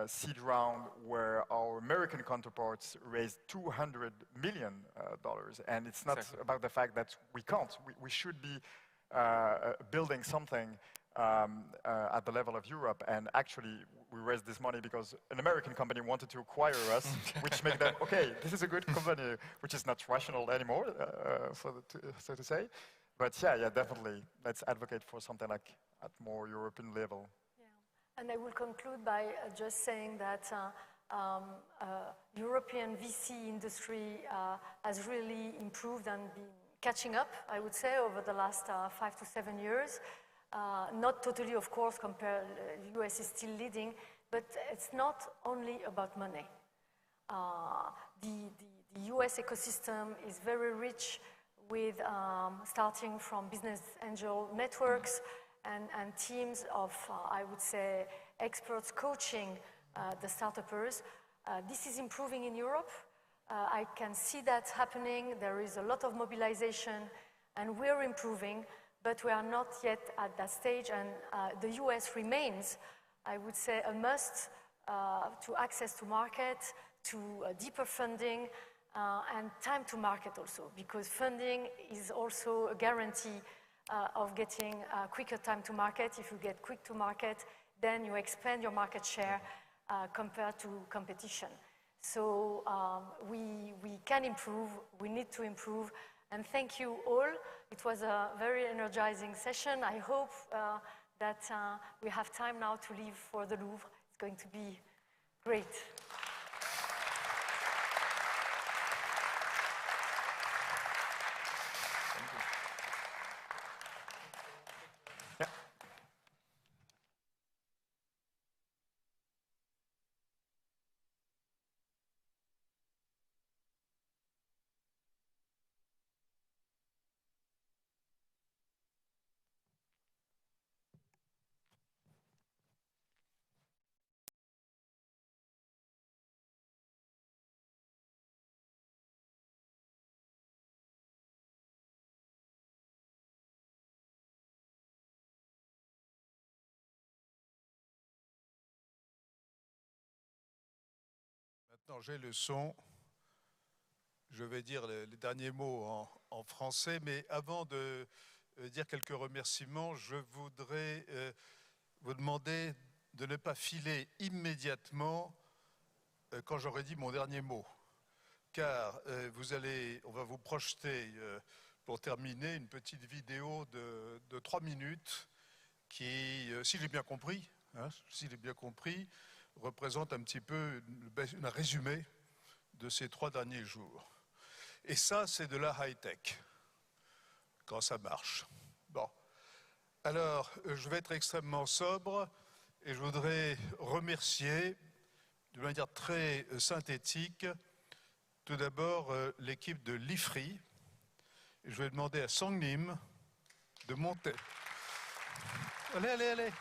seed round where our American counterparts raised $200 million. And it's not about the fact that we can't. We should be building something at the level of Europe. And actually, we raised this money because an American company wanted to acquire us, which made them, okay, this is a good company, which is not rational anymore, so to say. But yeah, definitely, let's advocate for something like at more European level.
Yeah. And I will conclude by just saying that European VC industry has really improved and been catching up, I would say, over the last 5 to 7 years. Not totally, of course, compared, US is still leading, but it's not only about money. The US ecosystem is very rich with starting from business angel networks and teams of, I would say, experts coaching the startuppers. This is improving in Europe. I can see that happening. There is a lot of mobilization, and we're improving, but we are not yet at that stage, and the US remains, I would say, a must to access to market, to deeper funding, and time to market also, because funding is also a guarantee of getting quicker time to market. If you get quick to market, then you expand your market share compared to competition. So we can improve, we need to improve, and thank you all. It was a very energizing session. I hope that we have time now to leave for the Louvre. It's going to be great.
Maintenant, j'ai le son. je vais dire les derniers mots en français, mais avant de dire quelques remerciements, je voudrais vous demander de ne pas filer immédiatement quand j'aurai dit mon dernier mot. Car on va vous projeter, pour terminer, une petite vidéo de 3 minutes qui, si j'ai bien compris, représente un petit peu un résumé de ces 3 derniers jours. Et ça, c'est de la high-tech, quand ça marche. Bon. Alors, je vais être extrêmement sobre et je voudrais remercier, de manière très synthétique, tout d'abord l'équipe de l'Ifri. Je vais demander à Songnim de monter. Allez, allez, allez.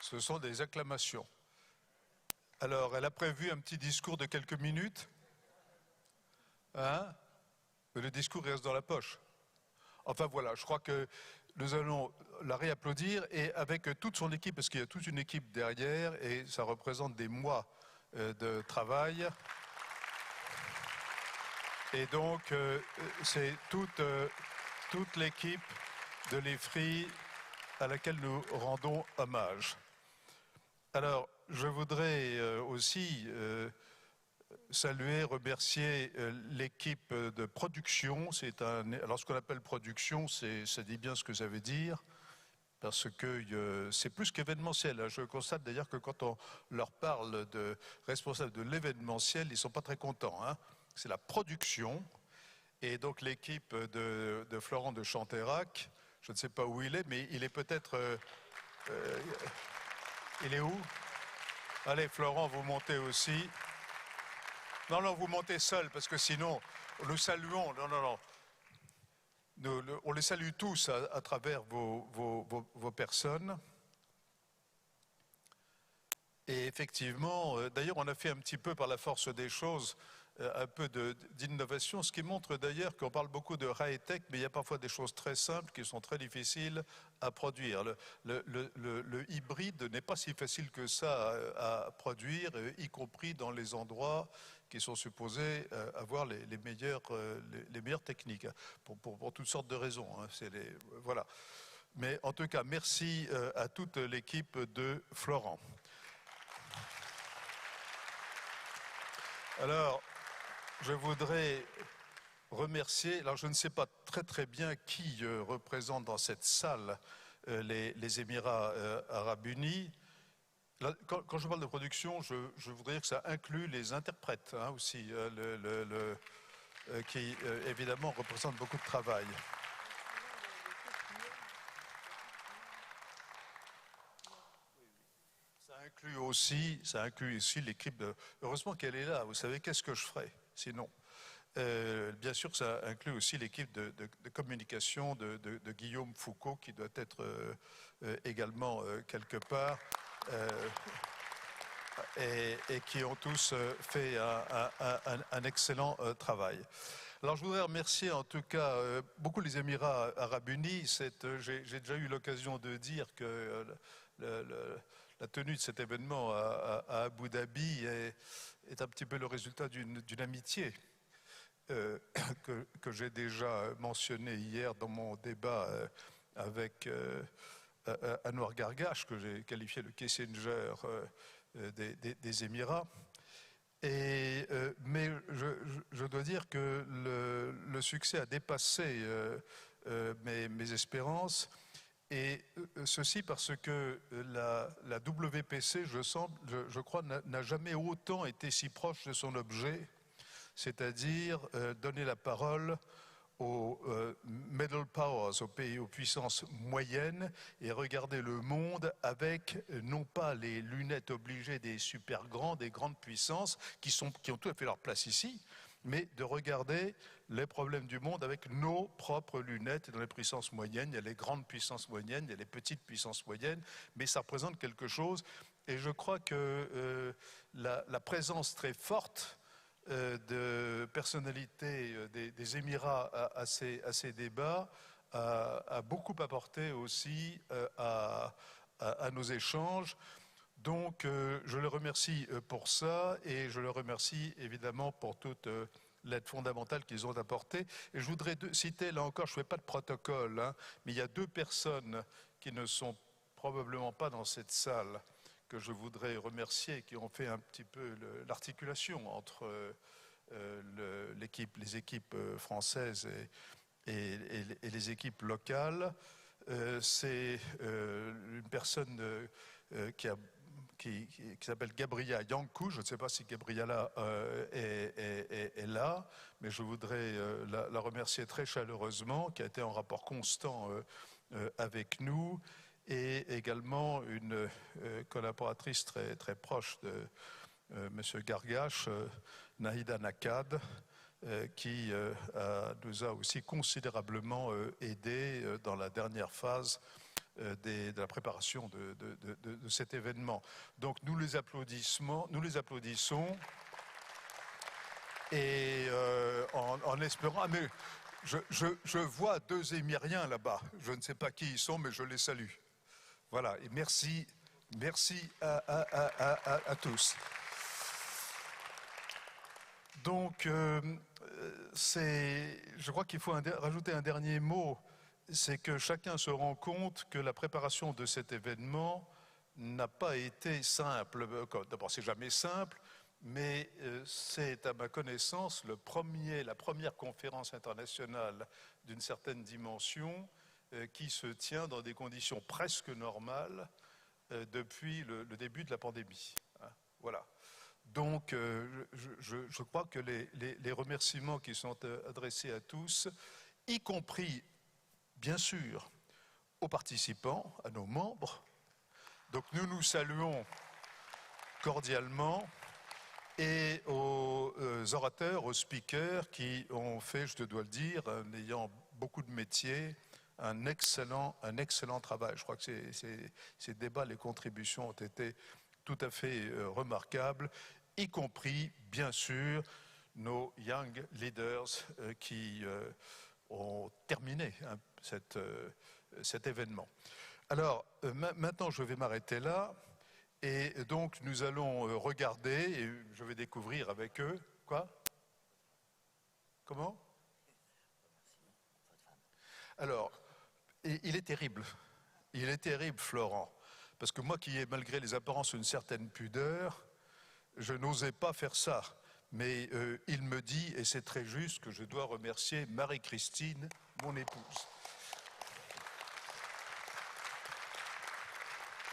Ce sont des acclamations. Alors, elle a prévu un petit discours de quelques minutes. Hein? Mais le discours reste dans la poche. Enfin voilà, je crois que nous allons la réapplaudir et avec toute son équipe, parce qu'il y a toute une équipe derrière et ça représente des mois de travail. Et donc, c'est toute l'équipe de l'Ifri à laquelle nous rendons hommage. Alors, je voudrais aussi saluer, remercier l'équipe de production. Alors, ce qu'on appelle production, ça dit bien ce que ça veut dire, parce que c'est plus qu'événementiel. Je constate d'ailleurs que quand on leur parle de responsables de l'événementiel, ils ne sont pas très contents. Hein. C'est la production. Et donc, l'équipe de Florent de Chanteyrac, je ne sais pas où il est, mais il est peut-être... il est où? Allez, Florent, vous montez aussi. Non, non, vous montez seul, parce que sinon, nous saluons. Non, non, non. On les salue tous à travers vos personnes. Et effectivement, d'ailleurs, on a fait un petit peu par la force des choses, un peu d'innovation, ce qui montre d'ailleurs qu'on parle beaucoup de high-tech, mais il y a parfois des choses très simples qui sont très difficiles à produire. Le hybride n'est pas si facile que ça à produire, y compris dans les endroits qui sont supposés avoir les meilleures techniques, pour toutes sortes de raisons. Hein. Voilà. Mais en tout cas, merci à toute l'équipe de Florent. Alors, je voudrais remercier, alors je ne sais pas très bien qui représente dans cette salle les Émirats Arabes Unis. Là, quand je parle de production, je voudrais dire que ça inclut les interprètes hein, aussi, qui évidemment représentent beaucoup de travail. Ça inclut aussi l'équipe de... Heureusement qu'elle est là, vous savez, qu'est-ce que je ferais sinon bien sûr, ça inclut aussi l'équipe de communication de Guillaume Foucault, qui doit être également quelque part, et qui ont tous fait un excellent travail. Alors, je voudrais remercier en tout cas beaucoup les Émirats Arabes Unis. J'ai déjà eu l'occasion de dire que la tenue de cet événement à Abu Dhabi est un petit peu le résultat d'une amitié que j'ai déjà mentionné hier dans mon débat avec Anouar Gargash, que j'ai qualifié le Kissinger des Émirats. Mais je dois dire que le succès a dépassé mes espérances, et ceci parce que la WPC, je crois, n'a jamais autant été si proche de son objet, c'est-à-dire donner la parole aux middle powers, aux puissances moyennes, et regarder le monde avec non pas les lunettes obligées des super grands, des grandes puissances qui ont tout à fait leur place ici, mais de regarder
les problèmes du monde avec nos propres lunettes. Et dans les puissances moyennes, il y a les grandes puissances moyennes, il y a les petites puissances moyennes, mais ça représente quelque chose. Et je crois que la présence très forte de personnalités des Émirats à ces débats a beaucoup apporté aussi à nos échanges. Donc, je le remercie pour ça et je le remercie évidemment pour toute l'aide fondamentale qu'ils ont apportée. Et je voudrais citer, là encore, je ne fais pas de protocole, hein, mais il y a 2 personnes qui ne sont probablement pas dans cette salle que je voudrais remercier, qui ont fait un petit peu l'articulation entre les équipes françaises et les équipes locales. C'est une personne qui s'appelle Gabriela Yankou. Je ne sais pas si Gabriela est là, mais je voudrais la remercier très chaleureusement, qui a été en rapport constant avec nous, et également une collaboratrice très, très proche de M. Gargache, Nahida Nakad, qui nous a aussi considérablement aidé dans la dernière phase de la préparation de cet événement. Donc nous les applaudissons et en espérant... Ah, mais je vois 2 Émiriens là-bas, je ne sais pas qui ils sont, mais je les salue. Voilà, et merci à tous. Donc, je crois qu'il faut rajouter un dernier mot, c'est que chacun se rend compte que la préparation de cet événement n'a pas été simple. D'abord, c'est jamais simple, mais c'est à ma connaissance la première conférence internationale d'une certaine dimension qui se tient dans des conditions presque normales depuis le début de la pandémie. Voilà. Donc, je crois que les remerciements qui sont adressés à tous, y compris, bien sûr, aux participants, à nos membres. Donc, nous saluons cordialement, et aux orateurs, aux speakers qui ont fait, je te dois le dire, en ayant beaucoup de métiers, un excellent travail. Je crois que ces débats, les contributions ont été tout à fait remarquables, y compris, bien sûr, nos young leaders qui ont terminé cet événement. Alors, maintenant, je vais m'arrêter là. Et donc, nous allons regarder, et je vais découvrir avec eux... Quoi? Comment? Alors, il est terrible, Florent, parce que moi qui ai, malgré les apparences, une certaine pudeur, je n'osais pas faire ça. Mais il me dit, et c'est très juste, que je dois remercier Marie-Christine, mon épouse.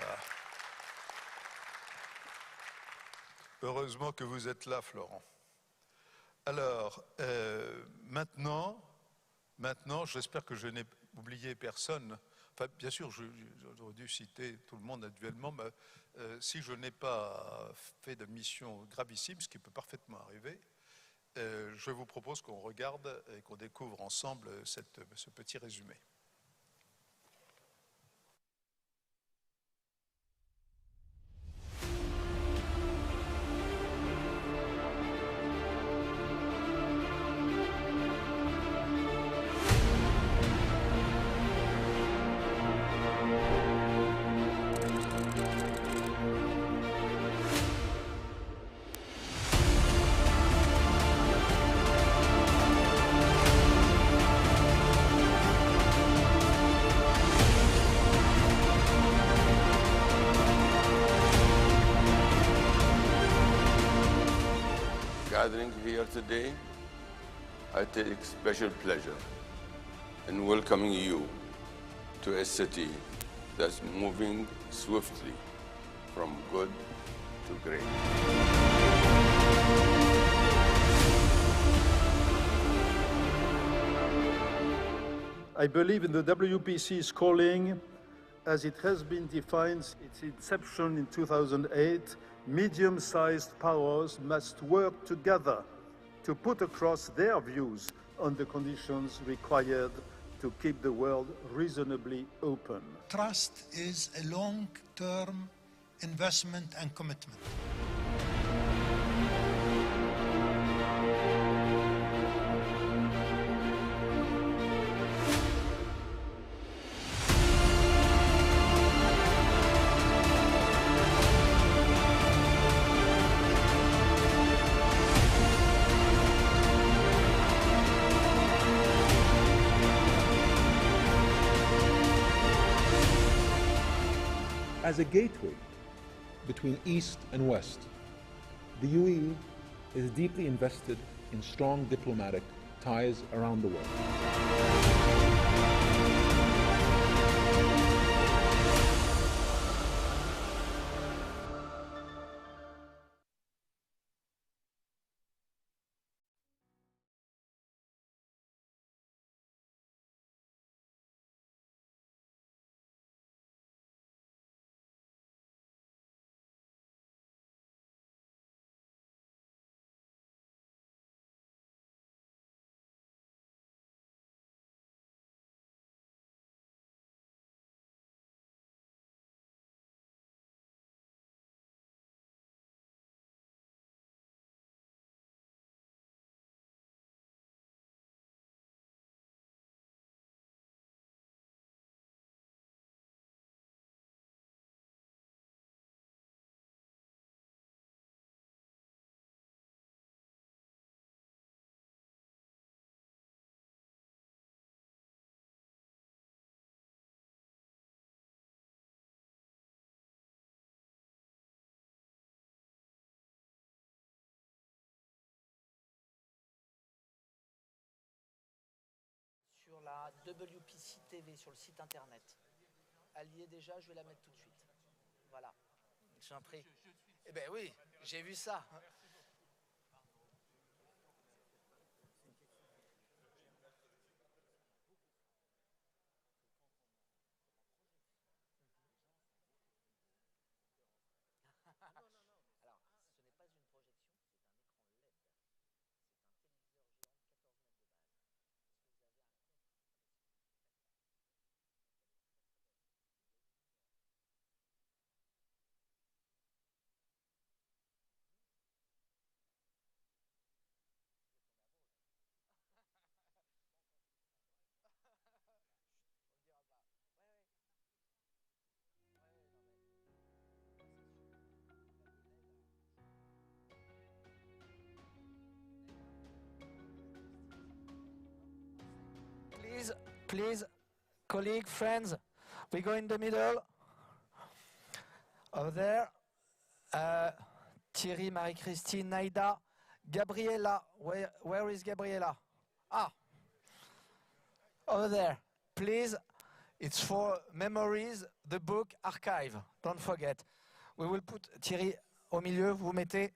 Ah. Heureusement que vous êtes là, Florent. Alors, maintenant, j'espère que je n'ai oublié personne. Enfin, bien sûr, j'aurais dû citer tout le monde actuellement, mais si je n'ai pas fait de mission gravissime, ce qui peut parfaitement arriver, je vous propose qu'on regarde et qu'on découvre ensemble ce petit résumé.
Gathering here today, I take special pleasure in welcoming you to a city that's moving swiftly from good to great.
I believe in the WPC's calling as it has been defined its inception in 2008. Medium-sized powers must work together to put across their views on the conditions required to keep the world reasonably open.
Trust is a long-term investment and commitment.
As a gateway between East and West, the UAE is deeply invested in strong diplomatic ties around the world.
Sur la WPC TV, sur le site internet. Elle y est déjà, je vais la mettre tout de suite. Voilà. Je t'en prie. Eh bien oui, j'ai vu ça. Please, colleague, friends, we go in the middle. Over there. Thierry, Marie-Christine, Naïda, Gabriela. Where is Gabriela? Ah, over there. Please, it's for memories, the book archive. Don't forget. We will put Thierry au milieu, vous mettez.